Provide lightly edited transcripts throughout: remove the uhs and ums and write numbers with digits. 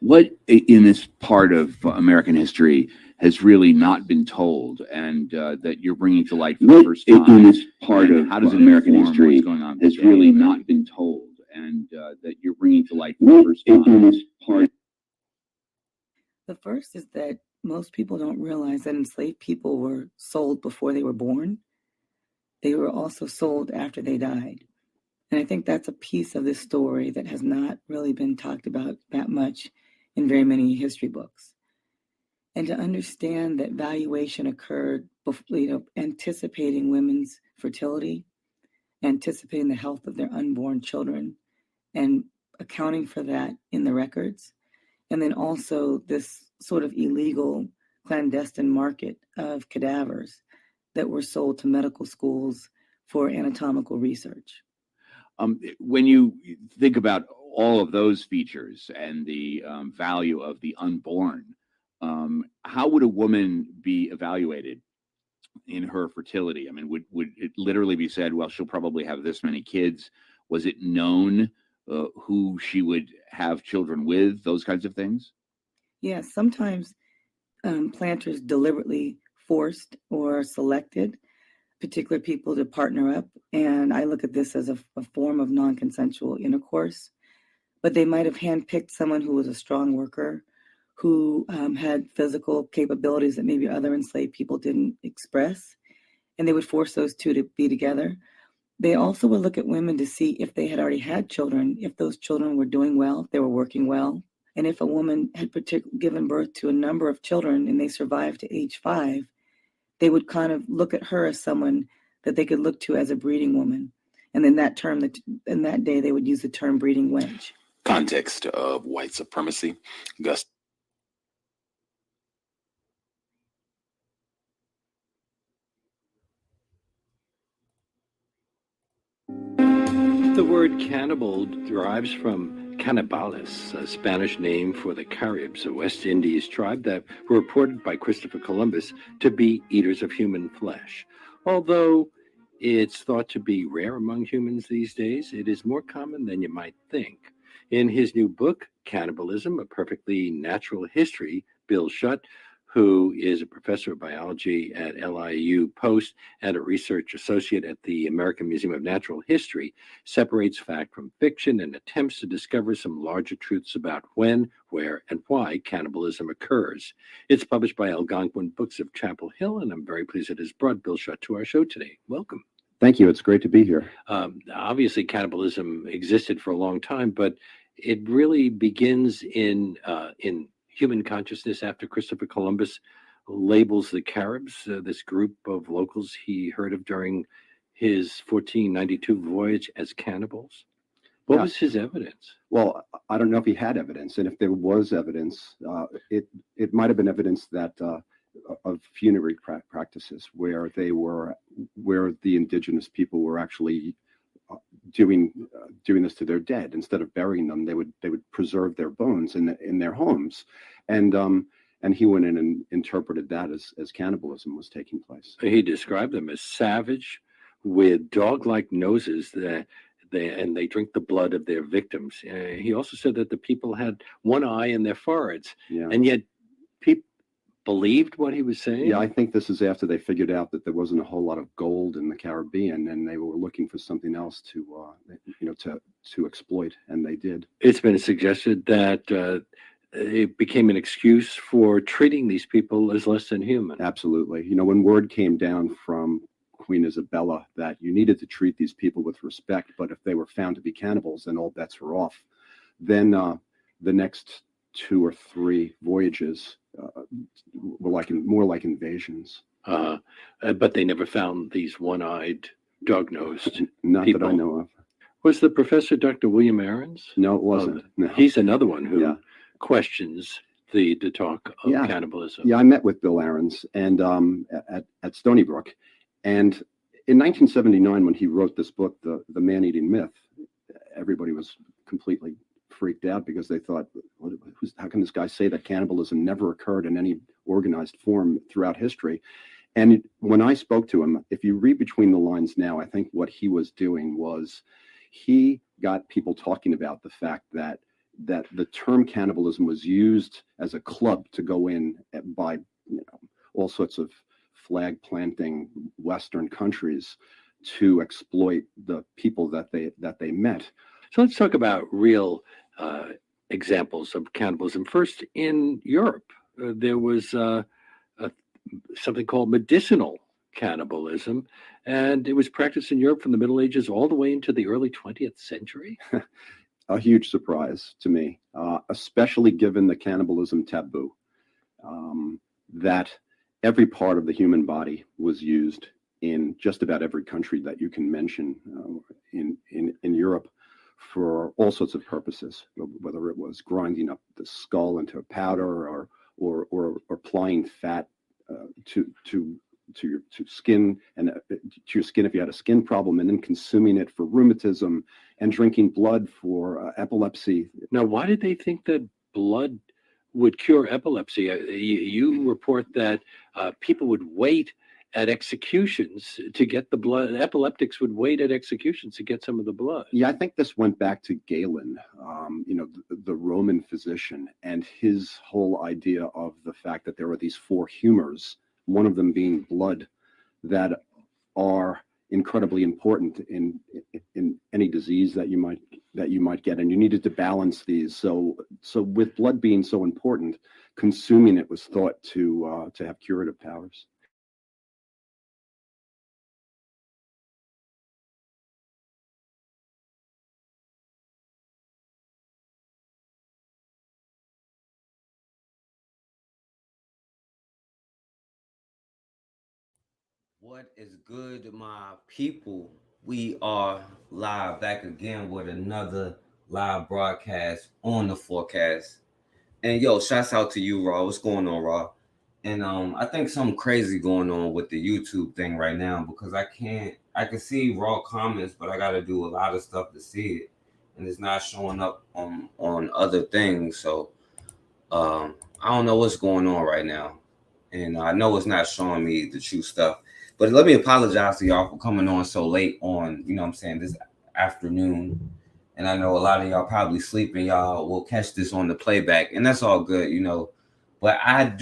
What in this part of American history has really not been told, and that you're bringing to light for the first time? In this part of how does American history what's going on has really not been told, and that you're bringing to light for the first time? In this part. The first is that most people don't realize that enslaved people were sold before they were born. They were also sold after they died. And I think that's a piece of this story that has not really been talked about that much in very many history books. And to understand that valuation occurred, anticipating women's fertility, anticipating the health of their unborn children, and accounting for that in the records. And then also this sort of illegal clandestine market of cadavers that were sold to medical schools for anatomical research. When you think about all of those features and the value of the unborn, how would a woman be evaluated in her fertility? I mean, would it literally be said, well, she'll probably have this many kids? Was it known who she would have children with? Those kinds of things? Yes, sometimes planters deliberately forced or selected particular people to partner up. And I look at this as a form of non-consensual intercourse. But they might have handpicked someone who was a strong worker, who had physical capabilities that maybe other enslaved people didn't express. And they would force those two to be together. They also would look at women to see if they had already had children, if those children were doing well, if they were working well. And if a woman had given birth to a number of children and they survived to age 5, they would kind of look at her as someone that they could look to as a breeding woman. And then in that day, they would use the term breeding wench. Context of white supremacy. Gus. The word cannibal derives from Canibales, a Spanish name for the Caribs, a West Indies tribe that were reported by Christopher Columbus to be eaters of human flesh. Although it's thought to be rare among humans these days, it is more common than you might think. In his new book, Cannibalism, A Perfectly Natural History, Bill Schutt, who is a professor of biology at LIU Post and a research associate at the American Museum of Natural History, separates fact from fiction and attempts to discover some larger truths about when, where, and why cannibalism occurs. It's published by Algonquin Books of Chapel Hill, and I'm very pleased it has brought Bill Schutt to our show today. Welcome. Thank you. It's great to be here. Obviously, cannibalism existed for a long time, but it really begins in human consciousness after Christopher Columbus labels the Caribs, this group of locals he heard of during his 1492 voyage, as cannibals. What was his evidence? Well, I don't know if he had evidence, and if there was evidence, it might have been evidence that of funerary practices where the indigenous people were actually doing this to their dead. Instead of burying them, they would preserve their bones in their homes, and he went in and interpreted that as cannibalism was taking place. He described them as savage, with dog-like noses they drink the blood of their victims. He also said that the people had one eye in their foreheads, and yet people believed what he was saying. Yeah, I think this is after they figured out that there wasn't a whole lot of gold in the Caribbean, and they were looking for something else to exploit, and they did. It's been suggested that it became an excuse for treating these people as less than human. Absolutely. When word came down from Queen Isabella that you needed to treat these people with respect, but if they were found to be cannibals, then all bets were off. Then the next 2 or 3 voyages were more like invasions. But they never found these one-eyed, dog-nosed Not people. that I know of. Was the professor Dr. William Aarons? No, it wasn't. No. He's another one who questions the talk of cannibalism. Yeah, I met with Bill Aarons and at Stony Brook. And in 1979, when he wrote this book, The Man-Eating Myth, everybody was completely freaked out because they thought, how can this guy say that cannibalism never occurred in any organized form throughout history? And when I spoke to him, if you read between the lines now, I think what he was doing was he got people talking about the fact that that the term cannibalism was used as a club to go in by all sorts of flag planting Western countries to exploit the people that they met. So let's talk about real examples of cannibalism. First, in Europe, there was something called medicinal cannibalism, and it was practiced in Europe from the Middle Ages all the way into the early 20th century. A huge surprise to me, especially given the cannibalism taboo, that every part of the human body was used in just about every country that you can mention in Europe for all sorts of purposes, whether it was grinding up the skull into a powder or applying fat to your skin and to your skin if you had a skin problem, and then consuming it for rheumatism and drinking blood for epilepsy. Now, why did they think that blood would cure epilepsy? You report that people would wait at executions to get the blood. Epileptics would wait at executions to get some of the blood. Yeah, I think this went back to Galen, the Roman physician, and his whole idea of the fact that there are these four humors, one of them being blood, that are incredibly important in any disease that you might get, and you needed to balance these. So with blood being so important, consuming it was thought to have curative powers. What is good, my people? We are live back again with another live broadcast on the forecast. And yo, shouts out to you, Raw. What's going on, Raw? And I think something crazy going on with the YouTube thing right now because I can see Raw comments, but I gotta do a lot of stuff to see it. And it's not showing up on other things. So I don't know what's going on right now. And I know it's not showing me the true stuff. But let me apologize to y'all for coming on so late on, you know what I'm saying, this afternoon. And I know a lot of y'all probably sleeping. Y'all will catch this on the playback. And that's all good, you know. But I had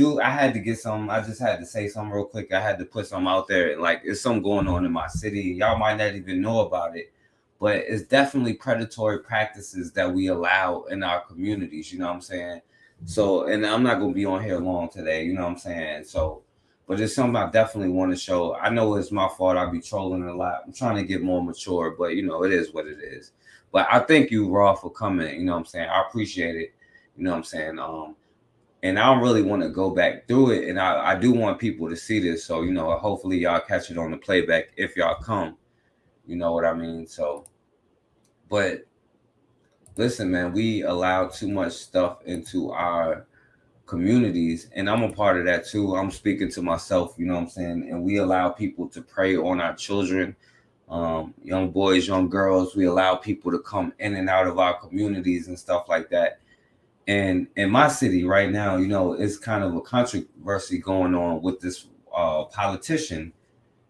to get some, I just had to say something real quick. I had to put something out there. Like, it's something going on in my city. Y'all might not even know about it. But it's definitely predatory practices that we allow in our communities, you know what I'm saying? So, and I'm not going to be on here long today, you know what I'm saying? So, but it's something I definitely want to show. I know it's my fault. I be trolling a lot. I'm trying to get more mature, but you know, it is what it is. But I thank you, Raw, for coming. You know what I'm saying? I appreciate it. You know what I'm saying? And I don't really want to go back through it. And I do want people to see this. So, you know, hopefully y'all catch it on the playback if y'all come. You know what I mean? So, but listen, man, we allow too much stuff into our communities, and I'm a part of that too. I'm speaking to myself, you know what I'm saying? And we allow people to prey on our children, young boys, young girls. We allow people to come in and out of our communities and stuff like that. And in my city right now, you know, it's kind of a controversy going on with this politician,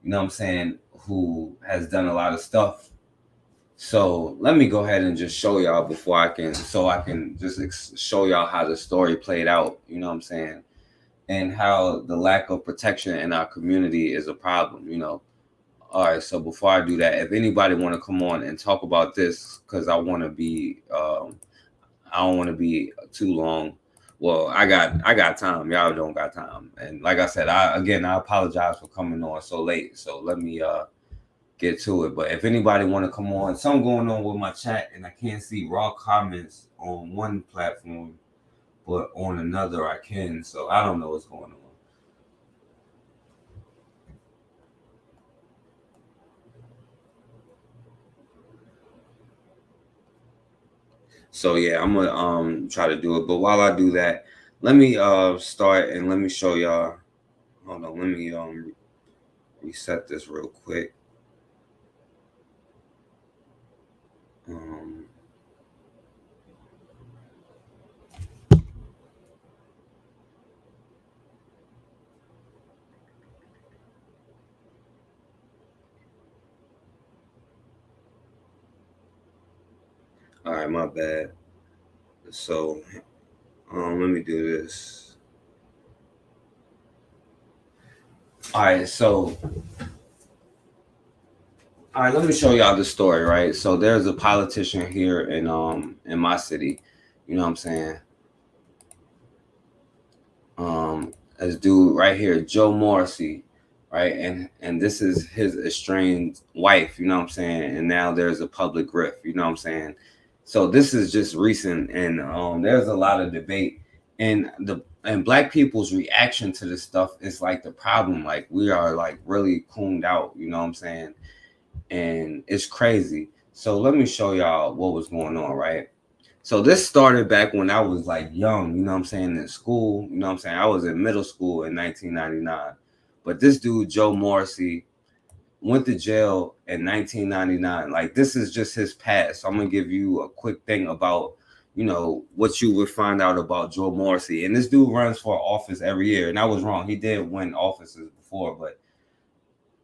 you know what I'm saying, who has done a lot of stuff. So let me go ahead and just show y'all before I can just show y'all how the story played out, you know what I'm saying? And how the lack of protection in our community is a problem, you know? All right, so before I do that, if anybody want to come on and talk about this, because I want to be, I don't want to be too long. Well, I got time. Y'all don't got time. And like I said, I apologize for coming on so late. So let me get to it. But if anybody want to come on, something going on with my chat, and I can't see raw comments on one platform, but on another I can. So I don't know what's going on. So yeah, I'm gonna try to do it. But while I do that, let me start and let me show y'all. Hold on, let me reset this real quick. All right, my bad. So let me do this. All right, let me show y'all the story, right? So there's a politician here in my city, you know what I'm saying? This dude right here, Joe Morrissey, right? And this is his estranged wife, you know what I'm saying? And now there's a public rift, you know what I'm saying? So this is just recent, and there's a lot of debate, and Black people's reaction to this stuff is like the problem. Like, we are like really cooned out, you know what I'm saying? And it's crazy. So let me show y'all what was going on, right? So this started back when I was like young, you know what I'm saying, in school, you know what I'm saying? I was in middle school in 1999. But this dude, Joe Morrissey, went to jail in 1999. Like, this is just his past. So I'm going to give you a quick thing about, you know, what you would find out about Joe Morrissey. And this dude runs for office every year. And I was wrong. He did win offices before, but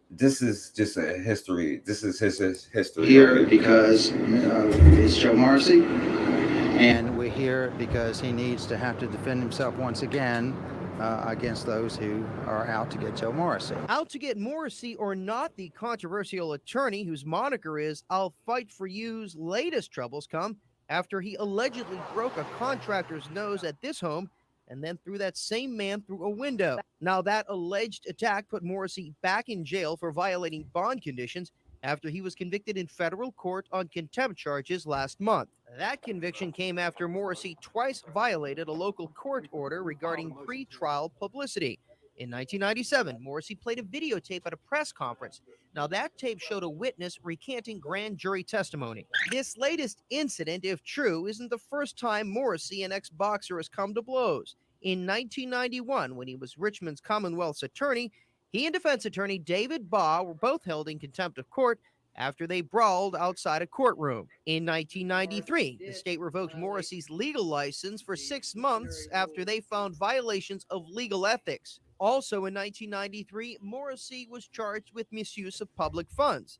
this is just a history. This is his history. Here because it's Joe Morrissey. And we're here because he needs to have to defend himself once again against those who are out to get Joe Morrissey. Out to get Morrissey or not, the controversial attorney whose moniker is "I'll Fight for You's" latest troubles come after he allegedly broke a contractor's nose at this home and then threw that same man through a window. Now, that alleged attack put Morrissey back in jail for violating bond conditions after he was convicted in federal court on contempt charges last month. That conviction came after Morrissey twice violated a local court order regarding pre-trial publicity. In 1997, Morrissey played a videotape at a press conference. Now, that tape showed a witness recanting grand jury testimony. This latest incident, if true, isn't the first time Morrissey, an ex-boxer, has come to blows. In 1991, when he was Richmond's Commonwealth's attorney, he and defense attorney David Baugh were both held in contempt of court after they brawled outside a courtroom. In 1993, the state revoked Morrissey's legal license for 6 months after they found violations of legal ethics. Also in 1993, Morrissey was charged with misuse of public funds.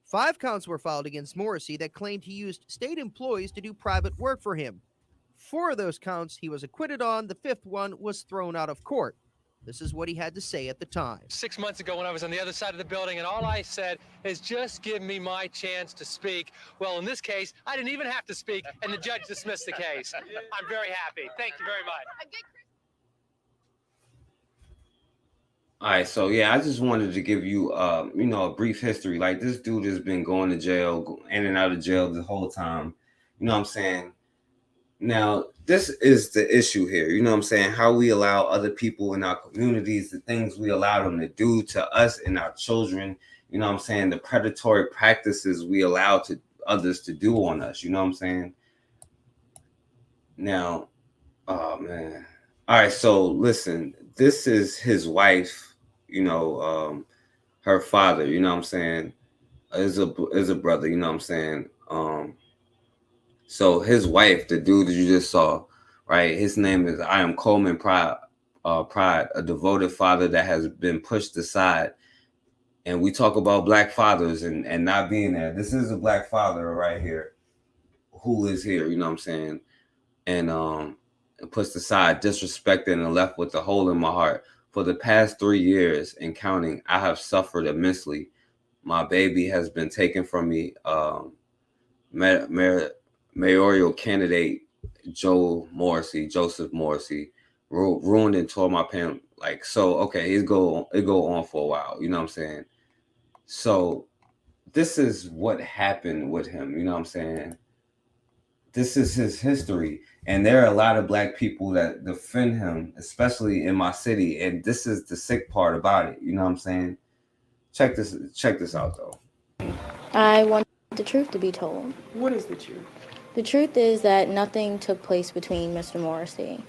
5 counts were filed against Morrissey that claimed he used state employees to do private work for him. 4 of those counts he was acquitted on. The 5th one was thrown out of court. This is what he had to say at the time. 6 months ago when I was on the other side of the building, and all I said is, just give me my chance to speak. Well, in this case, I didn't even have to speak, and the judge dismissed the case. I'm very happy. Thank you very much. All right, so yeah, I just wanted to give you, you know, a brief history. Like, this dude has been going to jail, in and out of jail the whole time. You know what I'm saying? Now, this is the issue here. You know what I'm saying? How we allow other people in our communities, the things we allow them to do to us and our children. You know what I'm saying? The predatory practices we allow to others to do on us. You know what I'm saying? Now, oh man. All right, so listen, this is his wife, you know, her father, you know what I'm saying, is a brother, you know what I'm saying. So his wife, the dude that you just saw, right? His name is I Am Coleman Pride, a devoted father that has been pushed aside. And we talk about Black fathers and not being there. This is a Black father right here who is here, you know what I'm saying, and pushed aside, disrespected, and left with a hole in my heart. For the past 3 years and counting, I have suffered immensely. My baby has been taken from me. Mayoral candidate Joseph Morrissey, ruined and tore my parents. Like, so, okay, it go on for a while, you know what I'm saying? So this is what happened with him, you know what I'm saying? This is his history. And there are a lot of Black people that defend him, especially in my city. And this is the sick part about it, you know what I'm saying? Check this out, though. I want the truth to be told. What is the truth? The truth is that nothing took place between Mr. Morrissey.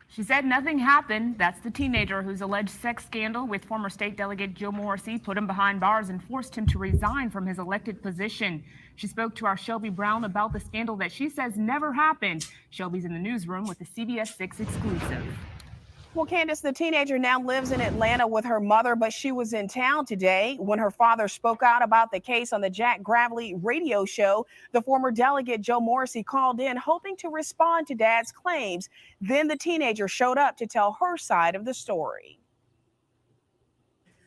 She said nothing happened. That's the teenager whose alleged sex scandal with former state delegate Joe Morrissey put him behind bars and forced him to resign from his elected position. She spoke to our Shelby Brown about the scandal that she says never happened. Shelby's in the newsroom with the CBS 6 exclusive. Well, Candace, the teenager now lives in Atlanta with her mother, but she was in town today when her father spoke out about the case on the Jack Gravely radio show. The former delegate Joe Morrissey called in hoping to respond to Dad's claims. Then the teenager showed up to tell her side of the story.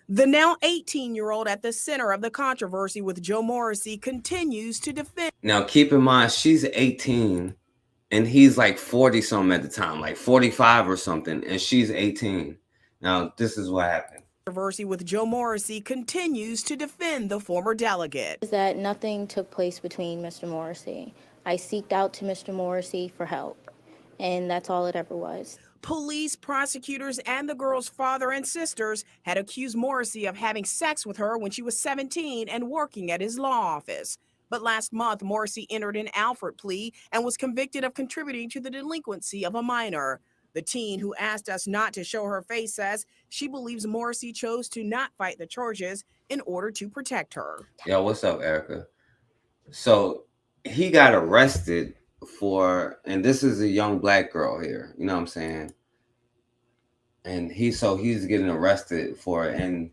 The now 18-year-old at the center of the controversy with Joe Morrissey continues to defend. Now, keep in mind, she's 18 and he's like 40 something at the time, like 45 or something, and she's 18. Now, this is what happened. Controversy with Joe Morrissey continues to defend the former delegate. Is that nothing took place between Mr. Morrissey. I seeked out to Mr. Morrissey for help, and that's all it ever was. Police, prosecutors, and the girl's father and sisters had accused Morrissey of having sex with her when she was 17 and working at his law office. But last month, Morrissey entered an Alford plea and was convicted of contributing to the delinquency of a minor. The teen who asked us not to show her face says she believes Morrissey chose to not fight the charges in order to protect her. Yo, what's up, Erica? So he got arrested for, and this is a young black girl here, you know what I'm saying? And he's getting arrested for it. And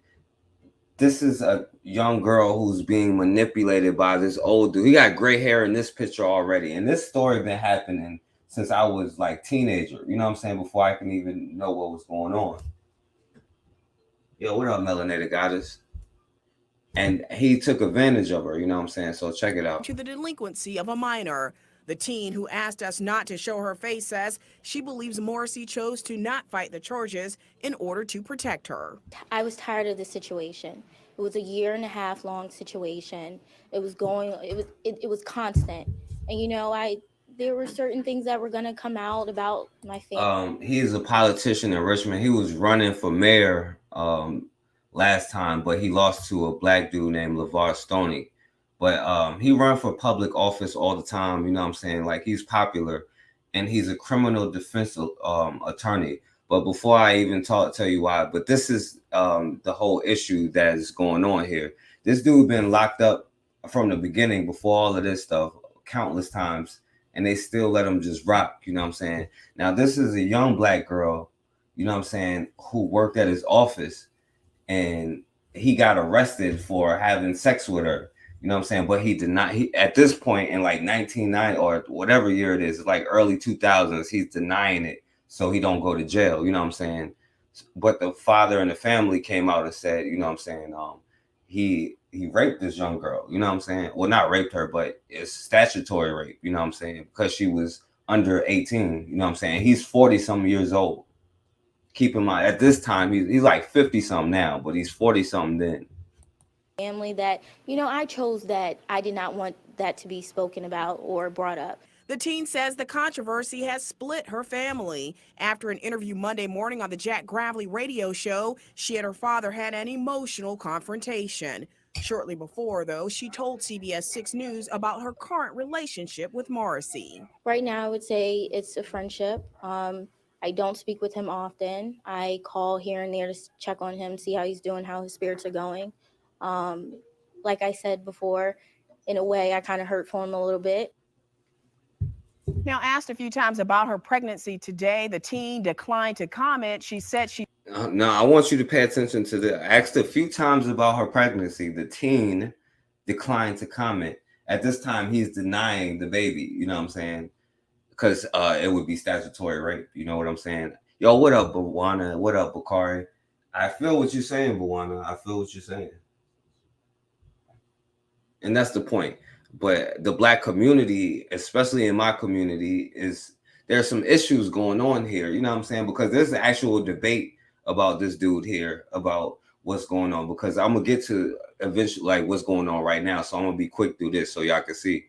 this is a young girl who's being manipulated by this old dude. He got gray hair in this picture already. And this story been happening since I was like teenager, you know what I'm saying? Before I can even know what was going on. Yo, what up, melanated goddess? And he took advantage of her, you know what I'm saying? So check it out. To the delinquency of a minor. The teen who asked us not to show her face says she believes Morrissey chose to not fight the charges in order to protect her. I was tired of the situation. It was a 1.5 year long situation. It was constant. And you know, there were certain things that were gonna come out about my family. He's a politician in Richmond. He was running for mayor last time, but he lost to a black dude named LeVar Stoney. But he run for public office all the time, you know what I'm saying? Like, he's popular, and he's a criminal defense attorney. But before I even tell you why, but this is the whole issue that is going on here. This dude been locked up from the beginning before all of this stuff countless times, and they still let him just rock, you know what I'm saying? Now, this is a young black girl, you know what I'm saying, who worked at his office, and he got arrested for having sex with her. You know what I'm saying? But he did not. He at this point in like 1990 or whatever year it is, like early 2000s, he's denying it so he don't go to jail. You know what I'm saying? But the father and the family came out and said, you know what I'm saying? He raped this young girl. You know what I'm saying? Well, not raped her, but it's statutory rape. You know what I'm saying? Because she was under 18. You know what I'm saying? He's 40 some years old. Keep in mind, at this time, he's like 50 something now, but he's 40 something then. Family that, you know, I chose that. I did not want that to be spoken about or brought up. The teen says the controversy has split her family. After an interview Monday morning on the Jack Gravely radio show, she and her father had an emotional confrontation. Shortly before, though, she told CBS 6 News about her current relationship with Morrissey. Right now, I would say it's a friendship. I don't speak with him often. I call here and there to check on him, see how he's doing, how his spirits are going. Like I said before, in a way, I kind of hurt for him a little bit. Now, asked a few times about her pregnancy today, the teen declined to comment. She said she... No, I want you to pay attention to the... Asked a few times about her pregnancy. The teen declined to comment. At this time, he's denying the baby. You know what I'm saying? Because it would be statutory rape. You know what I'm saying? Yo, what up, Bawana? What up, Bakari? I feel what you're saying, Bawana. I feel what you're saying. And that's the point. But the black community, especially in my community, there's some issues going on here. You know what I'm saying? Because there's an actual debate about this dude here, about what's going on. Because I'm going to get to eventually like what's going on right now. So I'm going to be quick through this so y'all can see.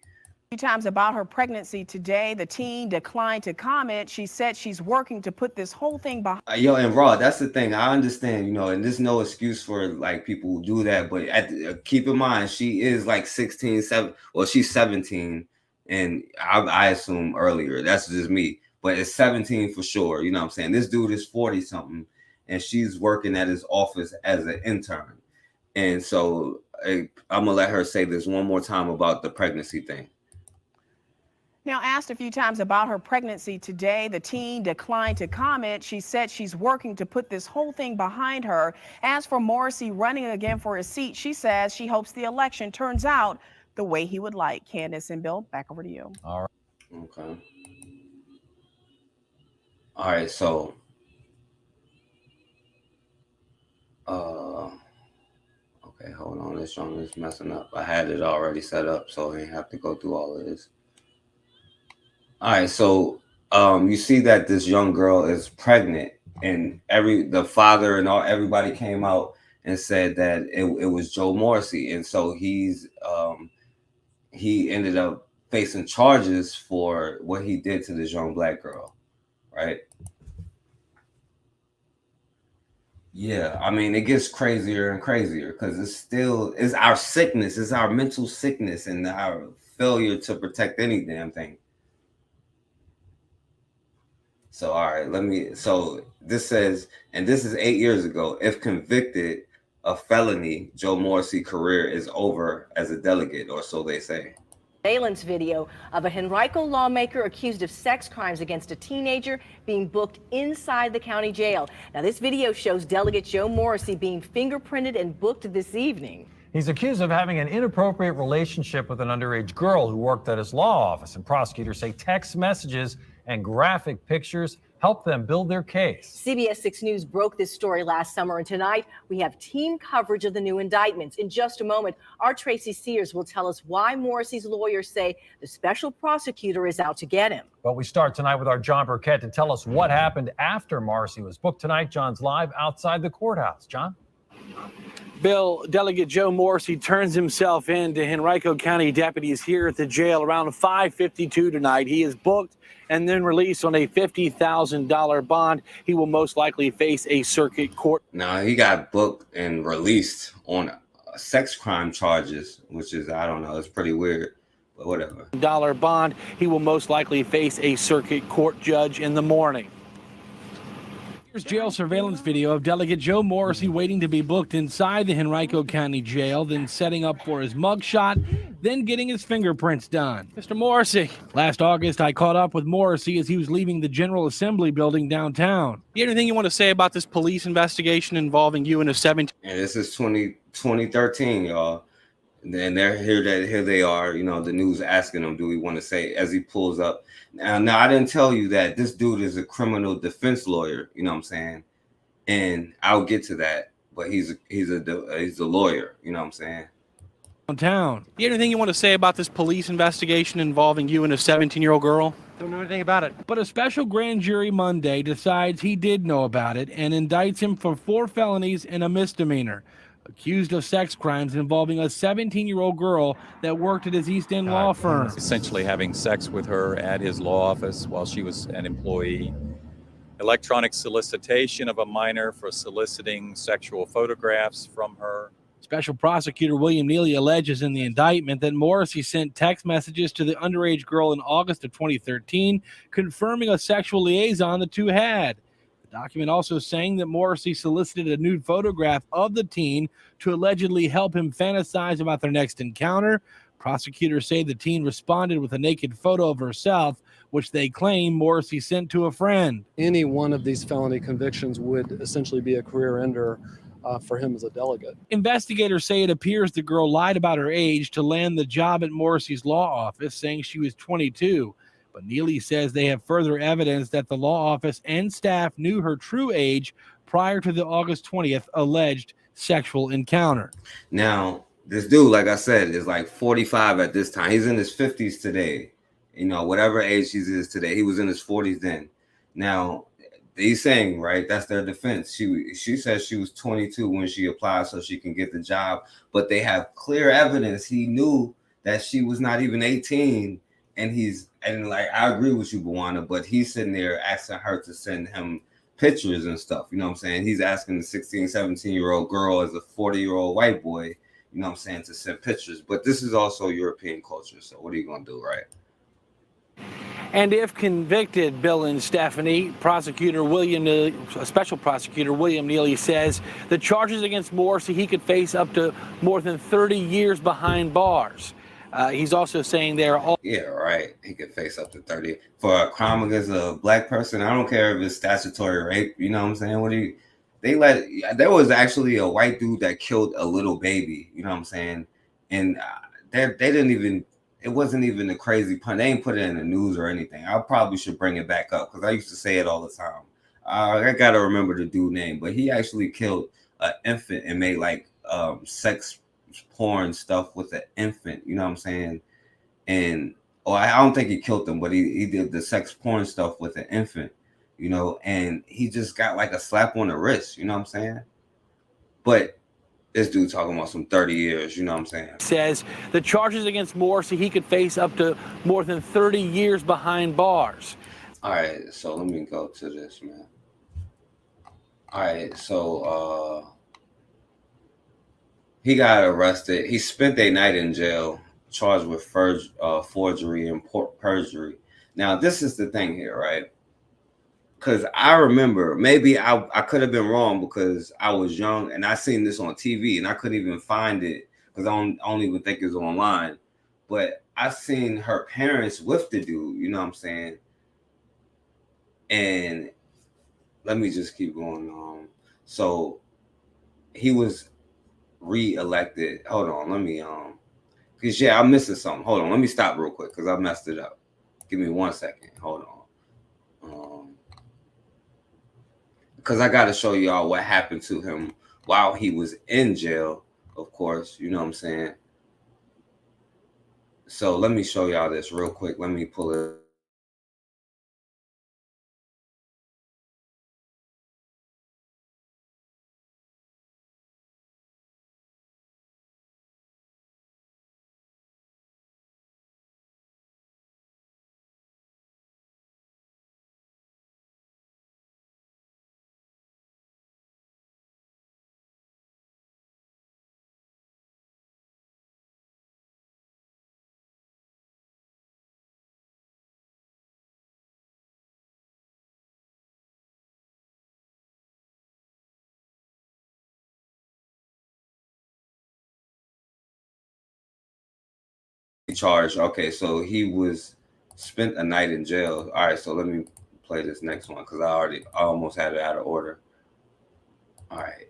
Times about her pregnancy today, the teen declined to comment. She said she's working to put this whole thing behind. Yo, and Raw, that's the thing. I understand, you know, and there's no excuse for like people who do that. But keep in mind, she is like 16, 7. Well, she's 17, and I assume earlier. That's just me. But it's 17 for sure. You know what I'm saying? This dude is 40 something, and she's working at his office as an intern. And so I'm gonna let her say this one more time about the pregnancy thing. Now, asked a few times about her pregnancy today, the teen declined to comment. She said she's working to put this whole thing behind her. As for Morrissey running again for his seat, she says she hopes the election turns out the way he would like. Candace and Bill, back over to you. All right. Okay. All right. So, okay, hold on. This one is messing up. I had it already set up, so I didn't have to go through all of this. All right, so you see that this young girl is pregnant, and the father and everybody came out and said that it was Joe Morrissey, and so he ended up facing charges for what he did to this young black girl, right? Yeah, I mean, it gets crazier and crazier because it's our sickness, it's our mental sickness, and our failure to protect any damn thing. So, all right, so this says, and this is 8 years ago, if convicted of felony, Joe Morrissey's career is over as a delegate, or so they say. Surveillance video of a Henrico lawmaker accused of sex crimes against a teenager being booked inside the county jail. Now, this video shows Delegate Joe Morrissey being fingerprinted and booked this evening. He's accused of having an inappropriate relationship with an underage girl who worked at his law office, and prosecutors say text messages and graphic pictures helped them build their case. CBS 6 News broke this story last summer, and tonight we have team coverage of the new indictments. In just a moment, our Tracy Sears will tell us why Morrissey's lawyers say the special prosecutor is out to get him. But we start tonight with our John Burkett to tell us what happened after Morrissey was booked tonight. John's live outside the courthouse. John? Bill, Delegate Joe Morrissey turns himself in to Henrico County deputies here at the jail around 5:52 tonight. He is booked and then released on a $50,000 bond. He will most likely face a circuit court. Now, he got booked and released on sex crime charges, which is, I don't know, it's pretty weird, but whatever. Dollar bond. He will most likely face a circuit court judge in the morning. Here's jail surveillance video of Delegate Joe Morrissey waiting to be booked inside the Henrico County Jail, then setting up for his mugshot, then getting his fingerprints done. Mr. Morrissey, last August I caught up with Morrissey as he was leaving the General Assembly building downtown. Anything you want to say about this police investigation involving you and a 17? And this is 2013, y'all. And they're here they are, you know, the news asking him, do we want to say, as he pulls up. Now, I didn't tell you that this dude is a criminal defense lawyer, you know what I'm saying? And I'll get to that, but he's a lawyer, you know what I'm saying? Downtown. Anything you want to say about this police investigation involving you and a 17-year-old girl? Don't know anything about it. But a special grand jury Monday decides he did know about it and indicts him for 4 felonies and a misdemeanor, accused of sex crimes involving a 17-year-old girl that worked at his East End law firm. Essentially having sex with her at his law office while she was an employee. Electronic solicitation of a minor for soliciting sexual photographs from her. Special prosecutor William Neely alleges in the indictment that Morrissey sent text messages to the underage girl in August of 2013, confirming a sexual liaison the two had. The document also saying that Morrissey solicited a nude photograph of the teen to allegedly help him fantasize about their next encounter. Prosecutors say the teen responded with a naked photo of herself, which they claim Morrissey sent to a friend. Any one of these felony convictions would essentially be a career ender for him as a delegate. Investigators say it appears the girl lied about her age to land the job at Morrissey's law office, saying she was 22. But Neely says they have further evidence that the law office and staff knew her true age prior to the August 20th alleged sexual encounter. Now, this dude, like I said, is like 45 at this time. He's in his 50s today. You know, whatever age he is today, he was in his 40s then. Now, he's saying, right, that's their defense. She says she was 22 when she applied so she can get the job. But they have clear evidence he knew that she was not even 18. And like, I agree with you, Bwana, but he's sitting there asking her to send him pictures and stuff. You know what I'm saying? He's asking the 16, 17-year-old girl as a 40-year-old white boy, you know what I'm saying, to send pictures. But this is also European culture. So what are you going to do, right? And if convicted, Bill and Stephanie, Special Prosecutor William Neely says the charges against Morrissey, he could face up to more than 30 years behind bars. He's also saying they're all. Yeah, right. He could face up to 30 for a crime against a black person. I don't care if it's statutory rape. You know what I'm saying? There was actually a white dude that killed a little baby. You know what I'm saying? And they didn't even. It wasn't even a crazy pun. They ain't put it in the news or anything. I probably should bring it back up because I used to say it all the time. I gotta remember the dude name, but he actually killed an infant and made like sex porn stuff with an infant. You know what I'm saying? And I don't think he killed them, but he did the sex porn stuff with an infant, you know, and he just got like a slap on the wrist. You know what I'm saying? But this dude talking about some 30 years, you know what I'm saying? Says the charges against Morrissey, he could face up to more than 30 years behind bars. All right, so let me go to this, man. All right, so he got arrested. He spent a night in jail, charged with forgery and perjury. Now, this is the thing here, right? Because I remember, maybe I could have been wrong because I was young and I seen this on TV and I couldn't even find it because I don't even think it's online. But I seen her parents with the dude, you know what I'm saying? And let me just keep going on. So he was re-elected. Hold on, let me because yeah, I'm missing something. Hold on, let me stop real quick because I messed it up. Give me 1 second. Hold on. Because I got to show y'all what happened to him while he was in jail, of course, you know what I'm saying? So let me show y'all this real quick. Let me pull it. Charged. Okay, so he was spent a night in jail. All right, so let me play this next one because I almost had it out of order. All right.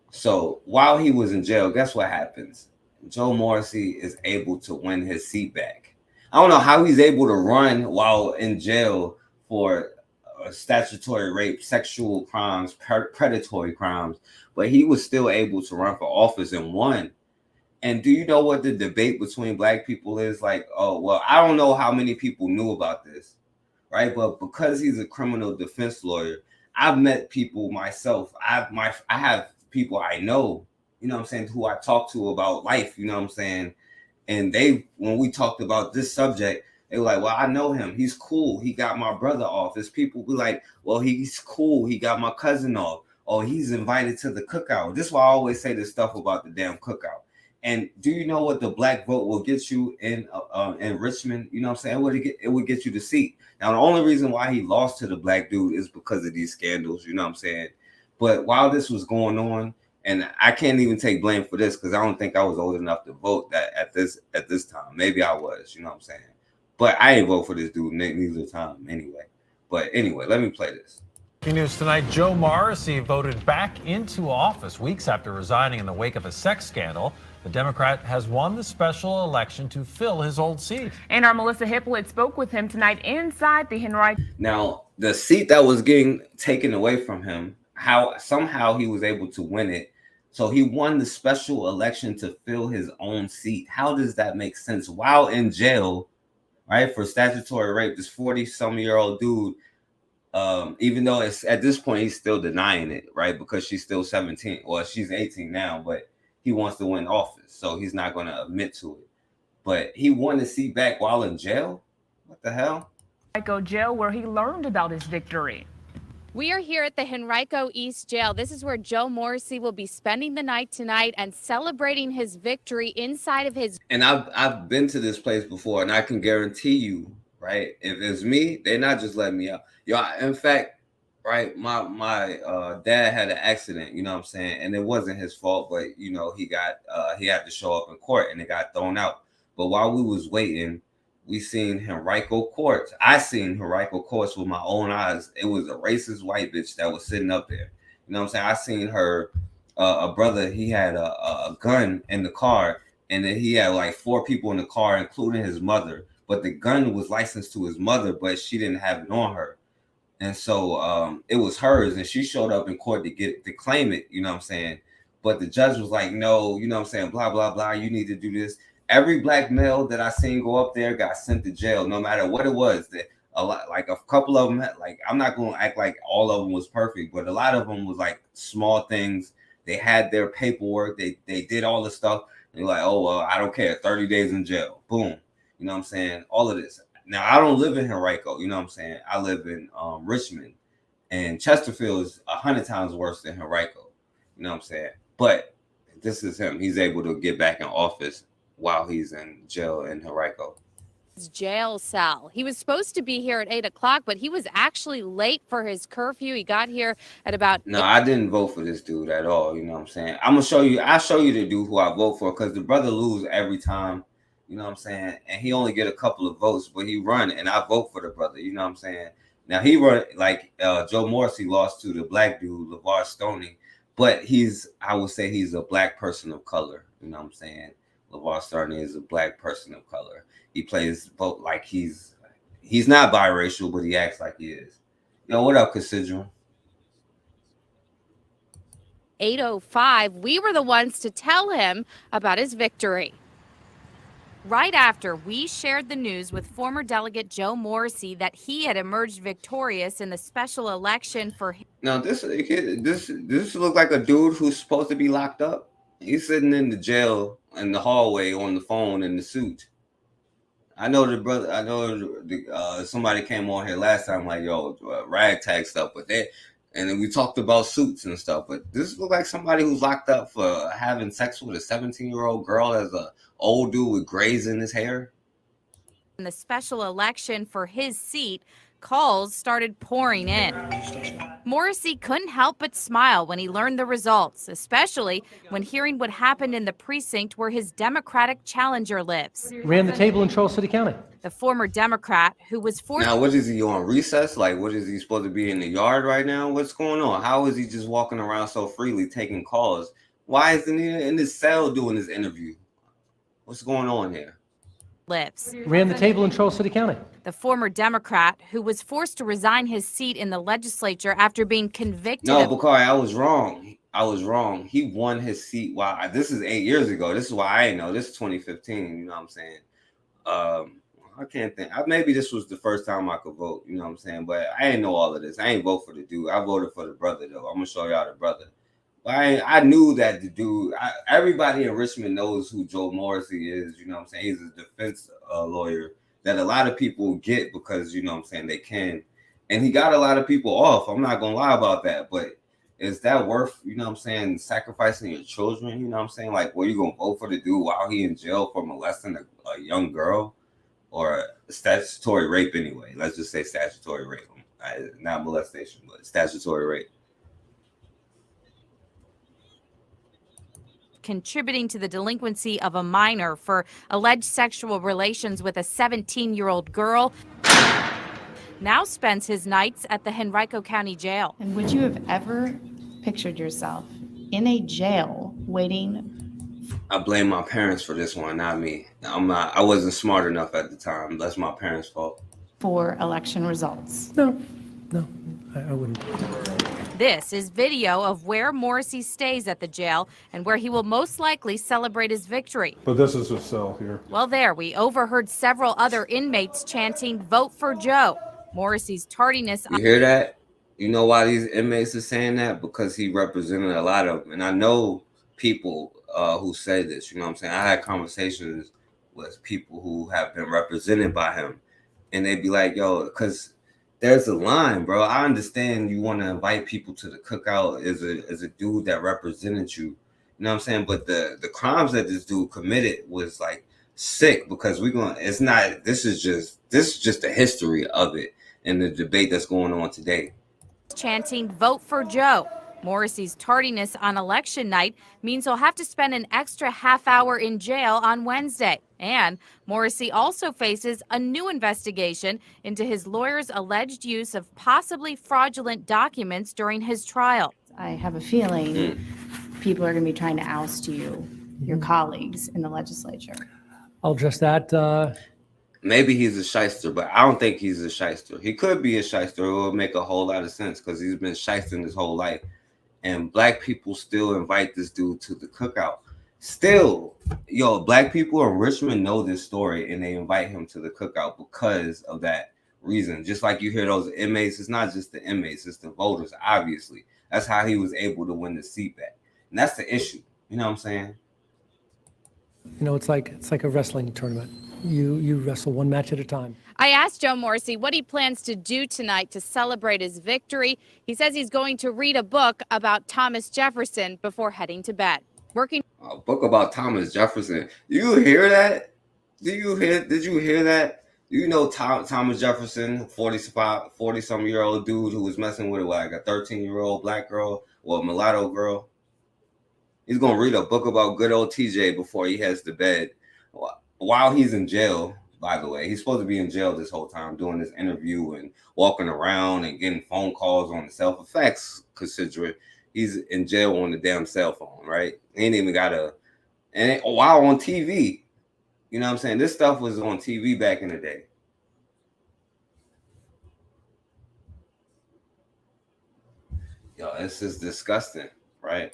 So while he was in jail, guess what happens? Joe Morrissey is able to win his seat back. I don't know how he's able to run while in jail for statutory rape, sexual crimes, predatory crimes, but he was still able to run for office and won. And do you know what the debate between black people is? Like, oh, well, I don't know how many people knew about this, right? But because he's a criminal defense lawyer, I've met people myself. I have people I know, you know what I'm saying, who I talk to about life, you know what I'm saying? And when we talked about this subject, they were like, well, I know him. He's cool. He got my brother off. There's people be like, well, he's cool. He got my cousin off. Oh, he's invited to the cookout. This is why I always say this stuff about the damn cookout. And do you know what the black vote will get you in Richmond? You know what I'm saying? It would get you the seat. Now, the only reason why he lost to the black dude is because of these scandals, you know what I'm saying? But while this was going on, and I can't even take blame for this because I don't think I was old enough to vote that at this time. Maybe I was, you know what I'm saying? But I ain't vote for this dude neither time anyway. But anyway, let me play this. News tonight, Joe Morrissey voted back into office weeks after resigning in the wake of a sex scandal. The Democrat has won the special election to fill his old seat. And our Melissa Hippolyte spoke with him tonight inside the Henrico. Now, the seat that was getting taken away from him, somehow he was able to win it. So he won the special election to fill his own seat. How does that make sense? While in jail, right, for statutory rape, this 40-some-year-old dude, even though it's at this point he's still denying it, right? Because she's still 17. Well, she's 18 now, but he wants to win office, so he's not going to admit to it. But he won the seat back while in jail? What the hell? Henrico jail where he learned about his victory. We are here at the Henrico East Jail. This is where Joe Morrissey will be spending the night tonight and celebrating his victory inside of his. And I've been to this place before, and I can guarantee you, right? If it's me, they're not just letting me out. Yo, in fact, right, my dad had an accident, you know what I'm saying? And it wasn't his fault, but you know, he had to show up in court and it got thrown out. But while we was waiting, we seen Henrico Courts. I seen Henrico Courts with my own eyes. It was a racist white bitch that was sitting up there. You know what I'm saying? I seen her, a brother, he had a gun in the car, and then he had like 4 people in the car, including his mother. But the gun was licensed to his mother, but she didn't have it on her. And so it was hers, and she showed up in court to claim it, you know what I'm saying? But the judge was like, no, you know what I'm saying, blah, blah, blah, you need to do this. Every black male that I seen go up there got sent to jail, no matter what it was. That a lot, like a couple of them, like I'm not going to act like all of them was perfect, but a lot of them was like small things. They had their paperwork, they did all the stuff. And you're like, oh, well, I don't care, 30 days in jail, boom. You know what I'm saying? All of this. Now, I don't live in Henrico, you know what I'm saying? I live in Richmond, and Chesterfield is 100 times worse than Henrico, you know what I'm saying? But this is him. He's able to get back in office while he's in jail in Henrico. Jail cell. He was supposed to be here at 8 o'clock, but he was actually late for his curfew. He got here at about. No, I didn't vote for this dude at all, you know what I'm saying? I'll show you the dude who I vote for, because the brother lose every time. You know what I'm saying? And he only get a couple of votes, but he run, and I vote for the brother. You know what I'm saying? Now he run like Joe Morrissey lost to the black dude, LeVar Stoney, but I would say he's a black person of color. You know what I'm saying? LeVar Stoney is a black person of color. He plays both, like he's not biracial, but he acts like he is. Yo, what up, Considrum? 8:05, we were the ones to tell him about his victory. Right after we shared the news with former Delegate Joe Morrissey that he had emerged victorious in the special election for. Now this looks like a dude who's supposed to be locked up. He's sitting in the jail in the hallway on the phone in the suit. I know the brother. I know somebody came on here last time like, yo, ragtag stuff, but and then we talked about suits and stuff. But this looks like somebody who's locked up for having sex with a 17-year-old girl as a old dude with grays in his hair. In the special election for his seat, calls started pouring in. Morrissey couldn't help but smile when he learned the results, especially when hearing what happened in the precinct where his Democratic challenger lives. Ran the table in Charles City County. The former Democrat who was forced. Now, what is he on recess? Like, what is he supposed to be in the yard right now? What's going on? How is he just walking around so freely taking calls? Why isn't he in his cell doing his interview? What's going on here? Lives. Ran the table in Charles City County. The former Democrat who was forced to resign his seat in the legislature after being convicted. No, Bakari, I was wrong. He won his seat. Wow, this is 8 years ago. This is why I know. This is 2015. You know what I'm saying? I can't think. Maybe this was the first time I could vote. You know what I'm saying? But I ain't know all of this. I ain't vote for the dude. I voted for the brother though. I'm gonna show y'all the brother. I knew that the dude, everybody in Richmond knows who Joe Morrissey is. You know what I'm saying? He's a defense lawyer that a lot of people get because, you know what I'm saying, they can. And he got a lot of people off. I'm not going to lie about that. But is that worth, you know what I'm saying, sacrificing your children? You know what I'm saying? Like, you going to vote for the dude while he in jail for molesting a young girl? Or statutory rape anyway. Let's just say statutory rape. Not molestation, but statutory rape. Contributing to the delinquency of a minor for alleged sexual relations with a 17-year-old girl, now spends his nights at the Henrico County Jail. And would you have ever pictured yourself in a jail waiting? I blame my parents for this one, not me. I wasn't smart enough at the time. That's my parents' fault. For election results? No, I wouldn't. This is video of where Morrissey stays at the jail and where he will most likely celebrate his victory. But this is his cell here. Well, there, we overheard several other inmates chanting, "Vote for Joe." Morrissey's tardiness. You hear that? You know why these inmates are saying that? Because he represented a lot of them. And I know people who say this, you know what I'm saying? I had conversations with people who have been represented by him. And they'd be like, yo, because there's a line, bro. I understand you want to invite people to the cookout as a dude that represented you. You know what I'm saying? But the crimes that this dude committed was like sick, because this is just the history of it and the debate that's going on today. Chanting, "Vote for Joe." Morrissey's tardiness on election night means he'll have to spend an extra half hour in jail on Wednesday. And Morrissey also faces a new investigation into his lawyer's alleged use of possibly fraudulent documents during his trial. I have a feeling people are going to be trying to oust you, your colleagues in the legislature. I'll address that. Maybe he's a shyster, but I don't think he's a shyster. He could be a shyster. It would make a whole lot of sense because he's been shysting his whole life. And black people still invite this dude to the cookout. Still, black people in Richmond know this story and they invite him to the cookout because of that reason. Just like you hear those inmates, it's not just the inmates, it's the voters, obviously. That's how he was able to win the seat back. And that's the issue. You know what I'm saying? It's like a wrestling tournament. You wrestle one match at a time. I asked Joe Morrissey what he plans to do tonight to celebrate his victory. He says he's going to read a book about Thomas Jefferson before heading to bed. A book about Thomas Jefferson. You hear that? Did you hear that? You know Thomas Jefferson, 40-some-year-old dude who was messing with like a 13-year-old black girl or a mulatto girl. He's going to read a book about good old TJ before he heads to bed. While he's in jail, by the way. He's supposed to be in jail this whole time doing this interview and walking around and getting phone calls on the self-effects, considering he's in jail on the damn cell phone, right? He ain't even got while on TV. You know what I'm saying? This stuff was on TV back in the day. This is disgusting, right?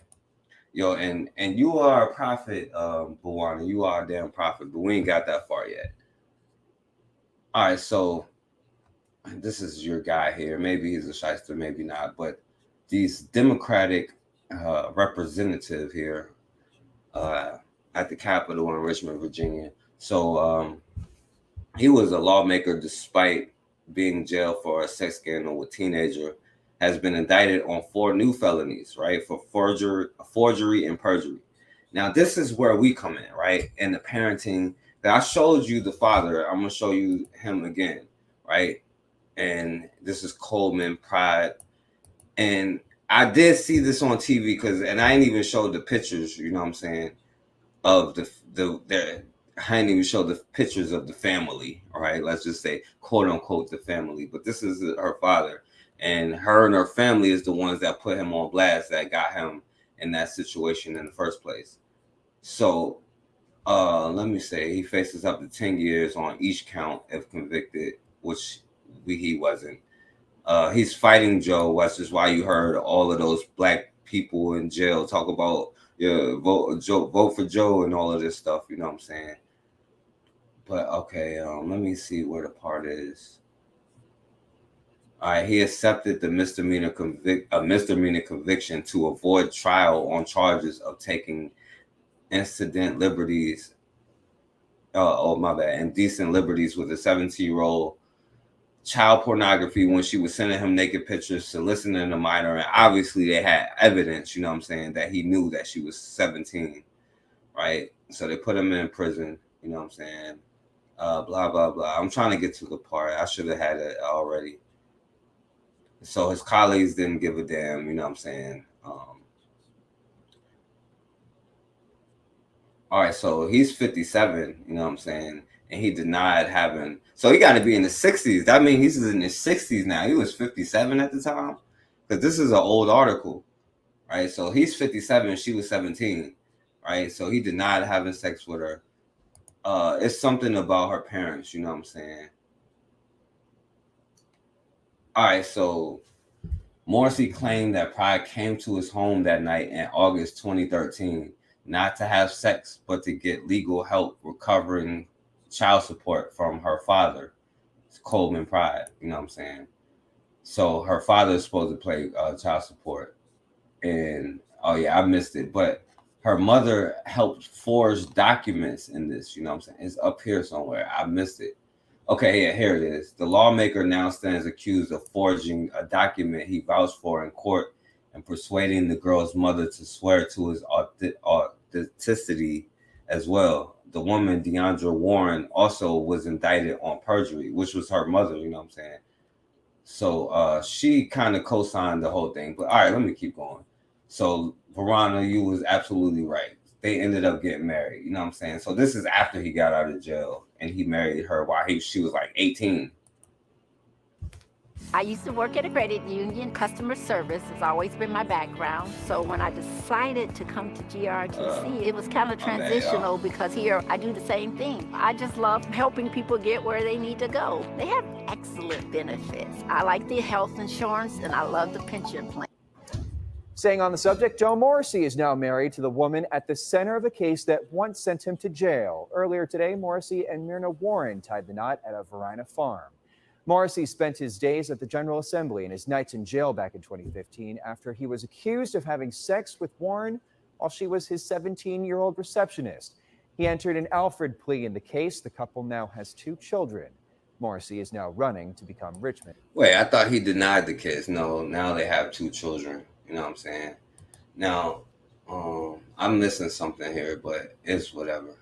And you are a prophet, Buwana. You are a damn prophet, but we ain't got that far yet. All right, so this is your guy here. Maybe he's a shyster, maybe not. But these Democratic representative here at the Capitol in Richmond, Virginia. So he was a lawmaker despite being jailed for a sex scandal with teenager. Has been indicted on 4 new felonies, right? For forgery and perjury. Now, this is where we come in, right? And the parenting that I showed you the father, I'm going to show you him again, right? And this is Coleman Pride. And I did see this on TV and I ain't even showed the pictures, you know what I'm saying, of I ain't even showed the pictures of the family, all right? Let's just say, quote unquote, the family. But this is her father. And her family is the ones that put him on blast, that got him in that situation in the first place. So let me say he faces up to 10 years on each count if convicted, which he wasn't. He's fighting Joe, which is why you heard all of those black people in jail talk about vote for Joe and all of this stuff, you know what I'm saying? But okay, let me see where the part is. All right, he accepted the misdemeanor conviction to avoid trial on charges of taking indecent liberties, indecent liberties with a 17-year-old, child pornography when she was sending him naked pictures, soliciting a minor, and obviously they had evidence, you know what I'm saying, that he knew that she was 17, right? So they put him in prison, you know what I'm saying, blah, blah, blah. I'm trying to get to the part. I should have had it already. So his colleagues didn't give a damn, you know what I'm saying? All right, so he's 57, you know what I'm saying? And he denied having, so he got to be in the 60s. That means he's in his 60s now. He was 57 at the time, because this is an old article, right? So he's 57, she was 17, right? So he denied having sex with her. It's something about her parents, you know what I'm saying? All right, so Morrissey claimed that Pride came to his home that night in August 2013, not to have sex, but to get legal help recovering child support from her father, Coleman Pride, you know what I'm saying? So her father is supposed to pay child support. And, oh yeah, I missed it. But her mother helped forge documents in this, you know what I'm saying? It's up here somewhere. I missed it. Okay, yeah, here it is. The lawmaker now stands accused of forging a document he vouched for in court and persuading the girl's mother to swear to his authenticity as well. The woman, Deandra Warren, also was indicted on perjury, which was her mother, you know what I'm saying? So she kind of co-signed the whole thing. But all right, let me keep going. So Verona, you was absolutely right. They ended up getting married. You know what I'm saying? So this is after he got out of jail, and he married her while she was like 18. I used to work at a credit union. Customer service has always been my background. So when I decided to come to GRTC, it was kind of transitional because here I do the same thing. I just love helping people get where they need to go. They have excellent benefits. I like the health insurance and I love the pension plan. Staying on the subject, Joe Morrissey is now married to the woman at the center of the case that once sent him to jail. Earlier today, Morrissey and Myrna Warren tied the knot at a Verina farm. Morrissey spent his days at the General Assembly and his nights in jail back in 2015 after he was accused of having sex with Warren while she was his 17-year-old receptionist. He entered an Alfred plea in the case. The couple now has 2 children. Morrissey is now running to become Richmond. Wait, I thought he denied the kids. No, now they have 2 children. You know what I'm saying? Now, I'm missing something here, but it's whatever.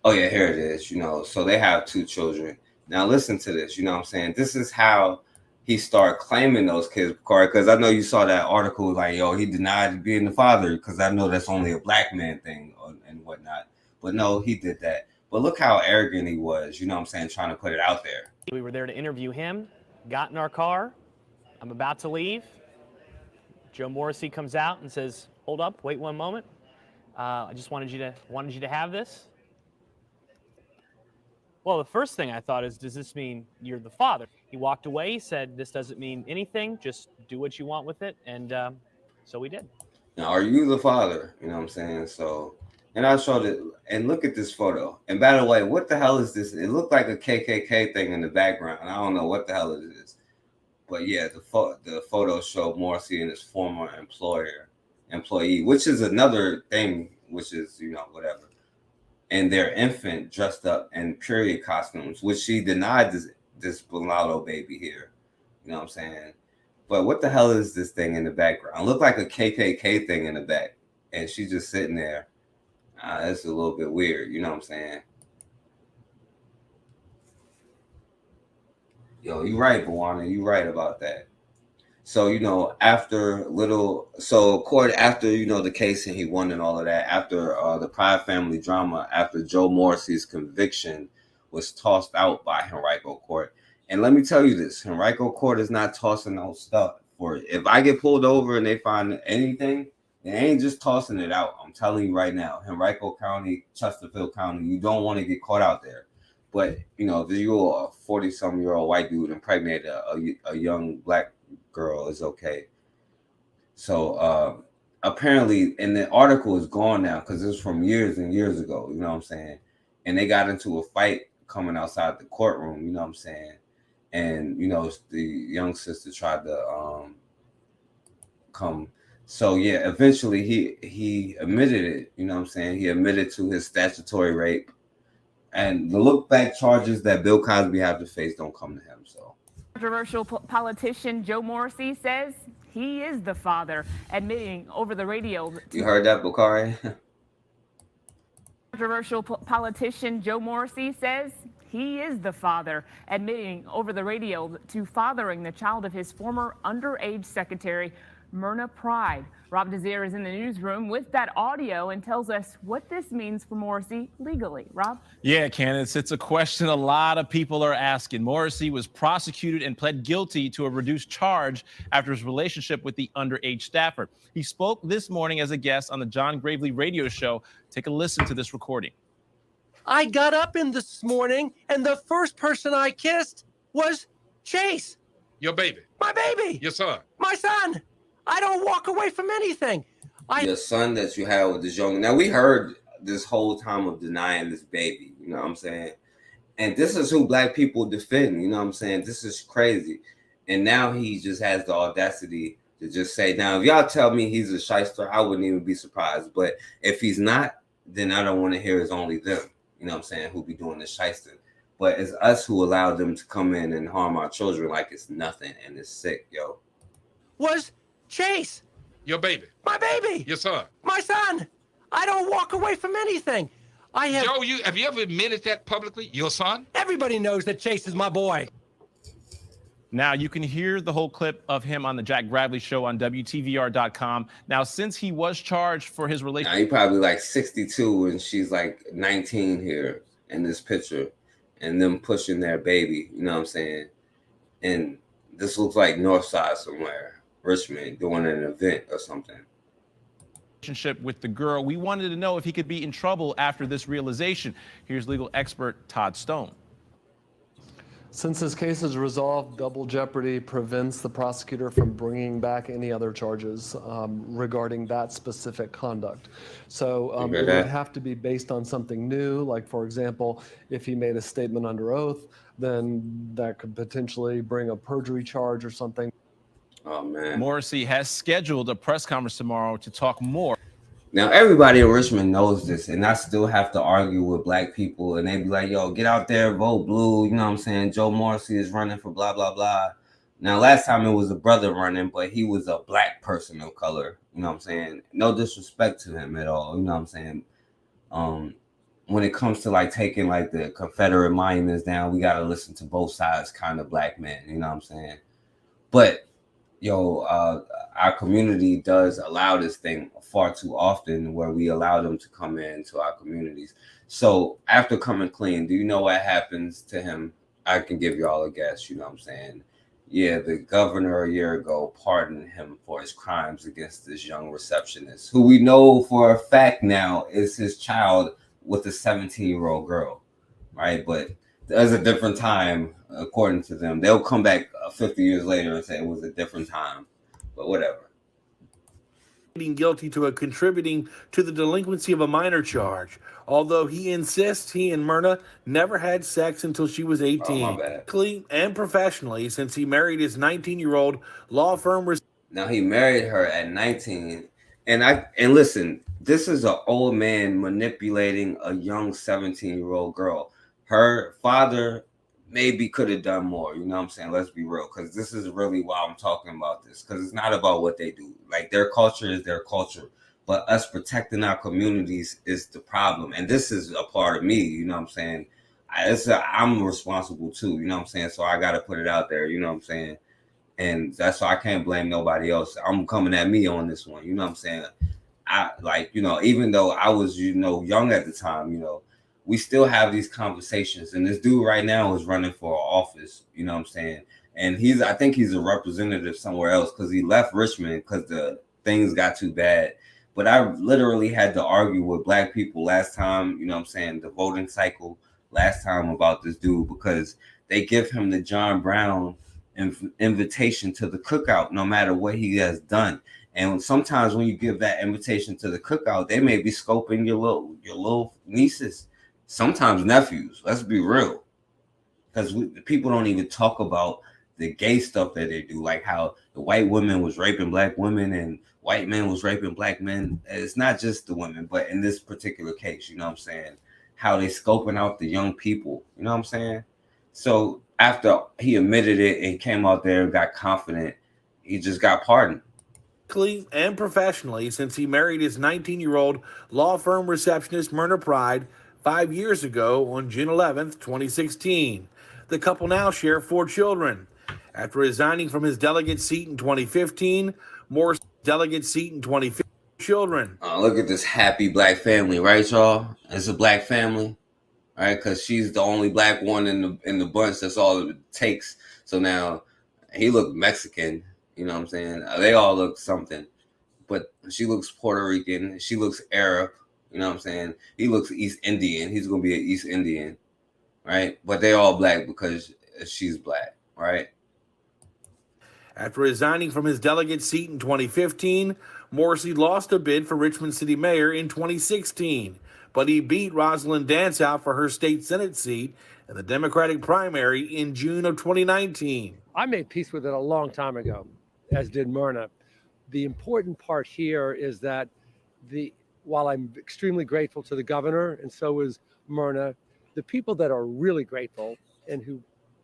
Oh yeah, here it is. You know, so they have 2 children. Now listen to this, you know what I'm saying? This is how he started claiming those kids, Corey, because I know you saw that article like, yo, he denied being the father, because I know that's only a black man thing and whatnot. But no, he did that. But look how arrogant he was, you know what I'm saying, trying to put it out there. We were there to interview him, got in our car. I'm about to leave. Joe Morrissey comes out and says, hold up, wait one moment. I just wanted you to have this. Well, the first thing I thought is, does this mean you're the father? He walked away, he said, this doesn't mean anything, just do what you want with it, and so we did. Now, are you the father? You know what I'm saying? So, and I showed it, and look at this photo. And by the way, what the hell is this? It looked like a KKK thing in the background. I don't know what the hell it is. But yeah, the photo showed Morrissey and his former employee, which is another thing, which is, you know, whatever. And their infant dressed up in period costumes, which she denied this mulatto baby here. You know what I'm saying? But what the hell is this thing in the background? It looked like a KKK thing in the back. And she's just sitting there. That's a little bit weird. You know what I'm saying? Yo, you right, Bawana. You right about that. So, you know, after the case and he won and all of that, after the Pride family drama, after Joe Morrissey's conviction was tossed out by Henrico Court. And let me tell you this, Henrico Court is not tossing out stuff for it. If I get pulled over and they find anything, they ain't just tossing it out. I'm telling you right now, Henrico County, Chesterfield County, you don't want to get caught out there. But, you know, if you're a 40-some-year-old white dude impregnated a young black girl, is okay. So apparently, and the article is gone now because it's from years and years ago, you know what I'm saying? And they got into a fight coming outside the courtroom, you know what I'm saying? And, you know, the young sister tried to come. So yeah, eventually he admitted it, you know what I'm saying? He admitted to his statutory rape. And the look back charges that Bill Cosby had to face don't come to him. So controversial politician Joe Morrissey says he is the father, admitting over the radio. You heard that, Bukhari? Controversial politician Joe Morrissey says he is the father, admitting over the radio to fathering the child of his former underage secretary, Myrna Pride. Rob Desir is in the newsroom with that audio and tells us what this means for Morrissey legally. Rob? Yeah, Candace, it's a question a lot of people are asking. Morrissey was prosecuted and pled guilty to a reduced charge after his relationship with the underage staffer. He spoke this morning as a guest on the John Gravely radio show. Take a listen to this recording. I got up in this morning and the first person I kissed was Chase. Your baby. My baby. Your son. My son. I don't walk away from anything. Your son that you had with this young. Now, we heard this whole time of denying this baby, you know what I'm saying? And this is who black people defend, you know what I'm saying? This is crazy. And now he just has the audacity to just say, now, if y'all tell me he's a shyster, I wouldn't even be surprised. But if he's not, then I don't want to hear it's only them, you know what I'm saying, who be doing the shyster. But it's us who allowed them to come in and harm our children like it's nothing and it's sick, yo. Was Chase. Your baby. My baby. Your son. My son. I don't walk away from anything. Joe, have you ever admitted that publicly? Your son? Everybody knows that Chase is my boy. Now, you can hear the whole clip of him on the Jack Bradley Show on WTVR.com. Now, since he was charged for his relationship. Now, he probably like 62 and she's like 19 here in this picture, and them pushing their baby, you know what I'm saying? And this looks like Northside somewhere, Richmond, doing an event or something. Relationship with the girl. We wanted to know if he could be in trouble after this realization. Here's legal expert Todd Stone. Since this case is resolved, double jeopardy prevents the prosecutor from bringing back any other charges regarding that specific conduct. So it would have to be based on something new, like, for example, if he made a statement under oath, then that could potentially bring a perjury charge or something. Oh, man. Morrissey has scheduled a press conference tomorrow to talk more. Now, everybody in Richmond knows this, and I still have to argue with black people, and they be like, yo, get out there, vote blue, you know what I'm saying? Joe Morrissey is running for blah, blah, blah. Now, last time it was a brother running, but he was a black person of color, you know what I'm saying? No disrespect to him at all, you know what I'm saying? When it comes to like taking like the Confederate monuments down, we got to listen to both sides kind of black men, you know what I'm saying? But, yo, our community does allow this thing far too often, where we allow them to come into our communities. So after coming clean, do you know what happens to him? I can give you all a guess, you know what I'm saying? Yeah, the governor a year ago pardoned him for his crimes against this young receptionist, who we know for a fact now is his child with a 17-year-old girl, right? But there's a different time, according to them. They'll come back 50 years later and say it was a different time, but whatever. Guilty to contributing to the delinquency of a minor charge, although he insists he and Myrna never had sex until she was 18. Oh, my bad. Clean and professionally, since he married his 19-year-old law firm. Now, he married her at 19, and listen, this is an old man manipulating a young 17-year-old girl. Her father maybe could have done more, you know what I'm saying? Let's be real, because this is really why I'm talking about this, because it's not about what they do. Like, their culture is their culture, but us protecting our communities is the problem. And this is a part of me, you know what I'm saying? I'm responsible too, you know what I'm saying? So I got to put it out there, you know what I'm saying? And that's why I can't blame nobody else. I'm coming at me on this one, you know what I'm saying? Even though I was, young at the time, we still have these conversations. And this dude right now is running for office, you know what I'm saying? And I think he's a representative somewhere else, because he left Richmond because the things got too bad. But I literally had to argue with black people last time, you know what I'm saying, the voting cycle last time about this dude, because they give him the John Brown invitation to the cookout, no matter what he has done. And sometimes when you give that invitation to the cookout, they may be scoping your little nieces, sometimes nephews. Let's be real, because people don't even talk about the gay stuff that they do, like how the white women was raping black women and white men was raping black men. It's not just the women, but in this particular case, you know what I'm saying, how they scoping out the young people, you know what I'm saying? So after he admitted it and came out there and got confident, he just got pardoned. And professionally, since he married his 19-year-old law firm receptionist Myrna Pride 5 years ago on June 11th, 2016. The couple now share 4 children. After resigning from his delegate seat in 2015, Morris' delegate seat in 2015, children. Look at this happy black family, right, y'all? It's a black family, right? Because she's the only black one in the bunch. That's all it takes. So now he looked Mexican, you know what I'm saying? They all look something, but she looks Puerto Rican. She looks Arab, you know what I'm saying? He looks East Indian. He's going to be an East Indian, right? But they all black because she's black, right? After resigning from his delegate seat in 2015, Morrissey lost a bid for Richmond City Mayor in 2016, but he beat Rosalind Dansout for her state Senate seat in the Democratic primary in June of 2019. I made peace with it a long time ago, as did Myrna. The important part here is that while I'm extremely grateful to the governor, and so is Myrna, the people that are really grateful and who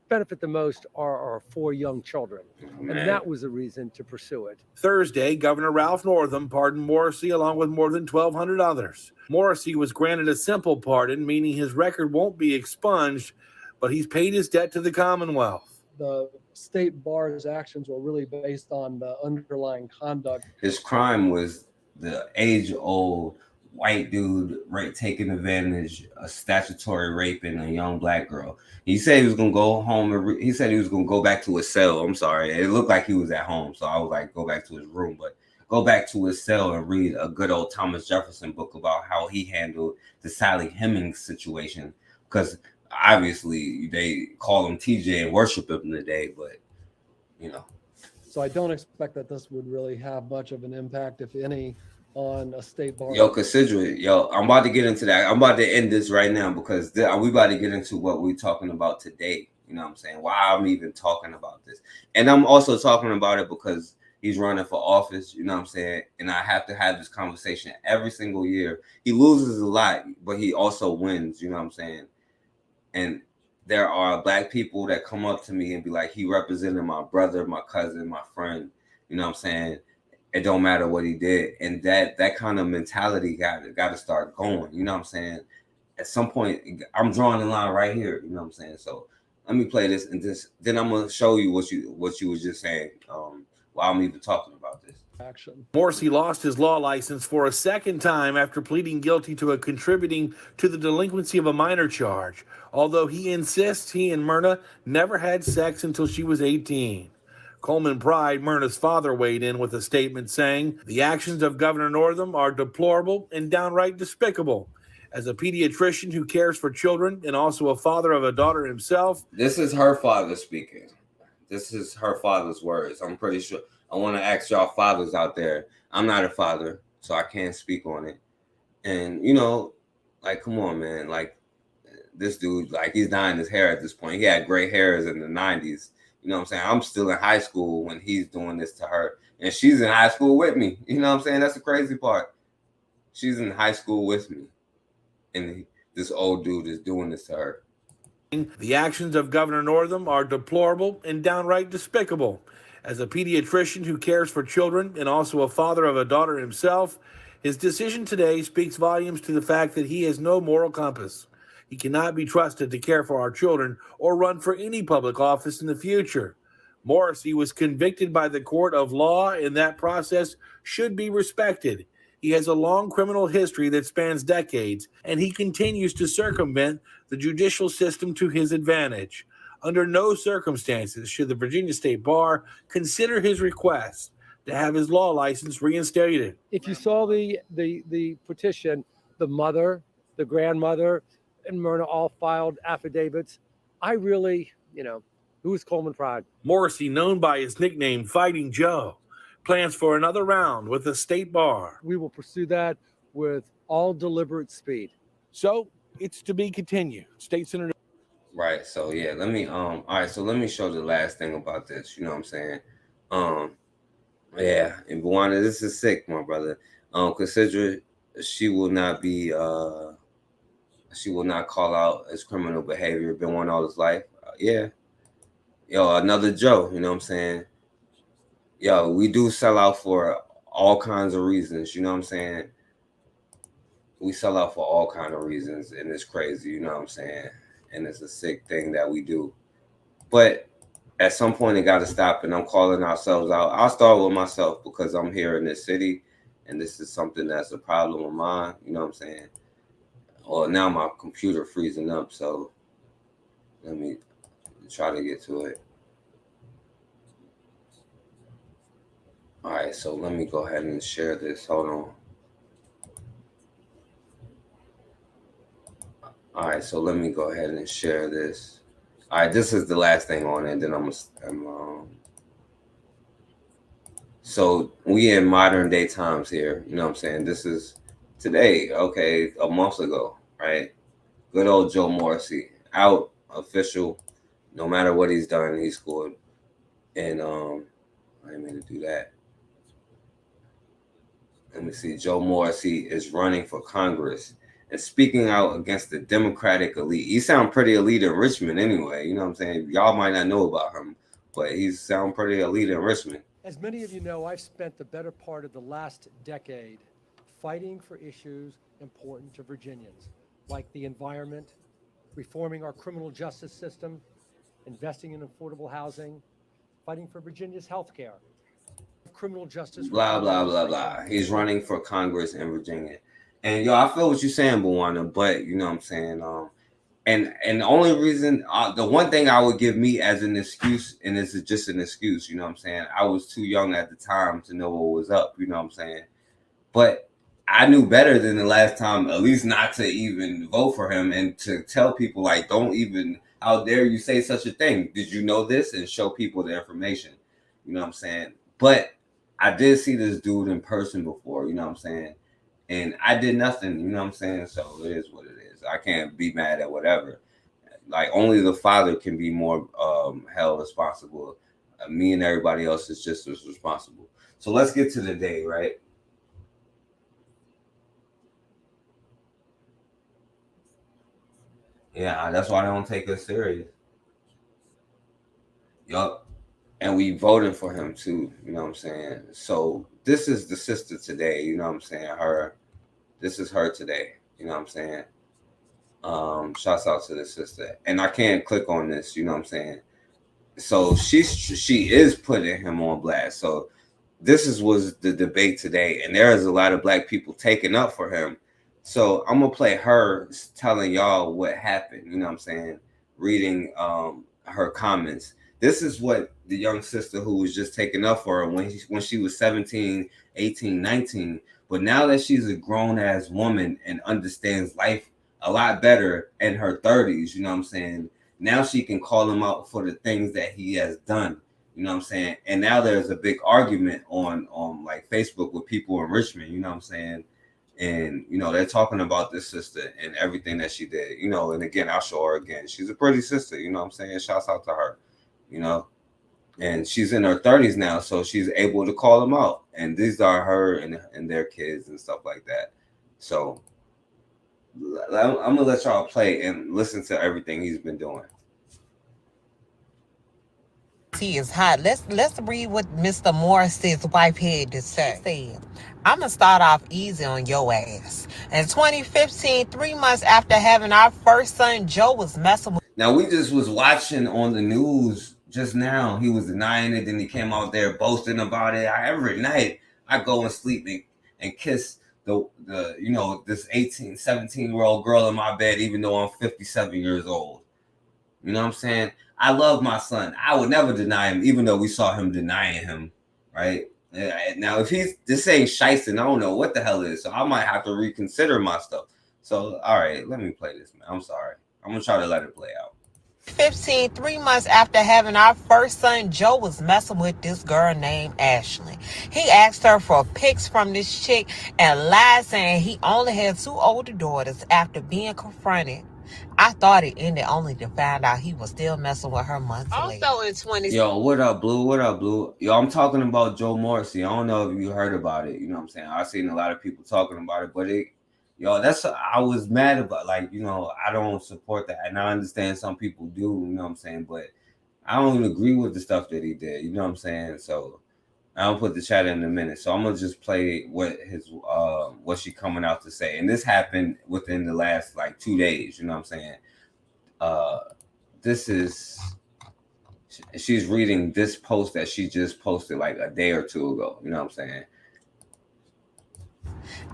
benefit the most are our 4 young children. And that was a reason to pursue it. Thursday, Governor Ralph Northam pardoned Morrissey along with more than 1,200 others. Morrissey was granted a simple pardon, meaning his record won't be expunged, but he's paid his debt to the Commonwealth. The state bar's actions were really based on the underlying conduct. His crime was the age-old white dude taking advantage of statutory raping a young black girl. He said he was gonna go home and he said he was gonna go back to his cell. I'm sorry, it looked like he was at home, so I was like, go back to his room, but go back to his cell and read a good old Thomas Jefferson book about how he handled the Sally Hemings situation, because obviously they call him TJ and worship him today, but you know. So I don't expect that this would really have much of an impact, if any, on a state bar. Yo, consider it. Yo, I'm about to get into that. I'm about to end this right now because we about to get into what we're talking about today. You know what I'm saying? Why I'm even talking about this. And I'm also talking about it because he's running for office. You know what I'm saying? And I have to have this conversation every single year. He loses a lot, but he also wins. You know what I'm saying? And there are black people that come up to me and be like, he represented my brother, my cousin, my friend. You know what I'm saying? It don't matter what he did. And that kind of mentality got to start going. You know what I'm saying? At some point, I'm drawing the line right here. You know what I'm saying? So let me play this, and then I'm gonna show you what you was just saying while I'm even talking about this. Action. Morrissey lost his law license for a second time after pleading guilty to contributing to the delinquency of a minor charge, although he insists he and Myrna never had sex until she was 18. Coleman Pride, Myrna's father, weighed in with a statement saying, "The actions of Governor Northam are deplorable and downright despicable. As a pediatrician who cares for children and also a father of a daughter himself." This is her father speaking. This is her father's words. I'm pretty sure. I want to ask y'all fathers out there. I'm not a father, so I can't speak on it. And, you know, like, come on, man. Like, this dude, like, he's dyeing his hair at this point. He had gray hairs in the 90s. You know what I'm saying? I'm still in high school when he's doing this to her. And she's in high school with me. You know what I'm saying? That's the crazy part. She's in high school with me. And this old dude is doing this to her. The actions of Governor Northam are deplorable and downright despicable. As a pediatrician who cares for children and also a father of a daughter himself, his decision today speaks volumes to the fact that he has no moral compass. He cannot be trusted to care for our children or run for any public office in the future. Morrissey was convicted by the court of law, and that process should be respected. He has a long criminal history that spans decades, and he continues to circumvent the judicial system to his advantage. Under no circumstances should the Virginia State Bar consider his request to have his law license reinstated. If you saw the petition, the mother, the grandmother, and Myrna all filed affidavits. I really, who is Coleman Pride? Morrissey, known by his nickname Fighting Joe, plans for another round with the State Bar. We will pursue that with all deliberate speed. So it's to be continued. State Senator. Right. So yeah, let me all right, so let me show the last thing about this. You know what I'm saying? Yeah, and Buwana, this is sick, my brother. Consider she will not be she will not call out as criminal behavior, been one all his life. Yeah. Yo, another Joe, you know what I'm saying? Yo, we do sell out for all kinds of reasons, you know what I'm saying? We sell out for all kinds of reasons, and it's crazy, you know what I'm saying? And it's a sick thing that we do. But at some point, it got to stop, and I'm calling ourselves out. I'll start with myself because I'm here in this city, and this is something that's a problem of mine, you know what I'm saying? Well, now my computer freezing up, so let me try to get to it. All right, so let me go ahead and share this. Hold on. All right, so let me go ahead and share this. All right, this is the last thing on it, and then so we in modern day times here, you know what I'm saying? This is today, okay, a month ago, right? Good old Joe Morrissey, out, official, no matter what he's done, he scored. And I didn't mean to do that. Let me see, Joe Morrissey is running for Congress and speaking out against the Democratic elite. He sound pretty elite in Richmond anyway, you know what I'm saying? Y'all might not know about him, but he sound pretty elite in Richmond. As many of you know, I've spent the better part of the last decade fighting for issues important to Virginians, like the environment, reforming our criminal justice system, investing in affordable housing, fighting for Virginia's health care, criminal justice. Blah, blah, blah, blah. He's running for Congress in Virginia. And yo, I feel what you're saying, Buwana, but you know what I'm saying? And the only reason, the one thing I would give me as an excuse, and this is just an excuse, you know what I'm saying? I was too young at the time to know what was up, you know what I'm saying? But I knew better than the last time, at least not to even vote for him and to tell people, like, don't even, how dare you say such a thing? Did you know this? And show people the information, you know what I'm saying? But I did see this dude in person before, you know what I'm saying? And I did nothing, you know what I'm saying? So it is what it is. I can't be mad at whatever. Like, only the father can be more held responsible. Me and everybody else is just as responsible. So let's get to the day, right? Yeah, that's why I don't take us serious. Yup. And we voted for him too, you know what I'm saying? So this is the sister today, you know what I'm saying? This is her today, you know what I'm saying? Shouts out to the sister. And I can't click on this, you know what I'm saying? So she is putting him on blast. So this was the debate today, and there is a lot of black people taking up for him. So I'm gonna play her telling y'all what happened, you know what I'm saying? Reading her comments. This is what the young sister who was just taken up for her when she was 17, 18, 19. But now that she's a grown-ass woman and understands life a lot better in her 30s, you know what I'm saying? Now she can call him out for the things that he has done, you know what I'm saying? And now there's a big argument on like Facebook with people in Richmond, you know what I'm saying? And, you know, they're talking about this sister and everything that she did, you know, and again, I'll show her again. She's a pretty sister, you know what I'm saying? Shouts out to her, you know? And she's in her 30s now, so she's able to call them out. And these are her and their kids and stuff like that. So I'm gonna let y'all play and listen to everything he's been doing. He is hot. Let's read what Mr. Morris's wife had to say. She said, I'm gonna start off easy on your ass. In 2015, 3 months after having our first son, Joe was messing with. Now we just was watching on the news just now. He was denying it, then he came out there boasting about it. Every night I go and sleep and kiss the you know, this 18, 17-year-old girl in my bed, even though I'm 57 years old. You know what I'm saying? I love my son. I would never deny him, even though we saw him denying him, right? Now, if he's just saying shysting, I don't know what the hell it is. So I might have to reconsider my stuff. So, all right, let me play this, man. I'm sorry. I'm going to try to let it play out. 15, 3 months after having our first son, Joe was messing with this girl named Ashley. He asked her for pics from this chick and lied, saying he only had 2 older daughters. After being confronted, I thought it ended only to find out he was still messing with her months later. Also in 20. Yo, what up, Blue? What up, Blue? Yo, I'm talking about Joe Morrissey. I don't know if you heard about it. You know what I'm saying? I've seen a lot of people talking about it, but I was mad about, like, you know, I don't support that. And I understand some people do, you know what I'm saying? But I don't agree with the stuff that he did, you know what I'm saying? So I'll put the chat in a minute. So I'm gonna just play what she coming out to say. And this happened within the last like 2 days, you know what I'm saying? She's reading this post that she just posted like a day or two ago, you know what I'm saying?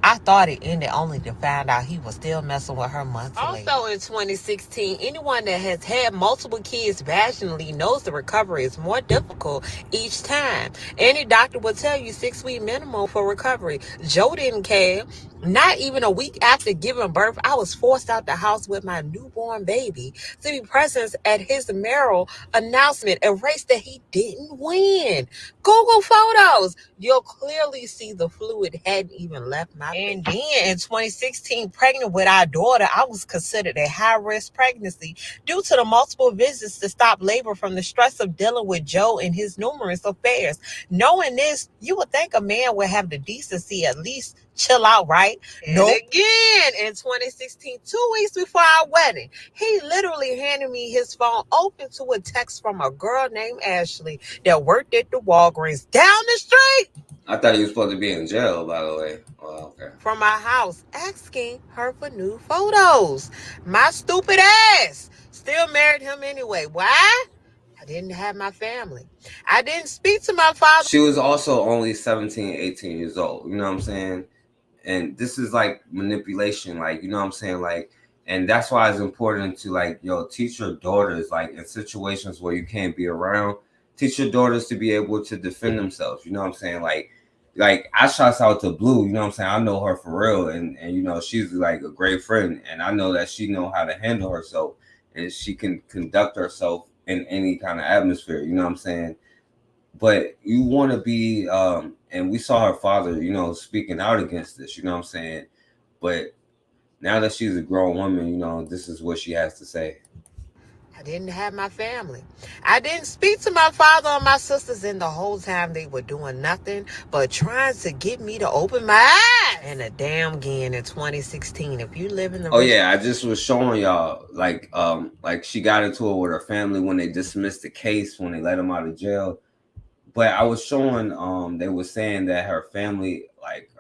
I thought it ended only to find out he was still messing with her months later. Also in 2016, anyone that has had multiple kids vaginally knows the recovery is more difficult each time. Any doctor will tell you 6-week minimum for recovery. Joe didn't care. Not even a week after giving birth, I was forced out the house with my newborn baby to be present at his mayoral announcement, a race that he didn't win. Google photos. You'll clearly see the fluid hadn't even left my baby. And then in 2016, pregnant with our daughter, I was considered a high-risk pregnancy due to the multiple visits to stop labor from the stress of dealing with Joe and his numerous affairs. Knowing this, you would think a man would have the decency at least chill out, right? No. Nope. Again, in 2016, 2 weeks before our wedding, he literally handed me his phone open to a text from a girl named Ashley that worked at the Walgreens down the street. I thought he was supposed to be in jail, by the way. Oh, okay. From my house, asking her for new photos. My stupid ass still married him anyway. Why? didn't have my family. I didn't speak to my father. She was also only 17, 18 years old. You know what I'm saying? And this is like manipulation, like, you know what I'm saying? Like, and that's why it's important to, like, teach your daughters, like, in situations where you can't be around, teach your daughters to be able to defend themselves. You know what I'm saying? Like I shouts out to Blue, you know what I'm saying? I know her for real. And she's like a great friend. And I know that she know how to handle herself and she can conduct herself in any kind of atmosphere. You know what I'm saying? But you want to be, and we saw her father, speaking out against this, you know what I'm saying? But now that she's a grown woman, this is what she has to say. I didn't have my family. I didn't speak to my father or my sisters, and the whole time they were doing nothing but trying to get me to open my eyes. And a damn again in 2016. If you live in the I just was showing y'all like she got into it with her family when they dismissed the case, when they let him out of jail. But I was showing they were saying that her family, like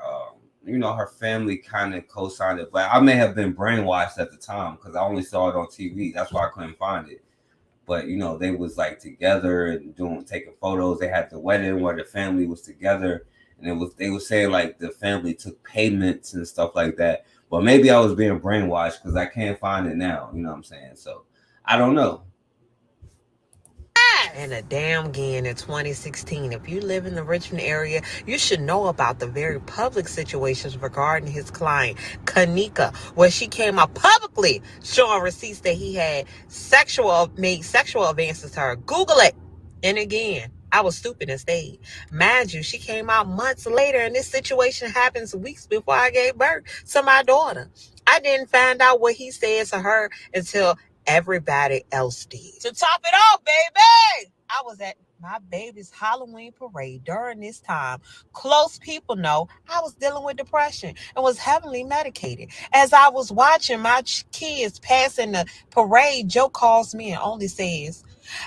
her family kind of co-signed it, but I may have been brainwashed at the time because I only saw it on TV. That's why I couldn't find it. But they was like together and taking photos. They had the wedding where the family was together, and they were saying like the family took payments and stuff like that. But maybe I was being brainwashed because I can't find it now. You know what I'm saying? So I don't know. And a damn again in 2016. If you live in the Richmond area, you should know about the very public situations regarding his client, Kanika, where she came out publicly showing receipts that he had made sexual advances to her. Google it. And again, I was stupid and stayed. Mind you, she came out months later, and this situation happens weeks before I gave birth to my daughter. I didn't find out what he said to her until everybody else did. To top it off, baby, I was at my baby's Halloween parade during this time. Close people know I was dealing with depression and was heavily medicated. As I was watching my kids passing the parade, Joe calls me and only says,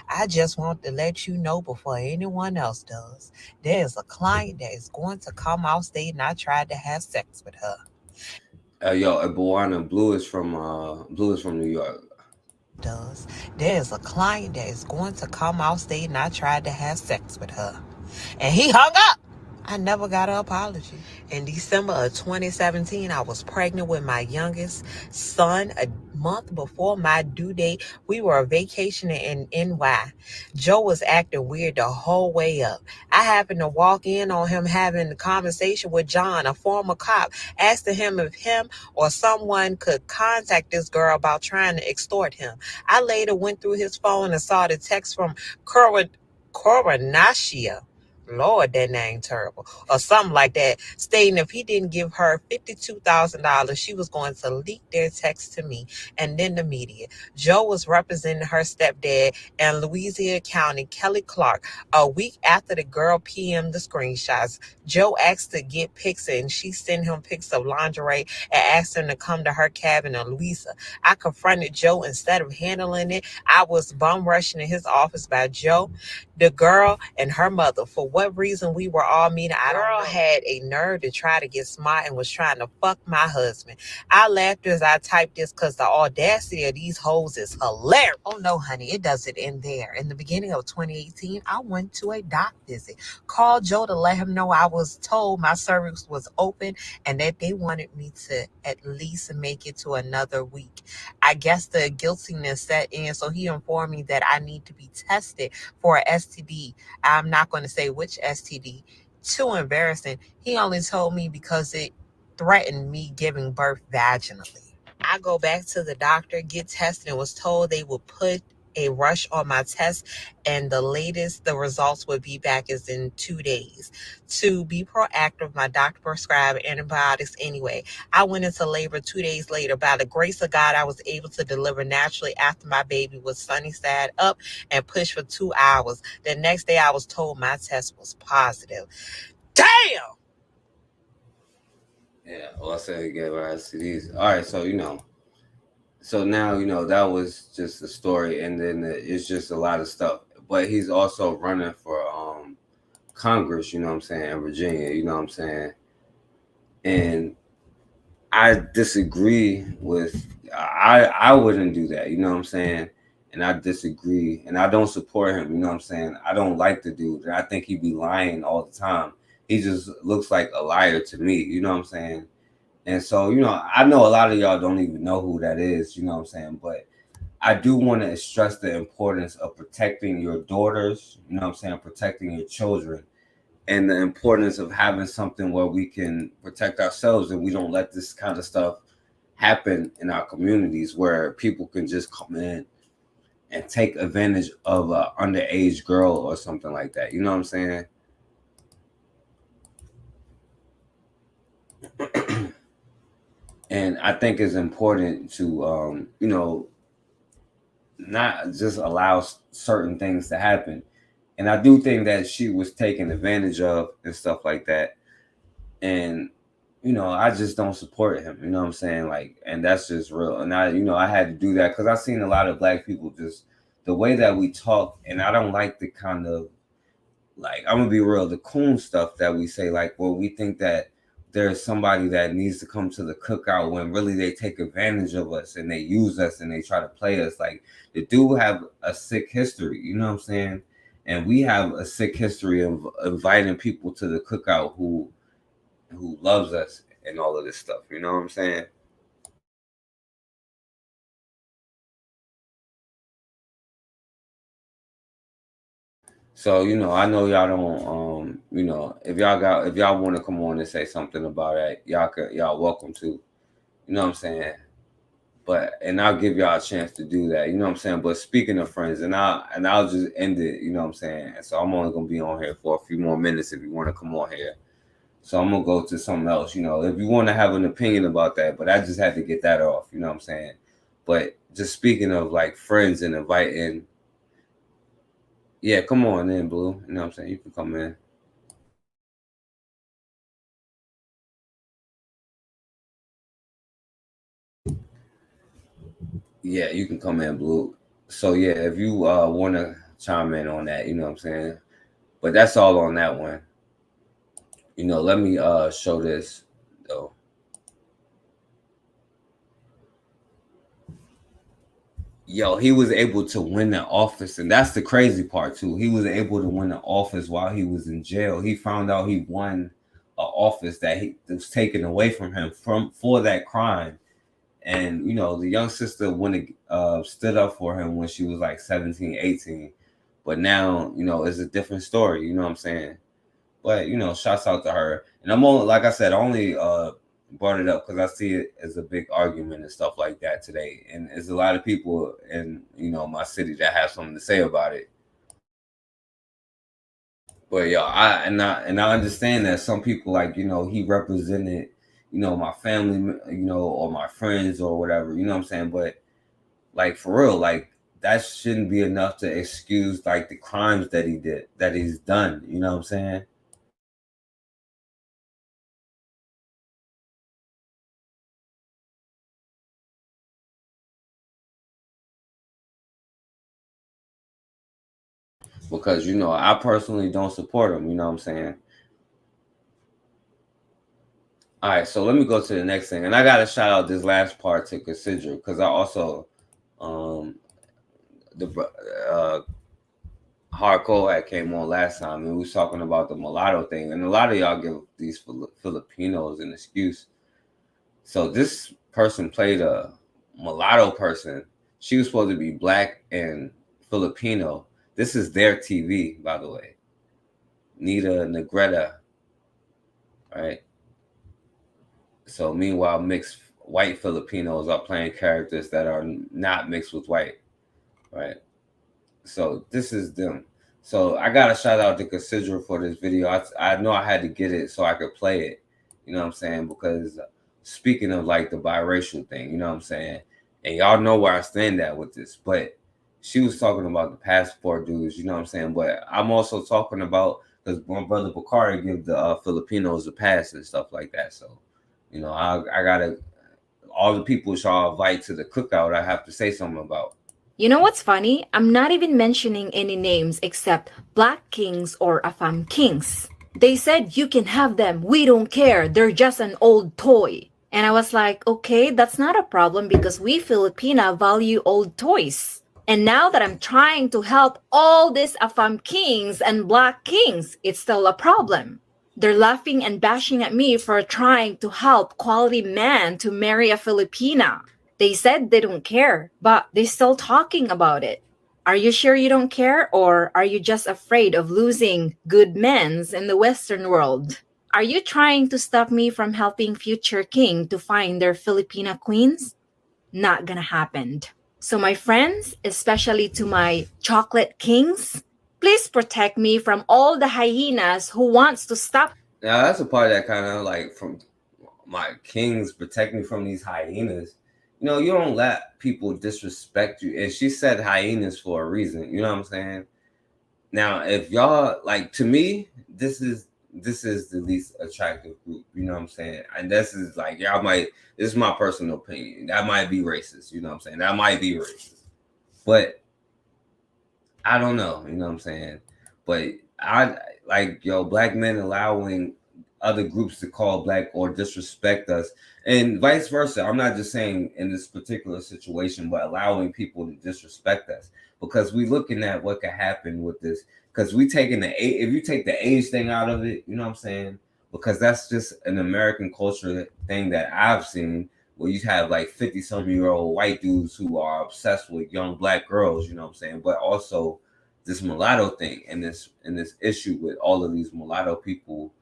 I just want to let you know before anyone else does, there's a client that is going to come off stage and I tried to have sex with her. Buwana, Blue is from New York. There's a client that is going to come off stage and I tried to have sex with her. And he hung up. I never got an apology. In December of 2017, I was pregnant with my youngest son. A month before my due date, we were vacationing in NY. Joe was acting weird the whole way up. I happened to walk in on him having a conversation with John, a former cop, asking him if him or someone could contact this girl about trying to extort him. I later went through his phone and saw the text from Coronaccia. Lord, that name terrible, or something like that, stating if he didn't give her $52,000, she was going to leak their text to me and then the media. Joe was representing her stepdad in Louisiana County, Kelly Clark. A week after the girl PM'd the screenshots, Joe asked to get pics and she sent him pics of lingerie and asked him to come to her cabin in Louisa. I confronted Joe. Instead of handling it, I was bum rushing in his office by Joe, the girl, and her mother. For what reason we were all meeting, I don't know. Had a nerve to try to get smart and was trying to fuck my husband. I laughed as I typed this because the audacity of these hoes is hilarious. Oh no, honey, it doesn't end there. In the beginning of 2018, I went to a doc visit. Called Joe to let him know I was told my cervix was open and that they wanted me to at least make it to another week. I guess the guiltiness set in, so he informed me that I need to be tested for an STD. I'm not going to say which STD. Too embarrassing. He only told me because it threatened me giving birth vaginally. I go back to the doctor, get tested, and was told they would put a rush on my test, and the latest the results would be back is in 2 days. To be proactive, my doctor prescribed antibiotics anyway. I went into labor 2 days later. By the grace of God, I was able to deliver naturally after my baby was sunny side up and pushed for 2 hours. The next day, I was told my test was positive. Damn! Yeah, well, I said he gave her STDs. All right, so now, that was just a story, and then it's just a lot of stuff. But he's also running for Congress, you know what I'm saying, in Virginia, you know what I'm saying? And I disagree with, I wouldn't do that, you know what I'm saying? and I disagree, and I don't support him. You know what I'm saying? I don't like the dude, and I think he be lying all the time. He just looks like a liar to me. You know what I'm saying? And so, you know, I know a lot of y'all don't even know who that is. You know what I'm saying? But I do want to stress the importance of protecting your daughters. You know what I'm saying? Protecting your children, and the importance of having something where we can protect ourselves and we don't let this kind of stuff happen in our communities where people can just come in and take advantage of an underage girl or something like that. You know what I'm saying? And I think it's important to, you know, not just allow certain things to happen. And I do think that she was taken advantage of and stuff like that. And, you know, I just don't support him. You know what I'm saying? Like, and that's just real. And I, you know, I had to do that because I've seen a lot of black people just the way that we talk. And I don't like the kind of, like, I'm gonna be real, the coon stuff that we say, like, well, we think that there's somebody that needs to come to the cookout when really they take advantage of us and they use us and they try to play us. Like, the dude have a sick history, you know what I'm saying? And we have a sick history of inviting people to the cookout who loves us and all of this stuff, you know what I'm saying? So, you know, I know y'all don't, you know, if y'all want to come on and say something about it, y'all welcome to, you know what I'm saying? But, and I'll give y'all a chance to do that, you know what I'm saying? But speaking of friends, and I'll just end it, you know what I'm saying? And so I'm only going to be on here for a few more minutes if you want to come on here. So I'm going to go to something else, you know, if you want to have an opinion about that, but I just had to get that off, you know what I'm saying? But just speaking of like friends and inviting, yeah, come on in, Blue. You know what I'm saying? You can come in. Yeah, you can come in, Blue. So yeah, if you want to chime in on that, you know what I'm saying? But that's all on that one. You know, let me show this though. Yo, he was able to win the office, and that's the crazy part too. He was able to win the office while he was in jail. He found out he won an office that was taken away from him for that crime. And, you know, the young sister stood up for him when she was like 17, 18. But now, you know, it's a different story. You know what I'm saying? But, you know, shouts out to her. And I'm only, like I said, I only brought it up because I see it as a big argument and stuff like that today. And there's a lot of people in, you know, my city that have something to say about it. But yeah, I understand that some people, like, you know, he represented, you know, my family, you know, or my friends or whatever, you know what I'm saying? But like, for real, like, that shouldn't be enough to excuse like the crimes that he's done, you know what I'm saying? Because, you know, I personally don't support him, you know what I'm saying? All right, so let me go to the next thing. And I got to shout out this last part to consider because I also, Hardcore had came on last time and we was talking about the mulatto thing. And a lot of y'all give these Filipinos an excuse. So this person played a mulatto person. She was supposed to be black and Filipino. This is their TV, by the way. Nita Negreta, right? So meanwhile, mixed white Filipinos are playing characters that are not mixed with white, right? So this is them. So I got to shout out to Consider for this video. I know I had to get it so I could play it. You know what I'm saying? Because speaking of like the biracial thing, you know what I'm saying? And y'all know where I stand at with this. But she was talking about the passport dudes, you know what I'm saying? But I'm also talking about, because my brother Bakari give the Filipinos a pass and stuff like that. So, you know, I got to, all the people y'all invite to the cookout, I have to say something about. You know what's funny? I'm not even mentioning any names except Black Kings or Afam Kings. They said you can have them. We don't care. They're just an old toy. And I was like, okay, that's not a problem because we Filipina value old toys. And now that I'm trying to help all these Afam kings and black kings, it's still a problem. They're laughing and bashing at me for trying to help quality man to marry a Filipina. They said they don't care, but they're still talking about it. Are you sure you don't care, or are you just afraid of losing good men's in the Western world? Are you trying to stop me from helping future king to find their Filipina queens? Not gonna happen. So my friends, especially to my chocolate kings, please protect me from all the hyenas who wants to stop. Now that's a part that kind of like from my kings protect me from these hyenas. You know, you don't let people disrespect you. And she said hyenas for a reason. You know what I'm saying? Now, if y'all like, to me, this is the least attractive group. You know what I'm saying? And this is like, y'all might. This is my personal opinion. That might be racist. You know what I'm saying? That might be racist. But I don't know. You know what I'm saying? But I like, yo, black men allowing other groups to call black or disrespect us, and vice versa. I'm not just saying in this particular situation, but allowing people to disrespect us, because we looking at what could happen with this. Because we taking if you take the age thing out of it, you know what I'm saying? Because that's just an American culture thing that I've seen, where you have like 50-some-year-old white dudes who are obsessed with young black girls, you know what I'm saying? But also this mulatto thing, and this issue with all of these mulatto people,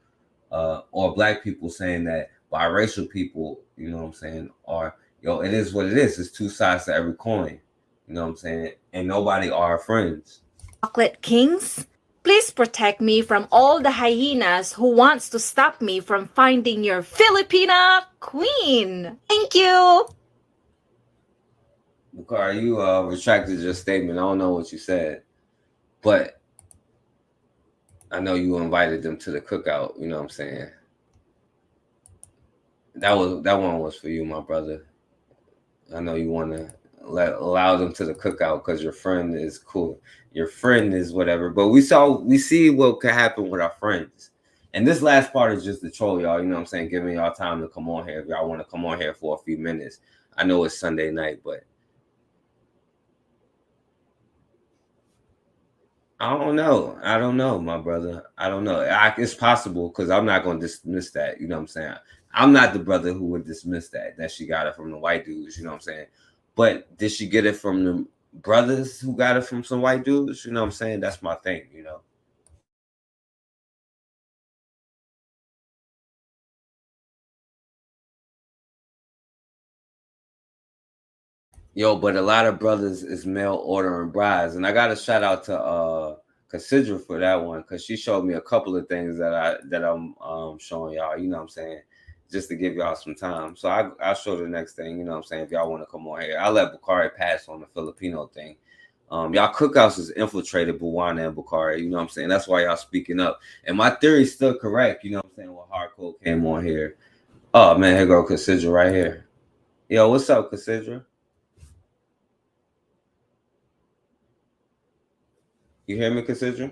or black people saying that biracial people, you know what I'm saying, are, yo, it is what it is. It's two sides to every coin. You know what I'm saying? And nobody are our friends. Chocolate kings, please protect me from all the hyenas who wants to stop me from finding your Filipina queen. Thank you. Bakar, you retracted your statement. I don't know what you said, but I know you invited them to the cookout. You know what I'm saying? That one was for you, my brother. I know you want to allow them to the cookout because your friend is cool. Your friend is whatever. But we see what could happen with our friends. And this last part is just the troll, y'all. You know what I'm saying? Giving y'all time to come on here if y'all want to come on here for a few minutes. I know it's Sunday night, but I don't know, my brother. I don't know. It's possible, because I'm not going to dismiss that. You know what I'm saying? I'm not the brother who would dismiss that she got it from the white dudes. You know what I'm saying? But did she get it from the brothers who got it from some white dudes? You know what I'm saying? That's my thing, you know? Yo, but a lot of brothers is mail ordering brides. And I got a shout out to Considra for that one, because she showed me a couple of things that I'm showing y'all, you know what I'm saying, just to give y'all some time. So I'll show the next thing, you know what I'm saying, if y'all want to come on here. I'll let Bakari pass on the Filipino thing. Y'all cookouts is infiltrated Buwana and Bakari, you know what I'm saying? That's why y'all speaking up. And my theory is still correct, you know what I'm saying, when Hardcore came on here. Oh man, here go Considra right here. Yo, what's up, Considra? You hear me, Considra?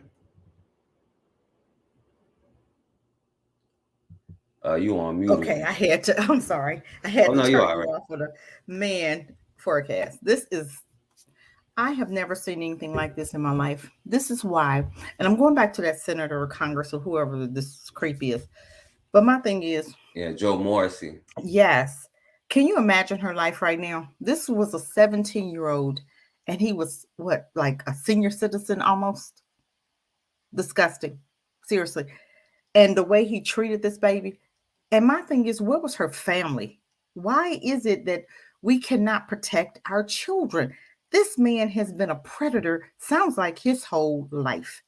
You on mute? Okay, I had to. I'm sorry. I had to turn you off for the man forecast. I have never seen anything like this in my life. This is why, and I'm going back to that senator or Congress or whoever this creep is. But my thing is, yeah, Joe Morrissey. Yes. Can you imagine her life right now? This was a 17-year-old, and he was what, like a senior citizen almost? Disgusting. Seriously. And the way he treated this baby. And my thing is, where was her family? Why is it that we cannot protect our children? This man has been a predator, sounds like his whole life.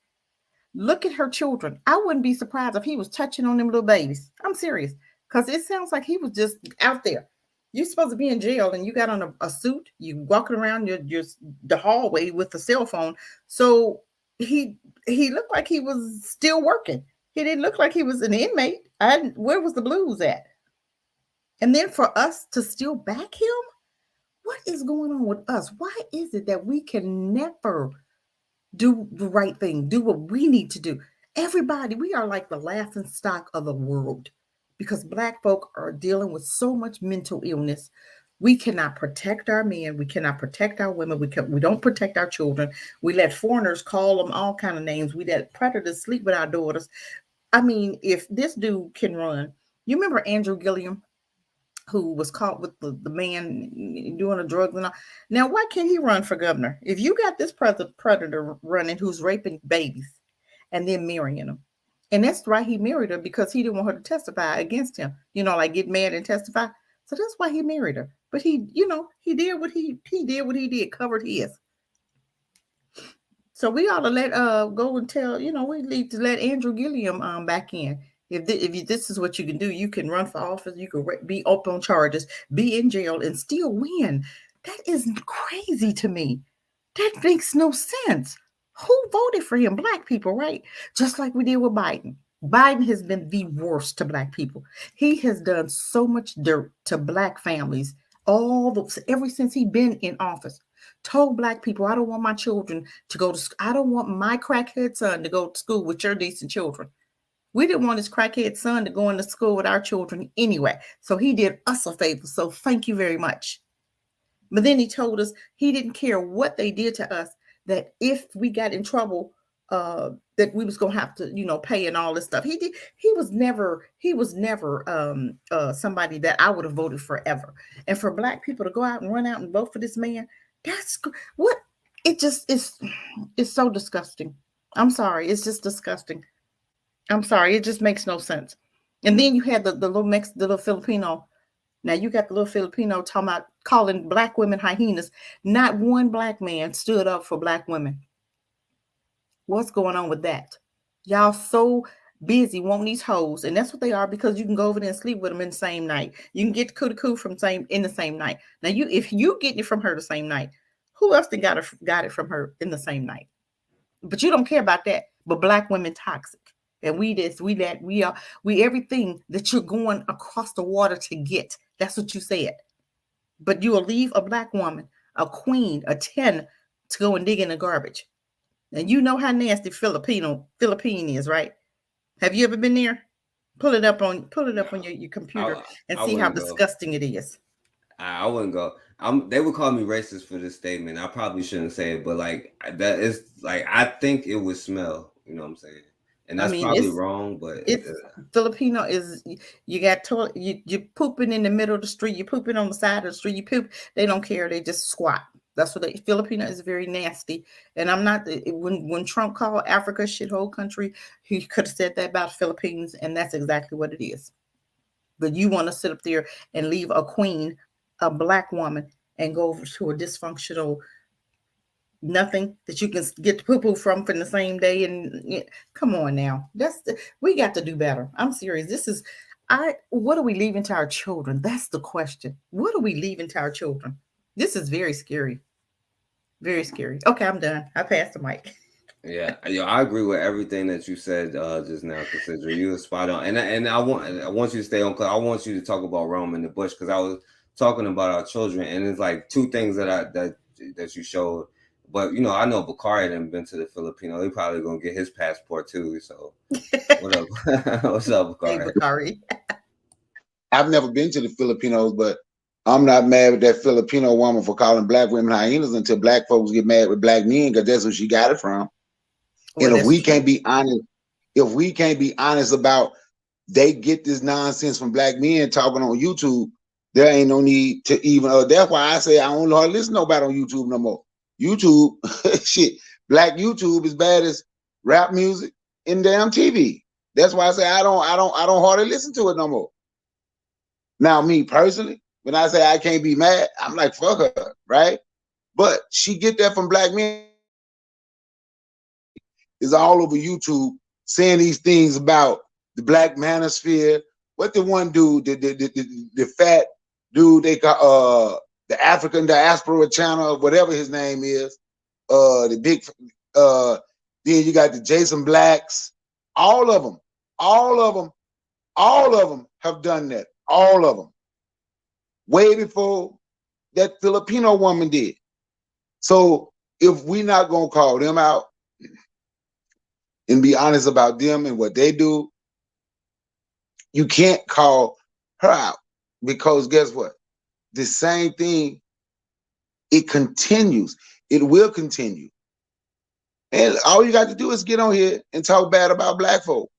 Look at her children. I wouldn't be surprised if he was touching on them little babies. I'm serious. Because it sounds like he was just out there. You're supposed to be in jail and you got on a suit. You walking around the hallway with a cell phone. So he looked like he was still working. He didn't look like he was an inmate. Where was the blues at? And then for us to still back him? What is going on with us? Why is it that we can never do the right thing, do what we need to do? Everybody, we are like the laughing stock of the world because Black folk are dealing with so much mental illness. We cannot protect our men. We cannot protect our women. We don't protect our children. We let foreigners call them all kind of names. We let predators sleep with our daughters. I mean, if this dude can run, you remember Andrew Gilliam, who was caught with the man doing the drugs and all. Now, why can't he run for governor? If you got this predator running who's raping babies and then marrying them, and that's why he married her, because he didn't want her to testify against him. You know, like get mad and testify. So that's why he married her. But he, you know, he did what he did, covered his. So we ought to let go and tell, you know, we need to let Andrew Gilliam back in. If this is what you can do, you can run for office, you can be up on charges, be in jail, and still win. That is crazy to me. That makes no sense. Who voted for him? Black people, right? Just like we did with Biden. Biden has been the worst to Black people. He has done so much dirt to Black families ever since he's been in office. Told Black people, I don't want my children to go to school. I don't want my crackhead son to go to school with your decent children. We didn't want his crackhead son to go into school with our children anyway. So he did us a favor. So thank you very much. But then he told us he didn't care what they did to us, that if we got in trouble, that we was gonna have to, you know, pay and all this stuff. He was never somebody that I would have voted for ever. And for Black people to go out and run out and vote for this man, that's what it just is. It's so disgusting. I'm sorry, it's just disgusting. I'm sorry, it just makes no sense. And then you had the little Filipino. Now you got the little Filipino talking about calling Black women hyenas. Not one Black man stood up for Black women. What's going on with that? Y'all so busy wanting these hoes, and that's what they are, because you can go over there and sleep with them in the same night. You can get coo in the same night. Now if you getting it from her the same night, who else got it from her in the same night? But you don't care about that. But Black women toxic. And we everything that you're going across the water to get. That's what you said. But you will leave a Black woman, a queen, a 10 to go and dig in the garbage. And you know how nasty Philippine is, right? Have you ever been there? Pull it up on your computer and see how disgusting it is. I wouldn't go. They would call me racist for this statement. I probably shouldn't say it, but like that is like, I think it would smell. You know what I'm saying? And that's probably wrong, but it's Filipino is you got toilet, you're pooping in the middle of the street, you're pooping on the side of the street, you poop. They don't care. They just squat. That's what Filipino is, very nasty. And I'm not, when Trump called Africa shithole country, he could have said that about Philippines, and that's exactly what it is. But you want to sit up there and leave a queen, a Black woman, and go over to a dysfunctional nothing that you can get the poo-poo from the same day. And come on now, we got to do better. I'm serious. What are we leaving to our children? That's the question. What are we leaving to our children? This is very scary. Very scary. Okay, I'm done. I passed the mic. Yeah, I agree with everything that you said just now, Cassandra. You were spot on. And I want you to stay on, because I want you to talk about Rome in the bush, because I was talking about our children, and it's like two things that you showed. But you know, I know Bakari hadn't been to the Filipino. He probably gonna get his passport too. So what up? What's up, Bakari? Hey, Bakari. I've never been to the Filipinos, but I'm not mad with that Filipino woman for calling Black women hyenas until Black folks get mad with Black men, because that's where she got it from. Well, and if we can't be honest about they get this nonsense from Black men talking on YouTube, there ain't no need to even. That's why I say I don't hardly listen to nobody on YouTube no more. YouTube, shit, Black YouTube is bad as rap music and damn TV. That's why I say I don't hardly listen to it no more. Now, me personally, when I say I can't be mad, I'm like, fuck her, right? But she get that from Black men. Is all over YouTube saying these things about the Black manosphere. What the one dude, the fat dude they call the African Diaspora Channel, whatever his name is, the big then you got the Jason Blacks, all of them have done that. All of them. Way before that Filipino woman did. So if we're not gonna call them out and be honest about them and what they do, you can't call her out, because guess what? the same thing, it continues. It will continue. And all you got to do is get on here and talk bad about black folk.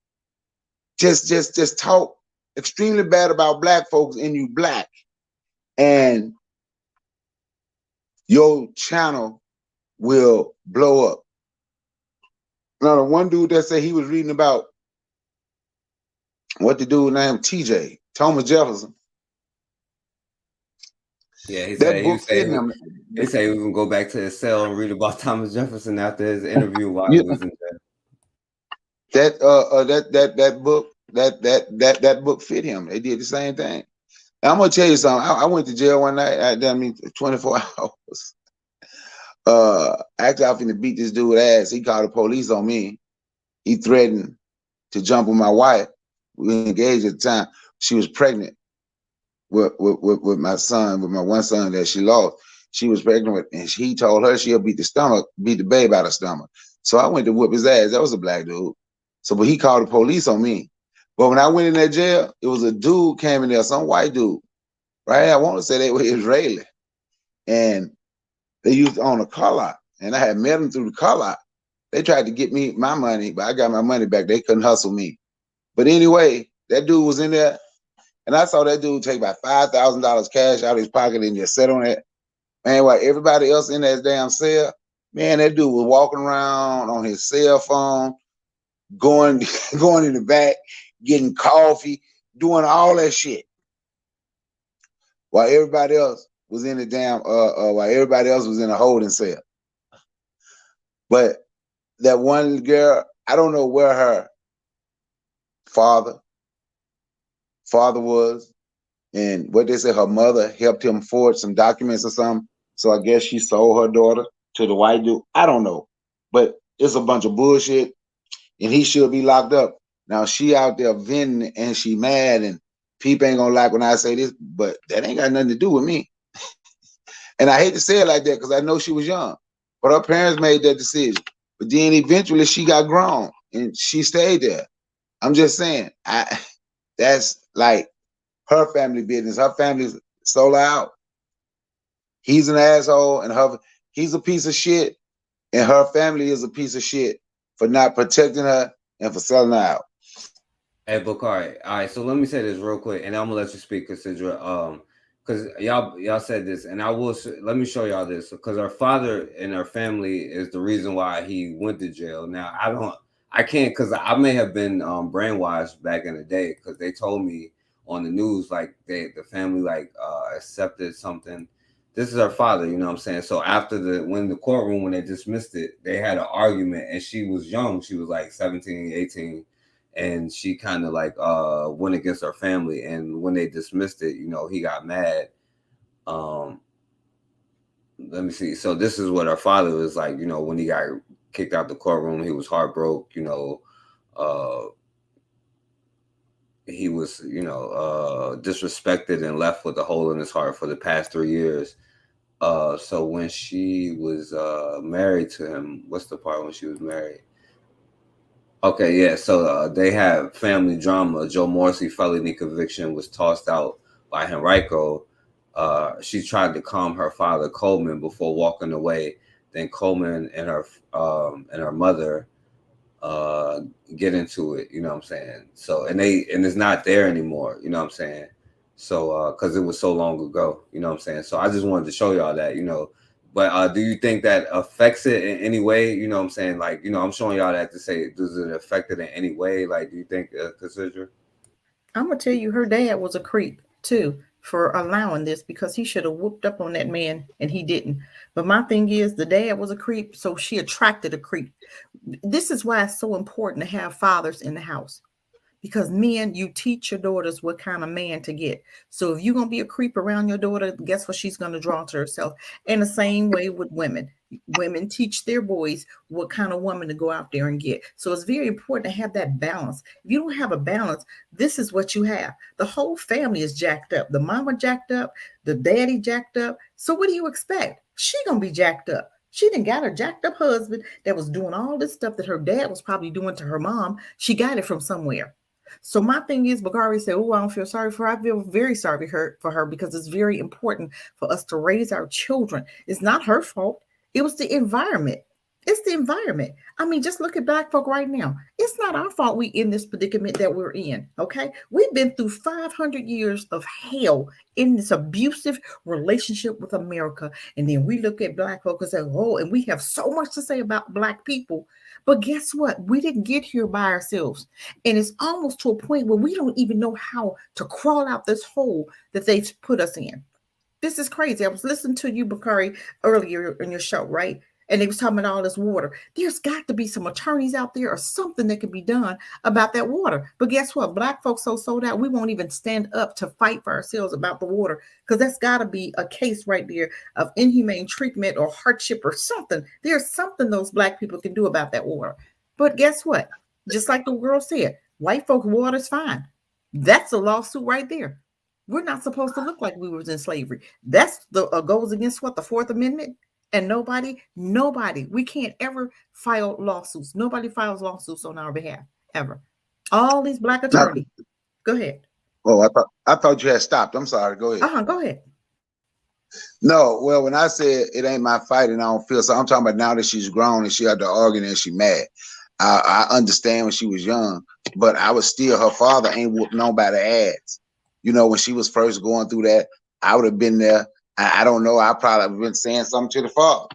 Just talk extremely bad about black folks and you black. And your channel will blow up. Now, the one dude that said he was reading about what the dude named TJ, Thomas Jefferson. Yeah, he said he was gonna go back to his cell and read about Thomas Jefferson after his interview while he was in jail. That book fit him. They did the same thing. Now, I'm gonna tell you something. I went to jail one night. I 24 hours. Actually, I was finna beat this dude ass. He called the police on me. He threatened to jump with my wife. We were engaged at the time. She was pregnant with my son, with my one son that she lost. She was pregnant with, and he told her she'll beat the babe out of stomach. So I went to whoop his ass. That was a black dude. So, but he called the police on me. But when I went in that jail, it was a dude came in there, some white dude, right? I want to say they were Israeli. And they used to own a car lot. And I had met them through the car lot. They tried to get me my money, but I got my money back. They couldn't hustle me. But anyway, that dude was in there. And I saw that dude take about $5,000 cash out of his pocket and just sit on it. Man, while everybody else in that damn cell, man, that dude was walking around on his cell phone, going in the back, getting coffee, doing all that shit. While everybody else was in the damn, while everybody else was in a holding cell. But that one girl, I don't know where her father was, and what they say her mother helped him forge some documents or something. So I guess she sold her daughter to the white dude. I don't know, but it's a bunch of bullshit, and he should be locked up. Now she out there venting and she mad, and people ain't gonna like when I say this, but that ain't got nothing to do with me. And I hate to say it like that because I know she was young, but her parents made that decision. But then eventually she got grown and she stayed there. I'm just saying, that's like her family business. Her family's sold out. He's an asshole, and he's a piece of shit, and her family is a piece of shit for not protecting her and for selling her out. Hey, Bakari. All right, so let me say this real quick, and I'm gonna let you speak, Cassandra. Because y'all said this, and let me show y'all this, because her father and her family is the reason why he went to jail. Now I can't, because I may have been brainwashed back in the day, because they told me on the news like the family accepted something. This is her father, you know what I'm saying? So after when they dismissed it, they had an argument, and she was young. She was like 17, 18. And she kind of went against her family. And when they dismissed it, he got mad. Let me see. So this is what her father was like, when he got kicked out the courtroom, he was heartbroken, he was, disrespected and left with a hole in his heart for the past 3 years. So when she was married to him, what's the part when she was married? Okay, yeah. So they have family drama. Joe Morrissey felony conviction was tossed out by Henrico. She tried to calm her father Coleman before walking away. Then Coleman and her mother get into it. You know what I'm saying? So and it's not there anymore. You know what I'm saying? So because it was so long ago. You know what I'm saying? So I just wanted to show y'all that. But do you think that affects it in any way? You know what I'm saying? I'm showing y'all that to say, does it affect it in any way? Do you think, Cassandra? I'm going to tell you, her dad was a creep, too, for allowing this, because he should have whooped up on that man, and he didn't. But my thing is, the dad was a creep, so she attracted a creep. This is why it's so important to have fathers in the house. Because men, you teach your daughters what kind of man to get. So if you're going to be a creep around your daughter, guess what she's going to draw to herself? And the same way with women. Women teach their boys what kind of woman to go out there and get. So it's very important to have that balance. If you don't have a balance, this is what you have. The whole family is jacked up. The mama jacked up, the daddy jacked up. So what do you expect? She going to be jacked up. She done got a jacked up husband that was doing all this stuff that her dad was probably doing to her mom. She got it from somewhere. So my thing is, Bakari said, "Oh, I don't feel sorry for her." I feel very sorry for her because it's very important for us to raise our children. It's not her fault. It was the environment. It's the environment. I mean, just look at Black folk right now. It's not our fault we in this predicament that we're in. Okay, we've been through 500 years of hell in this abusive relationship with America, and then we look at Black folk and say, "Oh," and we have so much to say about Black people. But guess what? We didn't get here by ourselves. And it's almost to a point where we don't even know how to crawl out this hole that they've put us in. This is crazy. I was listening to you, Bakari, earlier in your show, right? And they was talking about all this water. There's got to be some attorneys out there or something that can be done about that water. But guess what? Black folks so sold out, we won't even stand up to fight for ourselves about the water, because that's got to be a case right there of inhumane treatment or hardship or something. There's something those Black people can do about that water. But guess what? Just like the girl said, white folks' water's fine. That's a lawsuit right there. We're not supposed to look like we was in slavery. That's the goes against what, the Fourth Amendment? And nobody, we can't ever file lawsuits. Nobody files lawsuits on our behalf, ever. All these Black attorneys. Go ahead. Oh, I thought you had stopped. I'm sorry. Go ahead. Go ahead. No, well, when I said it ain't my fight and I don't feel so, I'm talking about now that she's grown and she had to argue and she mad. I understand when she was young, but I was still, her father ain't whooping nobody ass. You know, when she was first going through that, I would have been there. I don't know. I probably have been saying something to the father,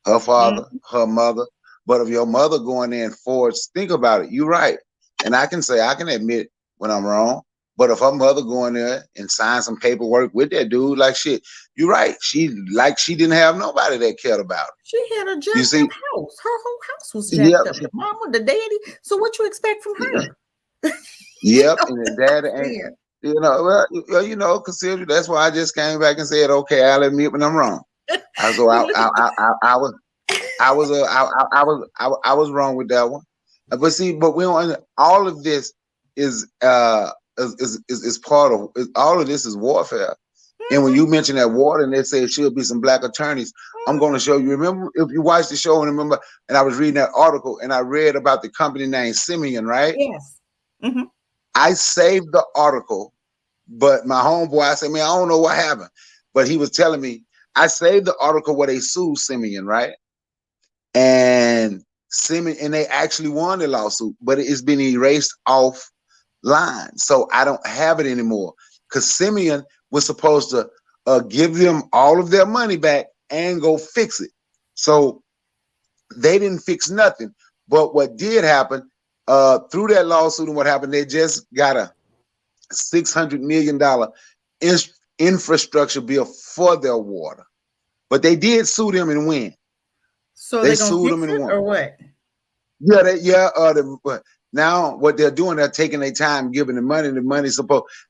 her father, her mother. But if your mother going there and forwards, think about it. You're right. And I can admit when I'm wrong. But if her mother going there and sign some paperwork with that dude, like shit, you're right. She didn't have nobody that cared about her. She had a jacked up house. Her whole house was jacked up. The mama, the daddy. So what you expect from her? Yep. And the daddy ain't. You know, well, you know, consider that's why I just came back and said, okay, I'll admit when I'm wrong. I was wrong with that one. But see, but we don't. All of this is part of all of this is warfare. And when you mention that water, and they say it should be some Black attorneys, I'm going to show you. Remember, if you watched the show and remember, and I was reading that article and I read about the company named Simeon, right? Yes. Mm-hmm. I saved the article, but my homeboy, I said, man, I don't know what happened. But he was telling me, I saved the article where they sued Simeon, right? And Simeon, and they actually won the lawsuit, but it's been erased offline. So I don't have it anymore. Because Simeon was supposed to give them all of their money back and go fix it. So they didn't fix nothing. But what did happen, through that lawsuit and what happened, they just got a $600 million infrastructure bill for their water. But they did sue them and win. So they sued them and won. Or what? Yeah, now what they're doing, they're taking their time giving the money. The money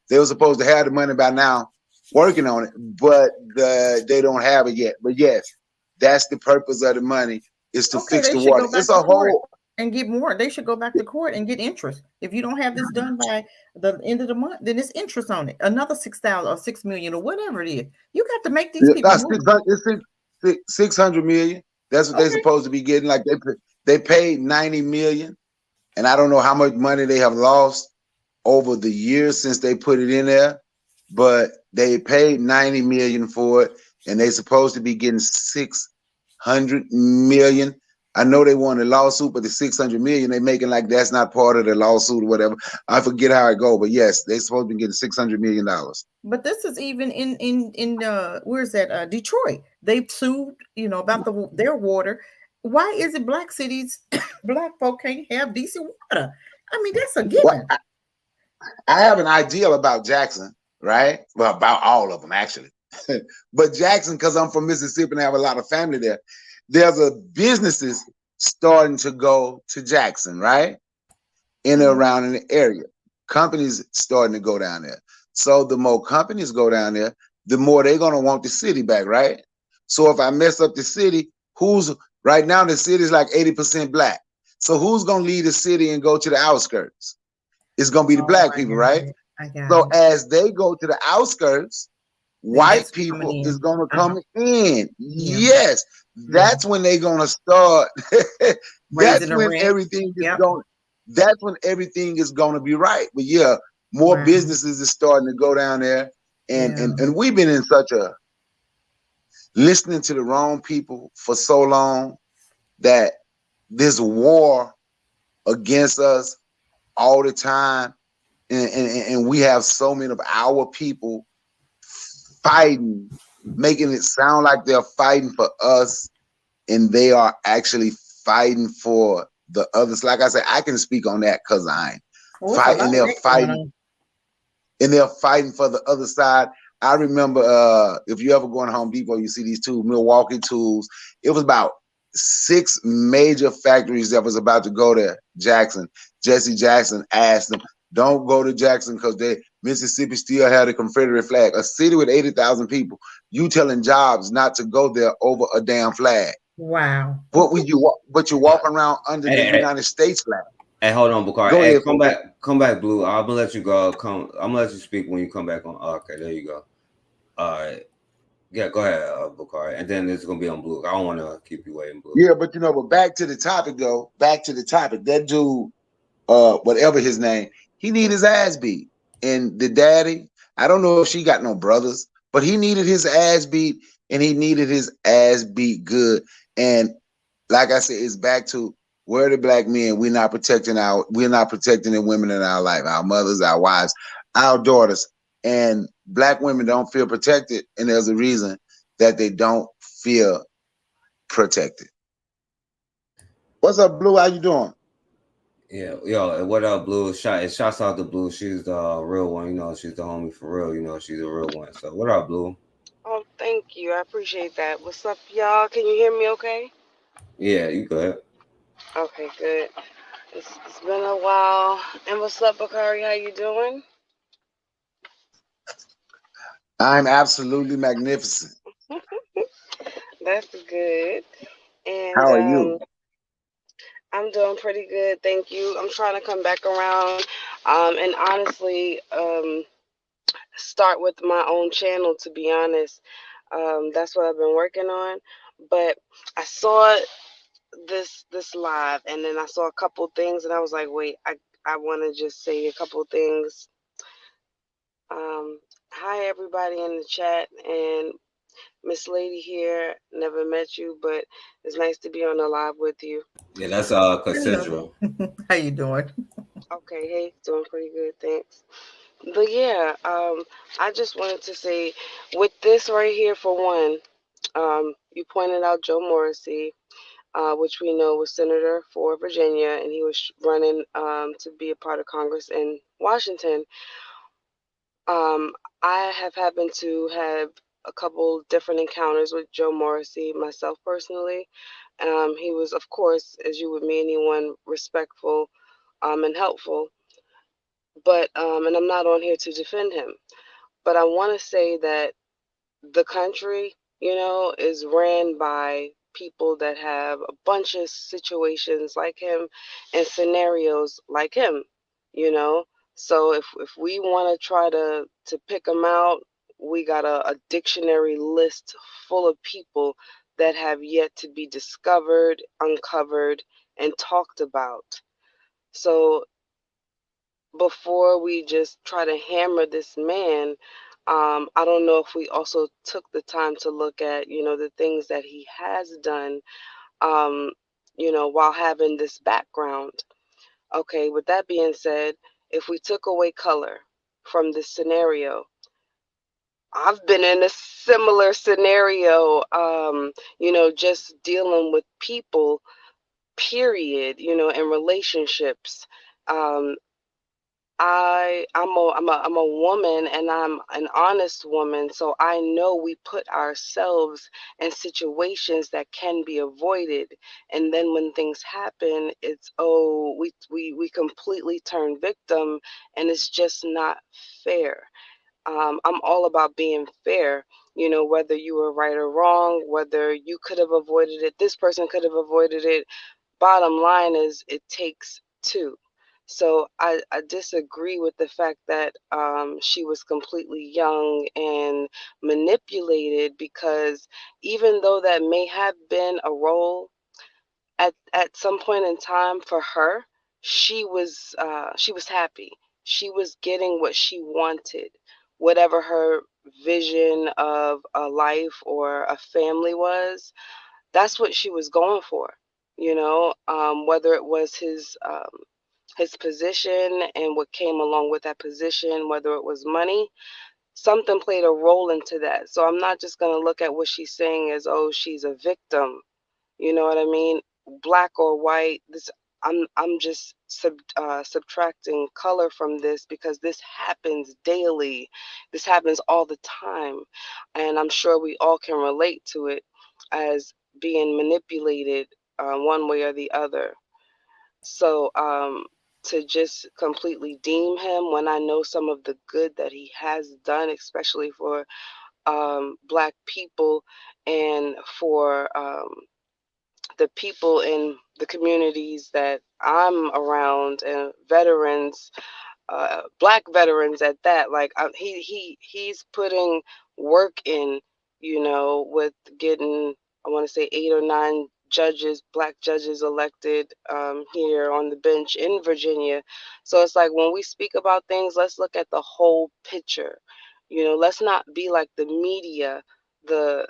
they were supposed to have the money by now, working on it, but they don't have it yet. But yes, that's the purpose of the money, is to fix the water. It's a whole. And get more. They should go back to court and get interest. If you don't have this done by the end of the month, then it's interest on it. Another 6,000 or 6 million or whatever it is. You got to make these people. It's 600 million. That's what they're supposed to be getting. Like they paid 90 million, and I don't know how much money they have lost over the years since they put it in there, but they paid 90 million for it, and they're supposed to be getting 600 million. I know they won a lawsuit, but the 600 million they making like that's not part of the lawsuit or whatever. I forget how it go, but yes, they supposed to be getting $600 million. But this is even in where's that? Detroit. They sued, about their water. Why is it Black cities, Black folk can't have decent water? I mean, that's a given. Well, I have an idea about Jackson, right? Well, about all of them actually, but Jackson, because I'm from Mississippi and I have a lot of family there. There's businesses starting to go to Jackson, right? In and around in the area. Companies starting to go down there. So the more companies go down there, the more they're going to want the city back, right? So if I mess up the city, right now the city is like 80% Black. So who's going to leave the city and go to the outskirts? It's going to be the Black people, right? So as they go to the outskirts, white people is going to come in. Yes. That's when they're going to start. That's when everything is going. that's when everything is going to be right. But yeah, more businesses is starting to go down there, and we've been in such a listening to the wrong people for so long that this war against us all the time, and we have so many of our people fighting, making it sound like they're fighting for us, and they are actually fighting for the others. Like I said, I can speak on that because I ain't fighting. They're fighting, and they're fighting for the other side. I remember if you ever go in Home Depot, you see these two Milwaukee tools. It was about 6 major factories that was about to go there. Jackson, Jesse Jackson asked them, don't go to Jackson because Mississippi still had a Confederate flag. A city with 80,000 people, you telling Jobs not to go there over a damn flag. Wow. What would you walk? But you walk around under the United States flag. Hey, hold on, Bakari. Go hey, ahead, come back, Blue. I'm gonna let you go. I'm gonna let you speak when you come back on. Okay, there you go. All right. Yeah, go ahead, Bakari. And then it's gonna be on Blue. I don't want to keep you waiting, Blue. Yeah, but but back to the topic though. Back to the topic. That dude, whatever his name, he need his ass beat. And the daddy, I don't know if she got no brothers, but he needed his ass beat, and he needed his ass beat good. And like I said, it's back to where the black men, we're not protecting the women in our life, our mothers, our wives, our daughters. And black women don't feel protected, and there's a reason that they don't feel protected. What's up, Blue? How you doing? Yeah, yo, what up, Blue? Shouts out to Blue. She's the real one, you know. She's the homie for real, you know. She's a real one. So, what up, Blue? Oh, thank you. I appreciate that. What's up, y'all? Can you hear me okay? Yeah, you good. Okay, good. It's been a while. And what's up, Bakari? How you doing? I'm absolutely magnificent. That's good. And How are you? I'm doing pretty good, thank you. I'm trying to come back around, and honestly, start with my own channel. To be honest, that's what I've been working on. But I saw this live, and then I saw a couple things, and I was like, wait, I want to just say a couple things. Hi everybody in the chat, and Miss Lady here. Never met you, but it's nice to be on the live with you. Yeah, that's Cassandra. How you doing? Okay, hey, doing pretty good, thanks. But yeah, I just wanted to say, with this right here, for one, you pointed out Joe Morrissey, which we know was senator for Virginia, and he was running to be a part of Congress in Washington. I have happened to have a couple different encounters with Joe Morrissey myself personally. He was, of course, as you would meet anyone, respectful and helpful. But and I'm not on here to defend him, but I want to say that the country, you know, is ran by people that have a bunch of situations like him and scenarios like him, you know. So if we want to try to pick them out, we got a dictionary list full of people that have yet to be discovered, uncovered, and talked about. So before we just try to hammer this man, I don't know if we also took the time to look at, you know, the things that he has done, you know, while having this background. Okay, with that being said, if we took away color from this scenario, I've been in a similar scenario, you know, just dealing with people, period, you know, in relationships. I'm a woman, and I'm an honest woman, so I know we put ourselves in situations that can be avoided, and then when things happen, it's we completely turn victim, and it's just not fair. I'm all about being fair, you know, whether you were right or wrong, whether you could have avoided it, this person could have avoided it. Bottom line is, it takes two. So I disagree with the fact that she was completely young and manipulated, because even though that may have been a role at some point in time for her, she was happy. She was getting what she wanted, whatever her vision of a life or a family was. That's what she was going for, you know. Whether it was his position and what came along with that position, whether it was money, something played a role into that. So I'm not just going to look at what she's saying as, oh, she's a victim. You know what I mean? Black or white, this I'm just subtracting color from this because this happens daily. This happens all the time. And I'm sure we all can relate to it as being manipulated one way or the other. So to just completely deem him when I know some of the good that he has done, especially for Black people and for the people in the communities that I'm around and veterans, Black veterans at that. Like he's putting work in, you know, with getting, I want to say 8 or 9 judges, Black judges elected here on the bench in Virginia. So it's like when we speak about things, let's look at the whole picture. You know, let's not be like the media, the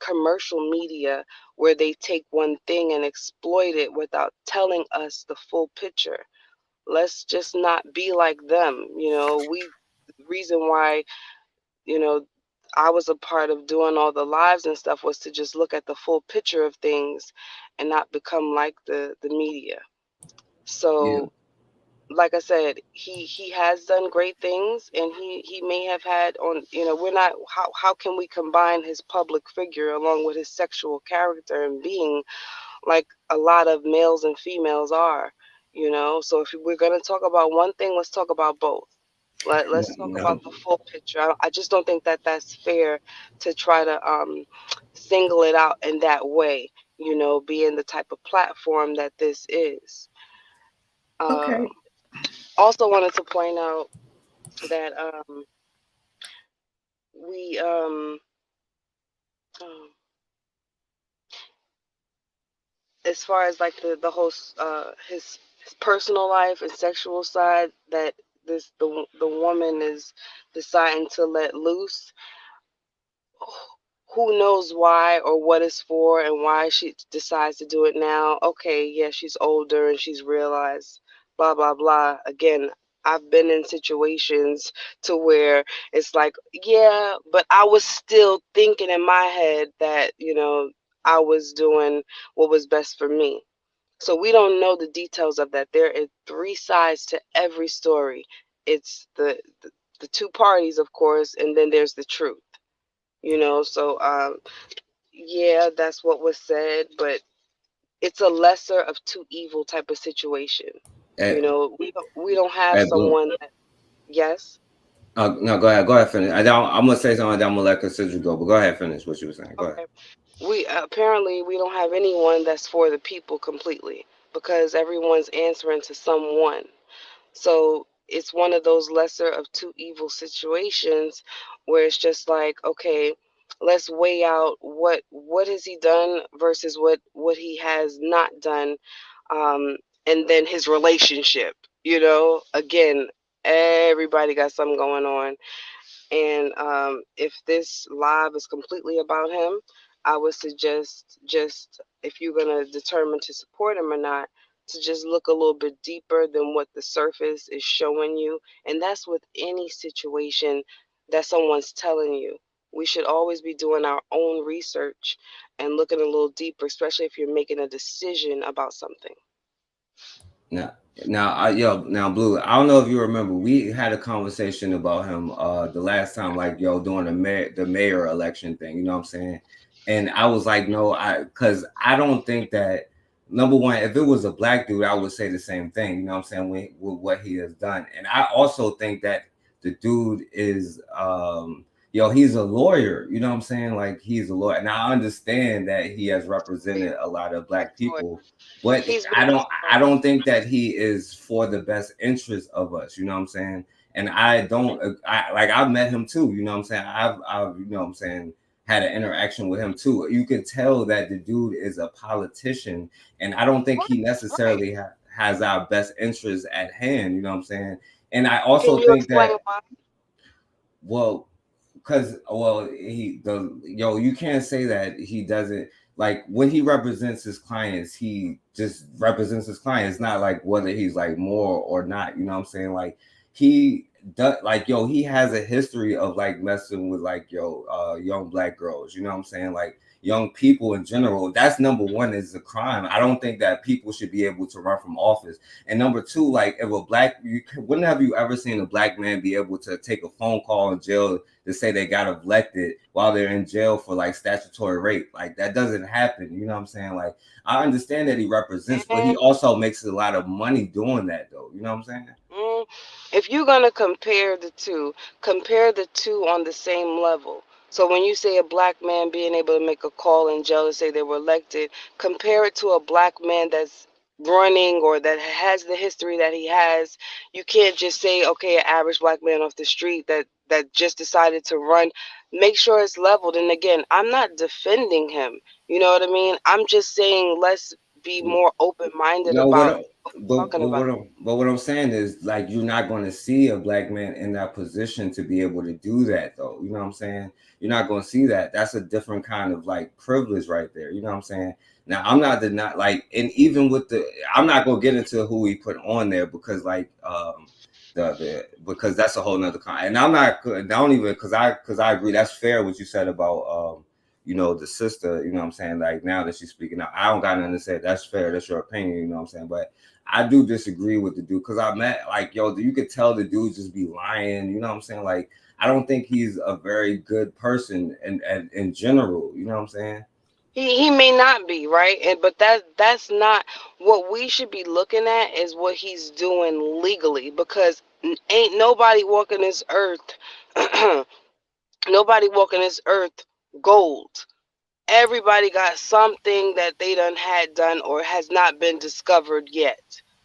commercial media, where they take one thing and exploit it without telling us the full picture. Let's just not be like them. You know, the reason why, you know, I was a part of doing all the lives and stuff was to just look at the full picture of things and not become like the media. So like I said, he has done great things, and he may have had on, you know, we're not, how can we combine his public figure along with his sexual character and being, like a lot of males and females are, you know? So if we're going to talk about one thing, let's talk about both. Let's talk about the full picture. I just don't think that that's fair to try to single it out in that way, you know, being the type of platform that this is. Okay. Also wanted to point out that we as far as like the whole his personal life and sexual side, that the woman is deciding to let loose. Who knows why or what it's for and why she decides to do it now. Okay, yeah, she's older and she's realized blah blah blah. Again, I've been in situations to where it's like, yeah, but I was still thinking in my head that, you know, I was doing what was best for me. So we don't know the details of that. There are 3 sides to every story. It's the 2 parties, of course, and then there's the truth. You know, so yeah, that's what was said, but it's a lesser of 2 evil type of situation. You know, we don't have someone that, yes. No, go ahead. Go ahead, finish. I'm gonna say something. Then I'm gonna let Cassandra go. But go ahead, finish what you were saying. Go ahead. We apparently we don't have anyone that's for the people completely, because everyone's answering to someone. So it's one of those lesser of 2 evil situations where it's just like, okay, let's weigh out what has he done versus what he has not done, and then his relationship. You know, again, everybody got something going on. And if this live is completely about him, I would suggest, just if you're going to determine to support him or not, to just look a little bit deeper than what the surface is showing you. And that's with any situation that someone's telling you. We should always be doing our own research and looking a little deeper, especially if you're making a decision about something. Now, Blue, I don't know if you remember, we had a conversation about him the last time, like, during the mayor election thing, you know what I'm saying? And I was like, no, because I don't think that, number one, if it was a Black dude, I would say the same thing, you know what I'm saying, with what he has done. And I also think that the dude is he's a lawyer, you know what I'm saying? Like, he's a lawyer. Now I understand that he has represented a lot of Black people, but I don't think that he is for the best interest of us, you know what I'm saying? And I've met him too, you know what I'm saying? I've you know what I'm saying, had an interaction with him too. You can tell that the dude is a politician, and I don't think he necessarily has our best interests at hand. You know what I'm saying? And I also Can you think explain that, why? well, you can't say that he doesn't, like, when he represents his clients, he just represents his clients, not like whether he's like more or not. You know what I'm saying? Like, he does, like, he has a history of like messing with like young black girls. You know what I'm saying? Like, young people in general. That's number one, is a crime. I don't think that people should be able to run from office. And number two, like, if when have you ever seen a black man be able to take a phone call in jail to say they got elected while they're in jail for like statutory rape? Like, that doesn't happen. You know what I'm saying? Like, I understand that he represents, but he also makes a lot of money doing that, though. You know what I'm saying? If you're going to compare the two on the same level. So when you say a black man being able to make a call in jail to say they were elected, compare it to a black man that's running or that has the history that he has. You can't just say, okay, an average black man off the street that just decided to run. Make sure it's leveled. And again, I'm not defending him. You know what I mean? I'm just saying let's be more open-minded about talking about. But what I'm saying is, like, you're not going to see a black man in that position to be able to do that, though. You know what I'm saying? You're not going to see that. That's a different kind of like privilege right there. You know what I'm saying? Now, I'm not like, and even with I'm not going to get into who he put on there, because like because that's a whole nother and I'm not, don't even, because I agree, that's fair what you said about the sister. You know what I'm saying? Like, now that she's speaking out, I don't got nothing to say. That's fair. That's your opinion. You know what I'm saying? But I do disagree with the dude, because I met, like, you could tell the dude just be lying. You know what I'm saying? Like, I don't think he's a very good person in general. You know what I'm saying? He may not be, right, but that's not what we should be looking at. Is what he's doing legally, because ain't nobody walking this earth, nobody walking this earth gold. Everybody got something that they had done or has not been discovered yet.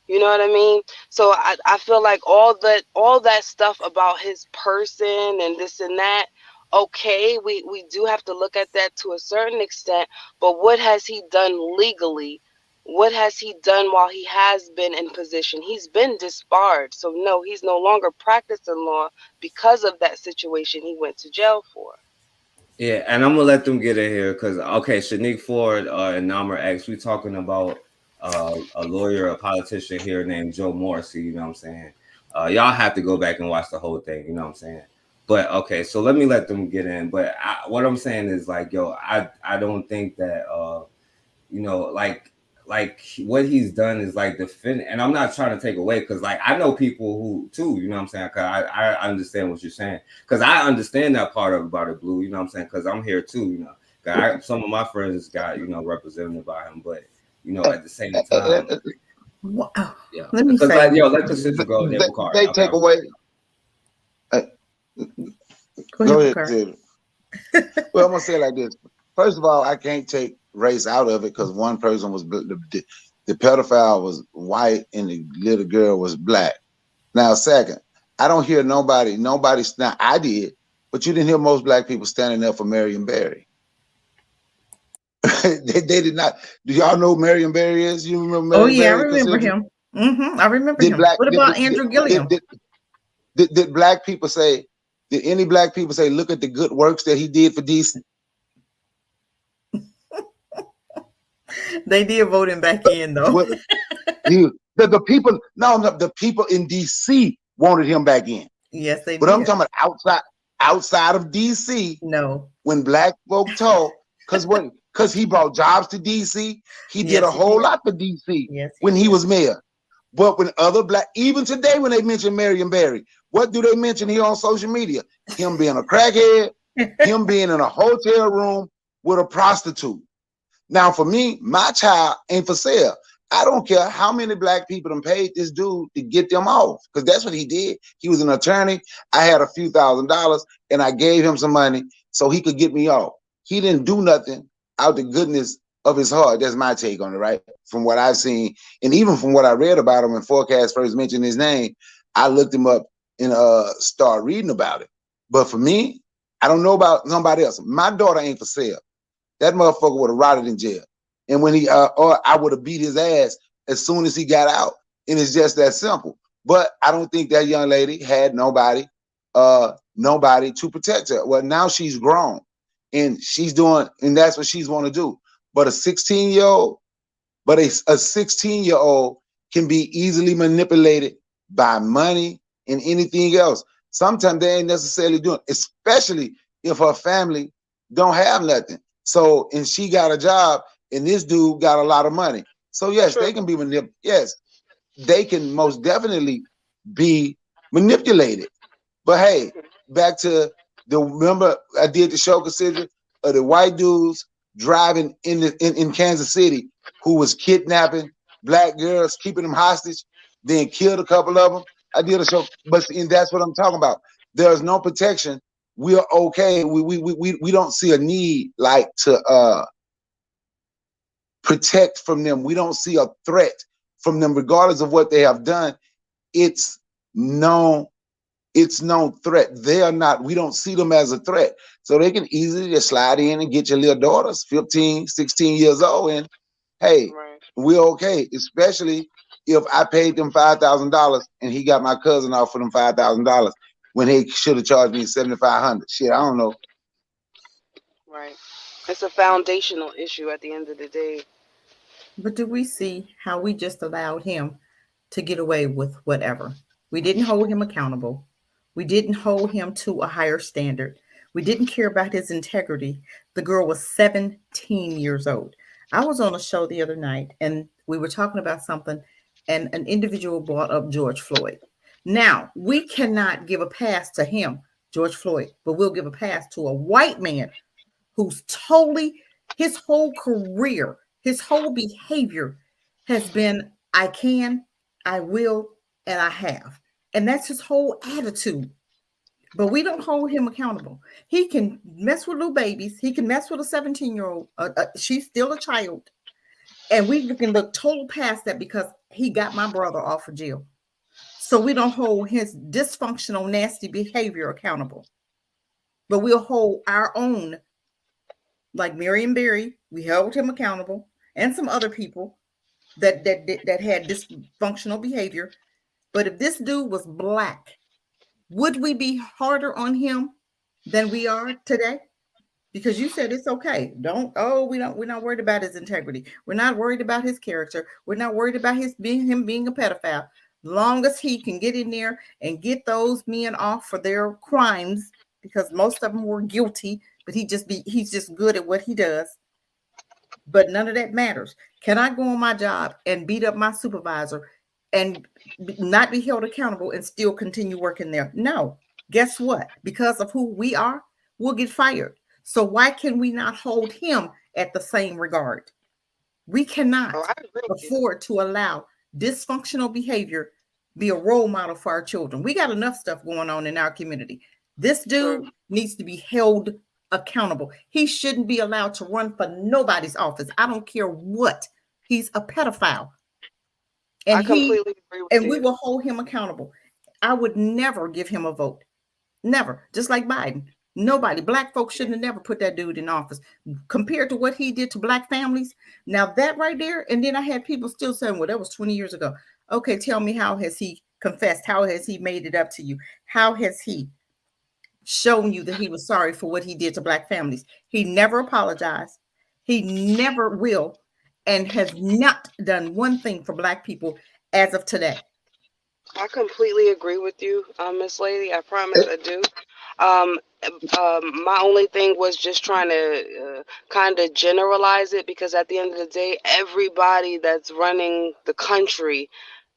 You know what I mean? So I feel like all that stuff about his person and this and that, okay, we do have to look at that to a certain extent, but what has he done legally? What has he done while he has been in position? He's been disbarred. So no, he's no longer practicing law because of that situation he went to jail for. Yeah, and I'm gonna let them get in here, because Shanique Ford and Namur X, we talking about a lawyer, a politician here named Joe Morrissey. You know what I'm saying? Y'all have to go back and watch the whole thing. You know what I'm saying? But okay, so let me let them get in. But what I'm saying is, like, I don't think that like what he's done is like defend, and I'm not trying to take away, because like I know people who too, you know what I'm saying? Cause I understand what you're saying, because I understand that part about it, Blue. You know what I'm saying? Because I'm here too, you know. Some of my friends got represented by him, but at the same time, yeah. Let me say, like, let the sister go. They take away. Go ahead. Well, I'm gonna say it like this. First of all, I can't take race out of it, because one person was the pedophile was white and the little girl was black. Now, second, I don't hear nobody. Now, I did, but you didn't hear most black people standing up for Marion Barry. they did not. Do y'all know who Marion Barry is? You remember? Marion Barry? I remember him. I remember him. What about Andrew Gilliam? Did black people say? Did any black people say, look at the good works that he did for DC? They did vote him back in, though. The people in DC wanted him back in. Yes, they did. But I'm talking about outside of DC. No. When black folk talk, because he brought jobs to DC, he did a whole lot for DC when he was mayor. But when other black, even today when they mention Marion Barry, what do they mention here on social media? Him being a crackhead, him being in a hotel room with a prostitute. Now, for me, my child ain't for sale. I don't care how many black people done paid this dude to get them off, because that's what he did. He was an attorney. I had a few $1,000s, and I gave him some money so he could get me off. He didn't do nothing out the goodness of his heart. That's my take on it, right? From what I've seen, and even from what I read about him when Forecast first mentioned his name, I looked him up and started reading about it. But for me, I don't know about somebody else. My daughter ain't for sale. That motherfucker would have rotted in jail. And when or I would have beat his ass as soon as he got out. And it's just that simple. But I don't think that young lady had nobody to protect her. Well, now she's grown and she's doing, and that's what she's want to do. But a 16-year-old, but a 16-year-old can be easily manipulated by money and anything else. Sometimes they ain't necessarily doing, especially if her family don't have nothing. So, and she got a job and this dude got a lot of money. So yes, they can be manipulated. Yes, they can most definitely be manipulated. But hey, back to remember I did the show consider of the white dudes driving in Kansas City who was kidnapping black girls, keeping them hostage, then killed a couple of them. I did a show, and that's what I'm talking about. There's no protection. We're okay. We don't see a need like to protect from them. We don't see a threat from them, regardless of what they have done. It's no threat. They are not, we don't see them as a threat. So they can easily just slide in and get your little daughters, 15, 16 years old, and hey, we're okay, especially if I paid them $5,000 and he got my cousin off for them $5,000 when he should have charged me $7,500. Shit, I don't know. Right. It's a foundational issue at the end of the day. But do we see how we just allowed him to get away with whatever? We didn't hold him accountable. We didn't hold him to a higher standard. We didn't care about his integrity. The girl was 17 years old. I was on a show the other night and we were talking about something and an individual brought up George Floyd. Now, we cannot give a pass to him, George Floyd, but we'll give a pass to a white man who's totally, his whole career, his whole behavior has been, I can, I will, and I have. And that's his whole attitude. But we don't hold him accountable. He can mess with little babies. He can mess with a 17-year-old. She's still a child. And we can look total past that because he got my brother off of jail. So we don't hold his dysfunctional, nasty behavior accountable. But we'll hold our own, like Miriam Berry, we held him accountable, and some other people that had dysfunctional behavior. But if this dude was black, would we be harder on him than we are today? Because you said it's okay. We're not worried about his integrity. We're not worried about his character. We're not worried about him being a pedophile. Long as he can get in there and get those men off for their crimes, because most of them were guilty, but he's just good at what he does. But none of that matters. Can I go on my job and beat up my supervisor and not be held accountable and still continue working there? No. Guess what? Because of who we are, we'll get fired. So why can we not hold him at the same regard? We cannot afford to allow dysfunctional behavior be a role model for our children. We got enough stuff going on in our community. This dude needs to be held accountable. He shouldn't be allowed to run for nobody's office. I don't care what. He's a pedophile. And I completely agree with you. We will hold him accountable. I would never give him a vote. Never. Just like Biden. Nobody. Black folks shouldn't have never put that dude in office. Compared to what he did to black families. Now that right there, and then I had people still saying, well, that was 20 years ago. Okay, tell me, how has he confessed? How has he made it up to you? How has he shown you that he was sorry for what he did to black families? He never apologized. He never will, and has not done one thing for black people as of today. I completely agree with you, Miss Lady. I promise I do. My only thing was just trying to kind of generalize it, because at the end of the day, everybody that's running the country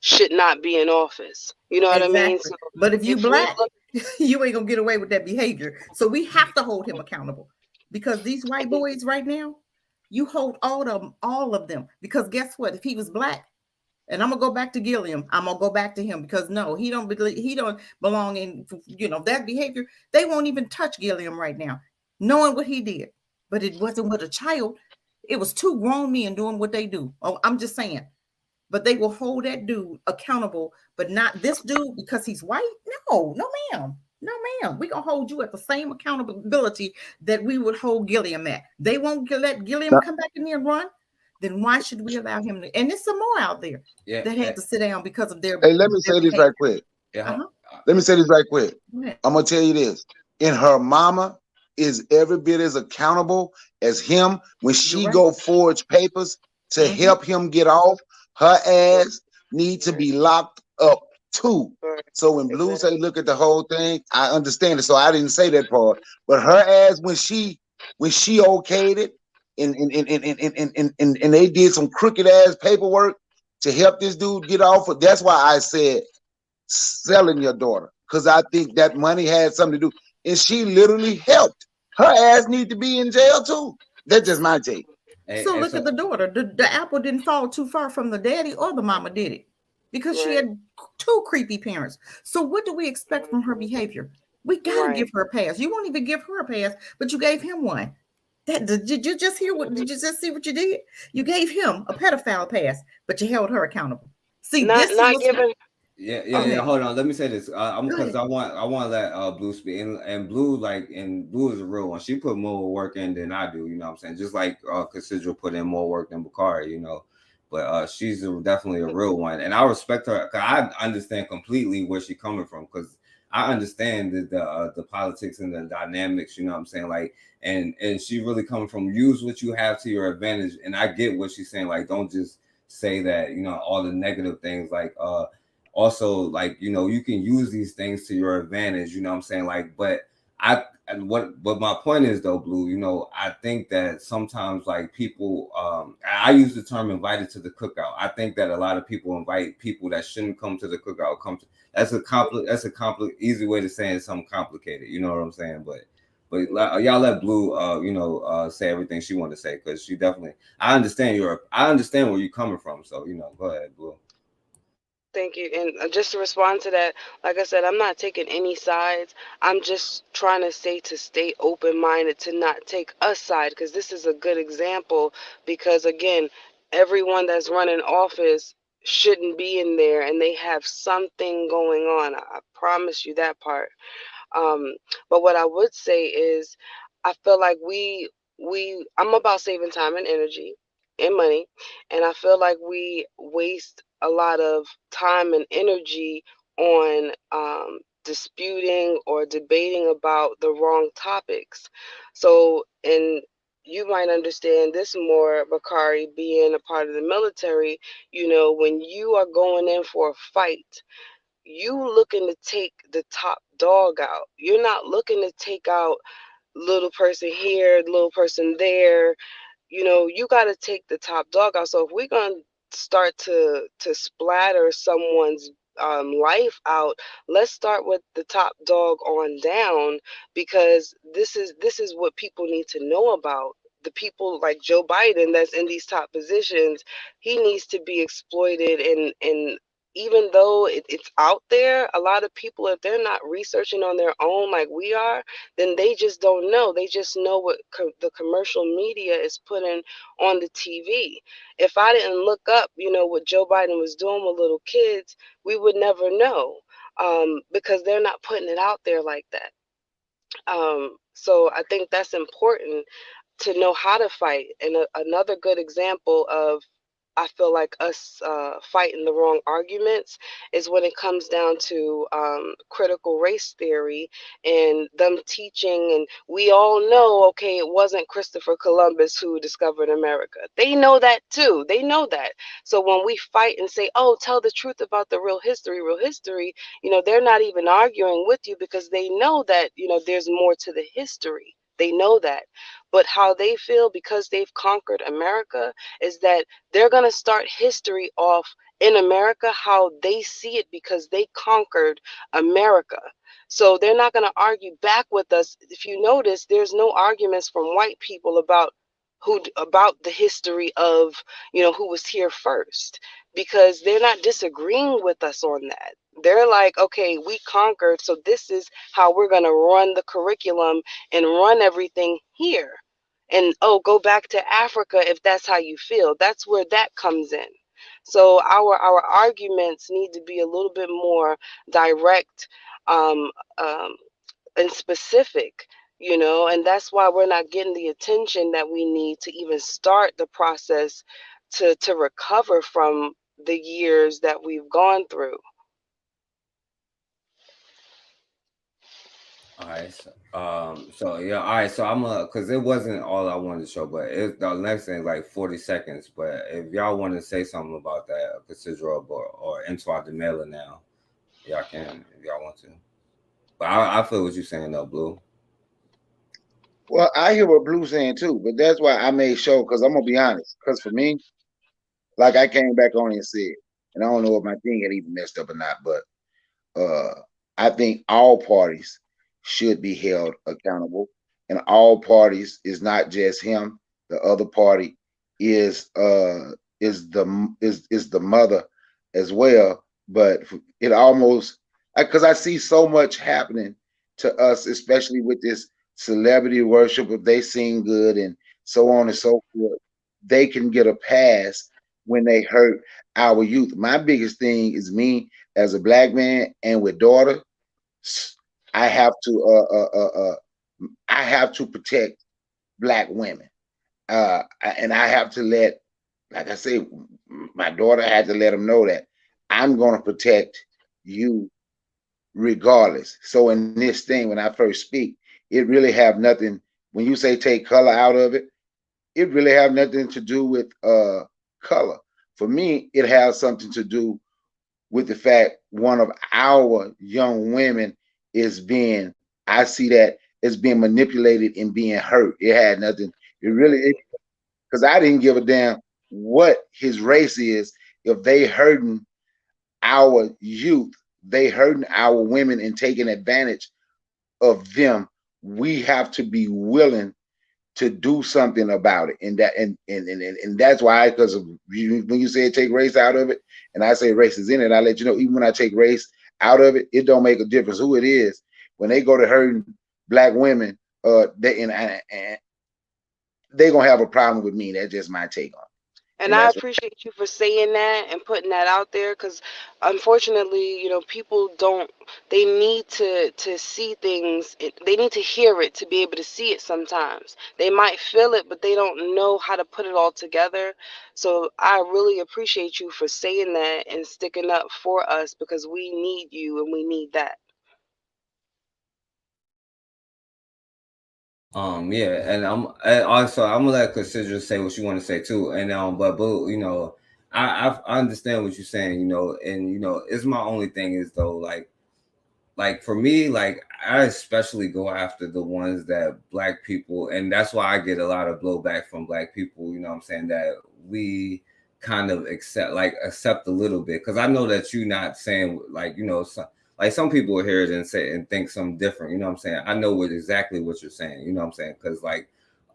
should not be in office. You know what I mean? So but if you black, you ain't gonna get away with that behavior. So we have to hold him accountable, because these white boys right now, you hold all of them. Because guess what? If he was black, and I'm gonna go back to Gilliam, I'm gonna go back to him, because no, he don't belong in, that behavior. They won't even touch Gilliam right now, knowing what he did. But it wasn't with a child. It was two grown men doing what they do. Oh, I'm just saying. But they will hold that dude accountable, but not this dude because he's white. No, ma'am. No, ma'am. We're going to hold you at the same accountability that we would hold Gilliam at. They won't let Gilliam come back in there and run. then why should we allow him to? And there's some more out there that had to sit down because of their. Hey, let me say this right quick. Let me say this right quick. I'm gonna tell you this. And her mama is every bit as accountable as him when she go forge papers to help him get off. Her ass need to be locked up too. So when Blue say look at the whole thing, I understand it. So I didn't say that part. But her ass when she okayed it and they did some crooked ass paperwork to help this dude get off. That's why I said selling your daughter, because I think that money had something to do, and she literally helped. Her ass need to be in jail too. That's just my take. So look at the daughter. The apple didn't fall too far from the daddy or the mama, did it? Because she had two creepy parents. So what do we expect from her behavior? We gotta give her a pass. You won't even give her a pass, but you gave him one. Did you just hear what? Did you just see what you did? You gave him a pedophile pass, but you held her accountable. See, not giving. Yeah. Hold on. Let me say this. Because I want to let Blue speak. And Blue, Blue is a real one. She put more work in than I do. You know what I'm saying? Just like Cassandra put in more work than Bakari. You know, but she's definitely a real one, and I respect her. Cause I understand completely where she's coming from. Because I understand the politics and the dynamics. You know what I'm saying? Like, and she really coming from use what you have to your advantage. And I get what she's saying. Like, don't just say that. You know, all the negative things. Like, also, like, you know, you can use these things to your advantage, you know what I'm saying? Like, but my point is though, Blue, you know, I think that sometimes like people, I use the term invited to the cookout. I think that a lot of people invite people that shouldn't come to the cookout. That's a easy way to say it, something complicated, you know what I'm saying? But y'all let Blue, say everything she wanted to say, because she definitely, I understand where you're coming from. So, you know, go ahead, Blue. Thank you. And just to respond to that, like I said, I'm not taking any sides. I'm just trying to say to stay open-minded, to not take a side, because this is a good example. Because again, everyone that's running office shouldn't be in there, and they have something going on. I promise you that part. But what I would say is, I feel like I'm about saving time and energy and money, and I feel like we waste a lot of time and energy on disputing or debating about the wrong topics. So, and you might understand this more, Bakari, being a part of the military. You know, when you are going in for a fight, you looking to take the top dog out. You're not looking to take out little person here, little person there. You know, you got to take the top dog out. So if we're going to start to splatter someone's life out, let's start with the top dog on down, because this is what people need to know about. The people like Joe Biden that's in these top positions, he needs to be exploited. And even though it's out there, a lot of people, if they're not researching on their own like we are, then they just don't know. They just know what the commercial media is putting on the TV. If I didn't look up, you know, what Joe Biden was doing with little kids, we would never know, because they're not putting it out there like that. So I think that's important, to know how to fight. And another good example of, I feel like, us fighting the wrong arguments is when it comes down to critical race theory and them teaching. And we all know, okay, it wasn't Christopher Columbus who discovered America. They know that too. They know that. So when we fight and say, oh, tell the truth about the real history, you know, they're not even arguing with you, because they know that, you know, there's more to the history. They know that. But how they feel, because they've conquered America, is that they're going to start history off in America how they see it, because they conquered America. So they're not going to argue back with us. If you notice, there's no arguments from white people about the history of, you know, who was here first, because they're not disagreeing with us on that. They're like, okay, we conquered, so this is how we're going to run the curriculum and run everything here. And oh, go back to Africa if that's how you feel. That's where that comes in. So our arguments need to be a little bit more direct, and specific. you know, and that's why we're not getting the attention that we need to even start the process to recover from the years that we've gone through. All right. So yeah. All right. So I'm because it wasn't all I wanted to show, but the next thing is like 40 seconds. But if y'all want to say something about that, Casidra or Antoine de Mela now, y'all can if y'all want to. But I feel what you're saying though, Blue. Well, I hear what Blue's saying too, but that's why I made sure, because I'm gonna be honest. Because for me, like I came back on and said, and I don't know if my thing had even messed up or not, but I think all parties should be held accountable, and all parties is not just him. The other party is the mother as well. But it almost, because I see so much happening to us, especially with this celebrity worship. If they sing good and so on and so forth, they can get a pass when they hurt our youth. My biggest thing is me as a black man and with daughter. I have to protect black women, and I have to let, like I say, my daughter had to let them know that I'm going to protect you regardless. So in this thing, when I first speak, it really have nothing. When you say take color out of it, it really have nothing to do with color. For me, it has something to do with the fact one of our young women is being, I see that as being manipulated and being hurt. It had nothing, it really, because I didn't give a damn what his race is. If they hurting our youth, they hurting our women and taking advantage of them, we have to be willing to do something about it. And that and that's why, because when you say take race out of it, and I say race is in it, I let you know, even when I take race out of it, it don't make a difference who it is. When they go to hurting black women, they gonna have a problem with me. That's just my take on it. And I appreciate you for saying that and putting that out there, because unfortunately, you know, people don't, they need to see things, they need to hear it to be able to see it sometimes. They might feel it, but they don't know how to put it all together. So I really appreciate you for saying that and sticking up for us, because we need you and we need that. Yeah, and I'm gonna let Cassandra say what you want to say too, and but Boo, you know, I understand what you're saying, you know, and you know, it's my only thing is though, like for me, like I especially go after the ones that black people, and that's why I get a lot of blowback from black people, you know what I'm saying, that we kind of accept a little bit, because I know that you're not saying like, you know, like some people will hear it and say and think something different, you know what I'm saying. I know exactly what you're saying, you know what I'm saying, because like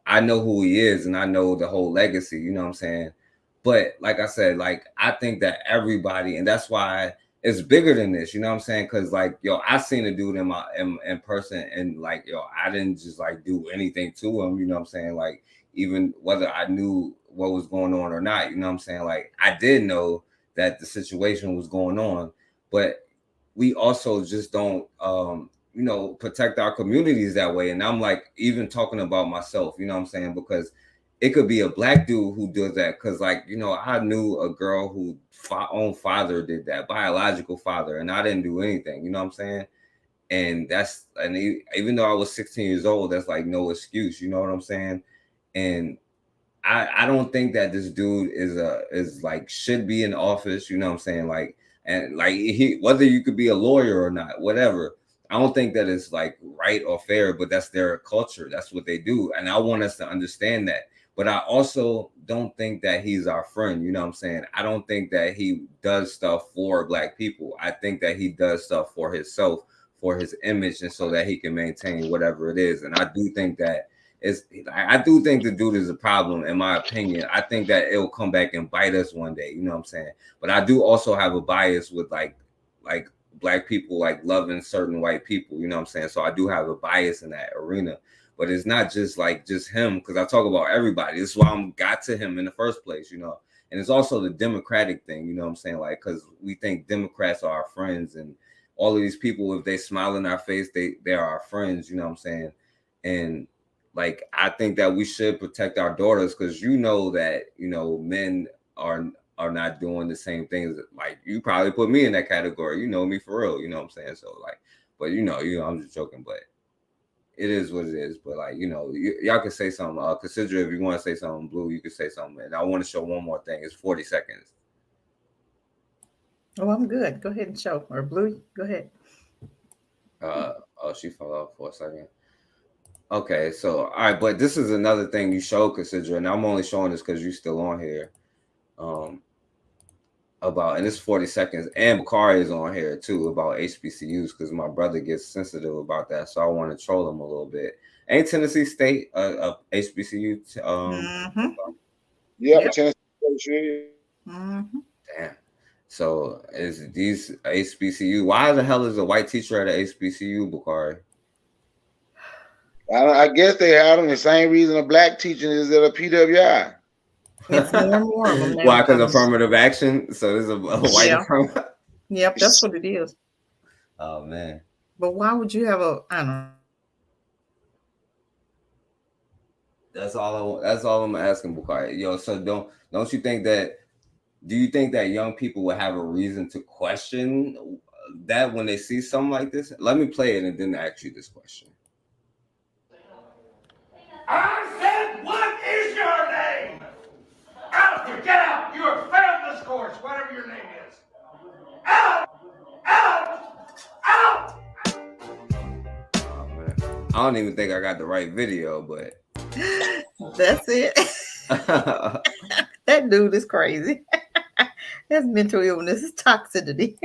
I know who he is and I know the whole legacy, you know what I'm saying. But like I said, like I think that everybody, and that's why it's bigger than this, you know what I'm saying? Because like, yo, I seen a dude in person, and like, yo, I didn't just like do anything to him, you know what I'm saying? Like, even whether I knew what was going on or not, you know what I'm saying? Like, I did know that the situation was going on, but we also just don't you know, protect our communities that way. And I'm like, even talking about myself, you know what I'm saying? Because it could be a black dude who does that. Because like, you know, I knew a girl who own father did that, biological father, and I didn't do anything, you know what I'm saying? And even though I was 16 years old, that's like no excuse, you know what I'm saying? And I don't think that this dude is like should be in office, you know what I'm saying? Like, and like whether you could be a lawyer or not, whatever. I don't think that it's like right or fair, but that's their culture. That's what they do. And I want us to understand that. But I also don't think that he's our friend, you know what I'm saying? I don't think that he does stuff for black people. I think that he does stuff for himself, for his image, and so that he can maintain whatever it is. And I do think that I do think the dude is a problem, in my opinion. I think that it'll come back and bite us one day, you know what I'm saying? But I do also have a bias with like black people like loving certain white people, you know what I'm saying? So I do have a bias in that arena. But it's not just him, because I talk about everybody. This is why I got to him in the first place, you know. And it's also the Democratic thing, you know what I'm saying? Like, because we think Democrats are our friends, and all of these people, if they smile in our face, they are our friends, you know what I'm saying? And like, I think that we should protect our daughters, because you know that, you know, men are not doing the same things. Like, you probably put me in that category. You know me for real. You know what I'm saying? So like, but you know, I'm just joking, but it is what it is. But like, you know, y'all can say something. Consider, if you want to say something, Blue, you can say something. And I want to show one more thing. It's 40 seconds. Oh, I'm good. Go ahead and show. Or Blue, go ahead. Oh, she fell off for a second. Okay, so all right, but this is another thing you showed, Consider, and I'm only showing this because you're still on here. About, and it's 40 seconds, and Bakari is on here too, about HBCUs, because my brother gets sensitive about that, so I want to troll him a little bit. Ain't Tennessee State a HBCU? Yeah, Tennessee State. Damn. So is these HBCU? Why the hell is a white teacher at a HBCU, Bakari? I guess they had them the same reason a black teacher is at a PWI. It's more and more of them now. Why? Because affirmative action. So there's a white affirmative. Yep, that's what it is. Oh man. But why would you have a? I don't know. That's all I'm asking, Bakari. Yo, so don't you think that? Do you think that young people would have a reason to question that when they see something like this? Let me play it and then ask you this question. I said, what is your name? Out here, get out. You have failed this course, whatever your name is. Out! Out! Out! Oh, man. I don't even think I got the right video, but that's it. That dude is crazy. That's mental illness. It's toxicity.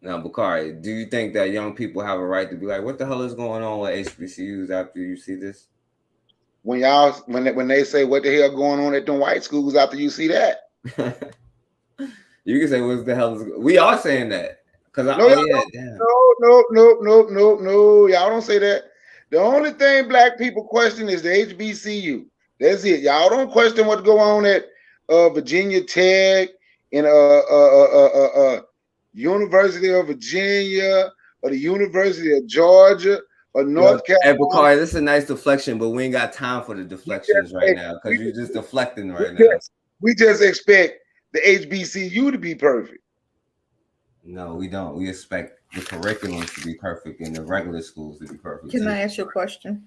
Now, Bakari, do you think that young people have a right to be like, what the hell is going on with HBCUs after you see this? When they say what the hell going on at them white schools after you see that? You can say, what the hell is, we are saying that. Because no, y'all don't say that. The only thing black people question is the HBCU. That's it. Y'all don't question what's going on at Virginia Tech and University of Virginia or the University of Georgia or North Carolina. Hey, Bakari, this is a nice deflection, but we ain't got time for the deflections right now because you're just deflecting right now. We just expect the HBCU to be perfect. No, we don't. We expect the curriculum to be perfect and the regular schools to be perfect. Can I ask you a question?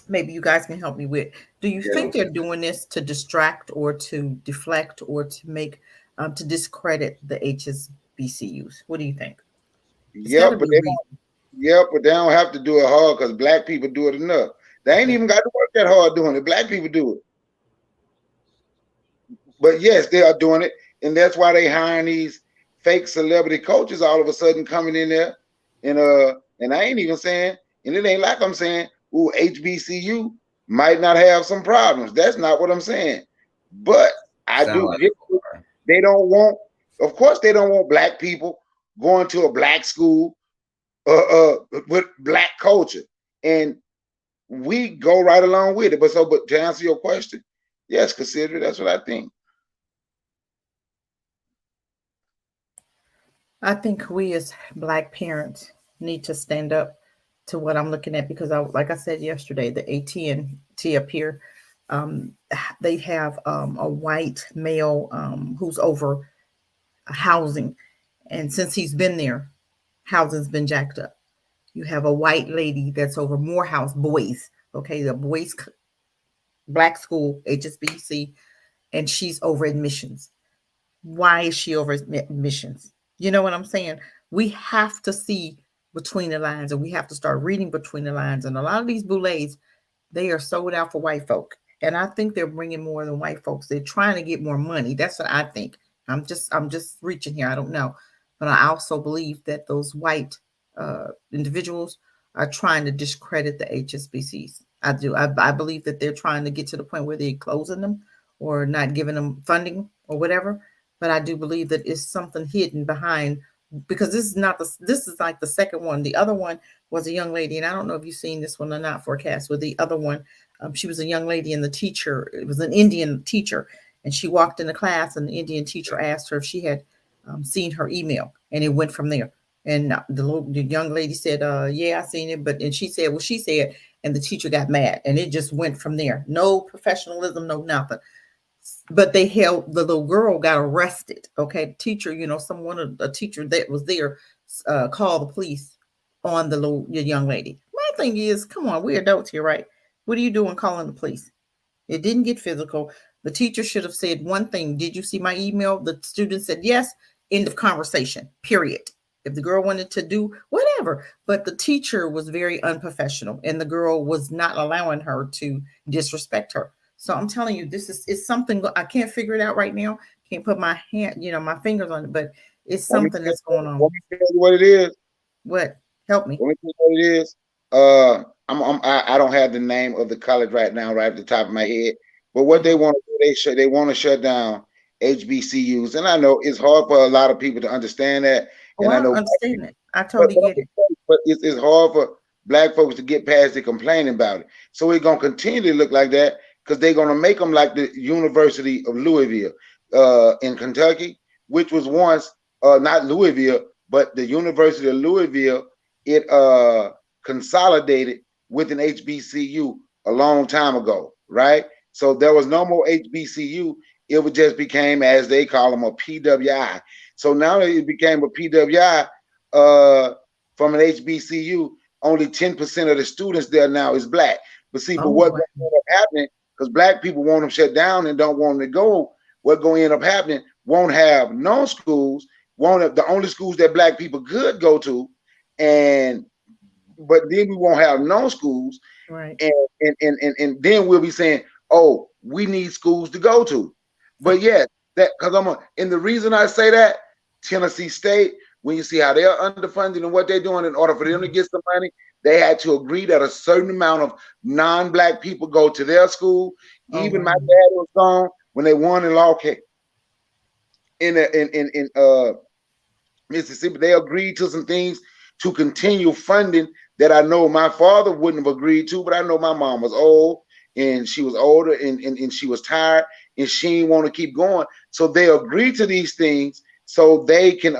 Maybe you guys can help me with. Do you think they're doing this to distract or to deflect or to make to discredit the HBCUs? What do you think? Yeah, but they don't have to do it hard because black people do it enough. They ain't even got to work that hard doing it. Black people do it. But yes, they are doing it, and that's why they hiring these fake celebrity coaches all of a sudden coming in there, and I ain't even saying, and it ain't like I'm saying, ooh, HBCU might not have some problems. That's not what I'm saying. But I do. They don't want, of course, they don't want black people going to a black school with black culture, and we go right along with it. But to answer your question, yes, consider it. That's what I think. I think we as black parents need to stand up to what I'm looking at because, like I said yesterday, the AT&T up here, they have a white male who's over housing, and since he's been there, housing's been jacked up. You have a white lady that's over Morehouse boys, okay, the boys black school, HSBC, and she's over admissions. Why is she over admissions? You know what I'm saying? We have to see between the lines, and we have to start reading between the lines. And a lot of these boulets, they are sold out for white folk. And I think they're bringing more than white folks. They're trying to get more money. That's what I think. I'm just reaching here. I don't know. But I also believe that those white individuals are trying to discredit the HSBCs. I do. I believe that they're trying to get to the point where they're closing them or not giving them funding or whatever. But I do believe that it's something hidden behind, because this is like the second one. The other one was a young lady, and I don't know if you've seen this one or not, Forecast. With the other one, she was a young lady, and the teacher, it was an Indian teacher, and she walked in the class, and the Indian teacher asked her if she had seen her email, and it went from there. And the young lady said, yeah, I seen it. And she said what she said, and the teacher got mad, and it just went from there. No professionalism, no nothing. But they held the little girl got arrested. Okay, the teacher, a teacher that was there called the police on the young lady. My thing is, come on, we're adults here, right? What are you doing calling the police? It didn't get physical. The teacher should have said one thing. Did you see my email? The student said yes. End of conversation. Period. If the girl wanted to do whatever, but the teacher was very unprofessional, and the girl was not allowing her to disrespect her. So I'm telling you, this is something I can't figure it out right now. Can't put my my fingers on it, but it's something that's going on. Let me tell you what it is. What? Help me. Let me tell you what it is. I don't have the name of the college right now, right at the top of my head. But what they want to do, they want to shut down HBCUs, and I know it's hard for a lot of people to understand that. And I know understand it. I totally get it. But it's hard for black folks to get past the complaining about it. So it's gonna continue to look like that because they're gonna make them like the University of Louisville in Kentucky, which was once not Louisville, but the University of Louisville. It consolidated with an HBCU a long time ago, right? So there was no more HBCU. It just became, as they call them, a PWI. So now it became a PWI from an HBCU. Only 10% of the students there now is black. But see, but what's going to end up happening, because black people want them shut down and don't want them to go, what's going to end up happening, won't have no schools, won't have the only schools that black people could go to, but then we won't have no schools, right? And then we'll be saying, oh, we need schools to go to. But yes, that because and the reason I say that, Tennessee State, when you see how they're underfunded and what they're doing, in order for them to get some money, they had to agree that a certain amount of non-black people go to their school. Even my dad was gone when they won in law case in Mississippi. They agreed to some things to continue funding that I know my father wouldn't have agreed to, but I know my mom was old and she was older and she was tired and she didn't want to keep going. So they agreed to these things so they can,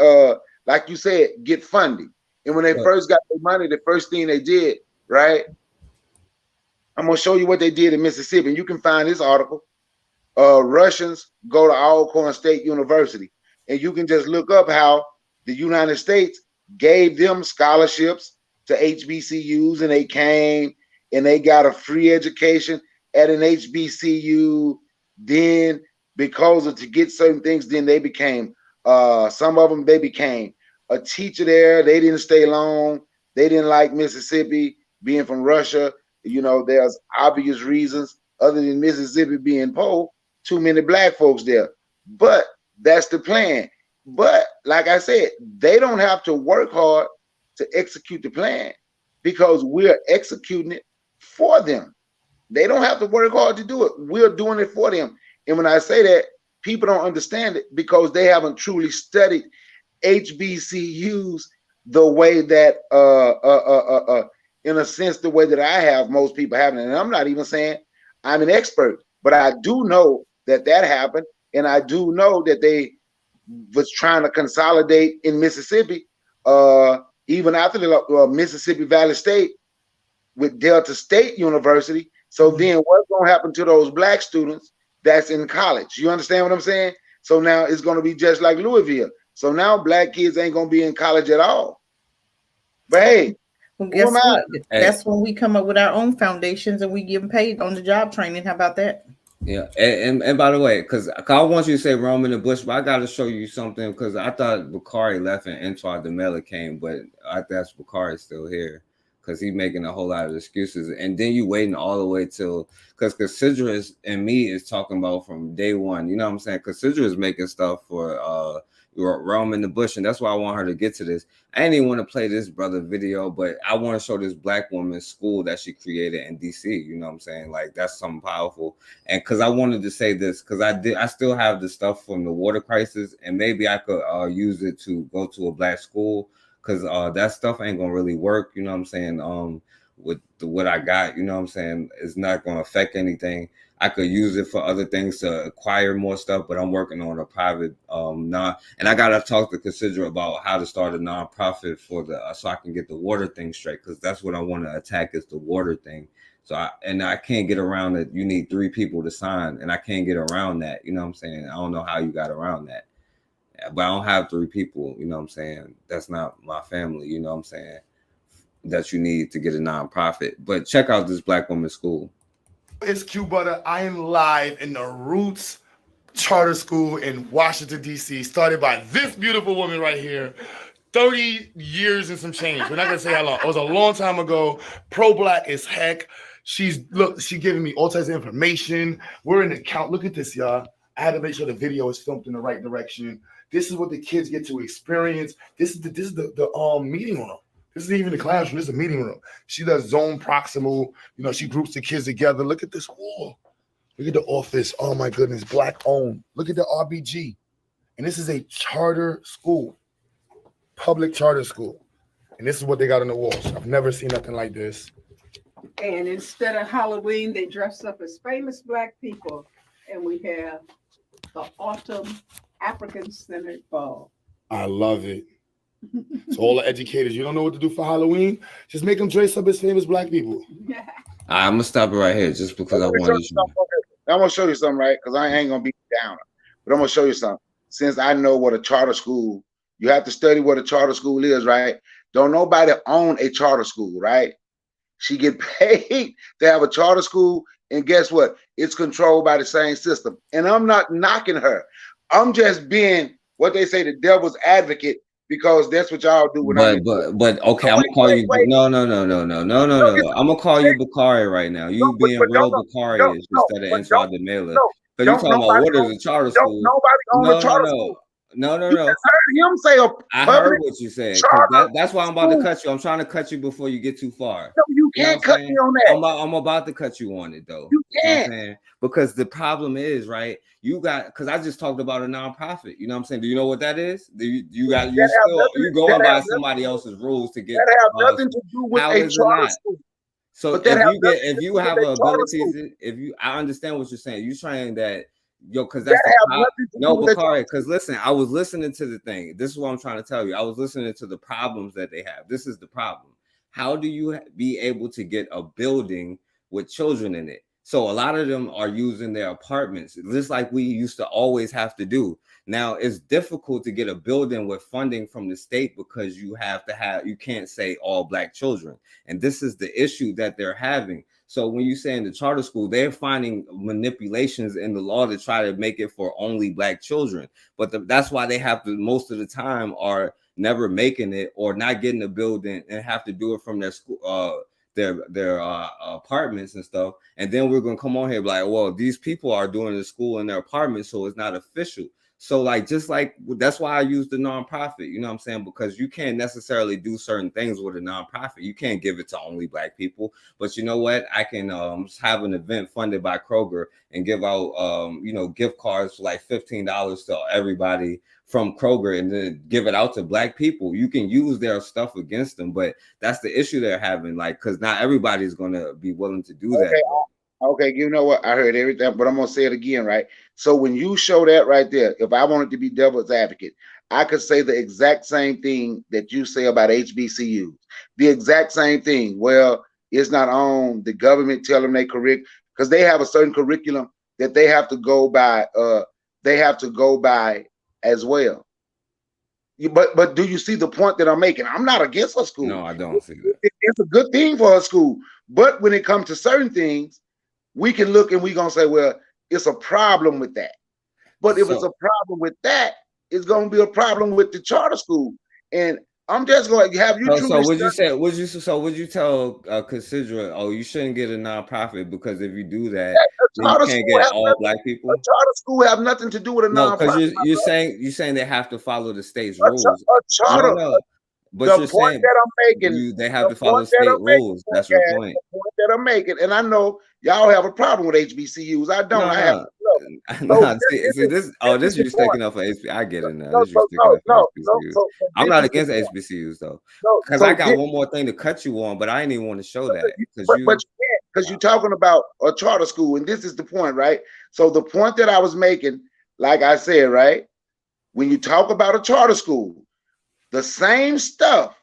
like you said, get funding. And when they first got their money, the first thing they did, right? I'm going to show you what they did in Mississippi. And you can find this article. Russians go to Alcorn State University. And you can just look up how the United States gave them scholarships to HBCUs, and they came and they got a free education at an HBCU. Then because of to get certain things, then they became some of them, they became a teacher there. They didn't stay long. They didn't like Mississippi, being from Russia. You know, there's obvious reasons other than Mississippi being poor, too many black folks there. But that's the plan. But like I said, they don't have to work hard to execute the plan because we're executing it for them. They don't have to work hard to do it. We're doing it for them. And when I say that, people don't understand it because they haven't truly studied HBCUs the way that, in a sense, the way that I have, most people haven't. And I'm not even saying I'm an expert, but I do know that happened. And I do know that they was trying to consolidate in Mississippi, even after the Mississippi Valley State with Delta State University. So then what's going to happen to those black students that's in college? You understand what I'm saying? So now it's going to be just like Louisville. So now black kids ain't going to be in college at all. But hey, well, guess what? That's when we come up with our own foundations and we give them paid on the job training. How about that? Yeah, and by the way, because I want you to say Roman and Bush, but I got to show you something because I thought Bakari left and Antoine DeMella came, but I guess Bakari's still here because he's making a whole lot of excuses. And then you waiting all the way till, because Cassandra and me is talking about from day one. You know what I'm saying? Cassandra is making stuff for Roman and Bush, and that's why I want her to get to this. I didn't even want to play this brother video, but I want to show this black woman's school that she created in DC. You know what I'm saying? Like that's something powerful. And because I wanted to say this, because I still have the stuff from the water crisis, and maybe I could use it to go to a black school, because that stuff ain't gonna really work. You know what I'm saying? with what I got, you know what I'm saying, it's not going to affect anything. I could use it for other things to acquire more stuff, but I'm working on a private and I gotta talk to Consider about how to start a nonprofit for the so I can get the water thing straight, because that's what I want to attack is the water thing. So I can't get around that. You need 3 people to sign, and I can't get around that. You know what I'm saying? I don't know how you got around that, but I don't have 3 people. You know what I'm saying? That's not my family. You know what I'm saying? That you need to get a nonprofit. But check out this Black Women's School. It's Q Butter. I am live in the Roots Charter School in Washington, D.C., started by this beautiful woman right here. 30 years and some change. We're not going to say how long. It was a long time ago. Pro-Black as heck. She's giving me all types of information. We're in the count. Look at this, y'all. I had to make sure the video is filmed in the right direction. This is what the kids get to experience. This is the meeting room. This isn't even the classroom. This is a meeting room. She does zone proximal. You know, she groups the kids together. Look at this wall. Look at the office. Oh, my goodness. Black owned. Look at the RBG. And this is a charter school, public charter school. And this is what they got on the walls. I've never seen nothing like this. And instead of Halloween, they dress up as famous Black people. And we have the Autumn African-centered ball. I love it. So all the educators, you don't know what to do for Halloween? Just make them dress up as famous Black people. I'm going to stop it right here just because I want you. I'm going to show you something, right? Because I ain't going to be down. But I'm going to show you something. Since I know what a charter school, you have to study what a charter school is, right? Don't nobody own a charter school, right? She get paid to have a charter school. And guess what? It's controlled by the same system. And I'm not knocking her. I'm just being what they say, the devil's advocate, because that's what y'all do. But okay, I'm gonna call you. No. I'm gonna call you Bakari right now. You being real Bakari instead of Inside the Mailer. Because you talking about what is a charter school? Nobody own a charter school. No. You heard him say I heard what you said. That's why I'm about to cut you. I'm trying to cut you before you get too far. No, you can't cut me on that. I'm about to cut you on it though. You can't. You know because the problem is, right? Because I just talked about a nonprofit. You know what I'm saying? Do you know what that is? You going by somebody else's rules to get. That have nothing to do with a charter school. So if you have abilities, I understand what you're saying. You're saying that. Because that's Bakari. Because listen, I was listening to the thing. This is what I'm trying to tell you. I was listening to the problems that they have. This is the problem. How do you be able to get a building with children in it? So a lot of them are using their apartments, just like we used to always have to do. Now it's difficult to get a building with funding from the state because you can't say all Black children. And this is the issue that they're having. So when you say in the charter school, they're finding manipulations in the law to try to make it for only Black children. But that's why they have to, most of the time, are never making it or not getting a building and have to do it from their school, their apartments and stuff. And then we're gonna come on here like, well, these people are doing the school in their apartments, so it's not official. So that's why I use the nonprofit, you know what I'm saying? Because you can't necessarily do certain things with a nonprofit. You can't give it to only Black people. But you know what? I can have an event funded by Kroger and give out, gift cards for like $15 to everybody from Kroger and then give it out to Black people. You can use their stuff against them, but that's the issue they're having, like, because not everybody's going to be willing to do that. Okay, you know what? I heard everything, but I'm going to say it again, right? So when you show that right there, if I wanted to be devil's advocate, I could say the exact same thing that you say about HBCUs. The exact same thing. Well, it's not on the government telling them they correct, because they have a certain curriculum that they have to go by. As well. But do you see the point that I'm making? I'm not against a school. No, I don't see that. It's a good thing for a school. But when it comes to certain things, we can look and we're going to say, well, it's a problem with that. But if it's a problem with that, it's going to be a problem with the charter school. And I'm just going to have you. So would you tell consider, you shouldn't get a nonprofit because if you do that, then you can't get all Black people? A charter school have nothing to do with a nonprofit. No, because you're saying they have to follow the state's rules. But you're saying that I'm making, they have to follow state rules. That's your point. The point that I'm making, and I know y'all have a problem with HBCUs. I don't. No, I have no. See this. Oh, this you sticking up for HBCUs. I get it now. This you sticking up for HBCUs. I'm not against HBCUs though, because I got one more thing to cut you on, but I didn't even want to show that but you can't, because you're talking about a charter school, and this is the point, right? So the point that I was making, like I said, right, when you talk about a charter school, the same stuff.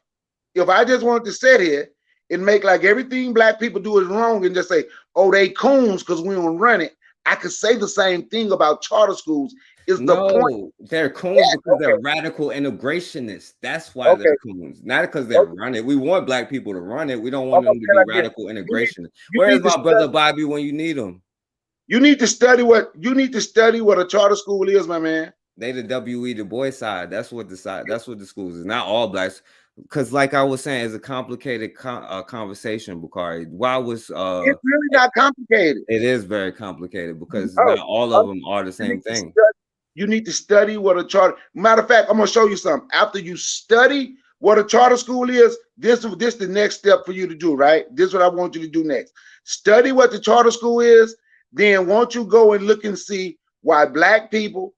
If I just wanted to sit here and make like everything black people do is wrong and just say, oh, they coons because we don't run it, I could say the same thing about charter schools. Is the point? They're coons because they're radical integrationists. That's why they're coons, not because they run it. We want black people to run it. We don't want them to be radical integrationists. Where is my brother Bobby when you need him? You need to study what a charter school is, my man. They the W.E. Du Bois side. That's what the schools is. Not all blacks. Because, like I was saying, it's a complicated conversation, Bakari. Why was it's really not complicated? It is very complicated because not all of them are the same thing. You need to study what a charter. Matter of fact, I'm gonna show you something. After you study what a charter school is, this the next step for you to do. Right? This is what I want you to do next. Study what the charter school is. Then, won't you go and look and see why black people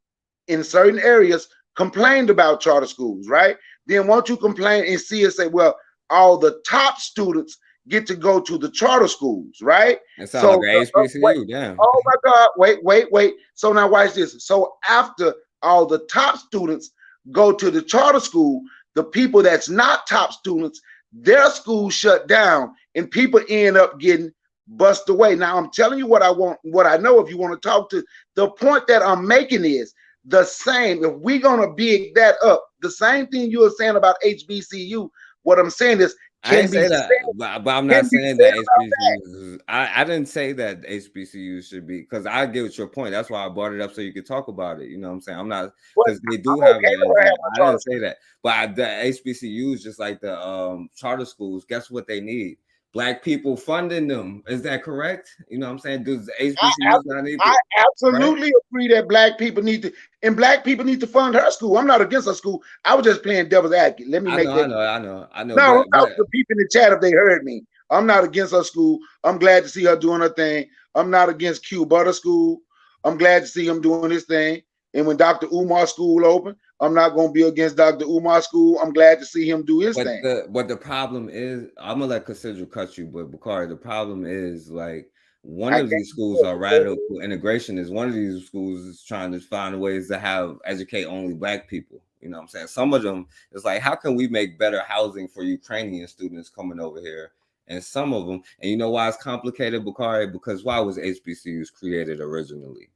in certain areas complained about charter schools, right? Then won't you complain and see and say, well, all the top students get to go to the charter schools, right? It sounds like an HBCU, damn. Oh my God, wait. So now watch this. So after all the top students go to the charter school, the people that's not top students, their school shut down and people end up getting bust away. Now I'm telling you what I want, what I know. If you want to talk to, the point that I'm making is the same. If we're gonna big that up, the same thing you were saying about HBCU, what I'm saying is I didn't say that, but I'm not saying that HBCUs. I didn't say that HBCUs should be, because I get your point. That's why I brought it up so you could talk about it. You know what I'm saying? I'm not, because they do have that. I didn't say that, but the HBCUs, just like the charter schools, guess what they need? Black people funding them. Is that correct? You know what I'm saying? Does HBCUs not need? I absolutely agree that black people need to, and black people need to fund her school. I'm not against her school. I was just playing devil's advocate. Let me make that. I know. No, talk to people in the chat if they heard me. I'm not against her school. I'm glad to see her doing her thing. I'm not against Q Butter School. I'm glad to see him doing his thing. And when Dr. Umar's school opened, I'm not going to be against Dr. Umar's school. I'm glad to see him do his thing. But the problem is, I'm going to let Cassandra cut you, but Bakari, the problem is, like, one of these schools are radical integration. Is one of these schools is trying to find ways to educate only black people. You know what I'm saying? Some of them, it's like, how can we make better housing for Ukrainian students coming over here? And some of them, and you know why it's complicated, Bakari? Because why was HBCUs created originally?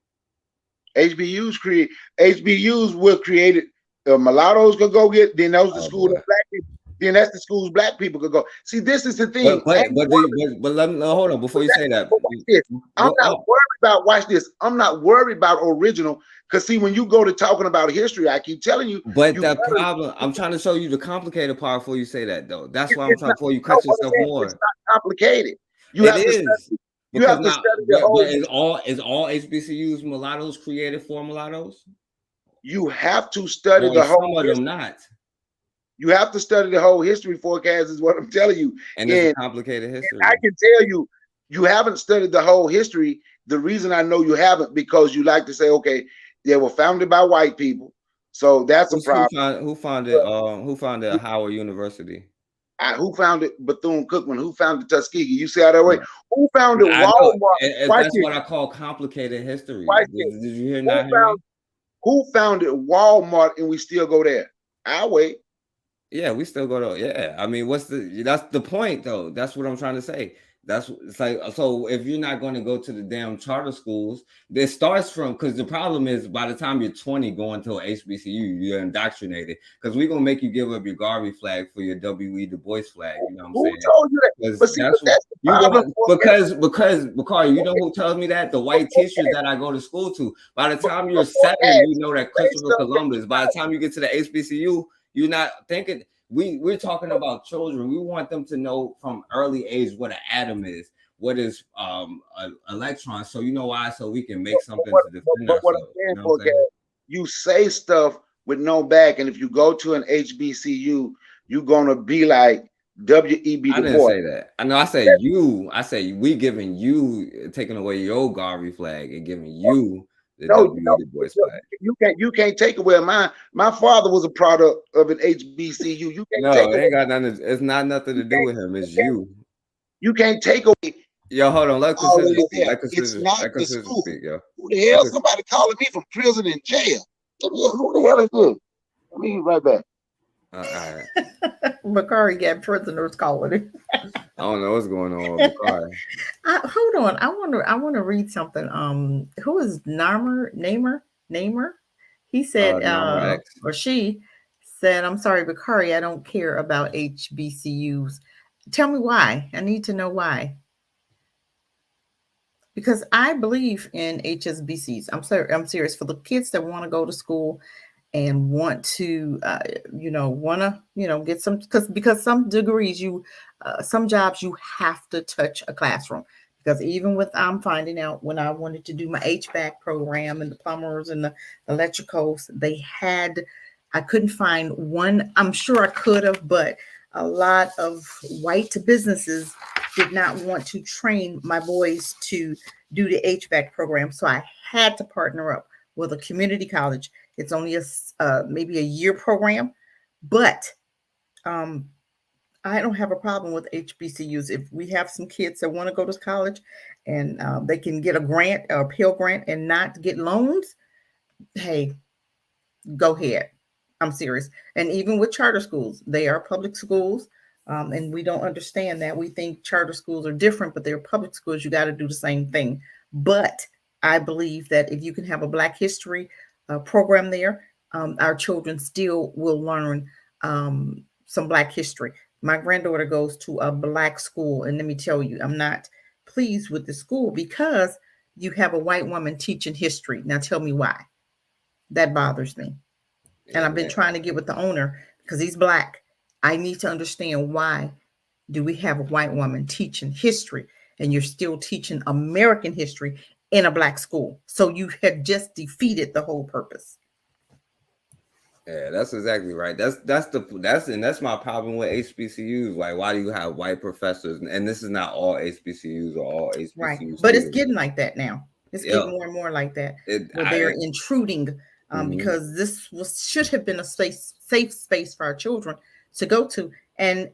HBCUs were created. Mulattoes could go get. Then those the school of black people. Then that's the schools black people could go. See, this is the thing. But let me hold on before you say that. I'm not worried about. Watch this. I'm not worried about original. Because see, when you go to talking about history, I keep telling you. But the problem, I'm trying to show you the complicated part before you say that, though. That's why I'm trying before you cut yourself more. It's not complicated. You have to study. You have to study the whole. Is all HBCUs mulattoes created for mulattoes? You have to study the whole. Some of them not. You have to study the whole history forecast, is what I'm telling you. And it's a complicated history. I can tell you, you haven't studied the whole history. The reason I know you haven't, because you like to say, okay, they were founded by white people, so that's a problem. Who founded Howard University? Who founded Bethune-Cookman? Who founded Tuskegee? You see how that way? Who founded Walmart? That's what I call complicated history. Did you hear that? Who founded Walmart, and we still go there? I'll wait. Yeah, we still go to. Yeah, I mean, that's the point, though. That's what I'm trying to say. It's like, so if you're not going to go to the damn charter schools, it starts from, because the problem is by the time you're 20 going to an HBCU, you're indoctrinated, because we're going to make you give up your Garvey flag for your W.E. Du Bois flag. You know what I'm saying? Who told you that? But see, that's the problem. Because you know who tells me that? The white teachers that I go to school to. By the time you're 7, you know that Christopher Columbus. By the time you get to the HBCU, you're not thinking. We're talking about children. We want them to know from early age what an atom is, what is an electron. So you know why? So we can make something to defend ourselves. What I'm saying, you say stuff with no back, and if you go to an HBCU, you're gonna be like W.E.B. I Du didn't Bois. say that. I know. I say you. I say we giving you, taking away your Garvey flag and giving you the W.E. Du Bois flag. You can't take away mine. My father was a product of an HBCU. You can't No, take it away. ain't got nothing. It's not nothing to do with him. It's you. You can't take away. Yo, hold on. Let All Consider of speak. that. It's not Let the Consider school. speak, yo. Who the hell? Somebody calling me from prison and jail. Who the hell is this? Let me right back. All right. Bakari got prisoners calling him. I don't know what's going on with Bakari. Hold on. I want to read something. Who is Namer? He said, Namer X. or she said, I'm sorry, Bakari, I don't care about HBCUs. Tell me why. I need to know why. Because I believe in HSBCs. I'm serious. For the kids that want to go to school and want to, get some, because some degrees, some jobs you have to touch a classroom. Because even with, I'm finding out when I wanted to do my HVAC program and the plumbers and the electricals, I couldn't find one. I'm sure I could have, but a lot of white businesses did not want to train my boys to do the HVAC program. So I had to partner up with a community college. It's only maybe a year program, but I don't have a problem with HBCUs. If we have some kids that want to go to college and they can get a grant or a Pell Grant and not get loans, hey, go ahead. I'm serious. And even with charter schools, they are public schools. And we don't understand that. We think charter schools are different, but they're public schools. You got to do the same thing. But I believe that if you can have a Black history program there, our children still will learn some Black history. My granddaughter goes to a Black school. And let me tell you, I'm not pleased with the school because you have a white woman teaching history. Now tell me why. That bothers me. And I've been trying to get with the owner because he's Black. I need to understand why do we have a white woman teaching history and you're still teaching American history in a Black school? So you had just defeated the whole purpose. Yeah, that's exactly right. That's my problem with HBCUs. Like, why do you have white professors? And this is not all HBCUs or all HBCUs. Right. But it's getting like that now. It's getting more and more like that. Where they're intruding because this should have been a safe space for our children to go to. And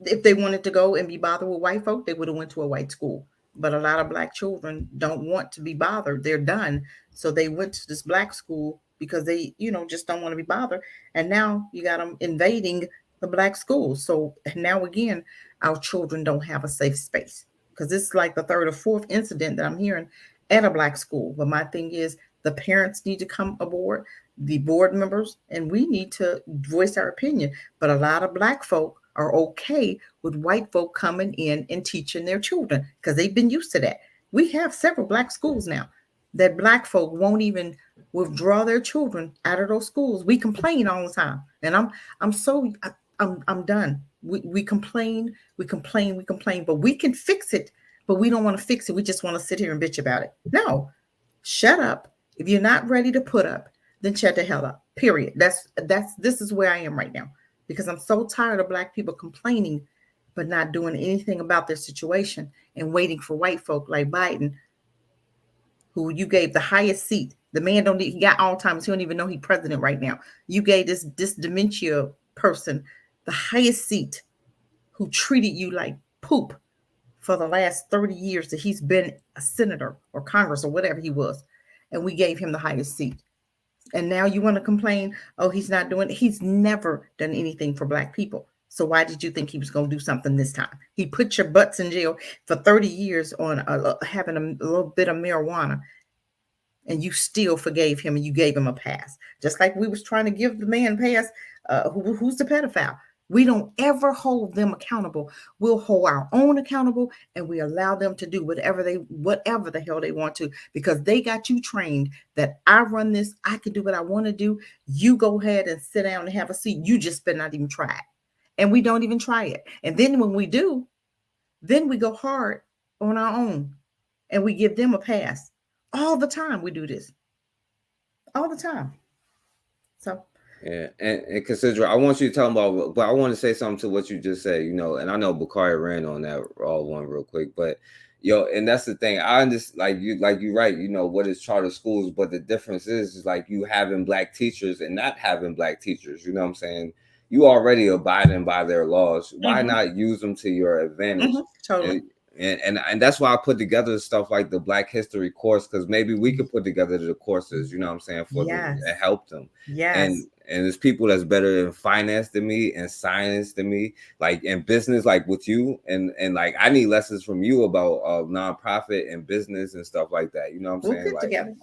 if they wanted to go and be bothered with white folk, they would have went to a white school. But a lot of Black children don't want to be bothered. They're done. So they went to this Black school because they, just don't want to be bothered. And now you got them invading the Black schools. So now again, our children don't have a safe space because this is like the third or fourth incident that I'm hearing at a Black school. But my thing is the parents need to come aboard, the board members, and we need to voice our opinion. But a lot of Black folk are okay with white folk coming in and teaching their children because they've been used to that. We have several Black schools now that Black folk won't even withdraw their children out of those schools. We complain all the time. And I'm done. We complain, but we can fix it, but we don't want to fix it. We just want to sit here and bitch about it. No, shut up. If you're not ready to put up, then shut the hell up. Period. This is where I am right now because I'm so tired of Black people complaining, but not doing anything about their situation and waiting for white folk like Biden, who you gave the highest seat. The man he got Alzheimer's. He don't even know he's president right now. You gave this dementia person the highest seat who treated you like poop for the last 30 years that he's been a senator or Congress or whatever he was. And we gave him the highest seat. And now you want to complain, oh, he's never done anything for Black people. So why did you think he was going to do something this time? He put your butts in jail for 30 years on having a little bit of marijuana. And you still forgave him and you gave him a pass. Just like we was trying to give the man a pass, who's the pedophile. We don't ever hold them accountable. We'll hold our own accountable and we allow them to do whatever the hell they want to, because they got you trained that I run this, I can do what I want to do. You go ahead and sit down and have a seat. You just better not even try it. And we don't even try it. And then when we do, then we go hard on our own and we give them a pass. All the time we do this. All the time. So Yeah, and consider, I want you to tell about, but I want to say something to what you just said, and I know Bakari ran on that all one real quick, but and that's the thing. I understand, like you right, what is charter schools, but the difference is like you having black teachers and not having black teachers. You know what I'm saying? You already abiding by their laws. Why not use them to your advantage? Totally. And that's why I put together stuff like the Black History course, because maybe we could put together the courses, you know what I'm saying, for them and help them. Yes. And there's people that's better in finance than me and science than me, like in business, like with you. And like I need lessons from you about nonprofit and business and stuff like that. You know what I'm We'll saying? get Like, together.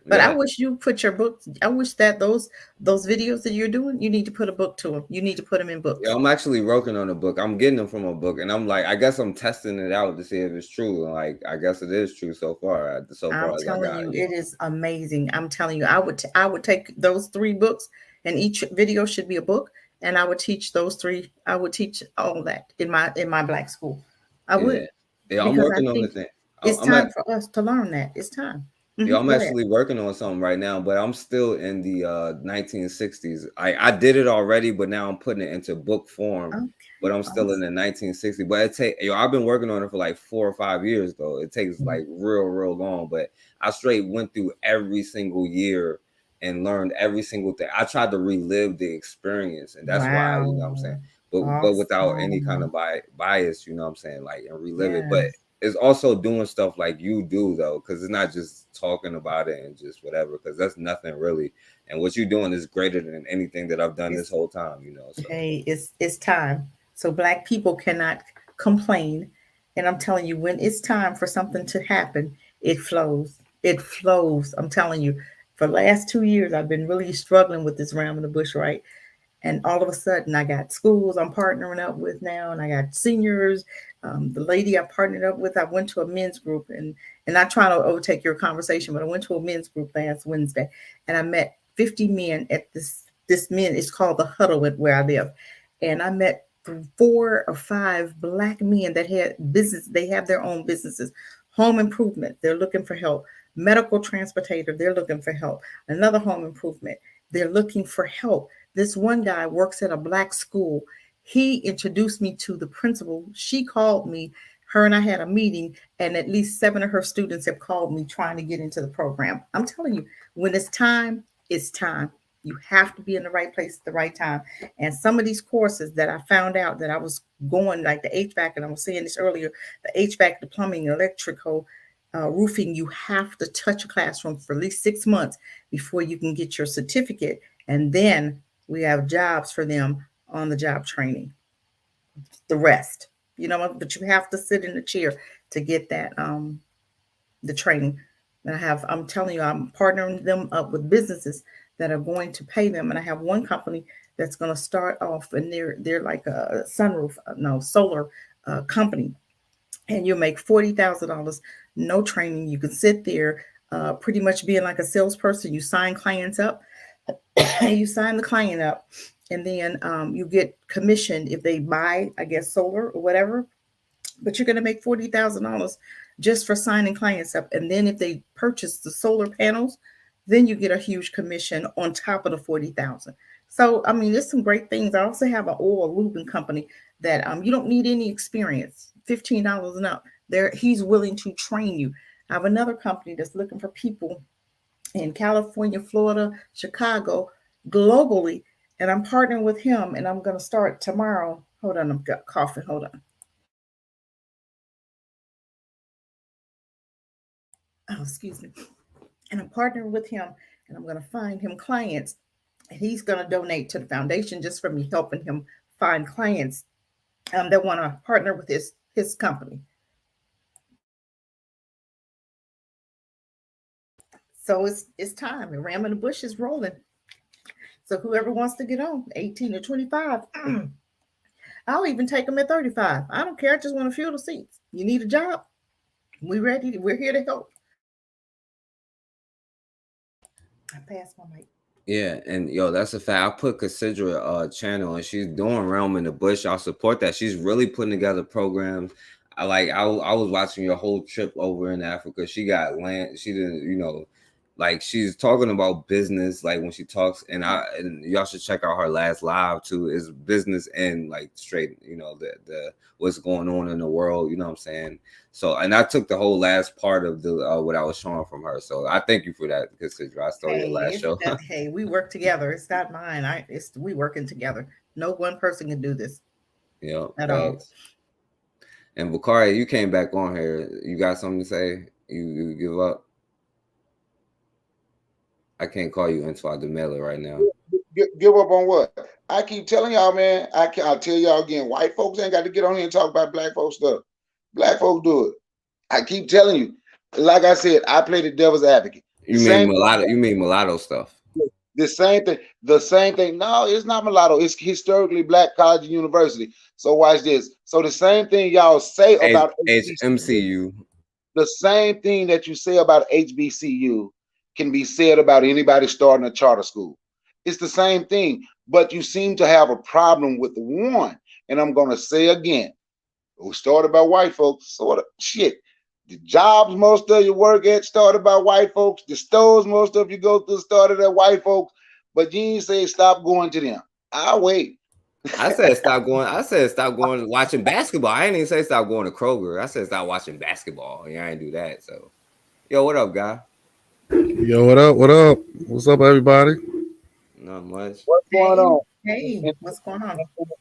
But I wish you put your books. I wish that those videos that you're doing, you need to put a book to them. You need to put them in books. Yeah, I'm actually working on a book. I'm getting them from a book, and I'm like, I guess I'm testing it out to see if it's true. And like, I guess it is true so far. I'm telling you, it is amazing. I'm telling you, I would take those 3 books, and each video should be a book, and I would teach those 3. I would teach all that in my black school. I would. Yeah, I'm Because I working on the think thing. it's time for us to learn that. It's time. Yeah, I'm Go ahead. actually working on something right now, but I'm still in the 1960s. I did it already, but now I'm putting it into book form. But I'm still in the 1960s. But I've been working on it for like 4 or 5 years though. It takes like real long. But I straight went through every single year and learned every single thing. I tried to relive the experience, and that's why, you know what I'm saying. But without any kind of bias, you know what I'm saying, like, and relive it. But it's also doing stuff like you do though, because it's not just talking about it and just whatever, because that's nothing really. And what you're doing is greater than anything that I've done this whole time, So. Hey, it's time. So black people cannot complain. And I'm telling you, when it's time for something to happen, it flows. It flows. I'm telling you, for the last 2 years, I've been really struggling with this ram in the bush, right? And all of a sudden, I got schools I'm partnering up with now, and I got seniors. The lady I partnered up with, I went to a men's group, and not trying to overtake your conversation, but I went to a men's group last Wednesday, and I met 50 men at this men. It's called the Huddle at where I live, and I met 4 or 5 black men that had business. They have their own businesses, home improvement. They're looking for help. Medical transportator. They're looking for help. Another home improvement. They're looking for help. This one guy works at a black school. He introduced me to the principal. She called me. Her and I had a meeting, and at least 7 of her students have called me trying to get into the program. I'm telling you, when it's time, it's time. You have to be in the right place at the right time. And some of these courses that I found out that I was going, like the HVAC, and I was saying this earlier, the HVAC, the plumbing, electrical, roofing, you have to touch a classroom for at least 6 months before you can get your certificate. And then we have jobs for them on the job training. The rest, but you have to sit in the chair to get that the training. And I'm telling you, I'm partnering them up with businesses that are going to pay them. And I have one company that's going to start off, and they're like a solar company, and you make $40,000, no training. You can sit there, pretty much being like a salesperson. You sign clients up, you sign the client up, and then you get commission if they buy, I guess, solar or whatever. But you're going to make $40,000 just for signing clients up. And then if they purchase the solar panels, then you get a huge commission on top of the 40,000. So, I mean, there's some great things. I also have an oil lubing company that you don't need any experience, $15 and up. He's willing to train you. I have another company that's looking for people in California, Florida, Chicago, globally. And I'm partnering with him, and I'm going to start tomorrow. Hold on, I've got coughing. Hold on. Oh, excuse me. And I'm partnering with him, and I'm going to find him clients, and he's going to donate to the foundation just for me helping him find clients that want to partner with his company. So it's time. And Ram in the Bush is rolling. So whoever wants to get on, 18 to 25, I'll even take them at 35. I don't care. I just want to fill the seats. You need a job? We ready. We're here to help. I passed my mic. Yeah, and that's a fact. I put Cassandra channel, and she's doing Realm in the Bush. I'll support that. She's really putting together programs. I was watching your whole trip over in Africa. She got land. She didn't, Like she's talking about business, like when she talks, and y'all should check out her last live too. Is business and like straight, you know, the what's going on in the world. You know what I'm saying? So, and I took the whole last part of the what I was showing from her. So I thank you for that because I stole your last show. Hey, we work together. It's not mine. We working together. No one person can do this. Yeah, at all. And Bakari, you came back on here. You got something to say? You give up? I can't call you Antoine DeMella right now. Give up on what? I keep telling y'all, man. I'll tell y'all again. White folks ain't got to get on here and talk about black folks stuff. Black folks do it. I keep telling you. Like I said, I play the devil's advocate. You mean mulatto? You mean mulatto stuff? The same thing. The same thing. No, it's not mulatto. It's historically black college and university. So watch this. So the same thing y'all say about HMCU. The same thing that you say about HBCU can be said about anybody starting a charter school. It's the same thing, but you seem to have a problem with the one. And I'm going to say again, who started by white folks, sort of shit. The jobs most of you work at started by white folks. The stores most of you go to started at white folks. But you ain't say stop going to them. I'll wait. I said stop going. I said stop going watching basketball. I didn't even say stop going to Kroger. I said stop watching basketball. Yeah, I didn't do that. So, yo, what up, guy? Yo, what up? What up? What's up, everybody? Not much. What's going on? Hey, what's going on?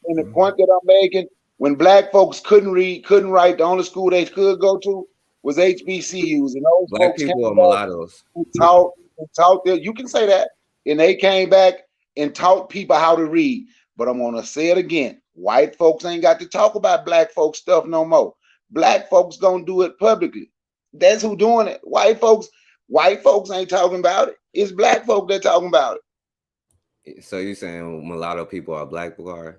And the point that I'm making, when black folks couldn't read, couldn't write, the only school they could go to was HBCUs, and those black folks people are mulattoes. Taught there. You can say that, and they came back and taught people how to read. But I'm gonna say it again: white folks ain't got to talk about black folks stuff no more. Black folks gonna do it publicly. That's who doing it. White folks ain't talking about it. It's black folk that talking about it. So you saying mulatto people are black people?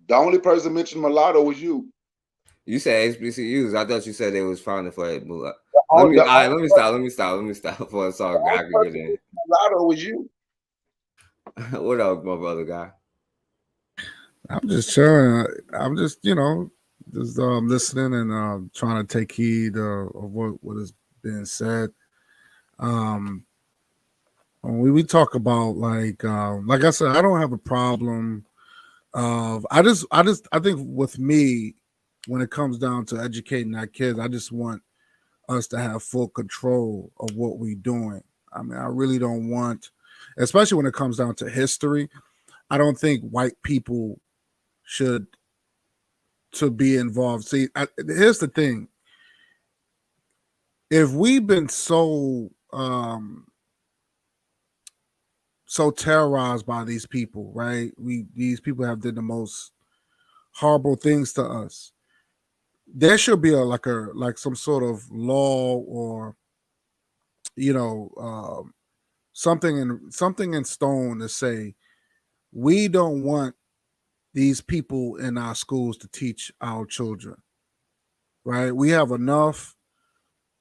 The only person mentioned mulatto was you. You said HBCUs. I thought you said they was founded for it. Let me stop for a song. I can get in. Mulatto was you. What up, my brother guy? I'm just chilling. I'm just, just listening and trying to take heed of what is being said. When we talk about like I said, I don't have a problem of I think with me, when it comes down to educating our kids, I just want us to have full control of what we're doing. I mean, I really don't want, especially when it comes down to history, I don't think white people should to be involved. See, here's the thing. If we've been so terrorized by these people, right? These people have did the most horrible things to us. There should be like some sort of law or something in stone to say we don't want these people in our schools to teach our children. Right? We have enough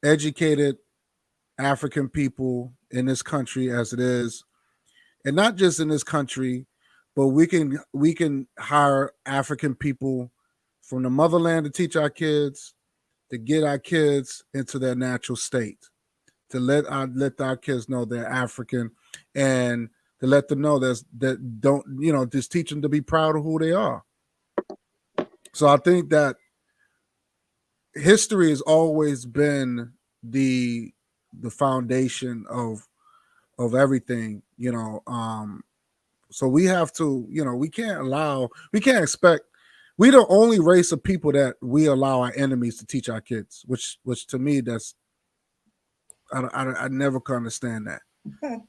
educated African people in this country as it is, and not just in this country, but we can hire African people from the motherland to teach our kids, to get our kids into their natural state, to let our kids know they're African, and to let them know just teach them to be proud of who they are. So I think that history has always been the foundation of everything, so we have to, we can't expect. We're the only race of people that we allow our enemies to teach our kids, which to me, that's I never could understand that.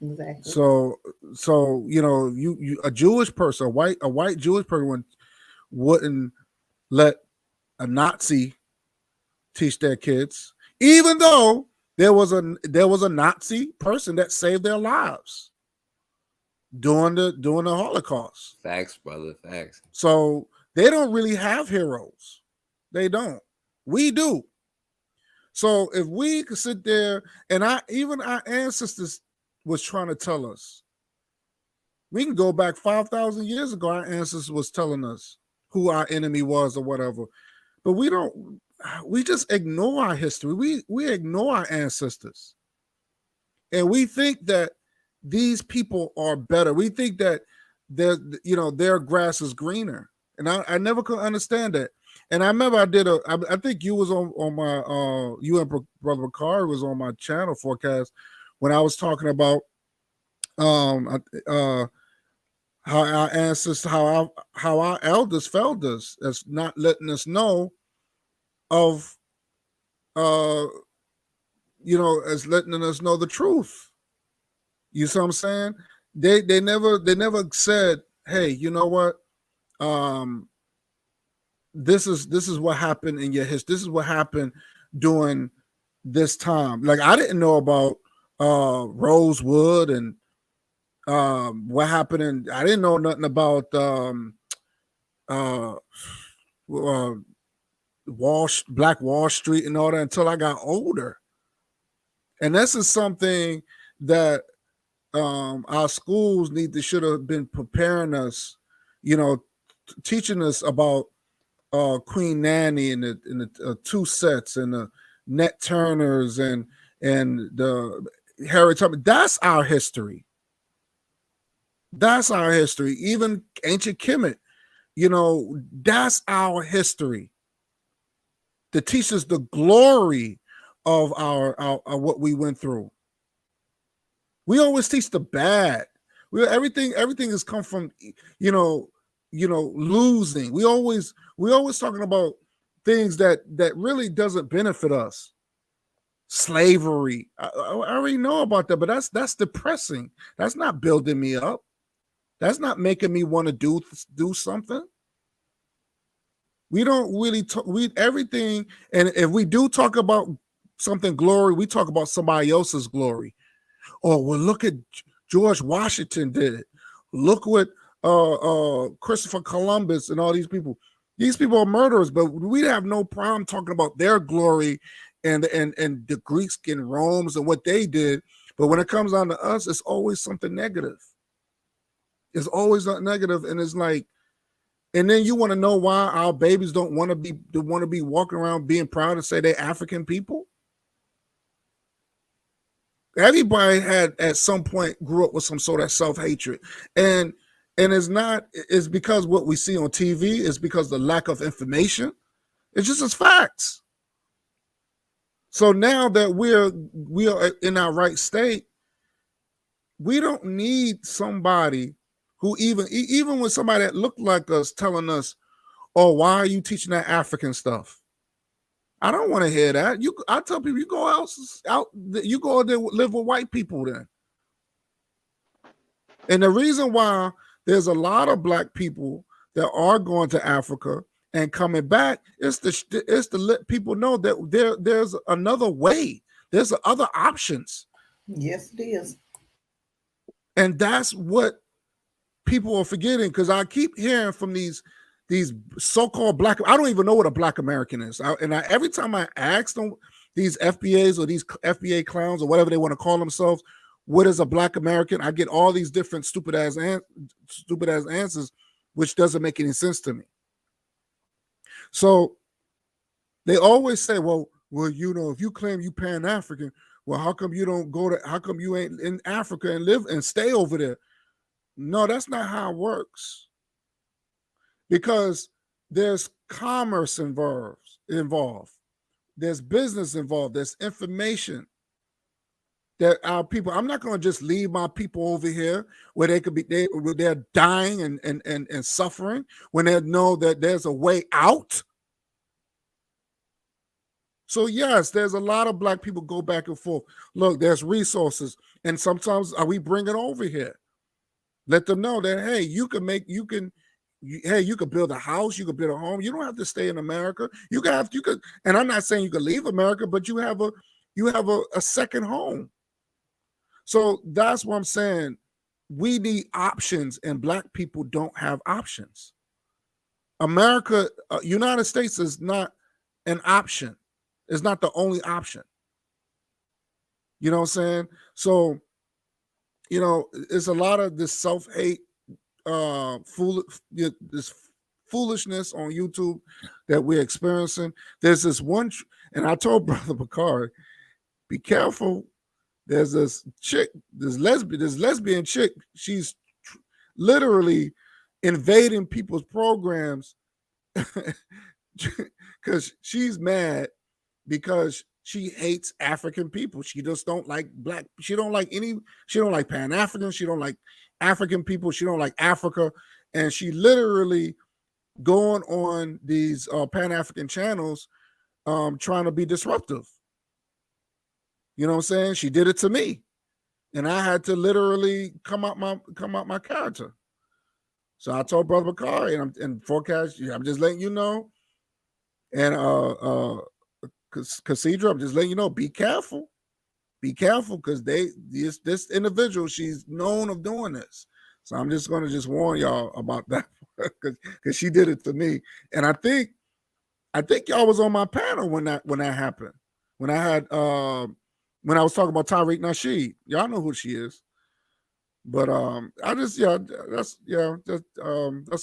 Exactly. So you a Jewish person, a white Jewish person wouldn't let a Nazi teach their kids, even though there was a Nazi person that saved their lives during the Holocaust. Facts, brother. Facts. So they don't really have heroes. They don't. We do. So if we could sit there, and even our ancestors was trying to tell us, we can go back 5,000 years ago. Our ancestors was telling us who our enemy was or whatever, but we don't. We just ignore our history. We ignore our ancestors. And we think that these people are better. We think that their grass is greener. And I never could understand that. And I remember I think you was on my you and Brother Bakari was on my channel forecast when I was talking about how our ancestors, how our elders felt us as not letting us know of as letting us know the truth. You see what I'm saying? They never said, hey, you know what? This is what happened in your history. This is what happened during this time. Like I didn't know about Rosewood and what happened in, I didn't know nothing about Black Wall Street and all that until I got older. And this is something that our schools should have been preparing us, teaching us about Queen Nanny and the two sets and the Nat Turners and the Harriet Tubman. That's our history. That's our history. Even ancient Kemet, that's our history. To teach us the glory of our what we went through. We always teach the bad. Everything has come from losing. We always talking about things that really doesn't benefit us. Slavery. I already know about that, but that's depressing. That's not building me up. That's not making me want to do something. We don't really talk everything, and if we do talk about something glory, we talk about somebody else's glory. Oh, well, look at George Washington did it. Look what Christopher Columbus and all these people. These people are murderers, but we have no problem talking about their glory and the Greeks and Romans and what they did. But when it comes down to us, it's always something negative. It's always not negative, and it's like, and then you want to know why our babies don't want to be walking around being proud to say they're African people. Everybody had at some point grew up with some sort of self-hatred, and it's because what we see on TV is because the lack of information. It's just as facts. So now that we are in our right state, we don't need somebody who even with somebody that looked like us telling us, "Oh, why are you teaching that African stuff?" I don't want to hear that. I tell people, you go out there live with white people then. And the reason why there's a lot of Black people that are going to Africa and coming back is to let people know that there's another way. There's other options. Yes, it is. And that's what people are forgetting, because I keep hearing from these so-called Black, I don't even know what a Black American is. Every time I ask them, these FBAs or these FBA clowns or whatever they want to call themselves, what is a Black American? I get all these different stupid ass answers, which doesn't make any sense to me. So they always say, well, if you claim you Pan-African, well, how come you ain't in Africa and live and stay over there? No, that's not how it works. Because there's commerce involved. There's business involved. There's information that our people, I'm not going to just leave my people over here where they're dying and suffering when they know that there's a way out. So yes, there's a lot of Black people go back and forth. Look, there's resources, and sometimes we bring it over here. Let them know that, hey, you can build a house, you can build a home. You don't have to stay in America. You could, and I'm not saying you could leave America, but you have a second home. So that's what I'm saying. We need options, and Black people don't have options. America, United States is not an option. It's not the only option. You know what I'm saying? So, it's a lot of this self-hate, this foolishness on YouTube that we're experiencing. There's this one, and I told Brother Bakari, be careful there's this chick, this lesbian chick. She's literally invading people's programs because she's mad because she hates African people. She just don't like black. She don't like Pan-African. She don't like African people. She don't like Africa. And she literally going on these Pan-African channels trying to be disruptive. You know what I'm saying? She did it to me. And I had to literally come out my character. So I told Brother Bakari and forecast, I'm just letting you know. And Cassandra, I'm just letting you know, be careful. Be careful, because this individual, she's known of doing this. So I'm just gonna warn y'all about that, because she did it to me. And I think y'all was on my panel when that happened. When I had when I was talking about Tariq Nasheed. Y'all know who she is. But I just that's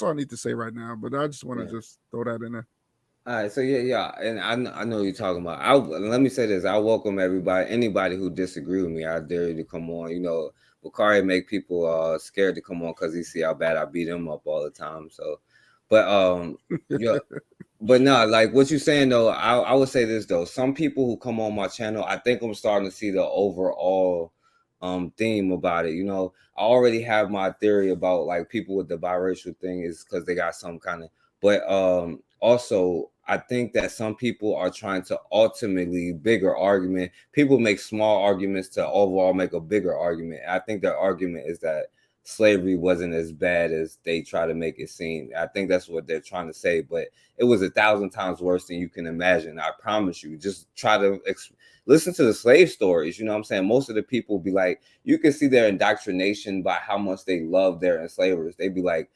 all I need to say right now. But I just want to just throw that in there. All right, so yeah, and I know what you're talking about. Let me say this: I welcome anybody who disagree with me. I dare you to come on. You know, Bakari make people scared to come on because he see how bad I beat him up all the time. So, but yeah, but no, like what you're saying though, I would say this though: some people who come on my channel, I think I'm starting to see the overall theme about it. You know, I already have my theory about like people with the biracial thing is because they got some kind of, but also, I think that some people are trying to ultimately bigger argument. People make small arguments to overall make a bigger argument. I think their argument is that slavery wasn't as bad as they try to make it seem. I think that's what they're trying to say, but it was 1,000 times worse than you can imagine. I promise you. Just try to listen to the slave stories. You know what I'm saying? Most of the people be like, you can see their indoctrination by how much they love their enslavers. They be like,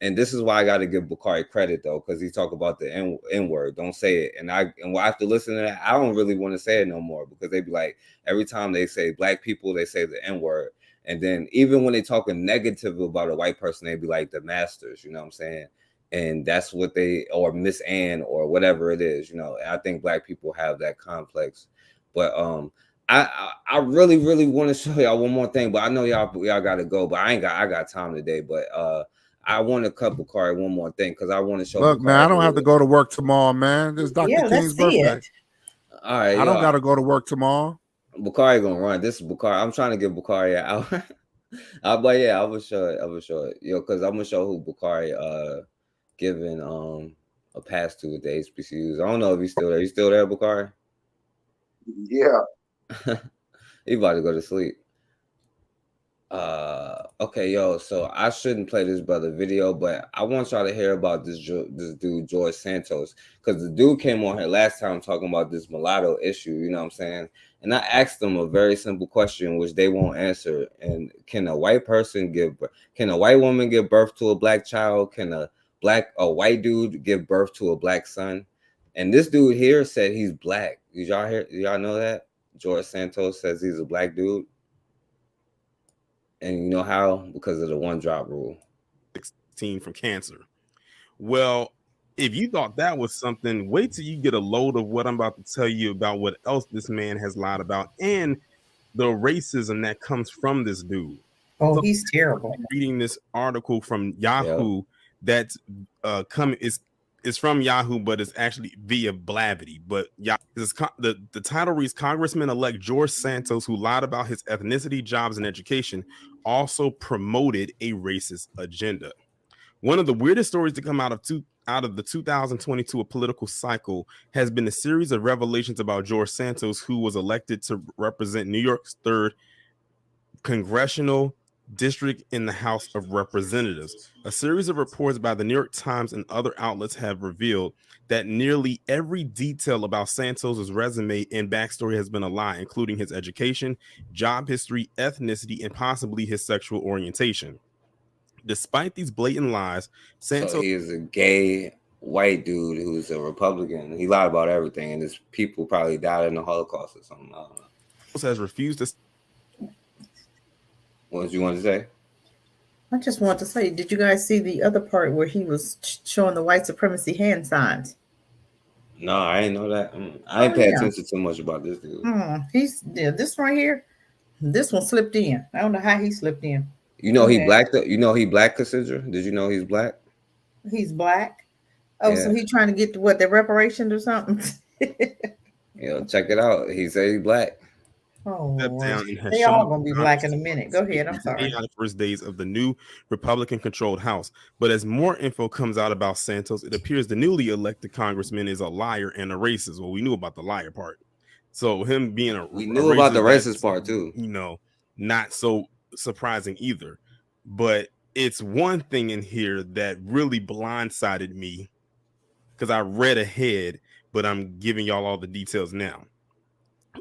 and this is why I got to give Bakari credit though, because he talk about the N word. Don't say it. And after listening to that, I don't really want to say it no more, because they be like, every time they say black people, they say the N word. And then even when they talking negative about a white person, they be like the masters. You know what I'm saying? And that's what or Miss Ann or whatever it is. You know, I think black people have that complex. But I really, really want to show y'all one more thing, but I know y'all got to go. But I got time today. But I want to cut Bakari one more thing, because I want to show. Look, Bakari, man, I don't have to go to work tomorrow, man. This is Dr. King's birthday. All right, I don't got to go to work tomorrow. Bakari gonna run. This is Bakari. I'm trying to give Bakari an hour. But yeah, I will show it. Yo, because I'm gonna show who Bakari giving a pass to with the HBCUs. I don't know if he's still there. You still there, Bakari? Yeah. He about to go to sleep. Okay, yo, so I shouldn't play this brother video, but I want y'all to hear about this dude George Santos, because the dude came on here last time talking about this mulatto issue, you know what I'm saying? And I asked them a very simple question which they won't answer. And can a white woman give birth to a black child? Can a white dude give birth to a black son? And this dude here said he's black. Did y'all know that? George Santos says he's a black dude. And you know how? Because of the 1-drop rule. 16 from cancer. Well, if you thought that was something, wait till you get a load of what I'm about to tell you about what else this man has lied about and the racism that comes from this dude. Oh, so he's terrible. I'm reading this article from Yahoo that's is from Yahoo, but it's actually via Blavity. But the title reads, Congressman-elect George Santos, who lied about his ethnicity, jobs, and education, also promoted a racist agenda. One of the weirdest stories to come out of the 2022 political cycle has been a series of revelations about George Santos, who was elected to represent New York's 3rd congressional district in the House of Representatives. A series of reports by the New York Times and other outlets have revealed that nearly every detail about Santos's resume and backstory has been a lie, including his education, job history, ethnicity, and possibly his sexual orientation. Despite these blatant lies, Santos he is a gay white dude who's a Republican. He lied about everything, and his people probably died in the Holocaust or something. I don't know. Has refused to. What did you want to say? I just want to say, did you guys see the other part where he was showing the white supremacy hand signs? No, I didn't know that. I ain't pay attention too much about this dude. This right here. This one slipped in. I don't know how he slipped in. You know he black. You know he black, Cassandra? Did you know he's black? He's black. Oh, yeah. So he's trying to get to what, the reparations or something? Check it out. He said he's black. Oh, they all gonna be black in a minute. Go ahead. I'm sorry. On the first days of the new Republican-controlled House, but as more info comes out about Santos, it appears the newly elected congressman is a liar and a racist. Well, we knew about the liar part, so him being we knew about the racist part too. Not so surprising either. But it's one thing in here that really blindsided me because I read ahead, but I'm giving y'all all the details now.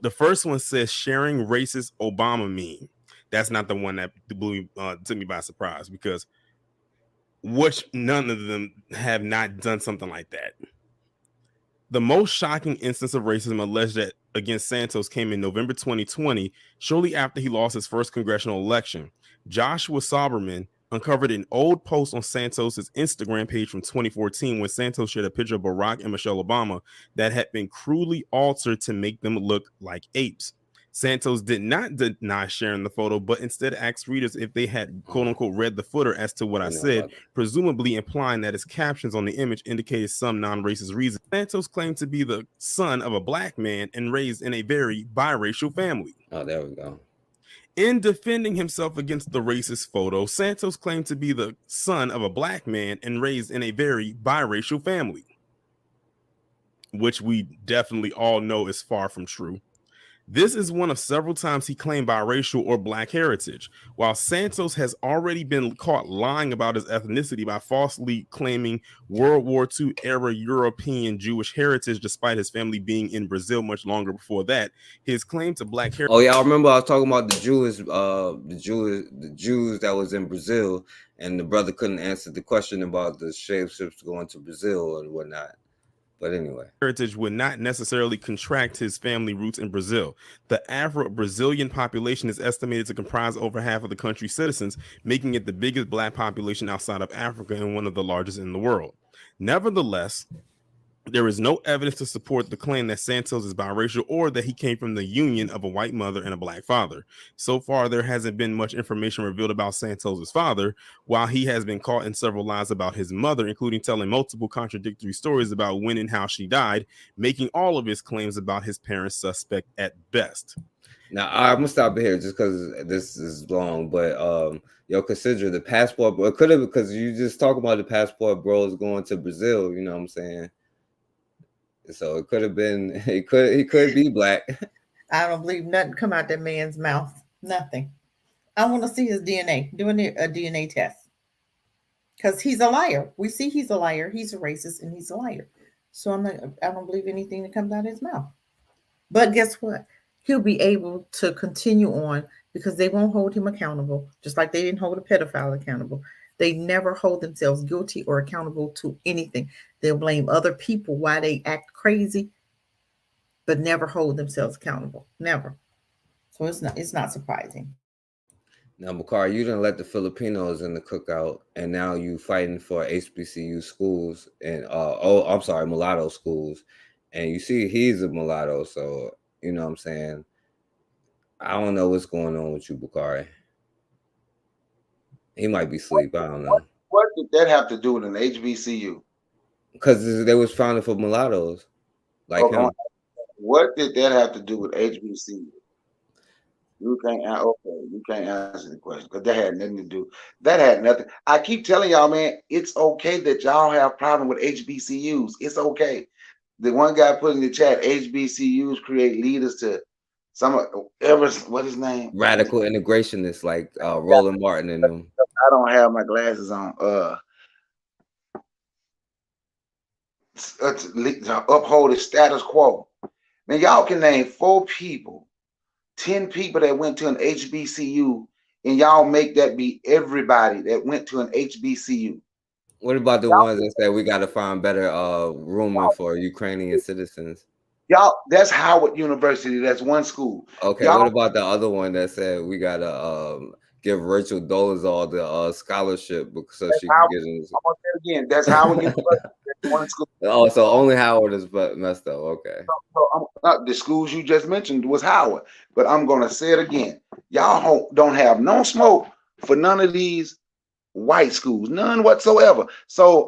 The first one says sharing racist Obama meme. That's not the one that took me by surprise because none of them have not done something like that. The most shocking instance of racism alleged against Santos came in November 2020, shortly after he lost his first congressional election. Joshua Sauberman uncovered an old post on Santos's Instagram page from 2014 when Santos shared a picture of Barack and Michelle Obama that had been crudely altered to make them look like apes. Santos did not deny sharing the photo, but instead asked readers if they had quote-unquote read the footer as to what I said, presumably implying that his captions on the image indicated some non-racist reason. Santos claimed to be the son of a black man and raised in a very biracial family. Oh, there we go. In defending himself against the racist photo, Santos claimed to be the son of a black man and raised in a very biracial family, which we definitely all know is far from true. This is one of several times he claimed biracial or black heritage. While Santos has already been caught lying about his ethnicity by falsely claiming World War II era European Jewish heritage, despite his family being in Brazil much longer before that, his claim to black heritage. Oh yeah, I remember I was talking about the Jews that was in Brazil, and the brother couldn't answer the question about the slave ships going to Brazil and whatnot. But anyway, heritage would not necessarily contract his family roots in Brazil. The Afro-Brazilian population is estimated to comprise over half of the country's citizens, making it the biggest black population outside of Africa and one of the largest in the world. Nevertheless, there is no evidence to support the claim that Santos is biracial or that he came from the union of a white mother and a black father. So far, there hasn't been much information revealed about Santos's father, while he has been caught in several lies about his mother, including telling multiple contradictory stories about when and how she died, making all of his claims about his parents suspect at best. Now, I'm going to stop here just because this is long, but consider the passport, but it could have, because you just talk about the passport bros going to Brazil, you know what I'm saying? So it could have been, he could be black. I don't believe nothing come out that man's mouth. Nothing. I want to see his DNA, doing a DNA test. Because he's a liar. We see he's a liar. He's a racist and he's a liar. So I don't believe anything that comes out of his mouth. But guess what? He'll be able to continue on because they won't hold him accountable, just like they didn't hold a pedophile accountable. They never hold themselves guilty or accountable to anything. They'll blame other people why they act crazy, but never hold themselves accountable. Never. So it's not surprising. Now, Bakar, you didn't let the Filipinos in the cookout, and now you fighting for HBCU schools and mulatto schools. And you see he's a mulatto, so you know what I'm saying. I don't know what's going on with you, Bakari. He might be asleep. I don't know. What did that have to do with an HBCU? Because they was founded for mulattoes, like him. What did that have to do with HBCU? You can't answer the question because that had nothing to do. That had nothing. I keep telling y'all, man, it's okay that y'all have problem with HBCUs. It's okay. The one guy put in the chat, HBCUs create leaders to what his name? Radical integrationists like Roland Martin and them. I don't have my glasses on. Uphold the status quo. Man, y'all can name 4 people, 10 people that went to an HBCU, and y'all make that be everybody that went to an HBCU. What about the ones that said we got to find better rooming for Ukrainian citizens? Y'all, that's Howard University. That's one school. Okay, what about the other one that said we got to give Rachel Dolezal the scholarship so she can get in? I'm gonna say it again. That's Howard University. That's one school. Oh, so only Howard is messed up. Okay. So the schools you just mentioned was Howard, but I'm gonna say it again. Y'all don't have no smoke for none of these white schools, none whatsoever. So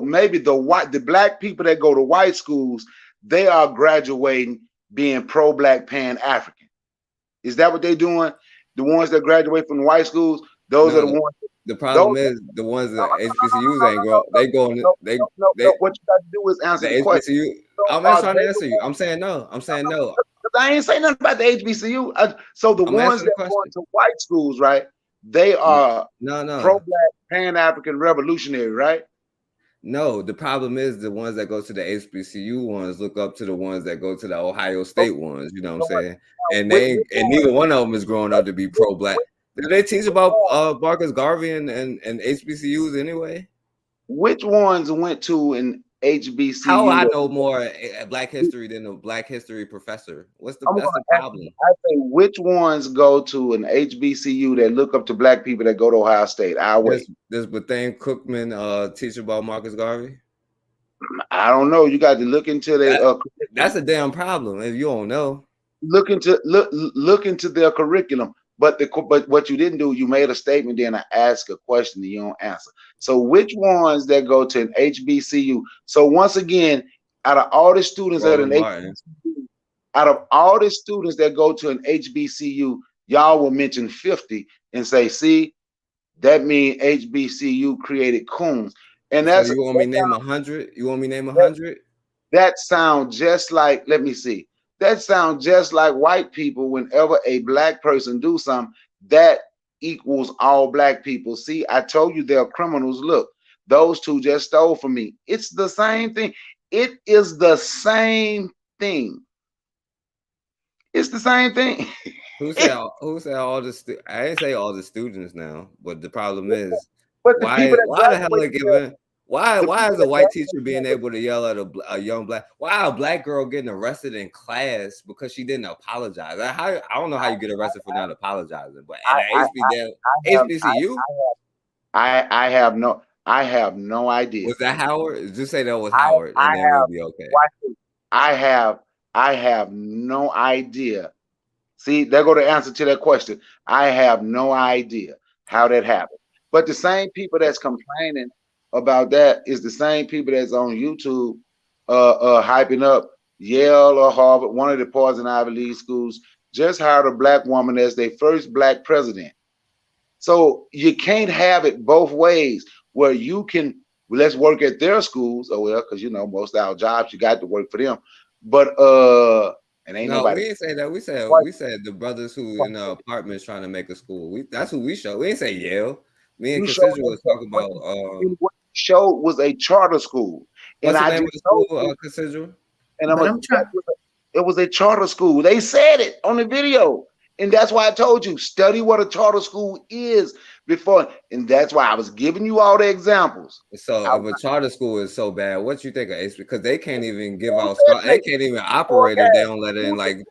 maybe the black people that go to white schools, they are graduating being pro-black Pan-African. Is that what they're doing? The ones that graduate from the white schools, those are the ones. The problem is the ones that HBCUs ain't grow. They go on. They. What you got to do is answer the question. HBCU. I'm not trying to answer you. I'm saying no. I ain't saying nothing about the HBCU. So the ones that go into white schools, right? They are pro-black Pan-African revolutionary, right? No, the problem is the ones that go to the HBCU ones look up to the ones that go to the Ohio State ones. You know what I'm saying? And neither one of them is growing up to be pro-black. Do they teach about Marcus Garvey and HBCUs anyway? Which ones went to an HBCU? How I know more Black history than a Black history professor? That's the problem. I say which ones go to an HBCU that look up to Black people that go to Ohio State? I'll wait. Does Bethune Cookman teach about Marcus Garvey? I don't know. You got to look into their. That's a damn problem if you don't know. Look into their curriculum. But what you didn't do, you made a statement, then I ask a question and you don't answer. So which ones that go to an HBCU? So once again, out of all the students at an HBCU, out of all the students that go to an HBCU, y'all will mention 50 and say, see, that means HBCU created coons. And that's so you want me to name 100? You want me to name 100? That sounds just like, let me see. That sounds just like white people. Whenever a black person do something, that equals all black people. See, I told you they're criminals. Look, those two just stole from me. It's the same thing. It is the same thing. It's the same thing. Who said all the I didn't say all the students now, but the problem is why the hell are giving why is a white teacher being able to yell at a young black? Why a black girl getting arrested in class because she didn't apologize? I don't know how you get arrested for not apologizing, but at HBCU, I have no idea. Was that Howard? Just say that was Howard, and then we'll be okay. I have no idea. See, there go the answer to that question. I have no idea how that happened. But the same people that's complaining about that is the same people that's on YouTube hyping up Yale or Harvard, one of the poison Ivy League schools, just hired a black woman as their first black president. So you can't have it both ways where you can, let's work at their schools. Oh, well, because, you know, most of our jobs, you got to work for them. But and ain't nobody. We didn't say that. We said the brothers who in the apartments trying to make a school. That's who we showed. We didn't say Yale. Me and Cassandra was talking about what you showed was a charter school. What's the name of the school, Cassandra? And it was a charter school. They said it on the video. And that's why I told you, study what a charter school is before. And that's why I was giving you all the examples. So if a charter school is so bad, what you think of HBCU? Because they can't even give out, they can't even operate if they don't let in like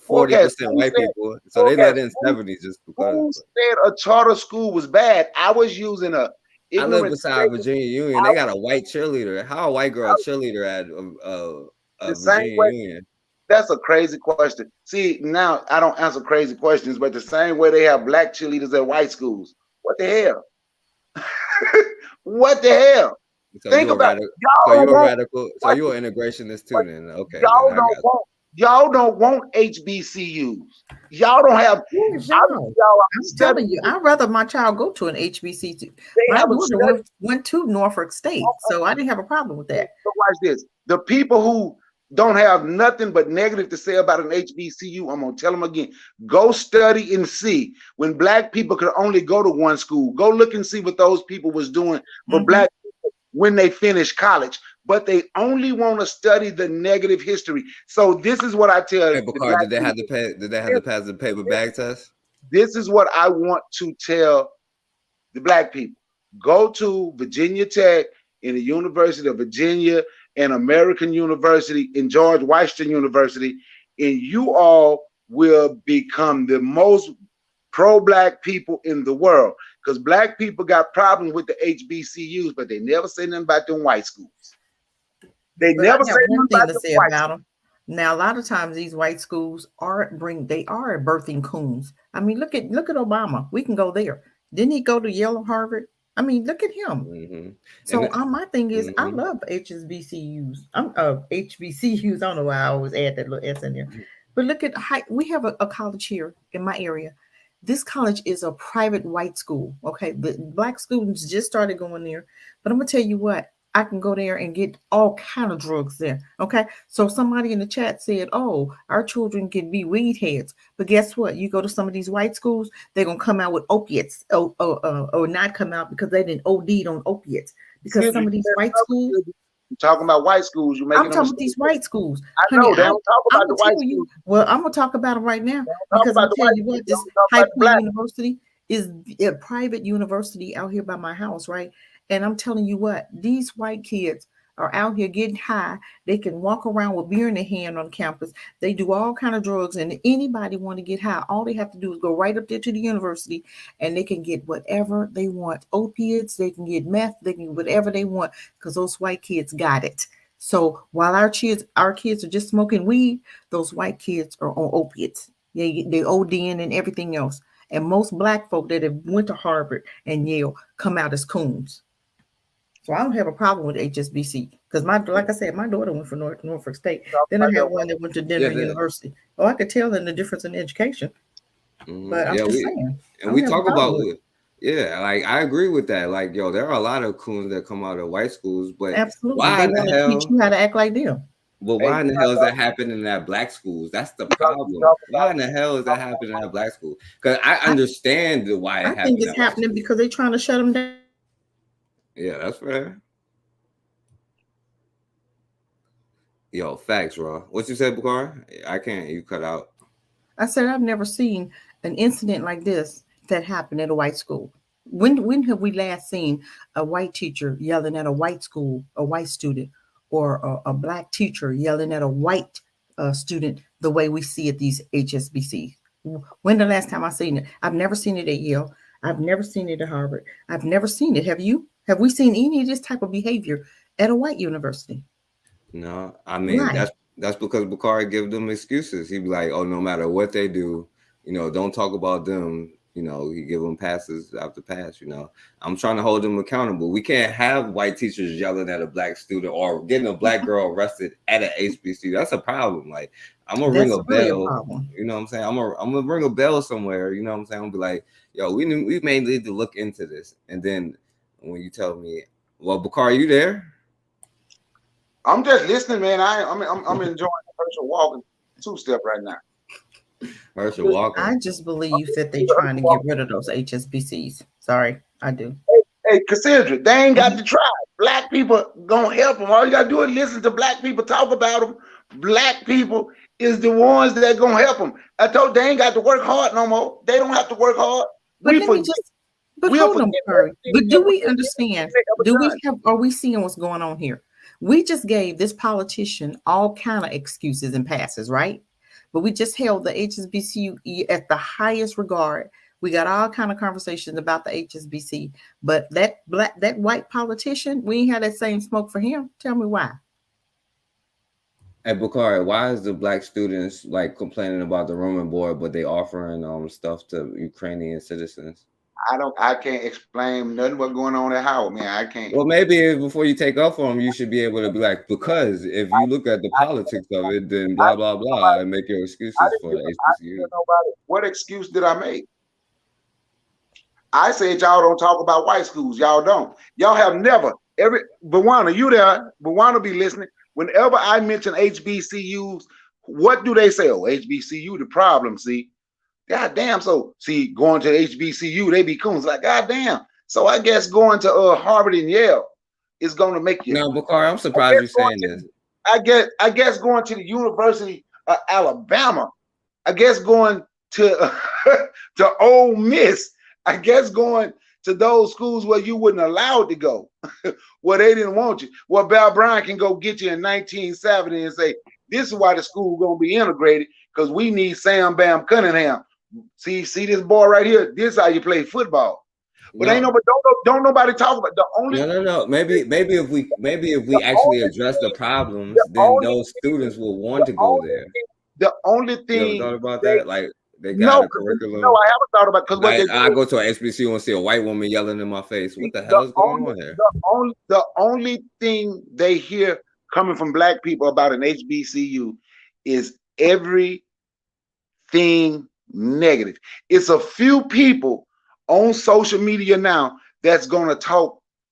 40% white people. So they let in 70 just because. Who said a charter school was bad? I was using I live beside Virginia Union. They got a white cheerleader. How a white girl cheerleader at Virginia Union? That's a crazy question. See, now I don't answer crazy questions, but the same way they have black cheerleaders at white schools. What the hell? What the hell? So think about it. So you're a radical. So you're an integrationist too, then? Okay. Y'all don't want HBCUs. Y'all don't have. I'm telling you, I'd rather my child go to an HBCU. My mother went to Norfolk State, so I didn't have a problem with that. So watch this. The people who don't have nothing but negative to say about an HBCU, I'm gonna tell them again, go study and see. When black people could only go to one school, go look and see what those people was doing for black people when they finished college. But they only want to study the negative history. So this is what I tell you. Did they have to pass the paper bag test? This is what I want to tell the black people. Go to Virginia Tech and the University of Virginia and American University and George Washington University, and you all will become the most pro-black people in the world. Because black people got problems with the HBCUs, but they never say nothing about them white schools. They never say nothing about them. Now, a lot of times these white schools are birthing coons. I mean, look at Obama. We can go there. Didn't he go to Yale or Harvard? I mean, look at him. Mm-hmm. So my thing is, I love HBCUs. I'm HBCUs. I don't know why I always add that little S in there. But look at we have a college here in my area. This college is a private white school. Okay, the black students just started going there, but I'm gonna tell you what. I can go there and get all kind of drugs there. Okay, so somebody in the chat said, "Oh, our children can be weed heads," but guess what? You go to some of these white schools, they're gonna come out with opiates, or not come out because they didn't OD on opiates. Because some of these white schools, you're talking about white schools, you're making. I'm talking about these white schools. I know they don't talk about the white schools. Well, I'm gonna talk about it right now because I'm telling you what, this High Point University is a private university out here by my house, right? And I'm telling you what, these white kids are out here getting high. They can walk around with beer in their hand on campus. They do all kind of drugs, and anybody want to get high, all they have to do is go right up there to the university, and they can get whatever they want. Opiates, they can get meth, they can get whatever they want because those white kids got it. So while our kids are just smoking weed, those white kids are on opiates. They ODing and everything else. And most black folk that have went to Harvard and Yale come out as coons. So I don't have a problem with HSBC because like I said, my daughter went for Norfolk State. Then I had one that went to Denver University. Oh, I could tell them the difference in education. But I'm just saying. And we talk about like I agree with that. Like, yo, there are a lot of coons that come out of white schools, but absolutely, why they want to teach you how to act like them. But why in the hell is that happening at black schools? That's the problem. Why in the hell is that happening at black schools? Because I understand why it happened. I think it's happening because they're trying to shut them down. Yeah, that's fair. Yo, facts, Raw. What you said, Bakar? I can't. You cut out. I said I've never seen an incident like this that happened at a white school. When have we last seen a white teacher yelling at a white school, a white student, or a black teacher yelling at a white student the way we see at these HSBCs? When the last time I seen it? I've never seen it at Yale. I've never seen it at Harvard. I've never seen it. Have you? Have we seen any of this type of behavior at a white university? No, I mean, that's because Bakari give them excuses. He'd be like, oh, no matter what they do, don't talk about them. He give them passes after pass. I'm trying to hold them accountable. We can't have white teachers yelling at a black student or getting a black girl arrested at an HBCU. That's a problem. Like, I'm gonna ring a bell. You know what I'm saying? I'm gonna ring a bell somewhere. You know what I'm saying? I'm gonna be like, yo, we may need to look into this. And then when you tell me, well, Bakari, you there? I'm just listening, man. I'm enjoying the Herschel Walker two-step right now. Herschel Walker. I just believe that they're trying to get rid of those HSBCs. Sorry, I do. Hey, Cassandra, they ain't got to try. Black people gonna help them. All you gotta do is listen to black people talk about them. Black people is the ones that gonna help them. I told they ain't got to work hard no more. They don't have to work hard. But hold on, Curry. But do we understand? Are we seeing what's going on here? We just gave this politician all kind of excuses and passes, right? But we just held the HSBC at the highest regard. We got all kind of conversations about the HSBC, but that white politician, we ain't had that same smoke for him. Tell me why. Hey, Bakari, why is the black students like complaining about the Roman board, but they offering stuff to Ukrainian citizens? I can't explain nothing what's going on at Howard, man. I can't. Well, maybe before you take off on them, you should be able to be like, because if you look at the politics of it, then blah, blah, blah, and make your excuses for the HBCU. What excuse did I make? I said y'all don't talk about white schools. Y'all don't. Y'all have never, Bawana, you there, Bawana be listening. Whenever I mention HBCUs, what do they say? Oh, HBCU, the problem, see? God damn. So see, going to HBCU, they be coons. Like, God damn. So I guess going to Harvard and Yale is going to make you. No, Bakari, I'm surprised you're saying this. I guess going to the University of Alabama. I guess going to to Ole Miss. I guess going to those schools where you wouldn't allow it to go, where they didn't want you. Well, Bal Bryant can go get you in 1970 and say, this is why the school going to be integrated, because we need Sam Bam Cunningham. See this boy right here? This is how you play football. But don't nobody talk about the only. No. Maybe if we actually address the problems, then those students will want to go there. The only thing. You ever thought about that? Like they got a curriculum. No, I haven't thought about because like I go to an HBCU and see a white woman yelling in my face. What the hell is going on here? The only thing they hear coming from black people about an HBCU is everything negative. It's a few people on social media now that's gonna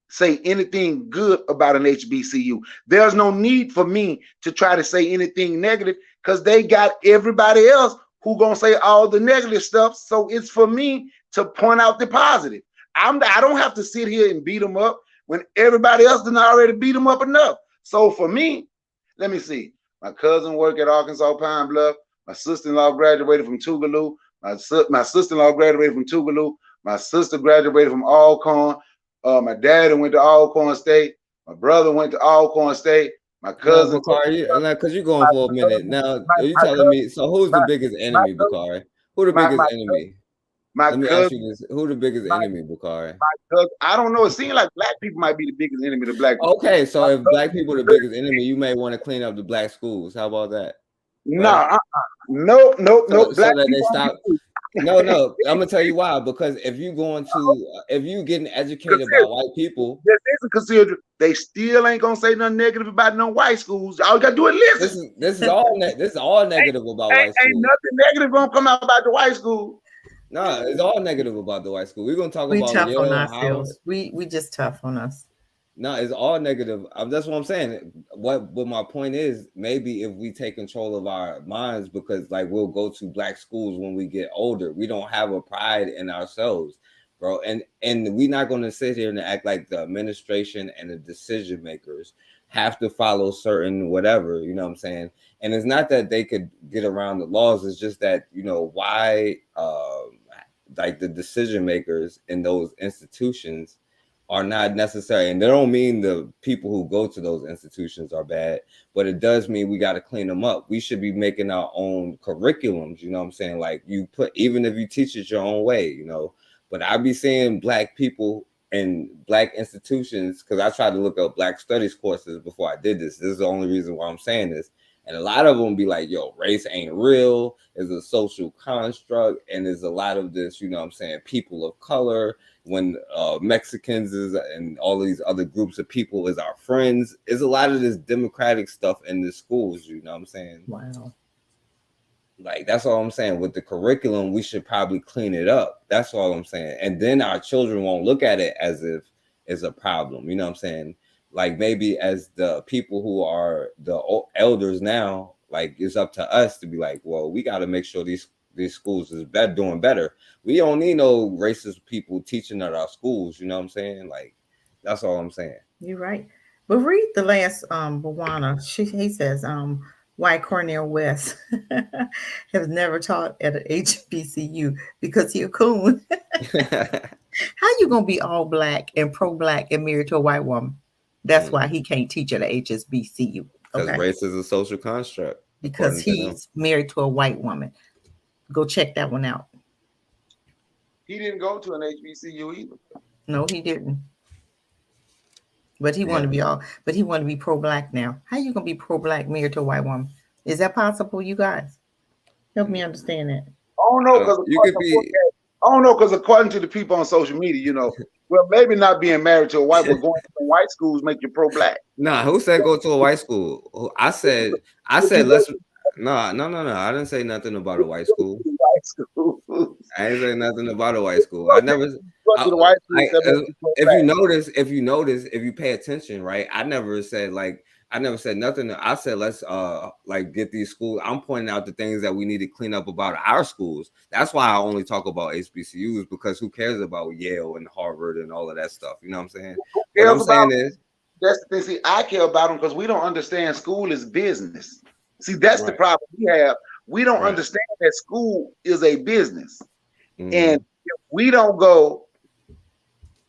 say anything good about an HBCU. There's no need for me to try to say anything negative because they got everybody else who gonna say all the negative stuff. So it's for me to point out the positive. I don't have to sit here and beat them up when everybody else done already beat them up enough. So for me, let me see. My cousin worked at Arkansas Pine Bluff. My sister-in-law graduated from Tougaloo. My sister-in-law graduated from Tougaloo. My sister graduated from Alcorn. My dad went to Alcorn State. My brother went to Alcorn State. My cousin. Because you're going for a minute now. Are you telling me? So who's the biggest enemy, Bakari? Who the biggest enemy? Let me ask you this: who the biggest enemy, Bakari? I don't know. It seems like black people might be the biggest enemy to black people. Okay, so if black people are the biggest enemy, you may want to clean up the black schools. How about that? No. So that they stop. No, I'm gonna tell you why. Because if you getting educated by white people, they still ain't gonna say nothing negative about no white schools. All you gotta do is listen. This is all negative about white schools. Ain't nothing negative gonna come out about the white school. No, it's all negative about the white school. We're gonna talk we about tough Yale, on ourselves. We just tough on us. No, it's all negative. That's what I'm saying. What my point is, maybe if we take control of our minds, because like we'll go to black schools when we get older. We don't have a pride in ourselves, bro. And we're not gonna sit here and act like the administration and the decision makers have to follow certain whatever, you know what I'm saying? And it's not that they could get around the laws, it's just that, why like the decision makers in those institutions are not necessary. And they don't mean the people who go to those institutions are bad, but it does mean we got to clean them up. We should be making our own curriculums, you know what I'm saying? Like even if you teach it your own way, but I be seeing black people in black institutions, because I tried to look up black studies courses before I did this. This is the only reason why I'm saying this. And a lot of them be like, yo, race ain't real. It's a social construct. And there's a lot of this, you know what I'm saying, people of color, when Mexicans and all these other groups of people is our friends. There's a lot of this democratic stuff in the schools, you know what I'm saying? Wow. Like, that's all I'm saying. With the curriculum, we should probably clean it up. That's all I'm saying. And then our children won't look at it as if it's a problem, you know what I'm saying? Like maybe as the people who are the elders now, like it's up to us to be like, well, we got to make sure these schools is doing better. We don't need no racist people teaching at our schools. You know what I'm saying? Like, that's all I'm saying. You're right. But read the last Bawana. He says, why Cornel West has never taught at an HBCU because he a coon. How you gonna be all black and pro-black and married to a white woman? That's why he can't teach at a HBCU. Because race is a social construct. Because he's married to a white woman. Go check that one out. He didn't go to an HBCU either. No, he didn't. But he wanted to be pro-black now. How you gonna be pro-black married to a white woman? Is that possible, you guys? Help me understand that. I don't know, because according to the people on social media, well, maybe not being married to a white, but going to white schools make you pro-black. Nah, who said go to a white school? I said let's. No. I didn't say nothing about a white school. I didn't say nothing about a white school. I never. If you pay attention, right? I never said nothing. I said let's get these schools. I'm pointing out the things that we need to clean up about our schools. That's why I only talk about HBCUs, because who cares about Yale and Harvard and all of that stuff? You know what I'm saying? What I'm saying is, that's the thing. See, I care about them because we don't understand school is business. See, that's the problem we have. We don't understand that school is a business. Mm-hmm. And if we don't go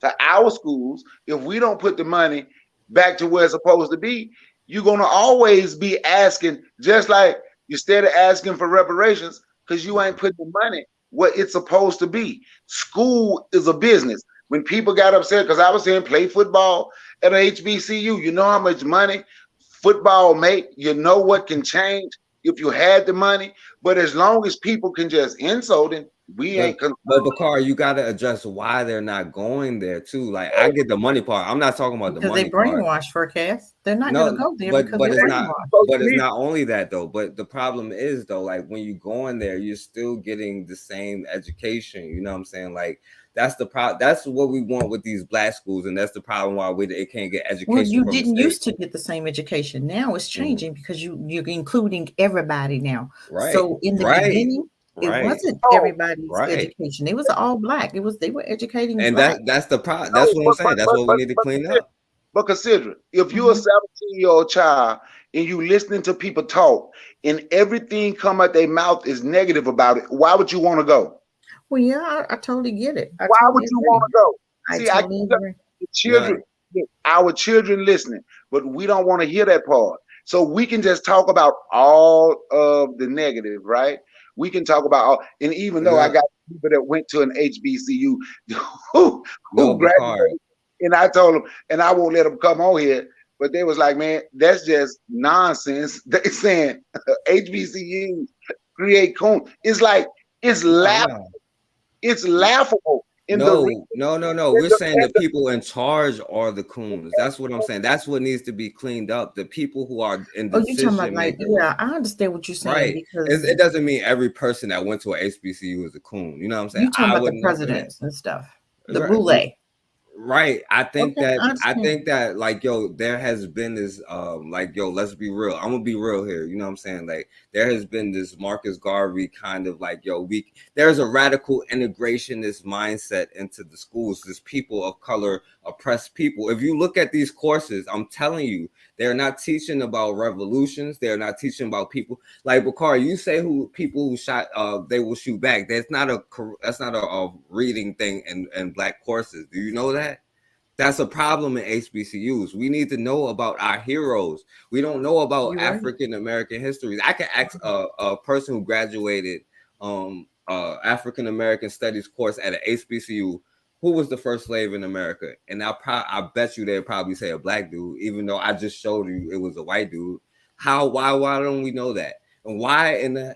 to our schools, if we don't put the money back to where it's supposed to be, you're going to always be asking, just like instead of asking for reparations, because you ain't putting the money where it's supposed to be. School is a business. when people got upset because I was saying play football at an HBCU. You know how much money football make? You know what can change if you had the money. But as long as people can just insult it, we ain't. But Bakar, you got to address why they're not going there too. Like I get the money part. I'm not talking about the money they brainwashed for Cass. They're not going to go there because but they're it's not. brainwashed. But it's not only that though. But the problem is though, like when you go in there, you're still getting the same education. You know what I'm saying? Like that's the problem. That's what we want with these black schools, and that's the problem why it can't get education. Well, you didn't used to get the same education. Now it's changing because you're including everybody now. Right. So in the beginning, it wasn't everybody's education. It was all black. They were educating, and black. that's the problem. That's what I'm saying. That's what we need to clean up. But consider, if you're a 17-year-old child and you listening to people talk and everything come out their mouth is negative about it, why would you want to go? Well, yeah, I totally get it. Why would you want to go? See, I get the children, our children listening, but we don't want to hear that part. So we can just talk about all of the negative, right? We can talk about all, and even though I got people that went to an HBCU who graduated, and I told them, and I won't let them come on here, but they was like, man, that's just nonsense. They saying HBCUs create coon. It's like, it's laughable. It's laughable. No. We're saying the people in charge are the coons. That's what I'm saying. That's what needs to be cleaned up. The people who are in the you're talking about yeah, I understand what you're saying. Right. Because it doesn't mean every person that went to an HBCU is a coon. You know what I'm saying? You're talking about the presidents and stuff. The boule. Right. I think that like, yo, there has been this like, yo, let's be real. I'm gonna be real here. You know what I'm saying? Like there has been this Marcus Garvey kind of like, yo, there's a radical integrationist mindset into the schools, this people of color, oppressed people. If you look at these courses, I'm telling you, they're not teaching about revolutions. They're not teaching about people like Bakar. You say people who shot they will shoot back. That's not a reading thing in black courses. Do you know that? That's a problem in HBCUs. We need to know about our heroes. We don't know about African American histories. I can ask a person who graduated African American studies course at an HBCU, who was the first slave in America? And I bet you they'd probably say a black dude, even though I just showed you it was a white dude. Why don't we know that? And why in the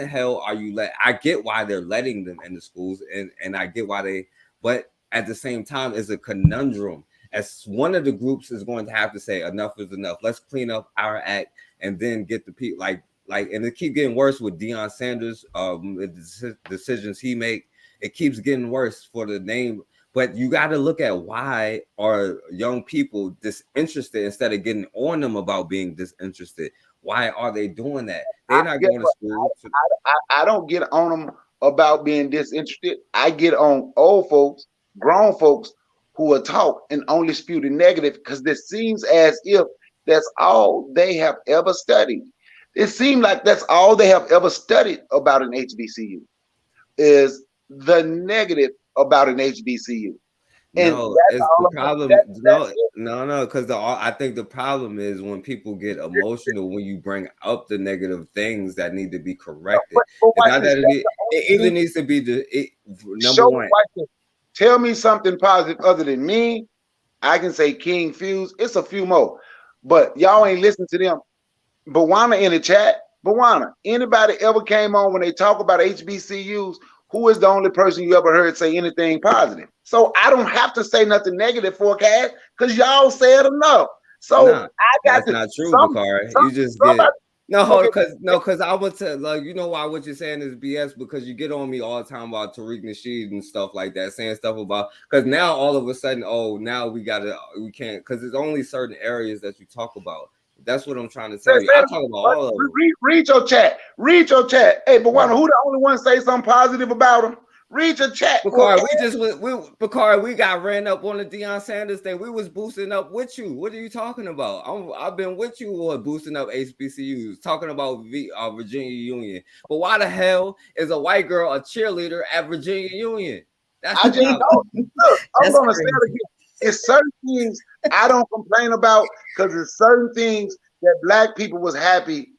hell are you I get why they're letting them in the schools, and I get why but at the same time, it's a conundrum. As one of the groups is going to have to say enough is enough. Let's clean up our act and then get the people like, and it keeps getting worse with Deion Sanders, the decisions he make. It keeps getting worse for the name. But you got to look at why are young people disinterested instead of getting on them about being disinterested. Why are they doing that? They're not going to school. I don't get on them about being disinterested. I get on old folks, grown folks who will talk and only spew the negative because this seems as if that's all they have ever studied. It seems like that's all they have ever studied about an HBCU is the negative about an HBCU. And no, it's the problem. No, because I think the problem is when people get emotional when you bring up the negative things that need to be corrected. It either needs to be number one. Tell me something positive other than me. I can say King Fuse. It's a few more, but y'all ain't listening to them. Bawana in the chat. Bawana, anybody ever came on when they talk about HBCUs? Who is the only person you ever heard say anything positive? So I don't have to say nothing negative for Cass because y'all said enough. So that's not true, Bakari. You just get because I would tell you know why what you're saying is BS because you get on me all the time about Tariq Nasheed and stuff like that, saying stuff about because now all of a sudden, now we can't because there's only certain areas that you talk about. That's what I'm trying to tell you. I'm talking about all of them. Read your chat. Read your chat. Hey, but who the only one say something positive about him? Read your chat. Bakari, we got ran up on the Deion Sanders thing. We was boosting up with you. What are you talking about? I've been with you boosting up HBCUs, talking about Virginia Union. But why the hell is a white girl a cheerleader at Virginia Union? I'm gonna say it again. It's certain things I don't complain about because it's certain things that black people was happy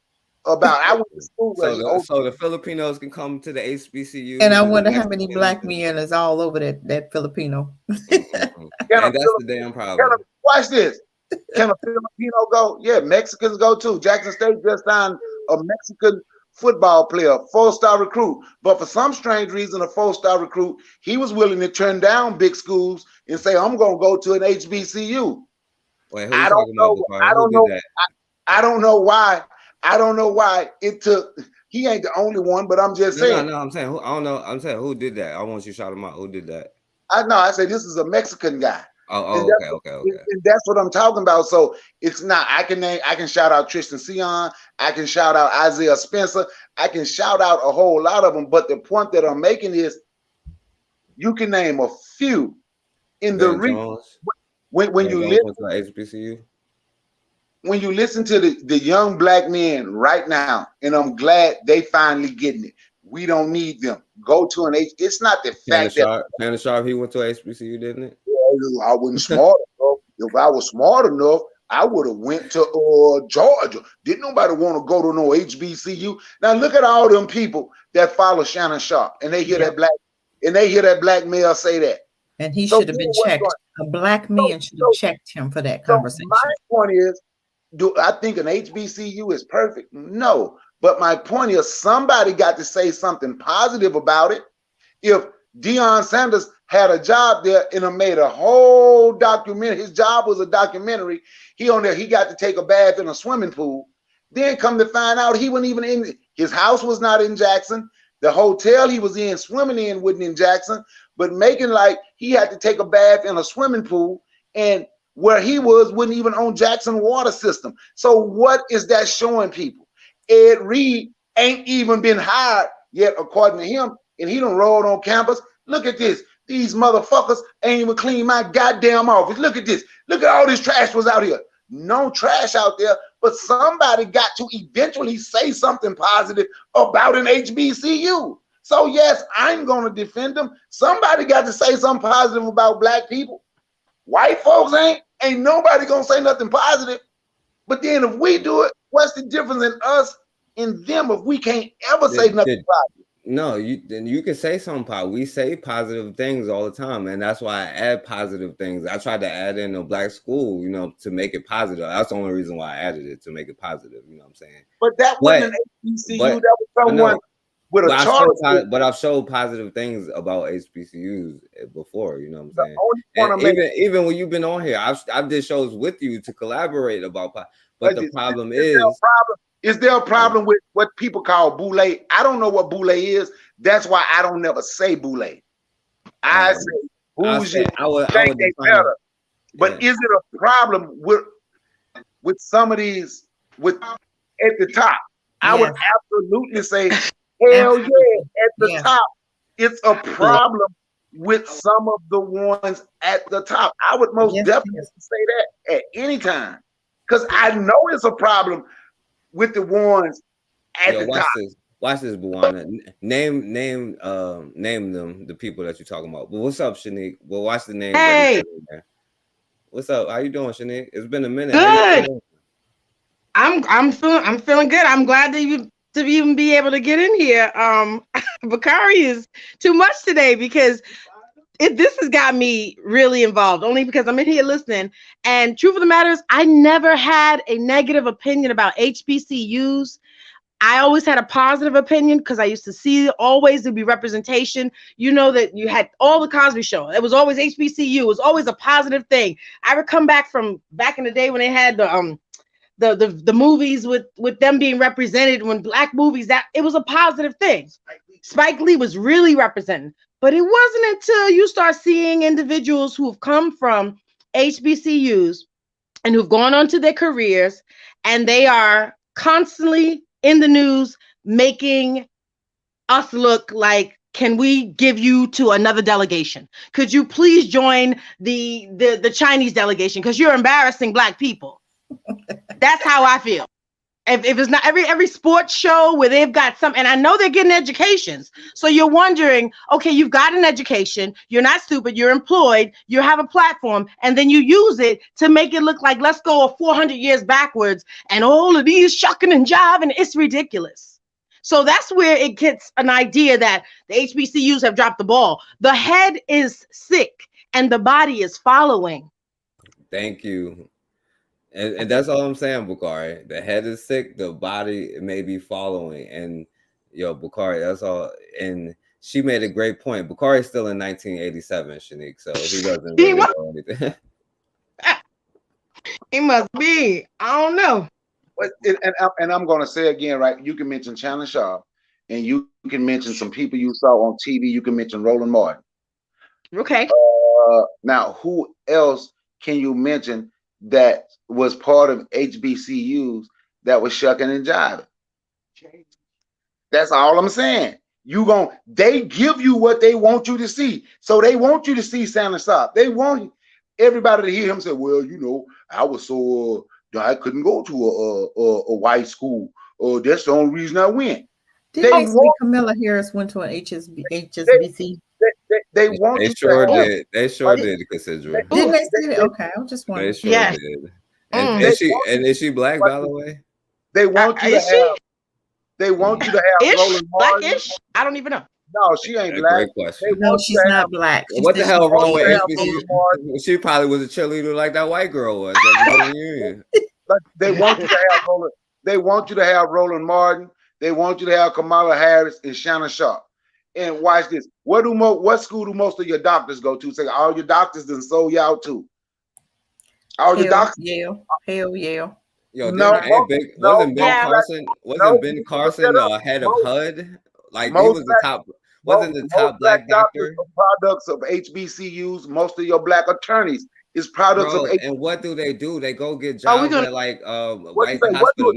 about. I went to school where so the Filipinos can come to the HBCU. And I wonder how many black men is all over that Filipino. And that's the damn problem. Watch this. Can a Filipino go? Yeah, Mexicans go too. Jackson State just signed a Mexican football player, 4-star recruit. But for some strange reason, a 4-star recruit, he was willing to turn down big schools and say, I'm going to go to an HBCU. Wait, I don't know. I don't know why. I don't know why it took. He ain't the only one, but I'm just saying. No, I'm saying. I don't know. I'm saying who did that. I want you to shout him out. Who did that? I know. I say this is a Mexican guy. Okay. And that's what I'm talking about. So it's not. I can shout out Tristan Sion. I can shout out Isaiah Spencer. I can shout out a whole lot of them. But the point that I'm making is, you can name a few in the region. When you listen to HBCU. When you listen to the young black men right now, and I'm glad they finally getting it. We don't need them. Go to an H. It's not the fact that Shannon Sharp, he went to HBCU, didn't it? I wasn't smart enough. If I was smart enough, I would have went to Georgia. Didn't nobody want to go to no HBCU? Now look at all them people that follow Shannon Sharp, and they hear that black male say that. And he should have been checked. A black man should have checked him for that conversation. My point is, do I think an HBCU is perfect? No. But my point is, somebody got to say something positive about it. If Deion Sanders had a job there and made a whole documentary, his job was a documentary. He got to take a bath in a swimming pool. Then come to find out he wasn't even in, his house was not in Jackson. The hotel he was in, swimming in, wasn't in Jackson, but making like he had to take a bath in a swimming pool, and where he was wasn't even on Jackson water system. So what is that showing people? Ed Reed ain't even been hired yet, according to him, and he done rolled on campus. Look at this. These motherfuckers ain't even clean my goddamn office. Look at this. Look at all this trash was out here. No trash out there, but somebody got to eventually say something positive about an HBCU. So yes, I'm going to defend them. Somebody got to say something positive about black people. White folks ain't nobody going to say nothing positive. But then if we do it, what's the difference in us and them if we can't ever say nothing positive? No, then you can say something positive. We say positive things all the time, and that's why I add positive things. I tried to add in a black school, to make it positive. That's the only reason why I added it, to make it positive. You know what I'm saying? But that wasn't an HBCU. That was someone with a charter. But I've showed positive things about HBCUs before. You know what I'm saying? Even when you've been on here, I did shows with you to collaborate about. But the problem is there a problem with what people call boule? I don't know what boule is. That's why I don't never say boule. I say bougie. I would think they better. But is it a problem with some of these at the top? I would absolutely say, hell yeah, at the top. It's a problem with some of the ones at the top. I would most definitely say that at any time. Because I know it's a problem with the ones at the top. Watch this, Buwana. Name them, the people that you're talking about. But what's up, Shanique? Well, watch the names. Hey, what's up? How you doing, Shanique? It's been a minute. Good. I'm feeling good. I'm glad to even be able to get in here. Bakari is too much today because this has got me really involved, only because I'm in here listening. And truth of the matter is, I never had a negative opinion about HBCUs. I always had a positive opinion because I used to see always there'd be representation. You know that you had all the Cosby Show. It was always HBCU. It was always a positive thing. I would come back from back in the day when they had the movies with them being represented, when black movies, that it was a positive thing. Spike Lee was really represented. But it wasn't until you start seeing individuals who have come from HBCUs and who've gone on to their careers, and they are constantly in the news making us look like, can we give you to another delegation? Could you please join the Chinese delegation? Because you're embarrassing black people. That's how I feel. if it's not every sports show where they've got some, and I know they're getting educations. So you're wondering, okay, you've got an education, you're not stupid, you're employed, you have a platform, and then you use it to make it look like let's go 400 years backwards and all of these shucking and jiving. It's ridiculous. So that's where it gets an idea that the HBCUs have dropped the ball. The head is sick and the body is following. Thank you. And that's all I'm saying, Bakari. The head is sick, the body may be following. And yo, Bakari, that's all. And she made a great point. Bakari's still in 1987, Shanique, so he doesn't really know anything. He must be. I don't know. And I'm going to say again, right? You can mention Shannon Sharp, and you can mention some people you saw on TV. You can mention Roland Martin. Okay. Now, who else can you mention that was part of HBCUs that was shucking and jiving? That's all I'm saying. They give you what they want you to see. So they want you to see Shannon Sharp. They want everybody to hear him say, well, I was so I couldn't go to a white school. That's the only reason I went. Didn't they say Camilla Harris went to an HSBC? They want They you sure to have, did. They sure did consider it. Didn't they say that? Okay, I just wondering. They sure did. And is she black, by the way? They want you to have. They want you to have Roland Martin. Blackish? I don't even know. No, she ain't black. Great question. No, she's not black. What the hell wrong with HBCU? She probably was a cheerleader like that white girl was. But they want you to have Roland. They want you to have Roland Martin. They want you to have Kamala Harris and Shannon Sharp. And watch this. What school do most of your doctors go to? Say all your doctors done sold you out to. All your doctors. Yale. Yo, wasn't Ben Carson the head of HUD? Like he was the top. Wasn't the top black doctor? Products of HBCUs. Most of your black attorneys is products of. And what do? They go get jobs at like white hospital.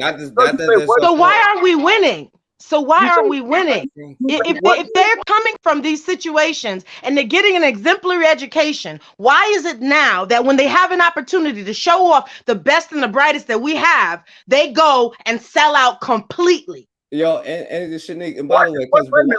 So why aren't we winning? So why aren't we winning? If they're coming from these situations and they're getting an exemplary education, why is it now that when they have an opportunity to show off the best and the brightest that we have, they go and sell out completely? Yo, and Shanique, and by the way,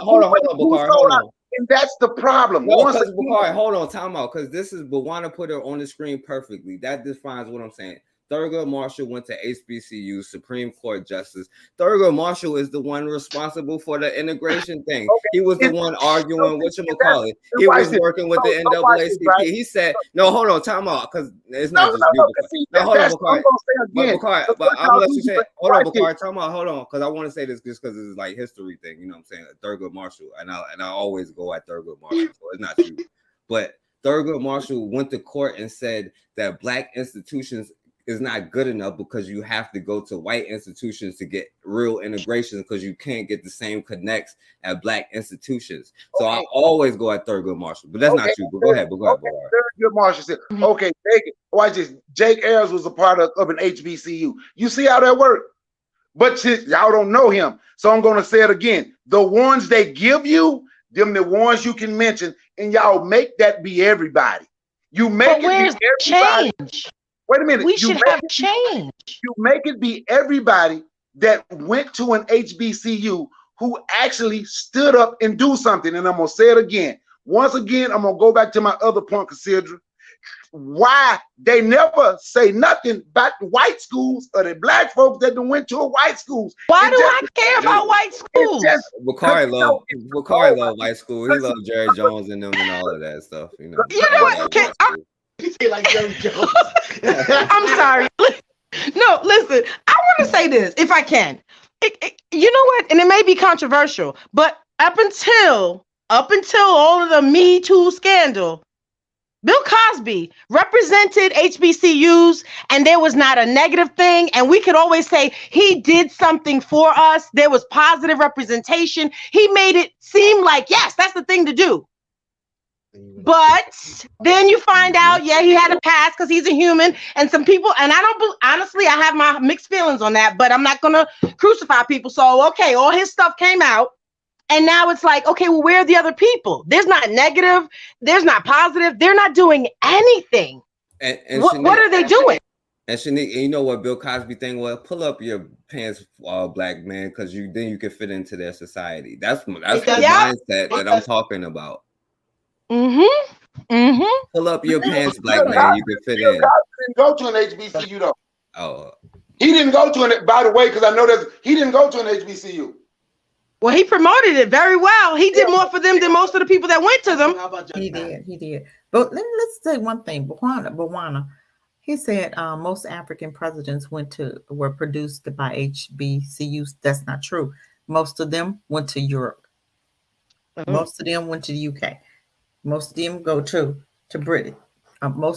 hold on, Bakari, hold on. And that's the problem. No, Bakari, hold on, time out, because this is Bawana put it on the screen perfectly. That defines what I'm saying. Thurgood Marshall went to HBCU, Supreme Court Justice. Thurgood Marshall is the one responsible for the integration thing. Okay. He was the one arguing whatchamacallit. He was working with the NAACP. He said, no, hold on, time out, because it's not just you. No, hold on, Bakari. But I'm gonna let you say, hold on, Bakari, time out, hold on, because I want to say this just because it's like history thing, you know what I'm saying? Thurgood Marshall, and I always go at Thurgood Marshall, so it's not you. But Thurgood Marshall went to court and said that black institutions is not good enough because you have to go to white institutions to get real integration because you can't get the same connects at black institutions. So I always go at Thurgood Marshall, but that's not you. But go ahead. Thurgood Marshall said, okay, watch this. Jake Ayers was a part of an HBCU. You see how that worked? But y'all don't know him. So I'm going to say it again. The ones they give you, them the ones you can mention, and y'all make that be everybody. You make it be everybody. Change? Wait a minute. We should have change. You make it be everybody that went to an HBCU who actually stood up and do something. And I'm going to say it again. Once again, I'm going to go back to my other point, Cassandra. Why they never say nothing about the white schools or the black folks that went to a white schools. Why do I care about white schools? Bakari love white school. He loved Jerry Jones and them and all of that stuff. You know what? You say like Jerry Jones. I'm sorry. No, listen. I want to say this, if I can. You know what? And it may be controversial, but up until all of the Me Too scandal, Bill Cosby represented HBCUs, and there was not a negative thing. And we could always say he did something for us. There was positive representation. He made it seem like, yes, that's the thing to do. But then you find out, yeah, he had a past because he's a human. And some people, and honestly, I have my mixed feelings on that, but I'm not going to crucify people. So, okay, all his stuff came out. And now it's like, okay, well, where are the other people? There's not negative. There's not positive. They're not doing anything. And what are they doing? And Shanique, and you know what Bill Cosby thing was? Pull up your pants, black man, because then you can fit into their society. That's the mindset that I'm talking about. Pull up your pants, black man. You can fit in. Bill Cosby didn't go to an HBCU though. Oh, he didn't go to an. By the way, because I know that he didn't go to an HBCU. Well, he promoted it very well. He did more for them than most of the people that went to them. He did. But let's say one thing. Bwana, he said most African presidents were produced by HBCUs. That's not true. Most of them went to Europe. Most of them went to the UK. Most of them go to Britain.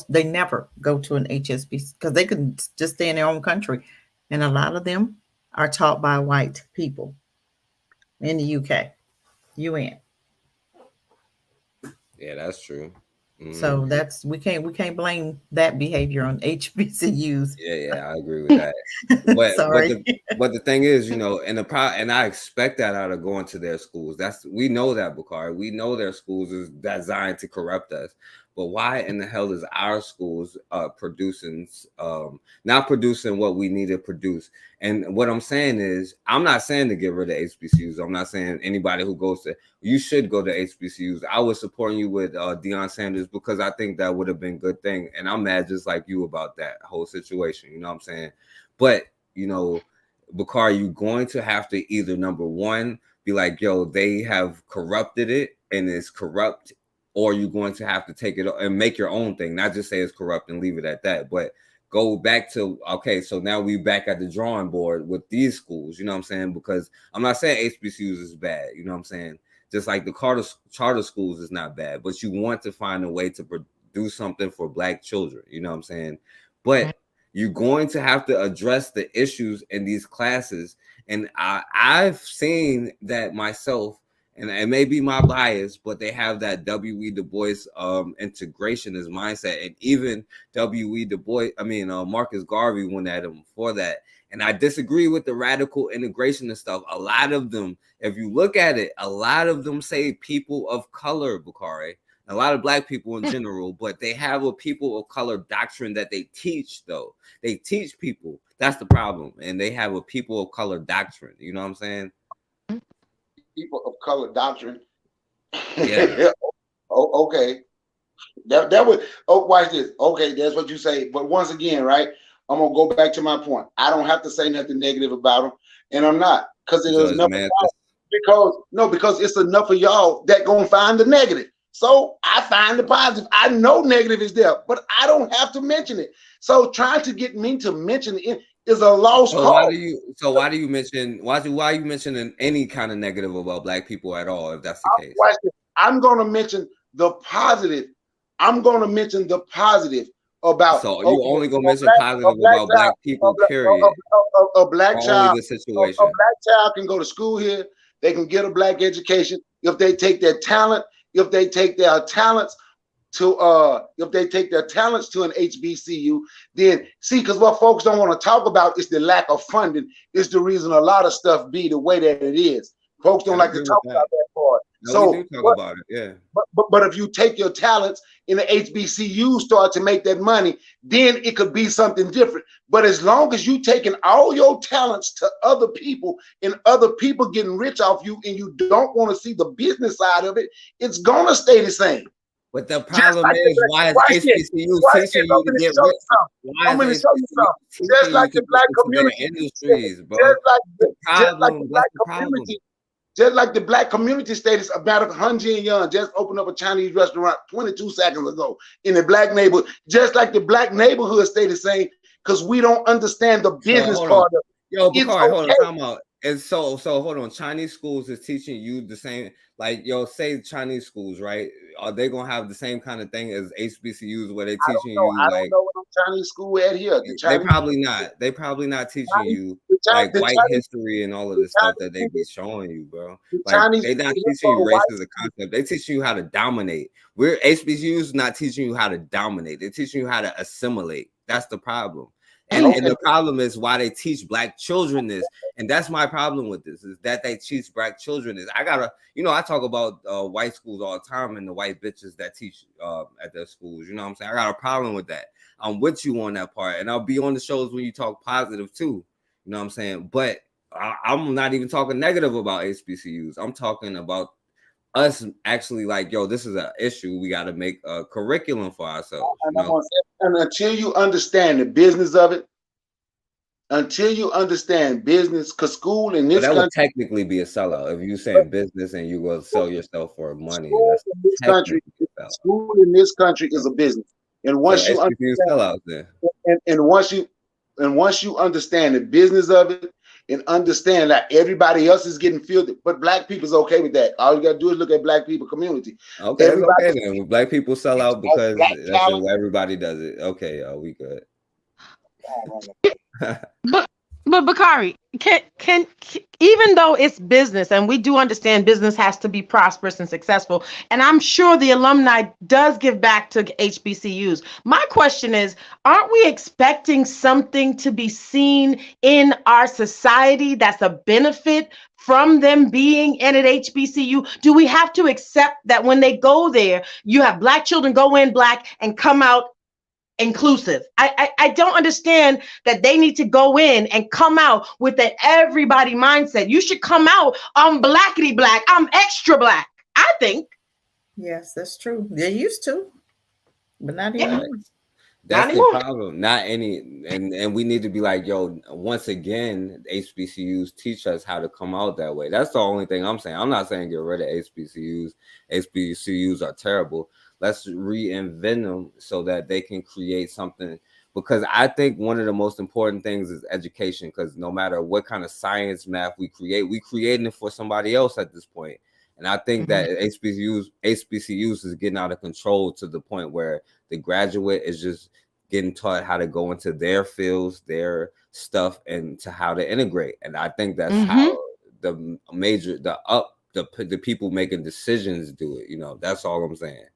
They never go to an HSBC because they can just stay in their own country, and a lot of them are taught by white people in the UK, UN. Yeah, that's true. So that's we can't blame that behavior on HBCUs. Yeah, I agree with that. But the thing is, and I expect that out of going to their schools. We know that, Bakari. We know their schools is designed to corrupt us. But why in the hell is our schools not producing what we need to produce? And what I'm saying is, I'm not saying to get rid of HBCUs. I'm not saying anybody who goes to, you should go to HBCUs. I was supporting you with Deion Sanders because I think that would have been a good thing. And I'm mad just like you about that whole situation. You know what I'm saying? But, Bakari, you're going to have to either, number one, be like, yo, they have corrupted it and it's corrupt, or you're going to have to take it and make your own thing, not just say it's corrupt and leave it at that, but go back to, okay, so now we back at the drawing board with these schools, you know what I'm saying? Because I'm not saying HBCUs is bad, you know what I'm saying? Just like the charter schools is not bad, but you want to find a way to do something for Black children, you know what I'm saying? But you're going to have to address the issues in these classes. And I've seen that myself, and it may be my bias, but they have that W.E. Du Bois integrationist mindset. And even W.E. Du Bois, Marcus Garvey went at him for that. And I disagree with the radical integration and stuff. A lot of them, if you look at it, a lot of them say people of color, Bakari. A lot of Black people in general, but they have a people of color doctrine that they teach, though. They teach people. That's the problem. And they have a people of color doctrine. You know what I'm saying? People of color doctrine. Yeah. Okay. That would. Oh, watch this. Okay, that's what you say. But once again, right? I'm gonna go back to my point. I don't have to say nothing negative about them, and I'm not, because it is enough. Because it's enough of y'all that gonna find the negative. So I find the positive. I know negative is there, but I don't have to mention it. So trying to get me to mention it is a lost cause. Why are you mentioning any kind of negative about Black people at all, if that's the case? I'm going to mention the positive. I'm going to mention the positive about. So you only going to mention positive about Black people, period. A Black child. Only the situation. A Black child can go to school here. They can get a Black education if they take their talent. If they take their talents to an HBCU, then see, because what folks don't want to talk about is the lack of funding. Is the reason a lot of stuff be the way that it is. Folks don't like to talk about that part. No, we do talk about it, yeah. But if you take your talents in the HBCU, start to make that money, then it could be something different. But as long as you taking all your talents to other people and other people getting rich off you, and you don't want to see the business side of it, it's gonna stay the same. But the problem is, why is HBCU teaching you to get rich? I'm going to show you something. Just like the Black community, industries, bro. Just like the Black community status about Han Jin Young just opened up a Chinese restaurant 22 seconds ago in the Black neighborhood. Just like the Black neighborhood stay the same, because we don't understand the business part of it. Yo, Bakari, hold on, time out. And so hold on. Chinese schools is teaching you the same, like, say Chinese schools, right? Are they gonna have the same kind of thing as HBCUs where they're teaching you? I don't know what Chinese school at here. They probably not. They probably not teaching you like white history and all of the stuff that they be showing you, bro. Like, they're not teaching you race as a concept. They teaching you how to dominate. HBCUs not teaching you how to dominate. They're teaching you how to assimilate. That's the problem. And the problem is why they teach black children this. And that's my problem with this, is that they teach black children this. I talk about white schools all the time and the white bitches that teach at their schools. You know what I'm saying? I got a problem with that. I'm with you on that part. And I'll be on the shows when you talk positive too. You know what I'm saying? But I'm not even talking negative about HBCUs. I'm talking about us actually like, yo, this is an issue. We got to make a curriculum for ourselves. You know? And until you understand the business of it, because school in this country would technically be a sellout. If you're saying business and you will sell yourself for money, school in this country is a business. And once you understand, and once you understand the business of it, and understand that everybody else is getting filled, but black people's okay with that. All you gotta do is look at black people community. Okay, everybody, it's okay then. Black people sell out because that's just everybody does it. Okay, we good. But Bakari, can even though it's business, and we do understand business has to be prosperous and successful, and I'm sure the alumni does give back to HBCUs. My question is, aren't we expecting something to be seen in our society that's a benefit from them being in an HBCU? Do we have to accept that when they go there, you have black children go in black and come out inclusive? I don't understand that they need to go in and come out with an everybody mindset. You should come out, I'm blackity black, I'm extra black, I think. Yes, that's true. They used to, but not anymore. That's the problem. Not any, and we need to be like, yo, once again, HBCUs teach us how to come out that way. That's the only thing I'm saying. I'm not saying get rid of HBCUs. HBCUs are terrible. Let's reinvent them so that they can create something. Because I think one of the most important things is education. Because no matter what kind of science, math we creating it for somebody else at this point. And I think that HBCUs is getting out of control to the point where the graduate is just getting taught how to go into their fields, their stuff, and to how to integrate. And I think that's how the people making decisions do it. You know, that's all I'm saying.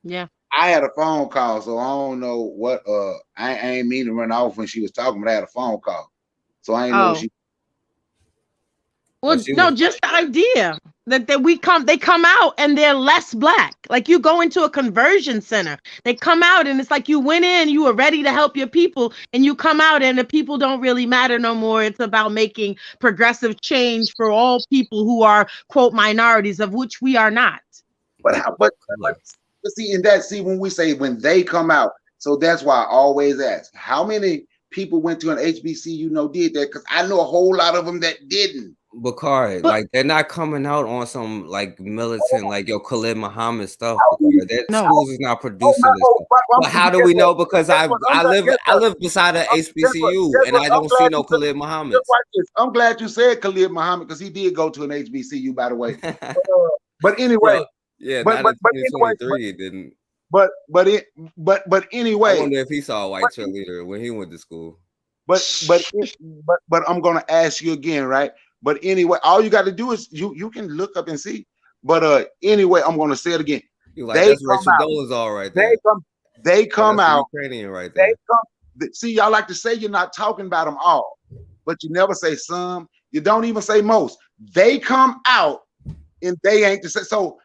Yeah. I had a phone call, so I don't know what. I ain't mean to run off when she was talking, but I had a phone call, so I ain't know she. Well, no, just the idea that they come out and they're less black. Like you go into a conversion center, they come out and it's like you went in, you were ready to help your people, and you come out and the people don't really matter no more. It's about making progressive change for all people who are quote minorities, of which we are not. But see, when we say when they come out, so that's why I always ask, how many people went to an HBCU did that? Because I know a whole lot of them that didn't. Bakari, like they're not coming out on some like militant, like Khalid Muhammad stuff. Their schools is not producing this. But how do we know? Because I live beside an HBCU and I don't see no Khalid Muhammad. I'm glad you said Khalid Muhammad because he did go to an HBCU, by the way. But anyway. Yeah, not in 2023 it didn't. But anyway, I wonder if he saw a white cheerleader when he went to school. But I'm gonna ask you again, right? But anyway, all you got to do is you can look up and see. But anyway, I'm gonna say it again. You like that's Rachel Dolezal right there. They come out. Ukrainian right there. See, y'all like to say you're not talking about them all, but you never say some. You don't even say most. They come out and they ain't to say so.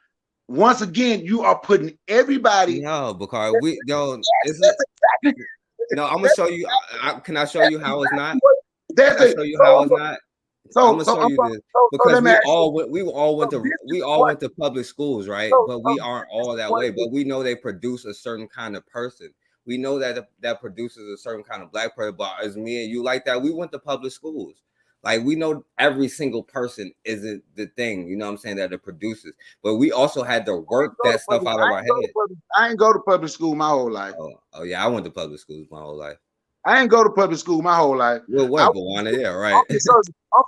Once again, you are putting everybody. No, Bakari, we don't. No, I'm gonna show you. Can I show you how it's not? Can I show you how it's not? I'm gonna show you this because we all went to public schools, right? But we aren't all that way. But we know they produce a certain kind of person. We know that produces a certain kind of black person. But as me and you like that, we went to public schools. Like we know every single person isn't the thing, you know what I'm saying, that it produces. But we also had to work that stuff out of our head. I ain't go to public school my whole life. Oh yeah, I went to public schools my whole life. I ain't go to public school my whole life. Well, what, Bawana? Yeah, right. I'm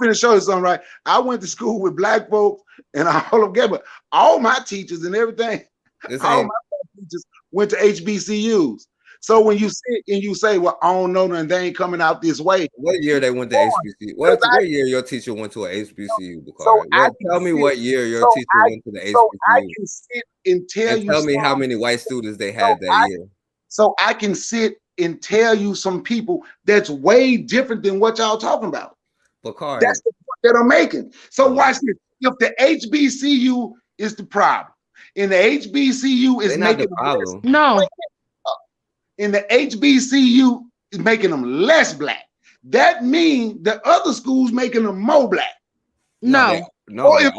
finna show you something, right? I went to school with black folks and all of them, but all my teachers and everything, all my teachers went to HBCUs. So when you sit and you say, well, I don't know, and they ain't coming out this way. What year they went to HBCU? What year your teacher went to an HBCU, Bakari? Tell me what year your teacher went to the HBCU. So I can sit and tell you. Tell me how many white students they had that year. So I can sit and tell you some people that's way different than what y'all talking about. Bakari. That's the point that I'm making. So watch this. If the HBCU is the problem, and the HBCU is making the problem. No. And the HBCU is making them less black. That means the other schools making them more black. No. Or if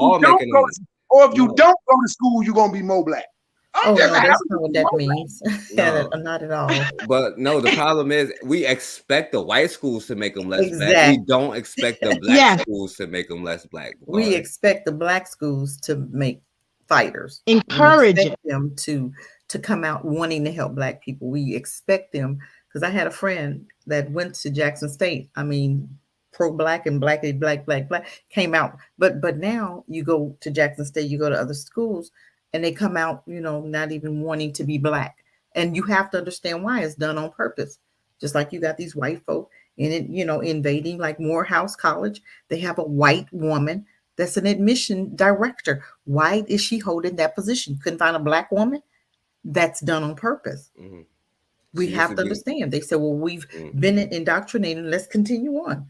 you don't go to school, you're gonna be more black. Oh no, that's not what that means. No. Not at all. But no, the problem is we expect the white schools to make them less black. Exactly. We don't expect the black schools to make them less black. We expect the black schools to make fighters. Encourage we expect them to come out wanting to help black people. We expect them, because I had a friend that went to Jackson State. I mean, pro-black and black, came out. But now you go to Jackson State, you go to other schools, and they come out, not even wanting to be black. And you have to understand why. It's done on purpose. Just like you got these white folk in it, invading, like Morehouse College. They have a white woman that's an admission director. Why is she holding that position? Couldn't find a black woman? That's done on purpose. Mm-hmm. We have to understand. They said, well, we've been indoctrinated. Let's continue on.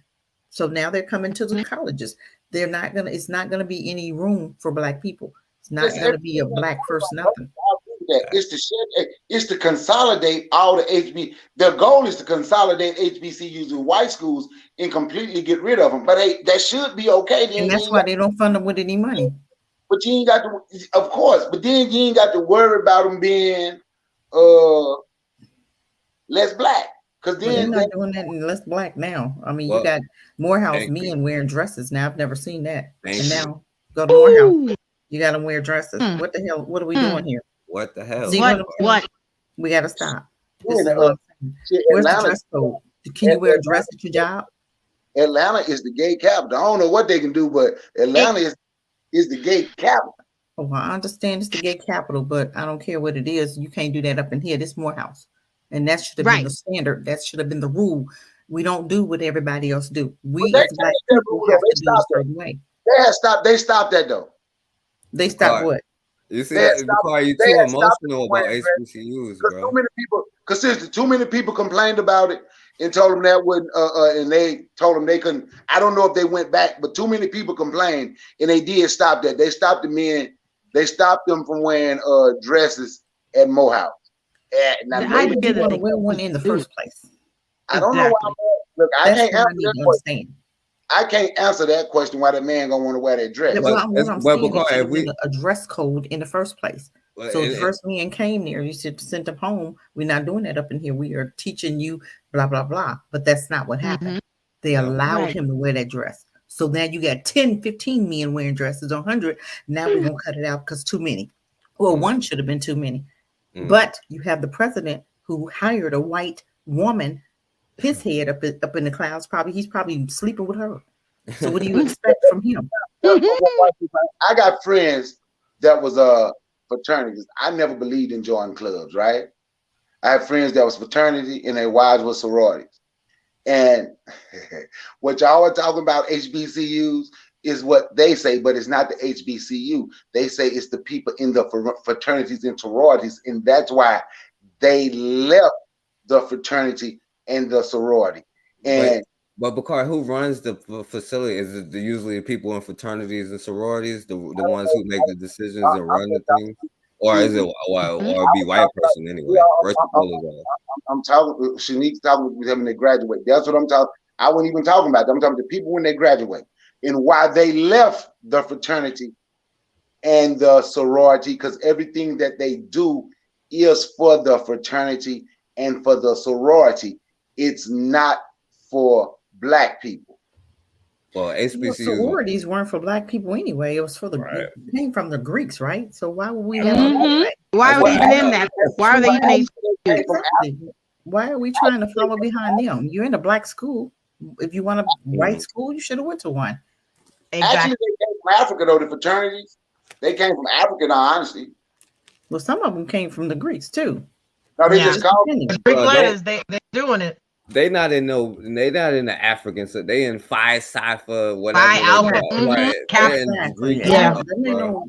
So now they're coming to the colleges. It's not going to be any room for black people. It's not going to be a black first nothing. It's to consolidate all the HB. Their goal is to consolidate HBCUs in white schools and completely get rid of them. But that should be okay. And that's why they don't fund them with any money. But you ain't got to, of course. But then you ain't got to worry about them being less black. Because they're not doing that less black now. I mean, you got Morehouse men wearing dresses now. I've never seen that. Now go to Morehouse. You got them wear dresses. What the hell? What are we doing here? What the hell? See, what? We got to stop. This is what I'm saying. Where's the dress code? Can you wear a dress at your job? Atlanta is the gay capital. I don't know what they can do, but Atlanta is the gay capital. Oh, well, I understand it's the gay capital, but I don't care what it is. You can't do that up in here. This Morehouse. And that should have been the standard. That should have been the rule. We don't do what everybody else do. We as black people have to do a certain way. They stopped that though. They stopped what? You see, you're too emotional about HBCUs, bro. Because too many people complained about it and told them that wouldn't, and they told them they couldn't. I don't know if they went back, but too many people complained, and they did stop that. They stopped the men. They stopped them from wearing dresses at Morehouse. Why would you want to wear one in the first place? I don't know why. Look, I can't answer that question. I can't answer that question why the man gonna want to wear that dress. What I'm saying is a dress code in the first place. So the first man came there, you should send him home. We're not doing that up in here. We are teaching you blah, blah, blah. But that's not what happened. They allowed him to wear that dress. So now you got 10, 15 men wearing dresses, 100. Now we're going to cut it out because too many. Well, one should have been too many. But you have the president who hired a white woman, his head up in the clouds. He's probably sleeping with her. So what do you expect from him? I got friends that was fraternities. I never believed in joining clubs, right? I have friends that was fraternity and their wives were sororities. And what y'all are talking about HBCUs is what they say, but it's not the HBCU. They say it's the people in the fraternities and sororities, and that's why they left the fraternity and the sorority. And but Bakar, who runs the facility? Is it usually the people in fraternities and sororities, the ones who make the decisions and run the things, or is it or be white person anyway? I'm talking. Shanique's talking with them when they graduate. That's what I'm talking. I wasn't even talking about that. I'm talking to people when they graduate and why they left the fraternity and the sorority, because everything that they do is for the fraternity and for the sorority. It's not for black people. Well, HBCUs, sororities weren't for black people anyway. It was for it came from the Greeks, right? So why would we have why are we even in that? Why are they even HBCUs? Why are we trying to follow behind them? You're in a black school. If you want a white school, you should have went to one. Exactly. Actually, they came from Africa, though, the fraternities. They came from Africa, in all honesty. Well, some of them came from the Greeks, too. No, they just called Greek letters. They're doing it. They not in the African, so they in Phi Cypher, whatever. Phi Alpha,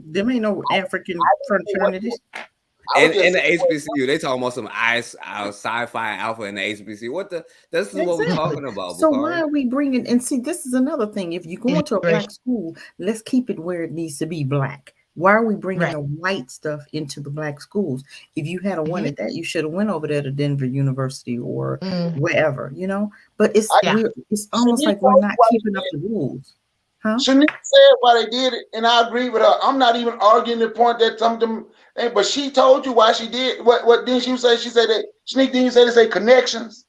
Them ain't no African fraternities. In the HBCU, they talking about some sci-fi alpha in the HBCU. This is what we're talking about. So Bakari. why are we bringing? And see, this is another thing. If you go into a black school, let's keep it where it needs to be black. Why are we bringing the white stuff into the black schools? If you had wanted that, you should have went over there to Denver University or wherever, you know. But it's almost like we're not keeping up the rules. Huh? Shanique said why they did it, and I agree with her. I'm not even arguing the point that some of them, but she told you why she did. What didn't she say? She said that Shanique didn't say they say connections.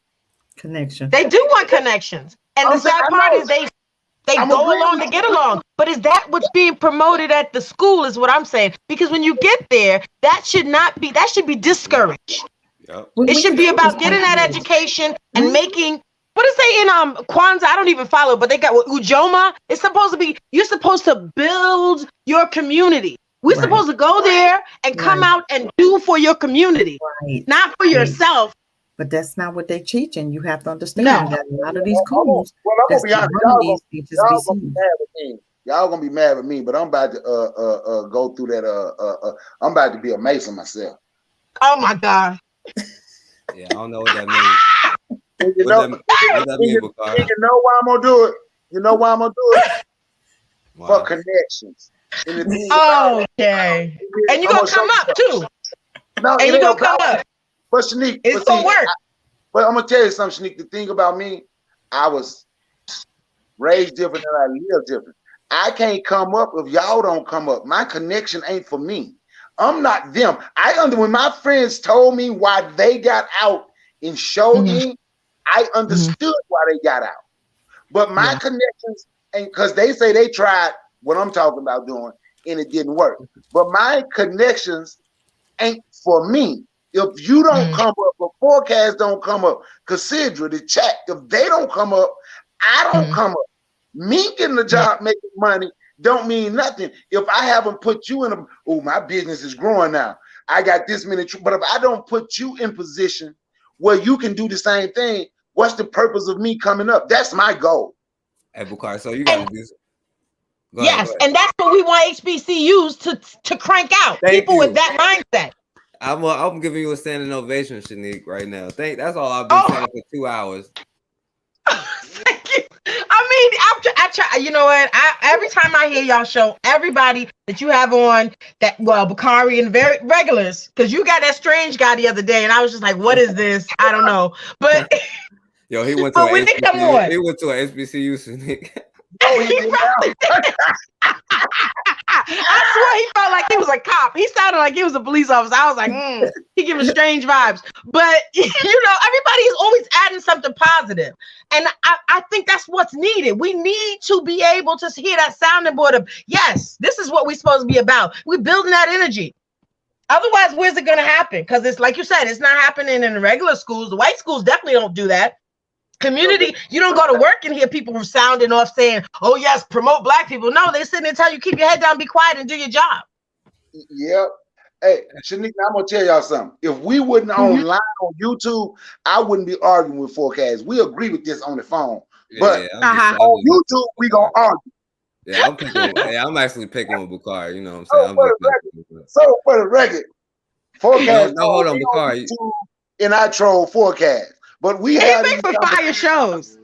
Connection. They do want connections, and the sad part is they go along to get along. But is that what's being promoted at the school? Is what I'm saying. Because when you get there, that should not be. That should be discouraged. Yep. It should be about getting that education and making. What is they in Kwanzaa? I don't even follow, but they got Ujoma. It's supposed to be. You're supposed to build your community. We're supposed to go there and come out and do for your community, not for yourself. But that's not what they're teaching. You have to understand that a lot of these schools. Well, I'm gonna be honest. Y'all gonna be mad with me, but I'm about to go through that. I'm about to be a Mason myself. Oh my God. Yeah, I don't know what that means. You know why I'm gonna do it? You know why I'm gonna do it? Wow. For connections. Okay. And you're gonna come up too. No, and you're gonna come up. But Shanique, it's gonna work. But I'm gonna tell you something, Shanique. The thing about me, I was raised different and I live different. I can't come up if y'all don't come up. My connection ain't for me. I'm not them. When my friends told me why they got out and showed me, I understood why they got out. But my connections, and because they say they tried what I'm talking about doing and it didn't work. But my connections ain't for me. If you don't come up, if forecast don't come up, Cassandra, the chat, if they don't come up, I don't come up. Me getting the job making money don't mean nothing. If I haven't put you in my business is growing now. I got this many, but if I don't put you in position where you can do the same thing, what's the purpose of me coming up? That's my goal. Hey, Bakari, so you got to do. Go ahead. And that's what we want HBCUs to crank out. People with that mindset. I'm giving you a standing ovation, Shanique, right now. That's all I've been saying for 2 hours. Thank you. I mean, I try. You know what? Every time I hear y'all show, everybody that you have on that, Bakari and very regulars, because you got that strange guy the other day, and I was just like, "What is this? I don't know." But yo, he went to an HBCU. He went to an HBCU, Shanique. Oh, he probably did. I swear he felt like he was a cop. He sounded like he was a police officer. I was like, he giving strange vibes. But, everybody is always adding something positive. And I think that's what's needed. We need to be able to hear that sounding board of, yes, this is what we're supposed to be about. We're building that energy. Otherwise, where's it going to happen? Because it's like you said, it's not happening in the regular schools. The white schools definitely don't do that. Community, you don't go to work and hear people sounding off saying, oh, yes, promote Black people. No, they sit there and tell you, keep your head down, be quiet, and do your job. Yep. Hey, Shanique, I'm going to tell y'all something. If we wouldn't online on YouTube, I wouldn't be arguing with Forecast. We agree with this on the phone. But on YouTube, we going to argue. Yeah, I'm actually picking with Bakari. You know what I'm saying? So for the record, Forecast. No, hold on, Bakari. And I troll Forecast. But we have these fire shows.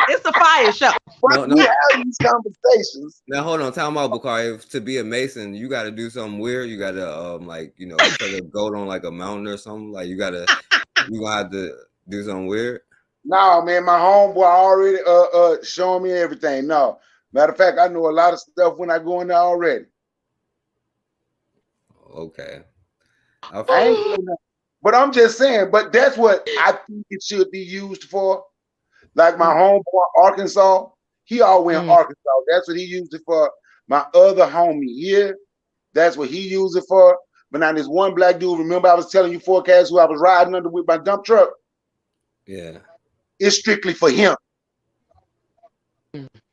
It's a fire show. But we have these conversations. Now hold on, time out, Bakari. To be a Mason, you got to do something weird. You got to put a goat on like a mountain or something. Like you gonna have to do something weird. No, man, my homeboy already showing me everything. No, matter of fact, I know a lot of stuff when I go in there already. Okay. I ain't doing that. But I'm just saying, but that's what I think it should be used for. Like my homeboy, Arkansas, he all went Arkansas. That's what he used it for. My other homie here, that's what he used it for. But now this one black dude, remember I was telling you Forecast who I was riding under with my dump truck? Yeah. It's strictly for him.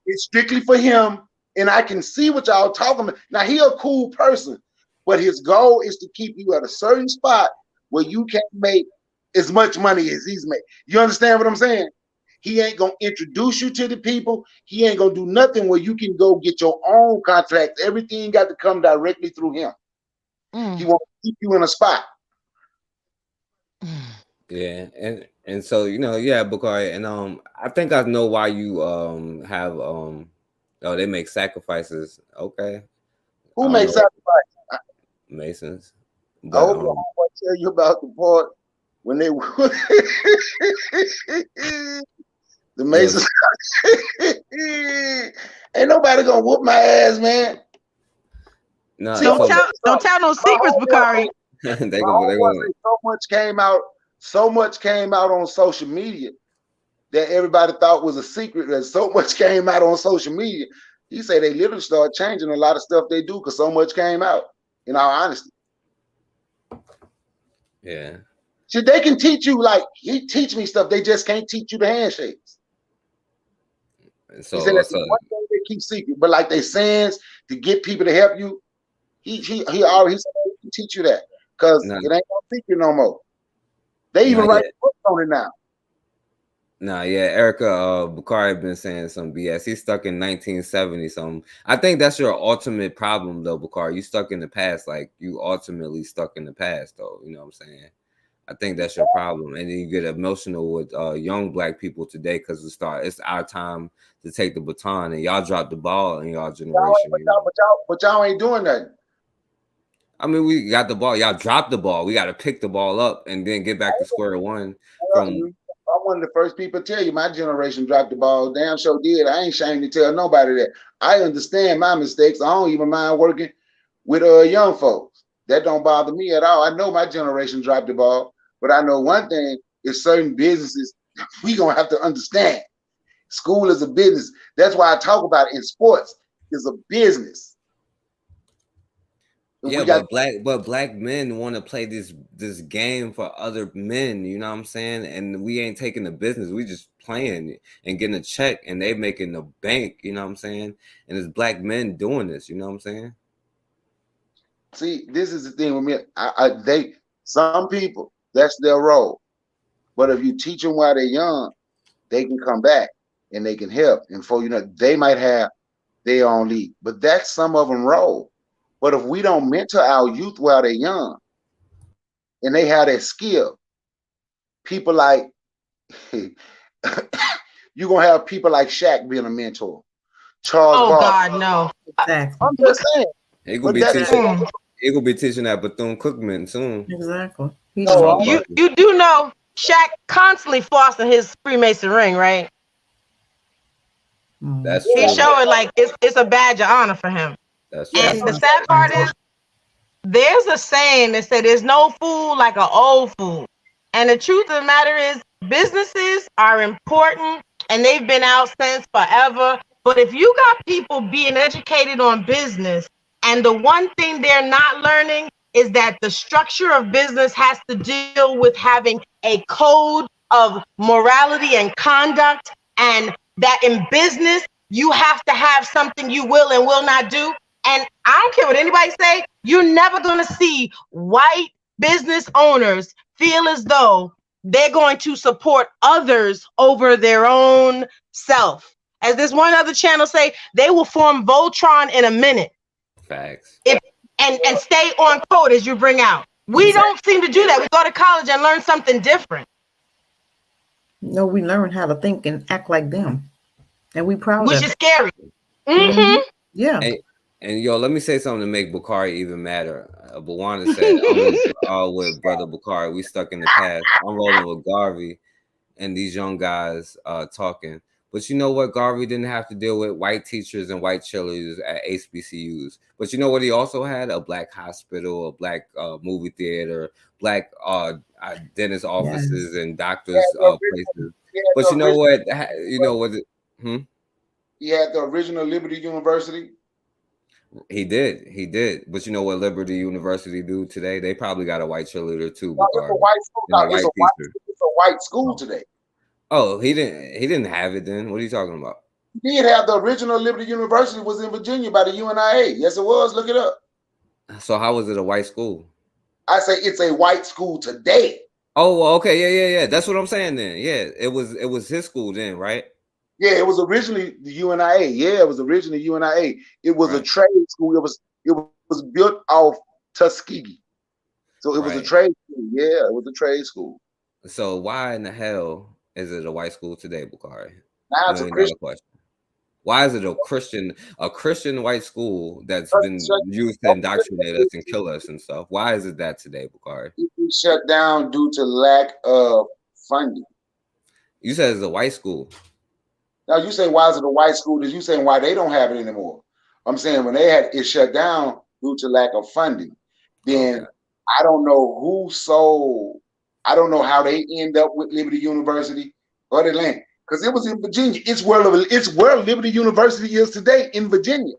It's strictly for him. And I can see what y'all talking about. Now, he a cool person, but his goal is to keep you at a certain spot where you can't make as much money as he's made. You understand what I'm saying? He ain't gonna introduce you to the people. He ain't gonna do nothing where you can go get your own contracts. Everything got to come directly through him. He won't keep you in a spot. Yeah, and so yeah, Bakari, and I think I know why you have they make sacrifices. Okay, Who makes sacrifices? Masons, I but hope I tell you about the part when they the Masons. Ain't nobody gonna whoop my ass, man. No, See, don't tell no secrets, Bakari. So much came out on social media that everybody thought was a secret. That so much came out on social media. He said they literally started changing a lot of stuff they do because so much came out. In all honesty, yeah. See, they can teach you, like he teach me stuff. They just can't teach you the handshakes. So, he said that's one thing they keep secret, but like they sayings to get people to help you. He already said he can teach you that because it ain't no secret no more. They even write books on it now. Nah, yeah, Erica Bakari been saying some BS. He's stuck in 1970 something. I think that's your ultimate problem though, Bakari. You stuck in the past, like you ultimately stuck in the past though. You know what I'm saying? I think that's your problem. And then you get emotional with young black people today because it's our time to take the baton, and y'all dropped the ball in y'all generation. But y'all ain't doing nothing. I mean, we got the ball. Y'all dropped the ball. We got to pick the ball up and then get back to square one. I'm one of the first people to tell you my generation dropped the ball. Damn sure did. I ain't ashamed to tell nobody that. I understand my mistakes. I don't even mind working with young folks. That don't bother me at all. I know my generation dropped the ball, but I know one thing is certain businesses we gonna have to understand. School is a business. That's why I talk about it in sports. It's a business. Yeah, but black men want to play this game for other men, you know what I'm saying? And we ain't taking the business. We just playing and getting a check, and they making the bank, you know what I'm saying? And it's black men doing this, you know what I'm saying? See, this is the thing with me. Some people, that's their role. But if you teach them while they're young, they can come back and they can help. And they might have their own league. But that's some of them role. But if we don't mentor our youth while they're young and they have that skill, people like you're gonna have people like Shaq being a mentor. Charles Barkley. God, no. I'm just saying. He gonna be teaching that Bethune-Cookman soon. Exactly. You do know Shaq constantly flossing his Freemason ring, right? That's He's showing like it's a badge of honor for him. And the sad part is, there's a saying that said, "There's no fool like an old fool." And the truth of the matter is, businesses are important, and they've been out since forever. But if you got people being educated on business, and the one thing they're not learning is that the structure of business has to deal with having a code of morality and conduct, and that in business, you have to have something you will and will not do. And I don't care what anybody say, you're never going to see white business owners feel as though they're going to support others over their own self. As this one other channel say, they will form Voltron in a minute. Facts. And stay on code as you bring out. We don't seem to do that. We go to college and learn something different. No, we learn how to think and act like them. And we proud Which of is it. scary. Mm-hmm. Yeah. And yo, let me say something to make Bakari even madder. Bawanda said, I'm with brother Bakari. We stuck in the past. I'm rolling with Garvey and these young guys talking. But you know what? Garvey didn't have to deal with white teachers and white cheerleaders at HBCUs. But you know what? He also had a black hospital, a black movie theater, black dentist offices and doctors places. But you know what? He had the original Liberty University. He did. But you know what Liberty University do today? They probably got a white cheerleader too. It's a white school. It's a white school today. Oh, he didn't have it then. What are you talking about? He did have the original Liberty University was in Virginia by the UNIA. Yes, it was. Look it up. So how was it a white school? I say it's a white school today. Oh, okay, yeah. That's what I'm saying then. Yeah, it was his school then, right? Yeah, it was originally the UNIA. Yeah, it was originally UNIA. It was a trade school. It was built off Tuskegee. So it was a trade school. Yeah, it was a trade school. So why in the hell is it a white school today, Bukhari? Now it's a Christian. Question. Why is it a Christian white school that's been used to indoctrinate us and kill us and stuff? Why is it that today, Bukhari? It shut down due to lack of funding. You said it's a white school. Now you say why is it a white school? Is you saying why they don't have it anymore? I'm saying when they had it shut down due to lack of funding. Then I don't know who sold. I don't know how they end up with Liberty University or the land. Because it was in Virginia. It's where Liberty University is today, in Virginia.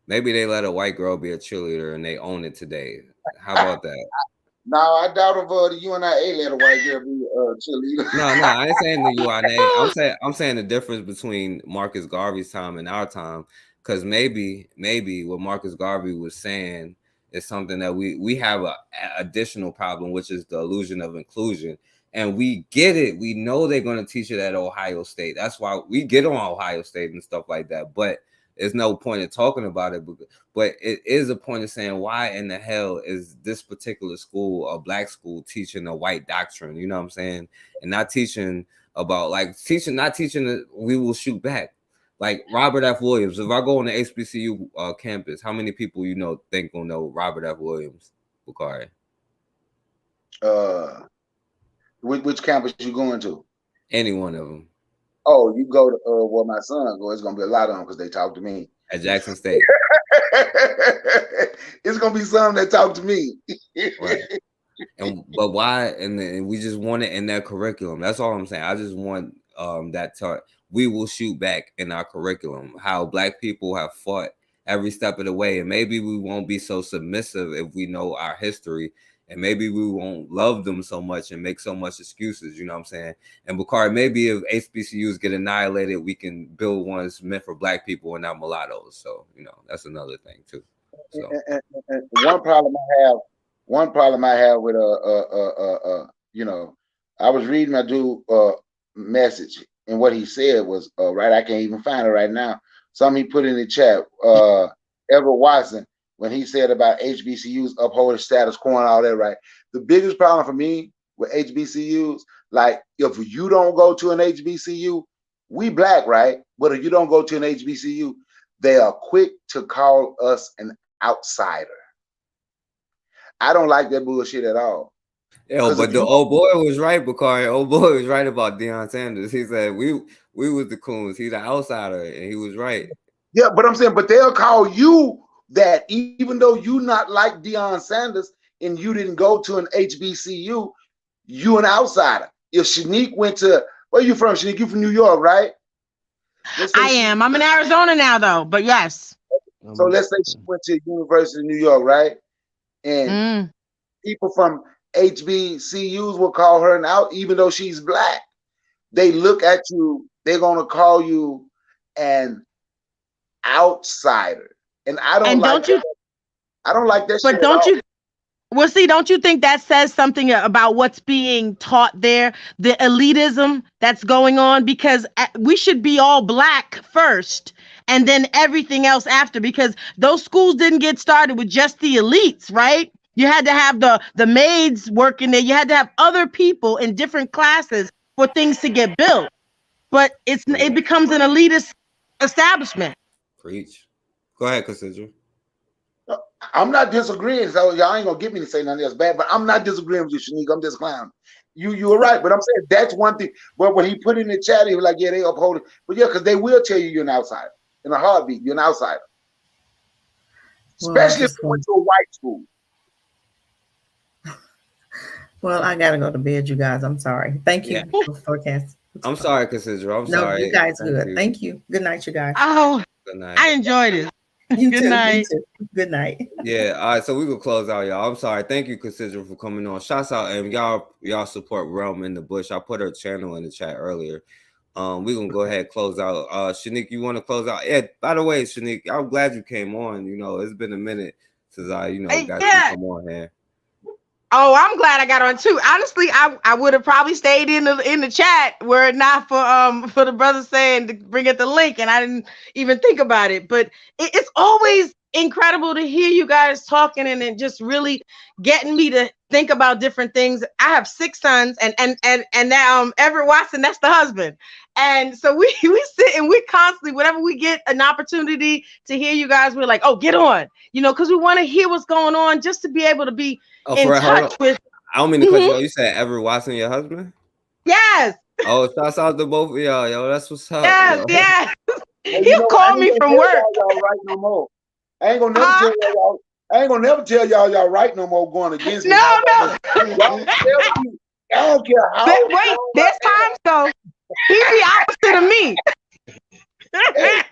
Maybe they let a white girl be a cheerleader and they own it today. How about that? No, I doubt if the UNIA let a white girl be a cheerleader. No, I ain't saying the UNA. I'm saying the difference between Marcus Garvey's time and our time. Because maybe what Marcus Garvey was saying is something that we have an additional problem, which is the illusion of inclusion. And we get it. We know they're going to teach it at Ohio State. That's why we get on Ohio State and stuff like that. But there's no point in talking about it. But it is a point of saying, why in the hell is this particular school, a black school, teaching a white doctrine? You know what I'm saying? And not teaching about not teaching that we will shoot back. Like Robert F. Williams. If I go on the HBCU campus, how many people think will know Robert F. Williams, Bukhari? Which campus you going to? Any one of them. Oh, you go to where my son goes. It's gonna be a lot of them because they talk to me. At Jackson State. It's gonna be some that talk to me. Right. But why? And we just want it in that curriculum. That's all I'm saying. I just want that taught. We will shoot back in our curriculum. How black people have fought every step of the way, and maybe we won't be so submissive if we know our history. And maybe we won't love them so much and make so much excuses, you know what I'm saying? And Bukhari, maybe if HBCUs get annihilated, we can build ones meant for black people and not mulattoes. So, that's another thing too. So. And one problem I have with I was reading my dude message, and what he said was right. I can't even find it right now. Something he put in the chat. Everett Watson, when he said about HBCUs upholding status quo and all that, right? The biggest problem for me with HBCUs, like if you don't go to an HBCU, we black, right? But if you don't go to an HBCU, they are quick to call us an outsider. I don't like that bullshit at all. Yeah, but the old boy was right, Bukhari. Old boy was right about Deion Sanders. He said we was the coons. He's the outsider, and he was right. Yeah, but I'm saying, but they'll call you that even though you not like Deion Sanders and you didn't go to an HBCU, you an outsider. If Shanique went to, where you from, Shanique? You from New York, right? I am. I'm in Arizona now, though, but yes. So let's say she went to University of New York, right? And people from HBCUs will call her an out, even though she's black. They look at you, they're going to call you an outsider. And I don't like that. I don't like that. But don't you? Well, see, don't you think that says something about what's being taught there, the elitism that's going on? Because we should be all black first and then everything else after, because those schools didn't get started with just the elites, right? You had to have the maids working there. You had to have other people in different classes for things to get built. But it becomes an elitist establishment. Preach. Go ahead, Cassandra. I'm not disagreeing, so y'all ain't gonna get me to say nothing else bad, but I'm not disagreeing with you, Shanique. I'm just clowning. You were right, but I'm saying that's one thing. But when he put in the chat, he was like, yeah, they uphold it. But yeah, because they will tell you're an outsider. In a heartbeat, you're an outsider. Especially if you went to a white school. Well, I gotta go to bed, you guys. I'm sorry. Thank you for the forecast. I'm sorry, Cassandra. I'm sorry. No, you guys good. Thank you. Good night, you guys. Oh, good night. I enjoyed it. Good night. Good night. Yeah, all right. So we will close out, y'all. I'm sorry. Thank you, Cassandra, for coming on. Shouts out, and y'all support Realm in the Bush. I put her channel in the chat earlier. We're gonna go ahead and close out. Shanique, you want to close out? Yeah. By the way, Shanique, I'm glad you came on. It's been a minute since I, got you to come on here. Oh, I'm glad I got on too. Honestly, I would have probably stayed in the chat were it not for the brother saying to bring it the link, and I didn't even think about it. But it's always incredible to hear you guys talking and just really getting me to think about different things. I have 6 sons, and Everett Watson, that's the husband. And so we sit and we constantly, whenever we get an opportunity to hear you guys, we're like, oh, get on, because we want to hear what's going on, just to be able to be in touch with. I don't mean to cut you off. You said Everett Watson, your husband? Yes. Oh, shouts out to both of y'all, yo. That's what's up. Yes, yo. yes. Hey, He'll call me from work. Y'all right no more. I ain't gonna never tell y'all. I ain't gonna never tell y'all right no more going against me. No. I don't care how. Wait, there's times though. He's the opposite of me. Hey,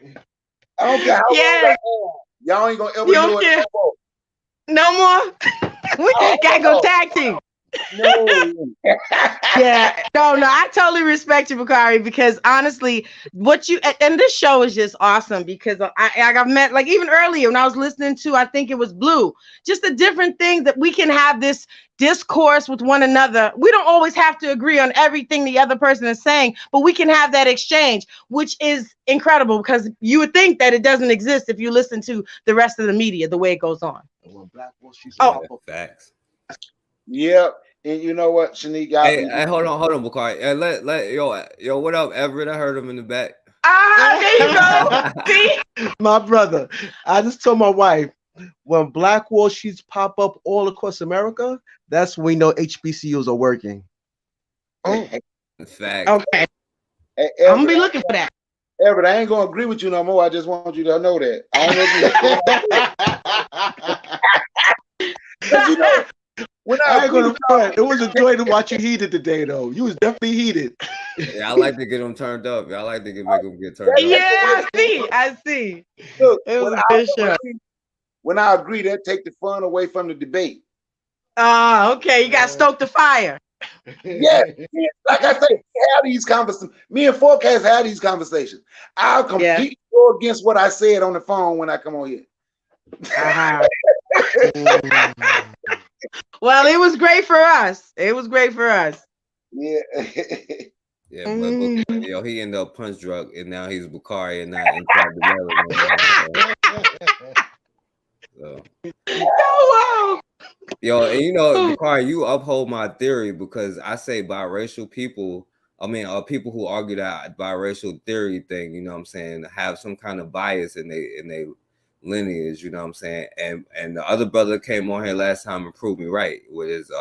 I don't care how. Yes. Y'all ain't gonna ever do it no more. We gotta go tag team. No. Yeah, no, I totally respect you, Bakari, because honestly, what you and this show is just awesome, because I've met, like, even earlier when I was listening to, I think it was Blue, just the different things that we can have this discourse with one another. We don't always have to agree on everything the other person is saying, but we can have that exchange, which is incredible, because you would think that it doesn't exist if you listen to the rest of the media, the way it goes on. Facts. Yeah, and you know what, Shanique? Hey, hold on, Bakari. Yo, what up, Everett? I heard him in the back. There you go. See? My brother, I just told my wife, when Black Wall Streets pop up all across America, that's when we know HBCUs are working. Facts. Okay. Hey, I'm gonna be looking for that. Everett, I ain't gonna agree with you no more. I just want you to know that. I ain't gonna front. It was a joy to watch you heated today, though. You was definitely heated. Yeah, I like to get them turned up. I like to make them get turned up. Yeah, I see. Look, it was a good show. When I agree, that take the fun away from the debate. Okay. You got to stoke the fire. Yeah, like I say, have these conversations. Me and Forecast have these conversations. I'll completely go against what I said on the phone when I come on here. Well, it was great for us. Yeah. Yeah, but yo, he ended up punch drunk, and now he's Bakari, and not inside the so. Oh, wow. Yo, and Bakari, you uphold my theory, because I say biracial people, people who argue that biracial theory thing, you know what I'm saying, have some kind of bias in they lineage, you know what I'm saying? And the other brother came on here last time and proved me right with his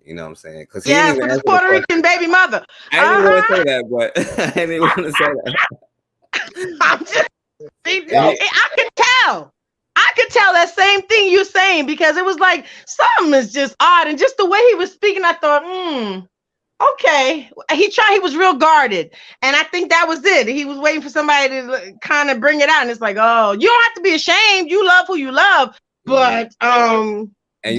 you know what I'm saying? Because yes, with his Puerto Rican baby mother. I didn't want to say that, but I didn't want to say that. I'm just, I could tell that same thing you're saying, because it was like something is just odd, and just the way he was speaking, I thought, okay. He was real guarded, and I think that was it. He was waiting for somebody to kind of bring it out, and it's like, oh, you don't have to be ashamed. You love who you love, but and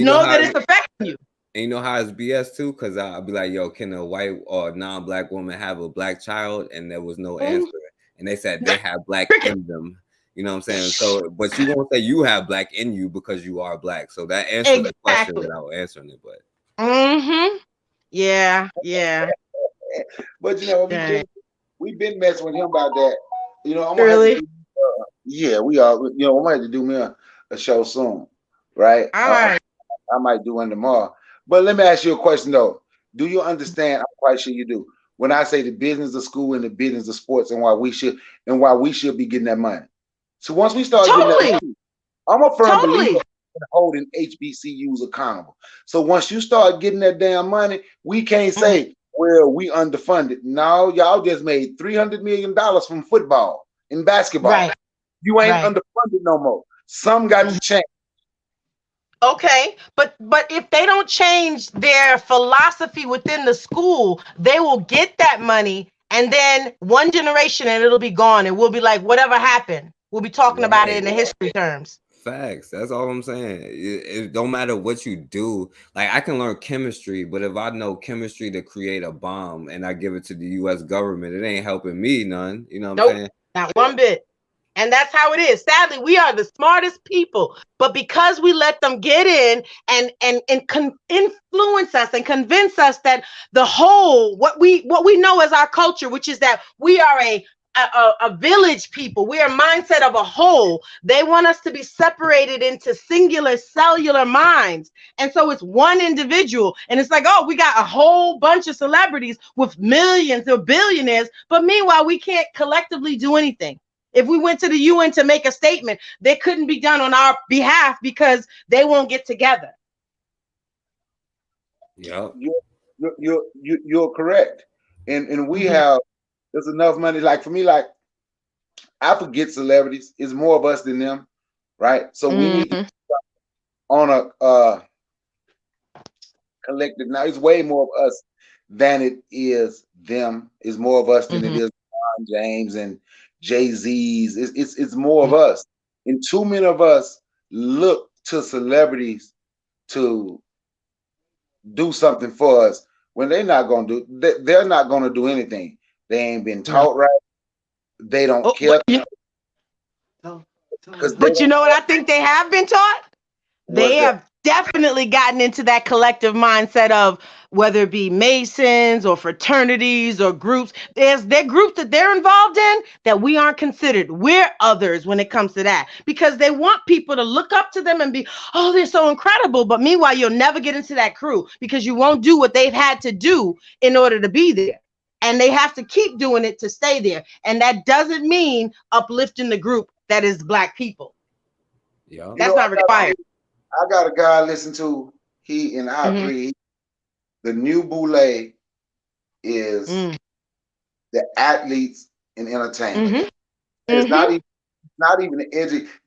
know that it's affecting you. And you know how it's BS too, because I'll be like, yo, can a white or non-black woman have a black child? And there was no answer. And they said they have black in them. You know what I'm saying? So, but you won't say you have black in you because you are black. So that answers the question without answering it. But yeah. But we've been messing with him about that. You know, I'm really? We are. You know, I might have to do me a show soon, right? All right. I might do one tomorrow. But let me ask you a question though. Do you understand? I'm quite sure you do. When I say the business of school and the business of sports, and why we should be getting that money. So once we start getting that money, I'm a firm believer in holding HBCUs accountable. So once you start getting that damn money, we can't say, well, we underfunded. No, y'all just made $300 million from football and basketball. Right. You ain't underfunded no more. Some got to change. Okay, but if they don't change their philosophy within the school, they will get that money, and then one generation and it'll be gone, and we'll be like, whatever happened? We'll be talking about it in the history terms. Facts. That's all I'm saying. It don't matter what you do. Like, I can learn chemistry, but if I know chemistry to create a bomb and I give it to the U.S. government, it ain't helping me none. You know what I'm saying? Not one bit. And that's how it is. Sadly, we are the smartest people, but because we let them get in and influence us and convince us that the whole, what we know as our culture, which is that we are a a village people. We're a mindset of a whole. They want us to be separated into singular cellular minds. And so it's one individual. And it's like, oh, we got a whole bunch of celebrities with millions or billionaires. But meanwhile, we can't collectively do anything. If we went to the UN to make a statement, they couldn't be done on our behalf because they won't get together. Yeah, you're correct. And we have, there's enough money. Like for me, like I forget celebrities. It's more of us than them, right? So we need to on a collective. Now it's way more of us than it is them. It's more of us than it is LeBron James and Jay-Z's. It's more of us. And too many of us look to celebrities to do something for us when they're not gonna do. They're not gonna do anything. They ain't been taught right. They don't care. But you know what I think they have been taught? They have definitely gotten into that collective mindset of whether it be Masons or fraternities or groups. There groups that they're involved in that we aren't considered. We're others when it comes to that because they want people to look up to them and be, oh, they're so incredible. But meanwhile, you'll never get into that crew because you won't do what they've had to do in order to be there. And they have to keep doing it to stay there. And that doesn't mean uplifting the group that is Black people. Yeah, that's not required. I got a guy I listen to. He and I agree. The new boule is the athletes and entertainment. It's not even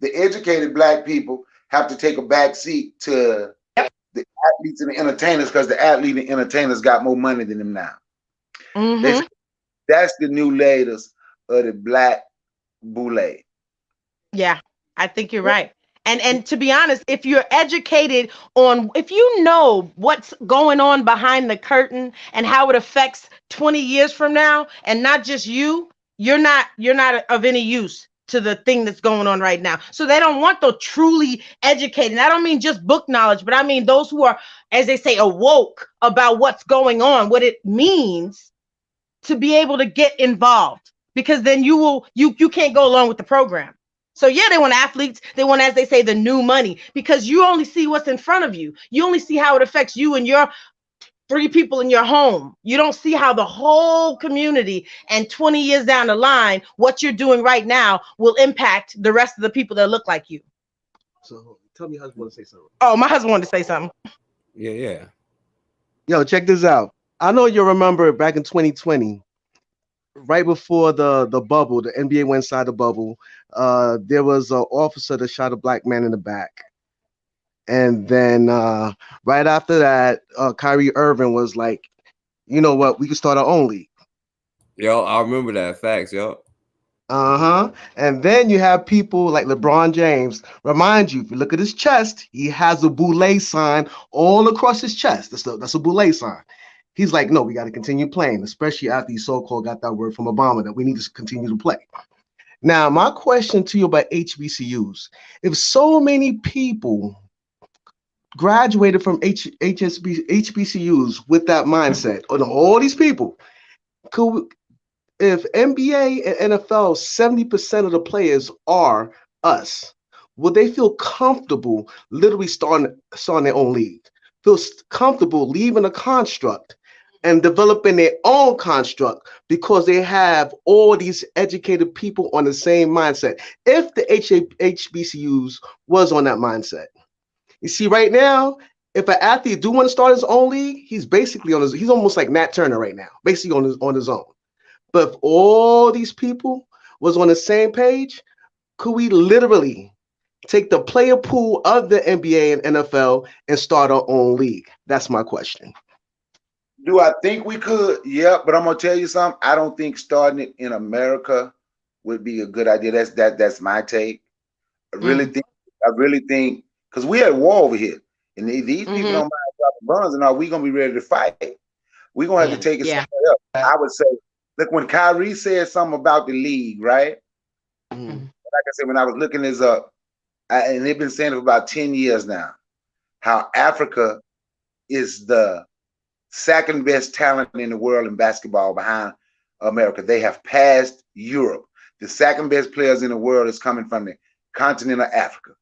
the educated Black people have to take a back seat to the athletes and the entertainers because the athlete and entertainers got more money than them now. That's the new latest of the Black boule. Yeah, I think you're right. And to be honest, if you're educated on, if you know what's going on behind the curtain and how it affects 20 years from now, and not just you, you're not of any use to the thing that's going on right now. So they don't want the truly educated. And I don't mean just book knowledge, but I mean those who are, as they say, awoke about what's going on, what it means to be able to get involved, because then you can't go along with the program. So yeah, they want athletes. They want, as they say, the new money, because you only see what's in front of you. You only see how it affects you and your 3 people in your home. You don't see how the whole community and 20 years down the line, what you're doing right now will impact the rest of the people that look like you. So tell me, your husband want to say something. Oh, my husband wanted to say something. Yeah. Yo, check this out. I know you remember back in 2020, right before the bubble, the NBA went inside the bubble. There was an officer that shot a Black man in the back. And then right after that, Kyrie Irving was like, you know what, we can start our own league. Yo, I remember that. Facts, yo. And then you have people like LeBron James. Remind you, if you look at his chest, he has a boule sign all across his chest. That's a boule sign. He's like, no, we got to continue playing, especially after he so-called got that word from Obama that we need to continue to play. Now, my question to you about HBCUs, if so many people graduated from HBCUs with that mindset, or all these people, if NBA and NFL, 70% of the players are us, would they feel comfortable literally starting their own league? Feel comfortable leaving a construct and developing their own construct because they have all these educated people on the same mindset? If the HBCUs was on that mindset. You see, right now, if an athlete do want to start his own league, he's basically he's almost like Nat Turner right now, basically on his own. But if all these people was on the same page, could we literally take the player pool of the NBA and NFL and start our own league? That's my question. Do I think we could? Yeah, but I'm gonna tell you something. I don't think starting it in America would be a good idea. That's my take. I really think because we at war over here, and these people don't mind dropping guns and all. We gonna be ready to fight. We gonna have to take it somewhere else. I would say, look, when Kyrie said something about the league, right? Like I said, when I was looking this up, and they've been saying it for about 10 years now, how Africa is the second best talent in the world in basketball behind America. They have passed Europe. The second best players in the world is coming from the continent of Africa.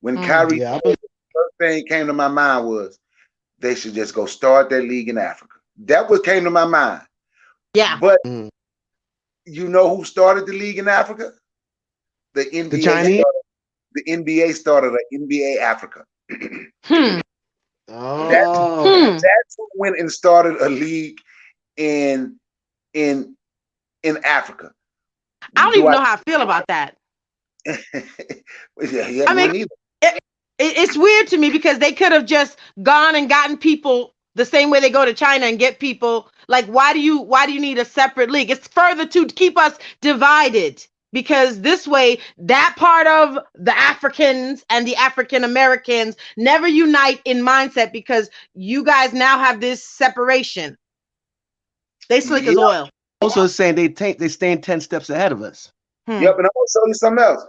When Kyrie, the first thing came to my mind was they should just go start that league in Africa. That what came to my mind. Yeah. But you know who started the league in Africa? The NBA. The Chinese? The NBA started an NBA Africa. That's who went and started a league in Africa. I don't even know how I feel about that. I mean, it's weird to me because they could have just gone and gotten people the same way they go to China and get people. Like, why do you need a separate league? It's further to keep us divided, because this way, that part of the Africans and the African Americans never unite in mindset, because you guys now have this separation. They slick as oil. Also saying they stand 10 steps ahead of us. Yep, and I'm gonna show you something else.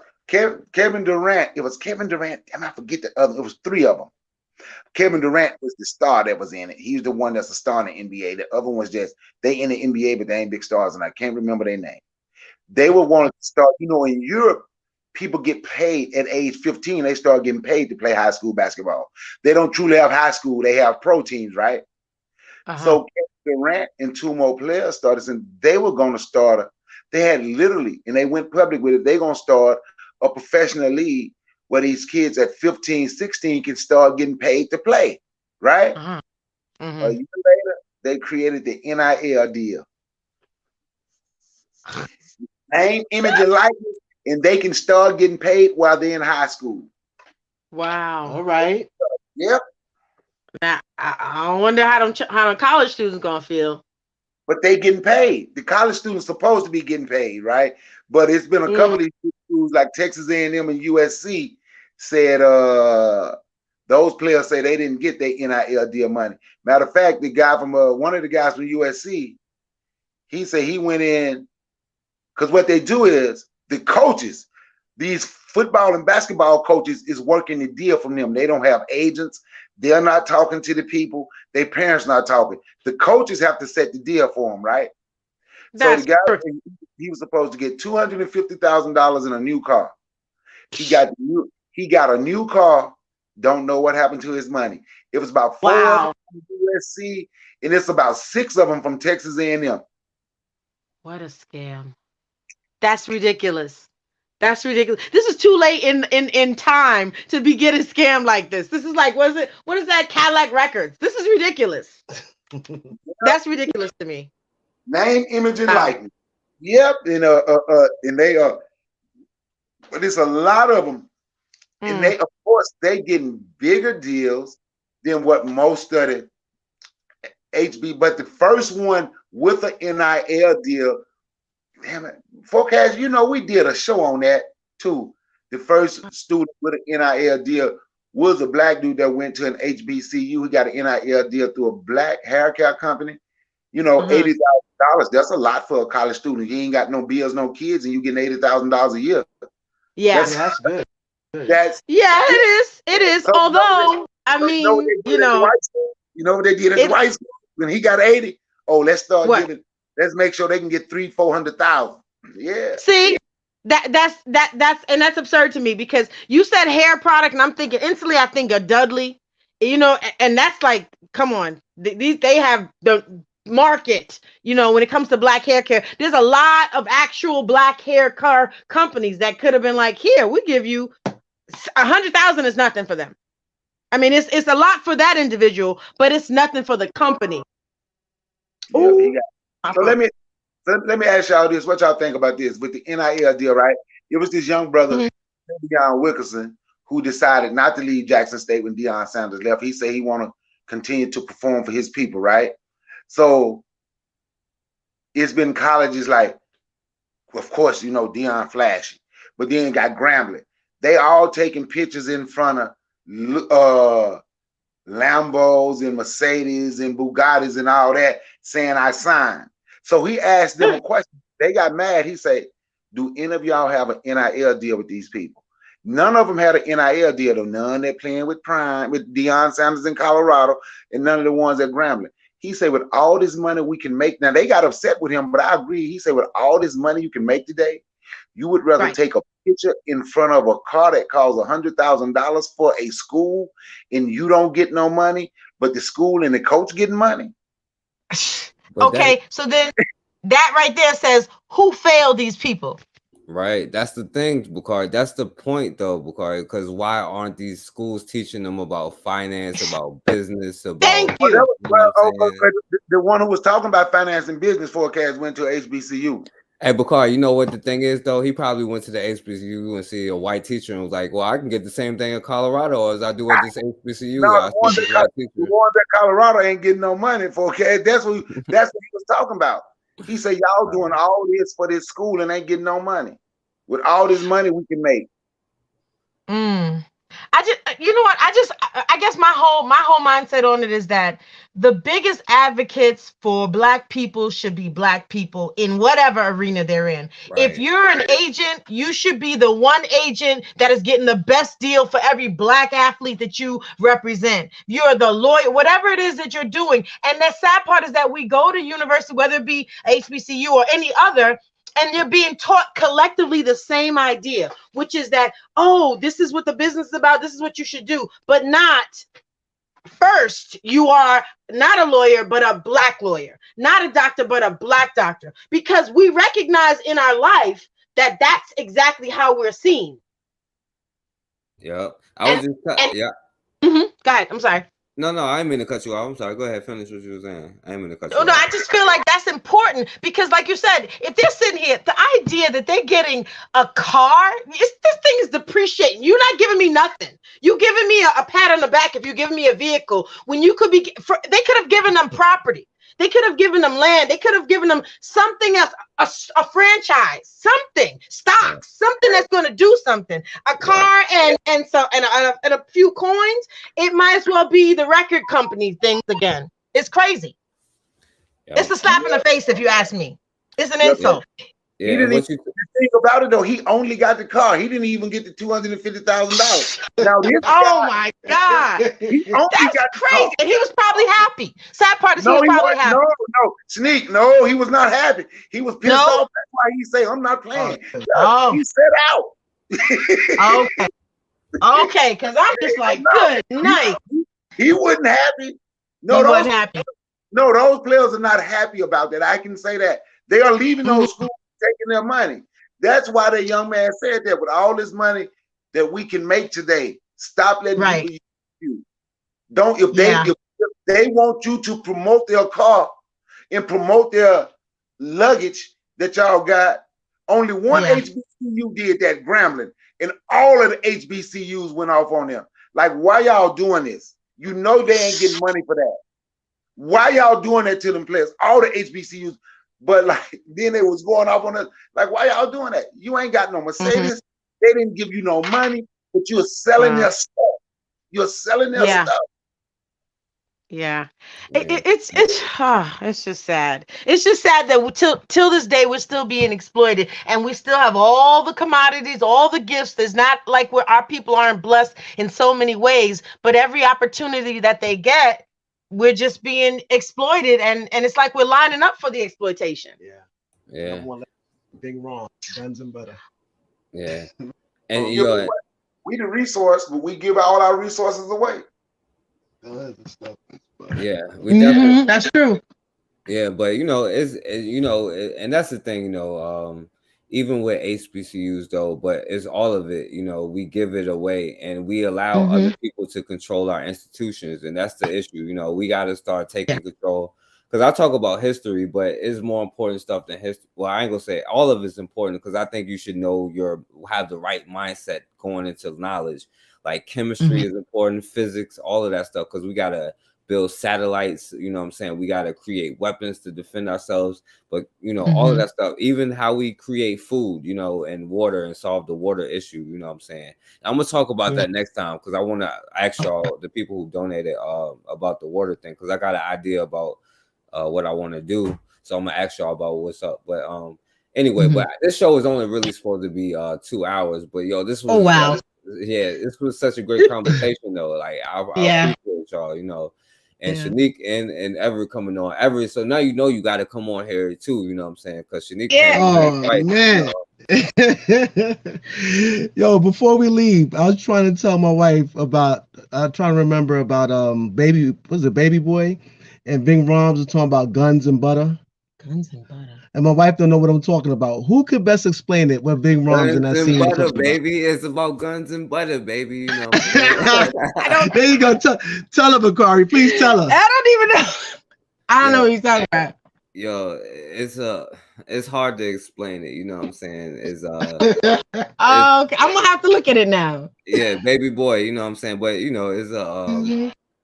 Kevin Durant. It was Kevin Durant. Damn, I forget the other. It was 3 of them. Kevin Durant was the star that was in it. He's the one that's a star in the NBA. The other one's just they in the NBA, but they ain't big stars, and I can't remember their name. They were wanting to start. You know, in Europe, people get paid at age 15. They start getting paid to play high school basketball. They don't truly have high school. They have pro teams, right? So Kevin Durant and 2 more players started, and they were going to start. They had literally, and they went public with it. They're going to start a professional league where these kids at 15, 16 can start getting paid to play, right? A year later, they created the NIL deal. Name, image, and likeness, and they can start getting paid while they're in high school. Wow. All right. Yep. Now, I wonder how the college students gonna feel. But they getting paid. The college students supposed to be getting paid, right? But it's been a couple of these schools like Texas A&M and USC said those players say they didn't get their NIL deal money. Matter of fact, the guy from one of the guys from USC, he said he went in because what they do is the coaches, these football and basketball coaches, is working the deal from them. They don't have agents. They're not talking to the people. Their parents not talking. The coaches have to set the deal for them, right? So the guy, he was supposed to get $250,000 in a new car. He got a new car. Don't know what happened to his money. It was about 4 of them from USC, and it's about 6 of them from Texas A&M. What a scam! That's ridiculous. That's ridiculous. This is too late in time to be getting scammed like this. This is like, what is that Cadillac Records? This is ridiculous. That's ridiculous to me. Name, image, and likeness. Yep, and they are, but it's a lot of them, and they, of course, they getting bigger deals than what most of the HB. But the first one with an NIL deal. Damn it, Forecast, you know, we did a show on that too. The first student with an NIL deal was a black dude that went to an HBCU. He got an NIL deal through a black hair care company. You know, $80,000. That's a lot for a college student. You ain't got no bills, no kids, and you getting $80,000 a year. Yeah, that's good. It is. So although, I mean, you know what they did at White School when he got 80. Oh, let's start giving. Let's make sure they can get $300,000-$400,000. Yeah. See, that's absurd to me, because you said hair product, and I'm thinking instantly. I think of Dudley, you know, and that's like, come on, they have the market. You know, when it comes to black hair care, there's a lot of actual black hair care companies that could have been like, here, we give you $100,000 is nothing for them. I mean, it's a lot for that individual, but it's nothing for the company. So let me ask y'all this. What y'all think about this with the NIL deal, right? It was this young brother, Deion Wilkerson, who decided not to leave Jackson State when Deion Sanders left. He said he want to continue to perform for his people, right? So it's been colleges like, of course, you know, Deion flashy, but then got Grambling. They all taking pictures in front of Lambos and Mercedes and Bugattis and all that, saying I signed. So he asked them a question. They got mad. He said, do any of y'all have an NIL deal with these people? None of them had an NIL deal, though. None that playing with Prime, with Deion Sanders in Colorado, and none of the ones at Grambling. He said, with all this money we can make, now they got upset with him, but I agree. He said, with all this money you can make today, you would rather take a picture in front of a car that costs $100,000 for a school and you don't get no money, but the school and the coach getting money. Okay, so then that right there says, who failed these people? Right, that's the thing, Bakari. That's the point, though, Bakari. Because why aren't these schools teaching them about finance, about business, about? Thank you. The one who was talking about finance and business forecast went to HBCU. Hey, Bakari, you know what the thing is, though? He probably went to the HBCU and see a white teacher and was like, "Well, I can get the same thing in Colorado as I do at this HBCU." No, the ones at Colorado ain't getting no money forecast. That's what he was talking about. He said, y'all doing all this for this school and ain't getting no money. With all this money we can make. I just, you know what? I guess my whole mindset on it is that the biggest advocates for Black people should be Black people in whatever arena they're in. Right. If you're an agent, you should be the one agent that is getting the best deal for every Black athlete that you represent. You're the lawyer, whatever it is that you're doing. And the sad part is that we go to university, whether it be HBCU or any other, and you're being taught collectively the same idea, which is that, oh, this is what the business is about. This is what you should do, but not first. You are not a lawyer, but a Black lawyer, not a doctor, but a Black doctor, because we recognize in our life that that's exactly how we're seen. Yeah. Go ahead. I'm sorry. No, I didn't mean to cut you off. I'm sorry. Go ahead. Finish what you were saying. I didn't mean to cut you off. No, I just feel like that's important because, like you said, if they're sitting here, the idea that they're getting a car, this thing is depreciating. You're not giving me nothing. You're giving me a pat on the back if you're giving me a vehicle when you could be, they could have given them property. They could have given them land. They could have given them something else, a franchise, something, stocks, something that's going to do something. A car and a few coins. It might as well be the record company things again. It's crazy. Yep. It's a slap in the face, if you ask me. It's an insult. Yeah. The thing about it though, he only got the car. He didn't even get the $250,000. Now this my God, that's crazy. And he was probably happy. Sad part is he was probably happy. No, Sneak. No, he was not happy. He was pissed off. That's why he say, "I'm not playing." He said out. Okay, because I'm just like, good night. He wasn't happy. No, he wasn't happy. No, those players are not happy about that. I can say that. They are leaving those schools, taking their money. That's why the young man said that. With all this money that we can make today, stop letting people use you. Don't if they want you to promote their car and promote their luggage that y'all got. Only one HBCU did that, Grambling, and all of the HBCUs went off on them. Like, why y'all doing this? You know they ain't getting money for that. Why y'all doing that to them players? All the HBCUs, but like then they was going off on us. Like, why y'all doing that? You ain't got no Mercedes. They didn't give you no money, but you're selling their stuff. You're selling their stuff. Yeah, it's just sad. It's just sad that till this day we're still being exploited, and we still have all the commodities, all the gifts. There's not like our people aren't blessed in so many ways, but every opportunity that they get, we're just being exploited, and it's like we're lining up for the exploitation. Yeah. Big wrong, guns and butter. Yeah, and we the resource, but we give all our resources away. Yeah, we definitely. That's true. Yeah, but and that's the thing, even with HBCUs though, but it's all of it, we give it away and we allow other people to control our institutions, and that's the issue. We got to start taking control. Because I talk about history, but it's more important stuff than history. Well, I ain't gonna say all of it's important, because I think you should have the right mindset going into knowledge. Like chemistry is important, physics, all of that stuff, because we gotta build satellites, you know what I'm saying? We gotta create weapons to defend ourselves, but all of that stuff, even how we create food, and water and solve the water issue, you know what I'm saying? I'm gonna talk about that next time, because I want to ask y'all, the people who donated, about the water thing, because I got an idea about what I want to do. So I'm gonna ask y'all about what's up. But anyway, but this show is only really supposed to be 2 hours. But this was this was such a great conversation though. Like I appreciate y'all, and Shanique and Everett coming on. Everett, so now you got to come on here too. You know what I'm saying? Because Shanique. Oh man. Yo, before we leave, I was trying to tell my wife about. I'm trying to remember about baby. Was it Baby Boy? And Bing Roms was talking about guns and butter. Guns and butter. And my wife don't know what I'm talking about. Who could best explain it? What Bing Roms in that Guns scene and butter, talking baby. It's about guns and butter, baby. You know. There you go. Tell her, Bakari. Please tell her. I don't even know. I don't know what he's talking about. Yo, it's hard to explain it. You know what I'm saying? It's okay, I'm gonna have to look at it now. Yeah, Baby Boy. You know what I'm saying? But you know, it's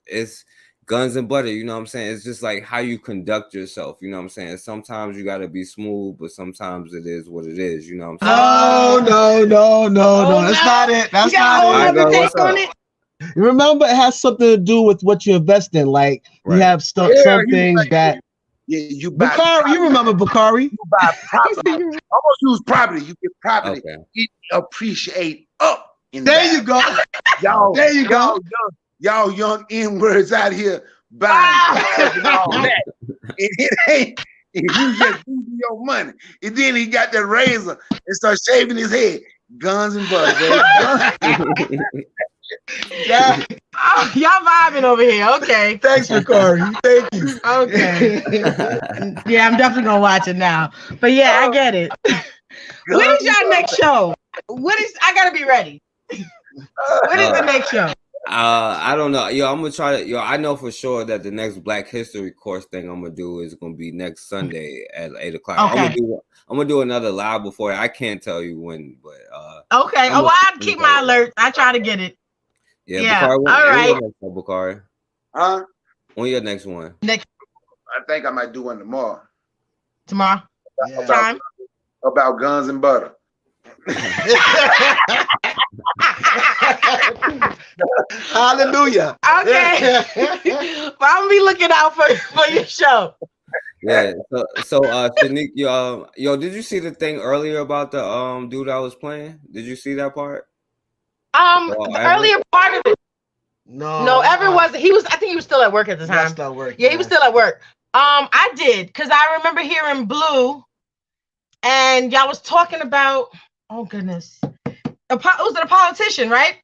it's guns and butter. You know what I'm saying? It's just like how you conduct yourself. You know what I'm saying? Sometimes you gotta be smooth, but sometimes it is what it is. You know what I'm saying? No. That's not it. That's not it. What's up? Remember, it has something to do with what you invest in. Like we have some things that. Yeah, you buy Bakari, you remember Bakari? You buy property. Almost use property. You get property. It appreciate up. There you go. Y'all, there you go. Y'all young N-words out here buying and all that. And it ain't. If you just using your money, and then he got that razor and start shaving his head. Guns and butter, baby. Yeah. Oh, y'all vibing over here. Okay. Thanks, Bakari. Thank you. Okay. Yeah, I'm definitely gonna watch it now. But yeah, I get it. When is your next show? I gotta be ready. When is the next show? I don't know. Yo, I'm gonna try to. Yo, I know for sure that the next Black History course thing I'm gonna do is gonna be next Sunday at 8 o'clock. Okay. I'm gonna do another live before. I can't tell you when, but okay. I'll keep my alert. I try to get it. Yeah. Bakari, all right. Bakari. Huh? When your next one? Next. I think I might do one tomorrow. Tomorrow? Yeah. Time? About guns and butter. Hallelujah. Okay. But I'm gonna be looking out for your show. Yeah. So Shanique, yo, did you see the thing earlier about the dude I was playing? Did you see that part? The earlier part of it. No, Everett wasn't. I think he was still at work at the time. Still at work. Yeah, he was still at work. I did, because I remember hearing Blue, and y'all was talking about, oh goodness. Was it a politician, right?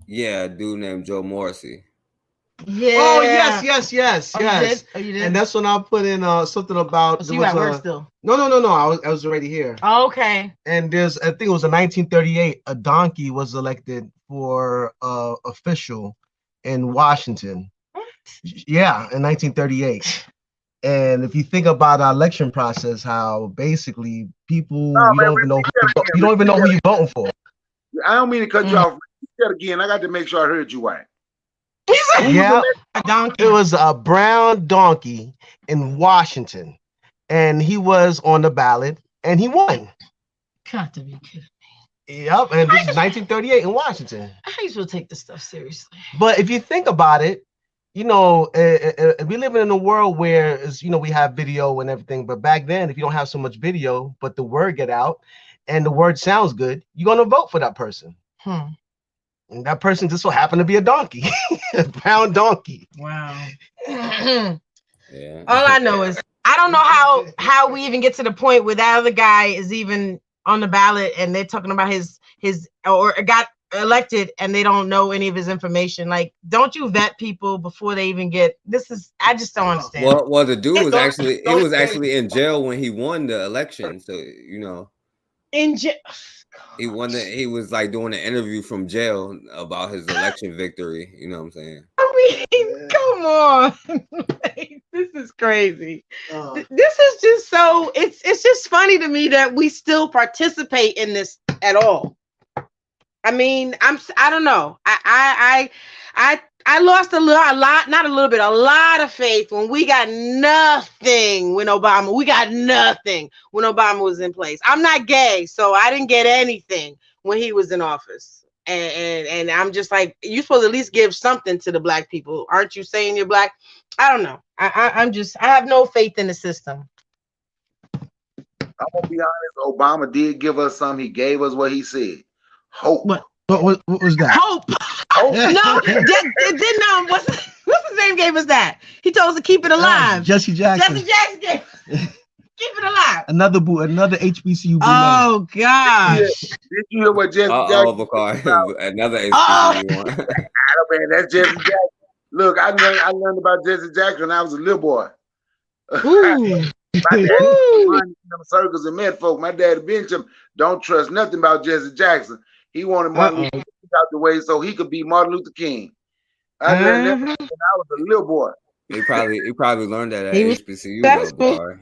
Yeah, a dude named Joe Morrissey. Yeah. Oh yes. Oh, you did? And that's when I put in something about. So you at work still? No. I was already here. Oh, okay. And I think it was in 1938. A donkey was elected for official in Washington. What? Yeah, in 1938. And if you think about our election process, how basically people you don't even know who you're voting for. I don't mean to cut you off. Say it again. I got to make sure I heard you right. Yeah, it was a brown donkey in Washington, and he was on the ballot, and he won. Got to be kidding me. Yep, and this is 1938 in Washington. I used to take this stuff seriously. But if you think about it, we live in a world where we have video and everything. But back then, if you don't have so much video, but the word get out, and the word sounds good, you're gonna vote for that person. And that person just so happened to be a donkey, a brown donkey. Wow. Yeah. All I know is I don't know how we even get to the point where that other guy is even on the ballot and they're talking about his or got elected and they don't know any of his information. Like, don't you vet people before they even get I just don't understand. Well, the dude was actually in jail when he won the election. So in jail. He was like doing an interview from jail about his election victory. You know what I'm saying? I mean, come on. This is crazy. This is just so it's just funny to me that we still participate in this at all. I mean, I don't know. I lost a lot of faith when we got nothing when Obama. We got nothing when Obama was in place. I'm not gay, so I didn't get anything when he was in office. And I'm just like, you're supposed to at least give something to the black people. Aren't you saying you're black? I don't know. I have no faith in the system. I'm gonna be honest. Obama did give us some. He gave us what he said. Hope. What was that? Hope. No, what's his James gave us that. He told us to keep it alive. Jesse Jackson. Jesse Jackson gave keep it alive. Another HBCU. Oh gosh. Did you hear what Jesse Jackson? Another HBCU one. Man, that's Jesse Jackson. Look, I learned about Jesse Jackson when I was a little boy. My dad run them circles and met folk. My dad been to him, don't trust nothing about Jesse Jackson. He wanted Martin Luther King out the way so he could be Martin Luther King. I learned that when I was a little boy. He probably learned that at HBCU though, Bakari.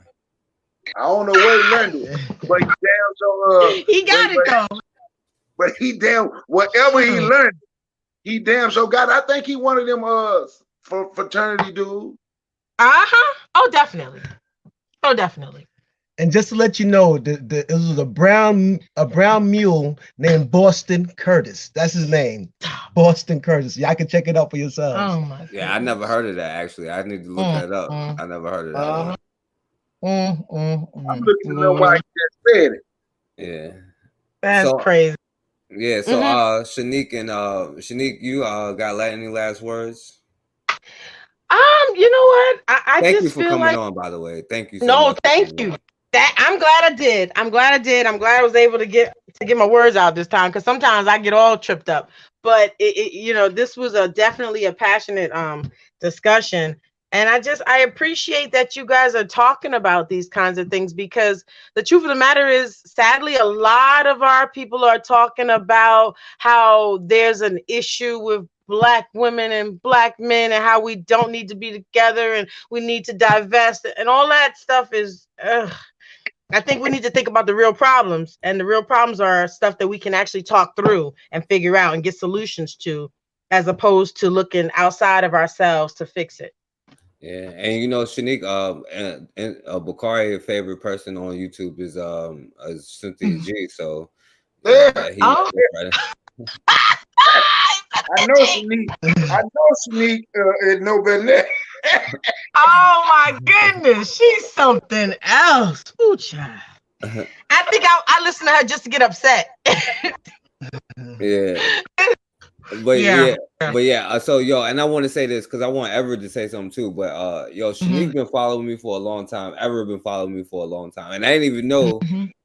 I don't know where he learned it, but he damn so he got it though. But he damn whatever he learned, he damn so got it. I think he one of them for fraternity dude. Oh, definitely. Oh, definitely. And just to let you know, it was a brown mule named Boston Curtis. That's his name, Boston Curtis. Y'all can check it out for yourselves. Oh my God. Yeah, I never heard of that actually. I need to look that up. I never heard of that. I'm looking at why he just said it. Yeah, that's crazy. Yeah, so Shanique, you got any last words? You know what? I thank just you for feel coming like, on, by the way. Thank you so much. No, thank you. I'm glad I did. I'm glad I was able to get my words out this time, because sometimes I get all tripped up. But this was definitely a passionate discussion. And I appreciate that you guys are talking about these kinds of things, because the truth of the matter is, sadly, a lot of our people are talking about how there's an issue with Black women and Black men and how we don't need to be together and we need to divest, and all that stuff is, I think we need to think about the real problems, and the real problems are stuff that we can actually talk through and figure out and get solutions to, as opposed to looking outside of ourselves to fix it. Yeah, and Shanique, and Bakari, your favorite person on YouTube is Cynthia G. So I know Shanique is no better. Oh my goodness, she's something else. Ooh, child. I think I listen to her just to get upset. Yeah. But yeah. So and I want to say this because I want Everett to say something too. But Shanique been following me for a long time. Everett been following me for a long time, and I didn't even know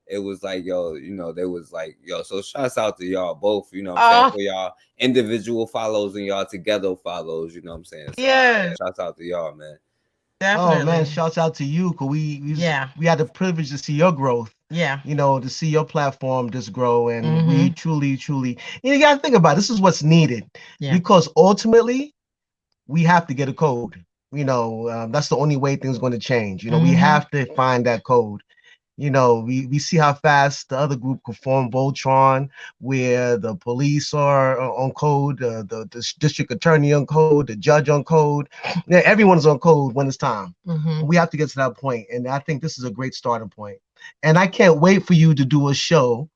it was like they was like So shouts out to y'all both. What I'm saying, for y'all individual follows and y'all together follows. What I'm saying. So, shouts out to y'all, man. Definitely. Oh man, shouts out to you, because we had the privilege to see your growth. Yeah. To see your platform just grow, and we truly, you got to think about it. This is what's needed, because ultimately we have to get a code. That's the only way things are going to change. We have to find that code. We see how fast the other group could form Voltron, where the police are on code, the district attorney on code, the judge on code. Everyone is on code when it's time. We have to get to that point, and I think this is a great starting point. And I can't wait for you to do a show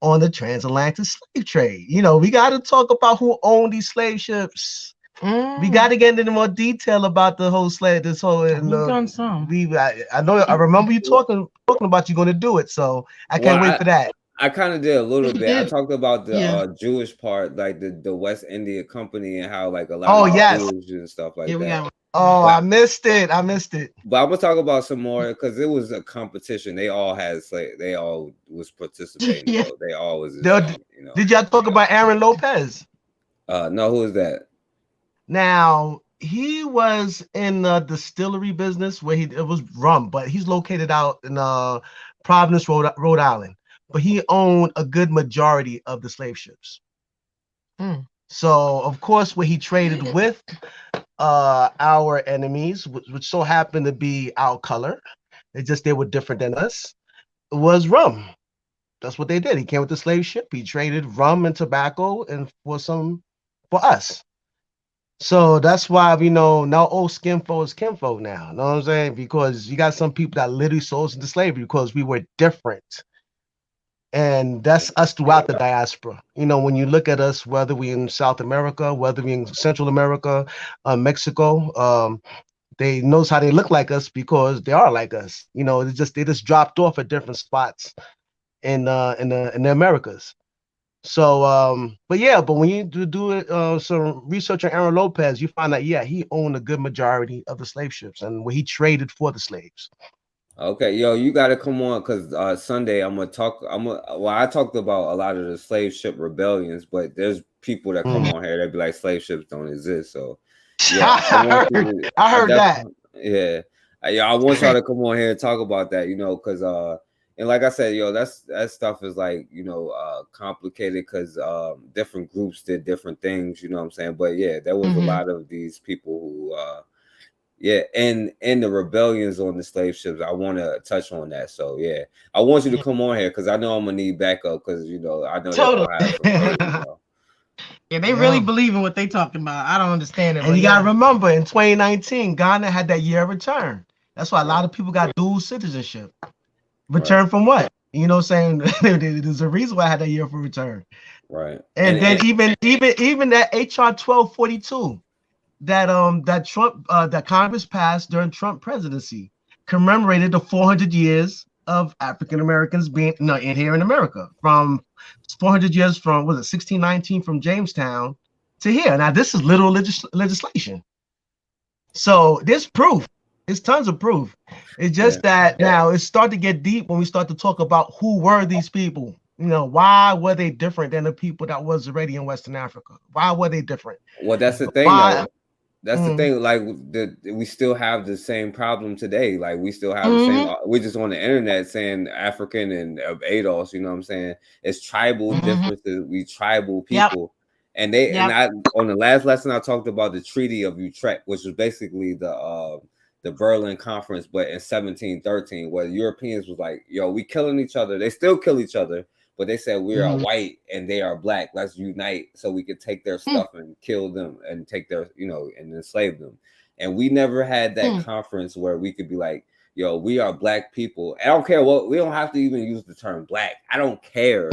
on the transatlantic slave trade. We got to talk about who owned these slave ships. We got to get into more detail about the whole slave. This whole. We've done some. I remember you talking about you going to do it. So I can't wait for that. I kind of did a little bit. I talked about the Jewish part, like the West India Company, and how like a lot of Jews and stuff like that. I missed it. But I'm gonna talk about some more, because it was a competition. They all had they all was participating. They all was. Did y'all talk about Aaron Lopez? No, who is that? Now, he was in the distillery business where it was rum, but he's located out in Providence, Rhode Island. But he owned a good majority of the slave ships. So, of course, where he traded with our enemies, which so happened to be our color, they were different than us, was rum. That's what they did. He came with the slave ship. He traded rum and tobacco and for us. So that's why now old skinfo is kinfo now. You know what I'm saying? Because you got some people that literally sold us into slavery because we were different. And that's us throughout the diaspora. When you look at us, whether we in South America, whether we in Central America, Mexico, they knows how they look like us because they are like us. They just dropped off at different spots in the Americas. So, but when you do some research on Aaron Lopez, you find out, he owned a good majority of the slave ships and where he traded for the slaves. Okay, yo, you got to come on because Sunday I talked about a lot of the slave ship rebellions, but there's people that come on here that be like slave ships don't exist. So yeah, I heard that. Yeah, I want y'all to come on here and talk about that, because and like I said, that stuff is like complicated because different groups did different things, you know what I'm saying? But yeah, there was a lot of these people who and the rebellions on the slave ships. I want to touch on that. So yeah, I want you to come on here because I know I'm gonna need backup because I know Totally. they're gonna have some crazy, Yeah, they really believe in what they talking about. I don't understand it. And you gotta remember, in 2019, Ghana had that year of return. That's why a lot of people got dual citizenship. Return from what? You know what I'm saying? There's a reason why I had that year for return. Right. And then even that HR 1242 that Trump that Congress passed during Trump presidency commemorated the 400 years of African Americans being in here in America, from 400 years from 1619 from Jamestown to here. Now this is literal legislation. So there's proof. There's tons of proof. It's just that now it's starting to get deep when we start to talk about who were these people. Why were they different than the people that was already in Western Africa? Why were they different? Well, that's the thing, though. That's the thing. Like we still have the same problem today. Like we still have the same. We're just on the internet saying African and ADOS. You know what I'm saying? It's tribal differences. We tribal people, and on the last lesson I talked about the Treaty of Utrecht, which was basically the Berlin Conference, but in 1713, where Europeans was like, "Yo, we killing each other." They still kill each other. But they said we are white and they are black. Let's unite so we could take their stuff and kill them and take their, and enslave them. And we never had that conference where we could be like, yo, we are black people. I don't care what, we don't have to even use the term black. I don't care,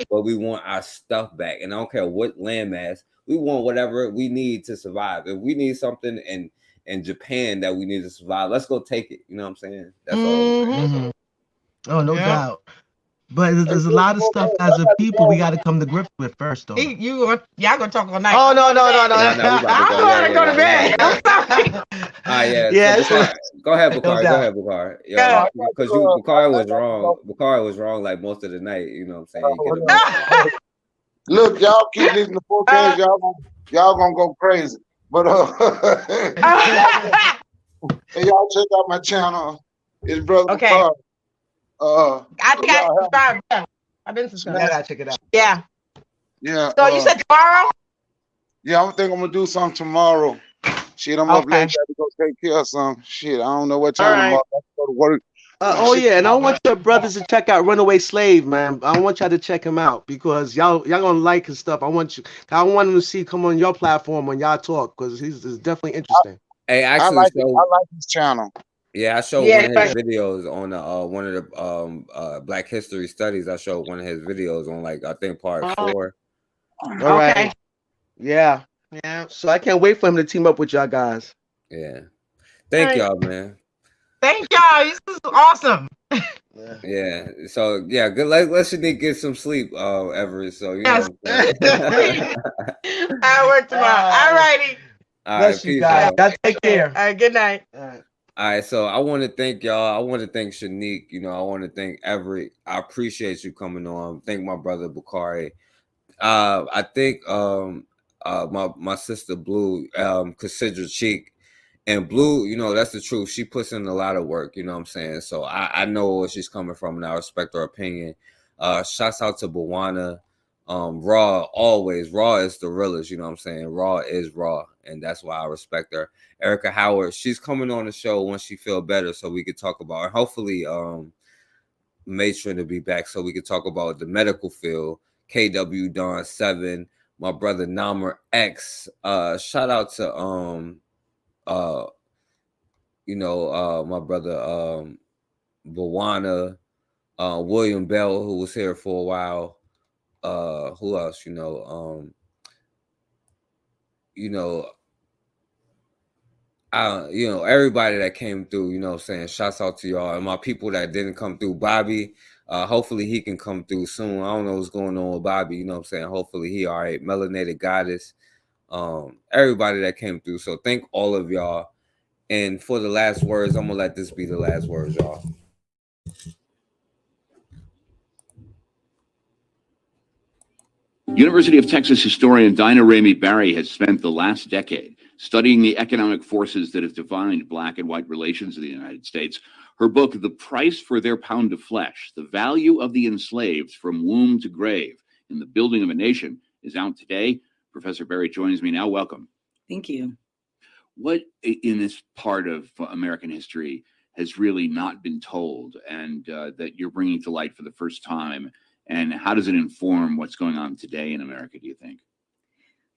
but we want our stuff back. And I don't care what landmass. We want whatever we need to survive. If we need something in Japan that we need to survive, let's go take it. You know what I'm saying? That's all. Oh, no doubt. But there's a lot of stuff as a people we got to come to grips with first, though. Y'all gonna talk all night? Oh no! I'm going to go to bed. Yeah. So go ahead, Bakari. Go ahead, Bakari. Because Bakari was wrong. Bakari was wrong like most of the night. You know what I'm saying? Look, y'all keep listening to forecast. Y'all gonna go crazy. But hey, y'all check out my channel. It's brother. Okay. I think I subscribed. Yeah. I've been subscribed. I gotta check it out. Yeah. Yeah. So you said tomorrow? Yeah, I think I'm gonna do something tomorrow. Shit, I'm up late. Got to go take care of some shit. I don't know what time I'm up. I have to go to work. And I want your brothers to check out Runaway Slave, man. I want y'all to check him out because y'all gonna like his stuff. I want him to see come on your platform when y'all talk because he's definitely interesting. I like his channel. Yeah, I showed one of his videos on one of the Black History Studies. I showed one of his videos on I think part 4. All right. Yeah. So I can't wait for him to team up with y'all guys. Yeah. Thank y'all, man. Thank y'all. This is awesome. Yeah. So yeah, good. Let Shanique get some sleep, Everett. So you know. I work tomorrow. All righty. All right, you guys. Y'all take care. All right. Good night. All right, so I want to thank y'all. I want to thank Shanique. I want to thank Everett. I appreciate you coming on. Thank my brother Bakari. I think my sister Blue, Cassandra Cheek, and Blue. That's the truth. She puts in a lot of work. You know what I'm saying? So I know where she's coming from, and I respect her opinion. Shouts out to Bawana. Raw always. Raw is the realest. You know what I'm saying? Raw is raw, and that's why I respect her. Erica Howard, she's coming on the show once she feel better, so we could talk about her. Hopefully, Matron to be back so we could talk about the medical field. KW Don 7, my brother Namer X. Shout out to my brother Bawana, William Bell, who was here for a while. Who else? Everybody that came through, shouts out to y'all and my people that didn't come through. Bobby, Hopefully he can come through soon. I don't know what's going on with Bobby. You know what I'm saying? Hopefully he all right. Melanated Goddess. Everybody that came through. So thank all of y'all. And for the last words, I'm gonna let this be the last words, y'all. University of Texas historian Dinah Ramey Barry has spent the last decade studying the economic forces that have defined Black and white relations in the United States. Her book, The Price for Their Pound of Flesh, The Value of the Enslaved from Womb to Grave in the Building of a Nation, is out today. Professor Barry joins me now. Welcome. Thank you. What in this part of American history has really not been told and that you're bringing to light for the first time? And how does it inform what's going on today in America, do you think?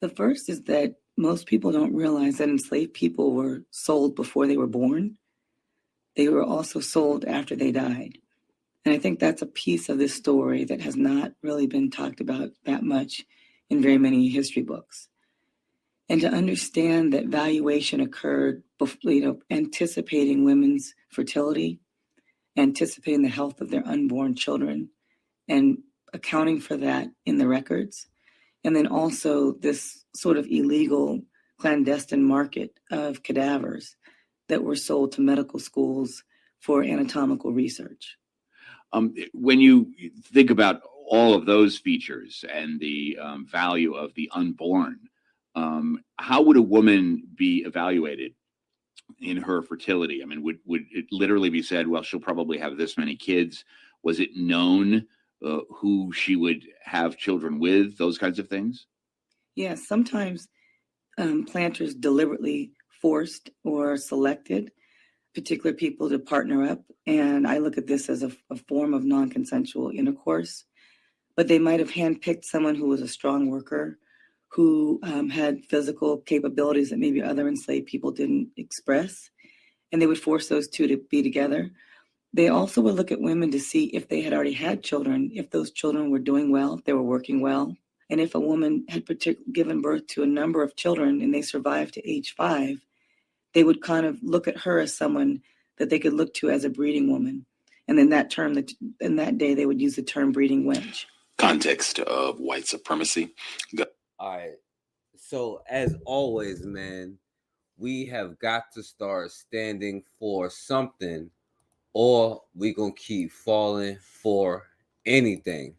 The first is that most people don't realize that enslaved people were sold before they were born. They were also sold after they died. And I think that's a piece of this story that has not really been talked about that much in very many history books. And to understand that valuation occurred, anticipating women's fertility, anticipating the health of their unborn children, and accounting for that in the records. And then also this sort of illegal clandestine market of cadavers that were sold to medical schools for anatomical research. When you think about all of those features and the value of the unborn, how would a woman be evaluated in her fertility? I mean, would it literally be said, well, she'll probably have this many kids? Was it known who she would have children with, those kinds of things? Yes, sometimes planters deliberately forced or selected particular people to partner up. And I look at this as a form of non-consensual intercourse. But they might have handpicked someone who was a strong worker, who had physical capabilities that maybe other enslaved people didn't express. And they would force those two to be together. They also would look at women to see if they had already had children, if those children were doing well, if they were working well. And if a woman had given birth to a number of children and they survived to age 5, they would kind of look at her as someone that they could look to as a breeding woman. And then in that day, they would use the term breeding wench. Context of white supremacy. All right. So as always, man, we have got to start standing for something, or we gonna keep falling for anything.